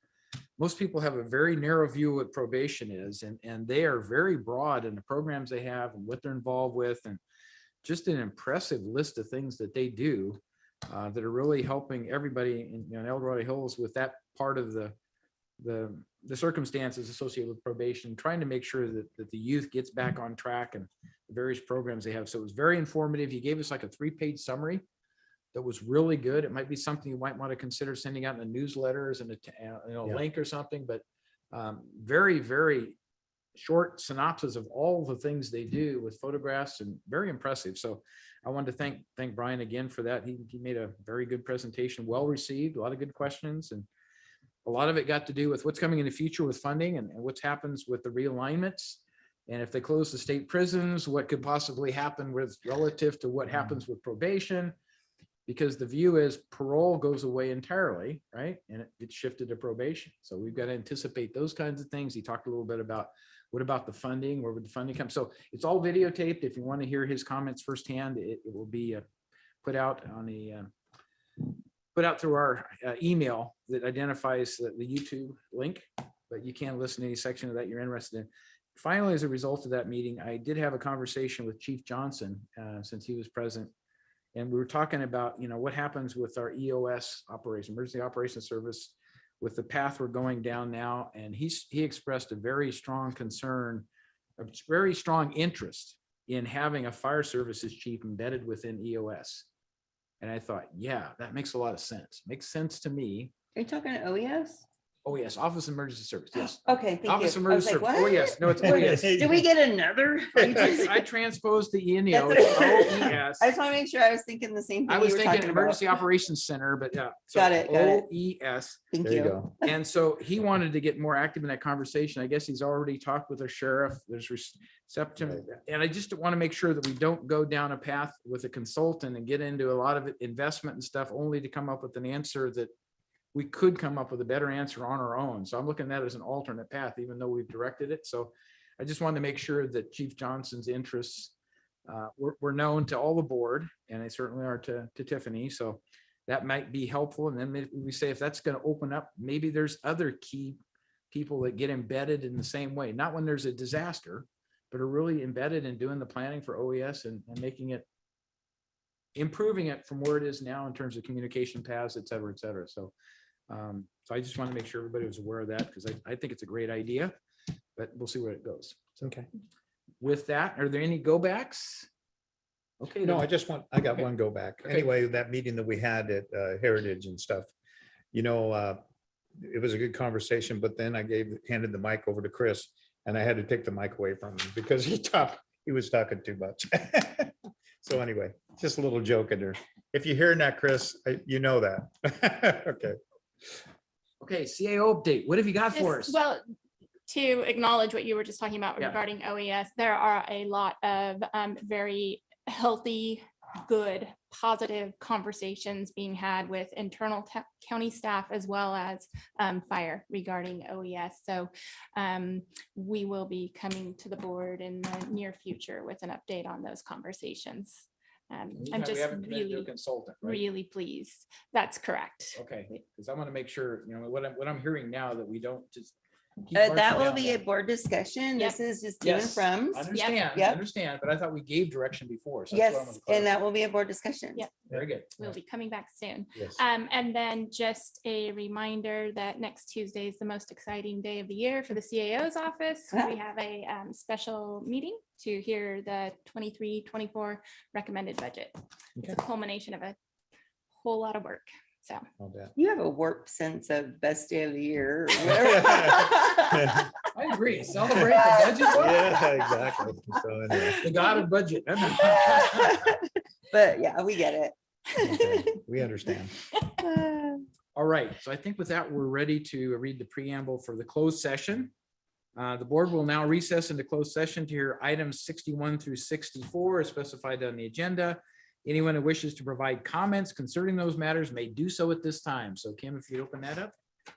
Most people have a very narrow view of what probation is, and they are very broad in the programs they have and what they're involved with, and just an impressive list of things that they do that are really helping everybody in El Dorado Hills with that part of the circumstances associated with probation, trying to make sure that the youth gets back on track and the various programs they have. So it was very informative. He gave us like a 3-page summary that was really good. It might be something you might want to consider sending out in the newsletters and a link or something, but very, very short synopsis of all the things they do with photographs, and very impressive. So I wanted to thank Brian again for that. He made a very good presentation, well received, a lot of good questions, and a lot of it got to do with what's coming in the future with funding and what happens with the realignments. And if they close the state prisons, what could possibly happen with relative to what happens with probation, because the view is parole goes away entirely, right? And it's shifted to probation. So we've got to anticipate those kinds of things. He talked a little bit about what about the funding, where would the funding come? So it's all videotaped. If you want to hear his comments firsthand, it will be put out on through our email that identifies the YouTube link, but you can't listen to any section of that you're interested in. Finally, as a result of that meeting, I did have a conversation with Chief Johnson since he was present. And we were talking about, what happens with our EOS operation, emergency operations service, with the path we're going down now. And he expressed a very strong concern, a very strong interest in having a fire services chief embedded within EOS. And I thought, yeah, that makes a lot of sense. Makes sense to me. Are you talking OES? Oh, yes. Office of Emergency Service. Yes. Okay, thank Office you. of I was Emergency like, Service. Oh, what? yes. No, it's OES. Do we get another? I transposed the E and the O. That's It's okay. OES. I just want to make sure I was thinking the same thing. I was you were thinking talking about. Emergency Operations Center, but yeah. So Got it. OES. Thank There you you. go. And so he wanted to get more active in that conversation. I guess he's already talked with our sheriff. There's reception. And I just want to make sure that we don't go down a path with a consultant and get into a lot of investment and stuff only to come up with an answer that we could come up with a better answer on our own. So I'm looking at that as an alternate path, even though we've directed it. So I just wanted to make sure that Chief Johnson's interests were known to all the board, and they certainly are to Tiffany. So that might be helpful. And then maybe we say, if that's going to open up, maybe there's other key people that get embedded in the same way, not when there's a disaster, but are really embedded in doing the planning for OES and making it, improving it from where it is now in terms of communication paths, et cetera, et cetera. So I just want to make sure everybody was aware of that, because I think it's a great idea, but we'll see where it goes. Okay. With that, are there any go backs? Okay. No, then- I got one go back. Okay. Anyway, that meeting that we had at Heritage and stuff, it was a good conversation, but then I handed the mic over to Chris, and I had to take the mic away from him because he was talking too much. So anyway, just a little joke in there. If you're hearing that, Chris, you know that. Okay. Okay, CAO update. What have you got for us? Well, to acknowledge what you were just talking about Yeah. regarding OES, there are a lot of very healthy, good positive conversations being had with internal county staff as well as fire regarding OES. So we will be coming to the board in the near future with an update on those conversations. I'm We just haven't committed to a really, consultant, right? really pleased. That's correct. Okay, because I want to make sure, what I'm hearing now, that we don't just. keep marching That will down be a that. board discussion. Yep. This is just to and Yes, from. I understand, I Yep. understand, but I thought we gave direction before. So that's what I Yes, wanted to and that clarify. will be a board discussion. Yep. Very good. We'll be coming back soon. Yes. And then just a reminder that next Tuesday is the most exciting day of the year for the CAO's office. Ah. We have a special meeting to hear the 23-24 recommended budget. It's a culmination of a whole lot of work. So You have a warped sense of best day of the year. Or whatever. I agree. Celebrate the budget. Yeah, exactly. So anyway, The god of budget. But yeah, we get it. okay, we understand. All right, so I think with that, we're ready to read the preamble for the closed session. The board will now recess into closed session to hear items 61 through 64 as specified on the agenda. Anyone who wishes to provide comments concerning those matters may do so at this time. So Kim, if you open that up.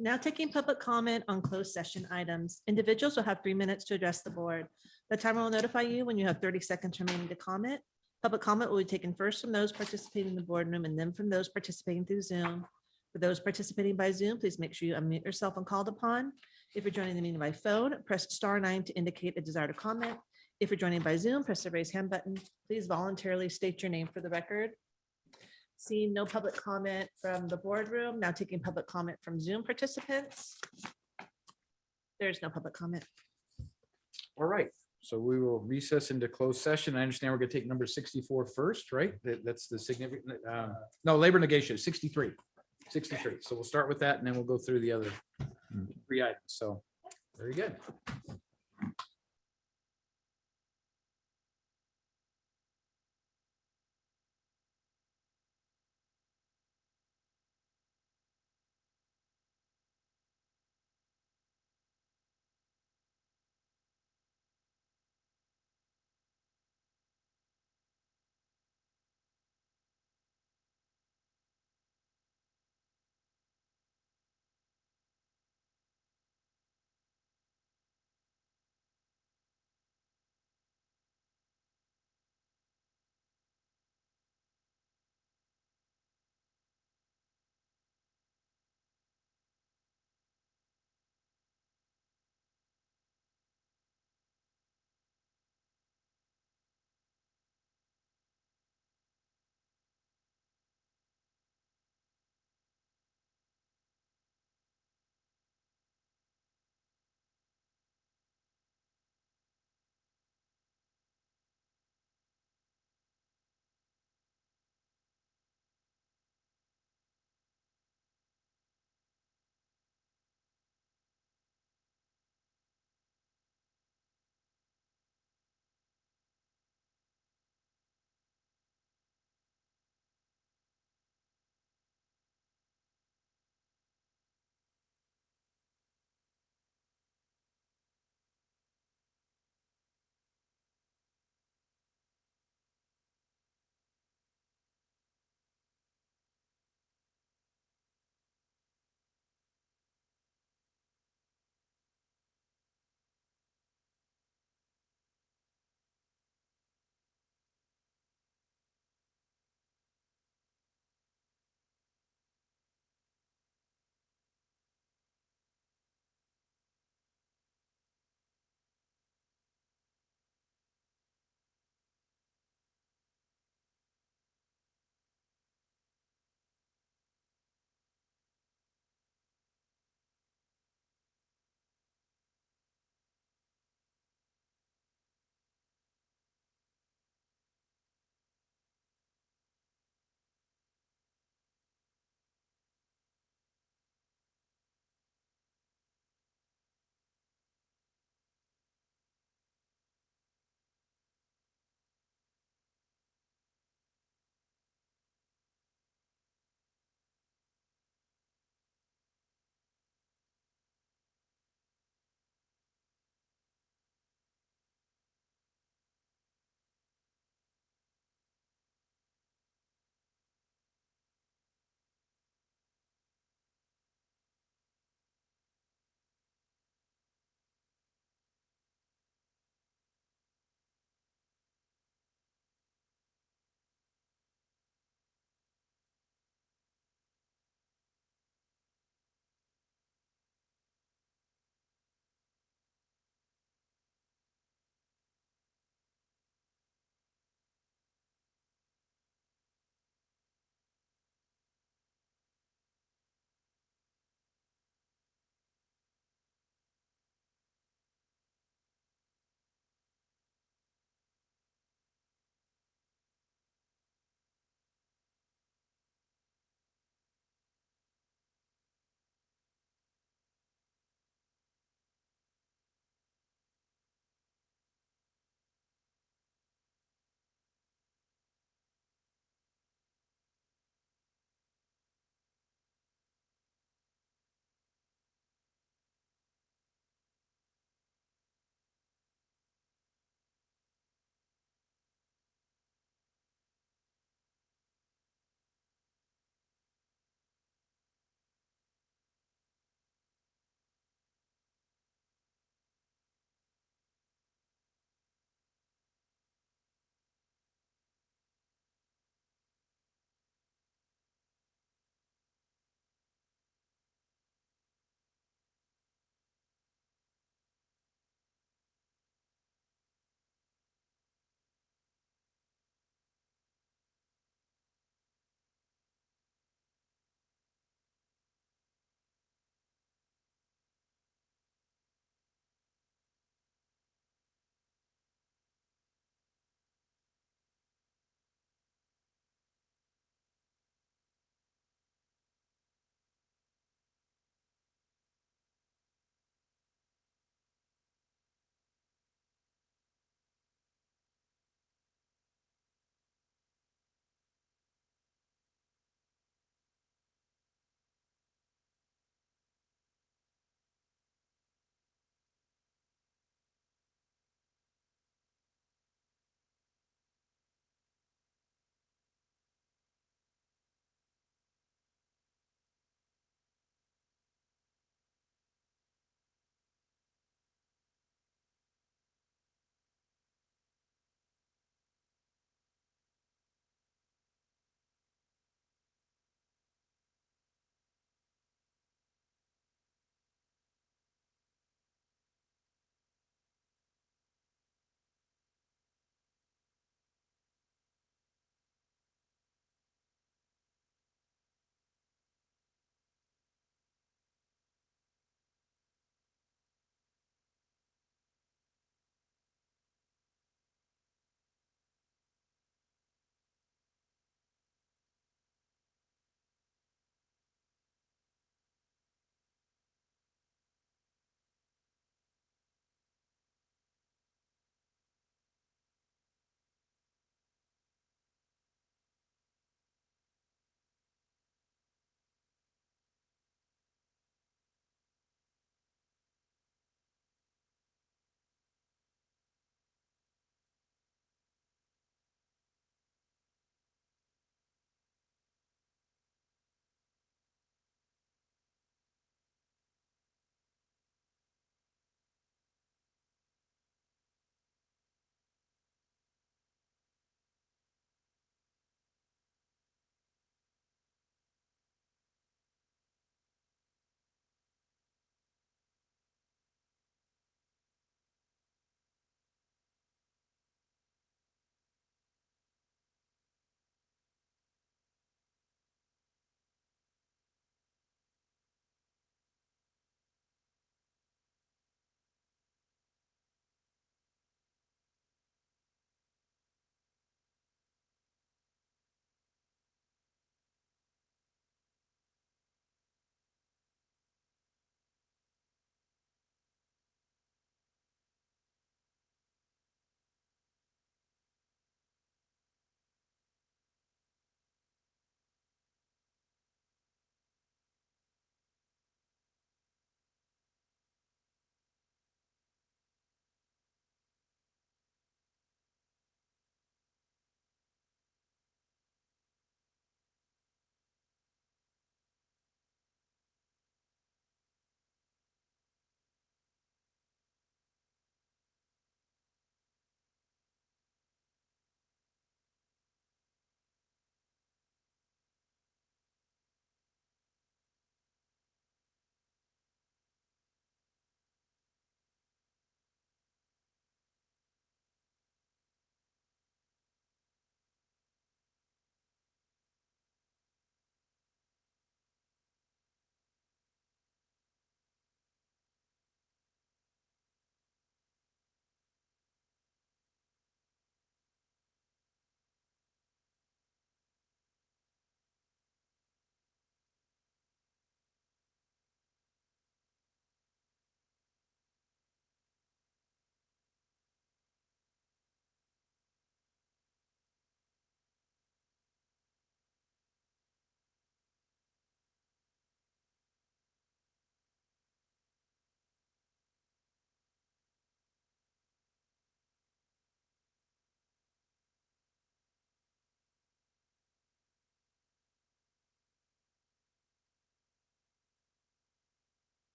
Now taking public comment on closed session items. Individuals will have 3 minutes to address the board. The timer will notify you when you have 30 seconds remaining to comment. Public comment will be taken first from those participating in the boardroom and then from those participating through Zoom. For those participating by Zoom, please make sure you unmute yourself when called upon. If you're joining the meeting by phone, press *9 to indicate a desire to comment. If you're joining by Zoom, press the raise hand button. Please voluntarily state your name for the record. Seeing no public comment from the boardroom, now taking public comment from Zoom participants. There's no public comment. All right, so we will recess into closed session. I understand we're gonna take number 64 first, right? That's the significant, no, labor negotiation, 63. So we'll start with that and then we'll go through the other 3 items. So, very good.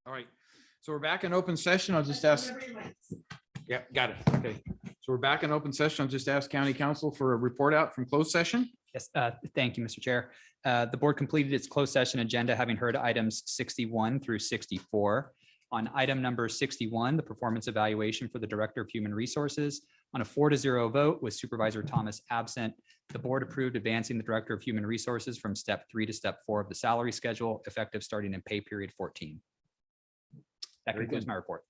All right, so we're back in open session. I'll just ask. Yeah, got it. Okay. So we're back in open session. I'll just ask county council for a report out from closed session. Yes, thank you, Mr. Chair. The board completed its closed session agenda, having heard items 61 through 64. On item number 61, the performance evaluation for the Director of Human Resources, on a 4-0 vote with Supervisor Thomas absent, the board approved advancing the Director of Human Resources from step 3 to step 4 of the salary schedule, effective starting in pay period 14. That Very concludes good. my report.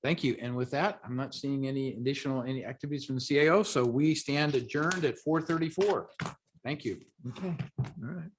Thank you. And with that, I'm not seeing any activities from the CAO. So we stand adjourned at 4:34. Thank you. Okay, all right.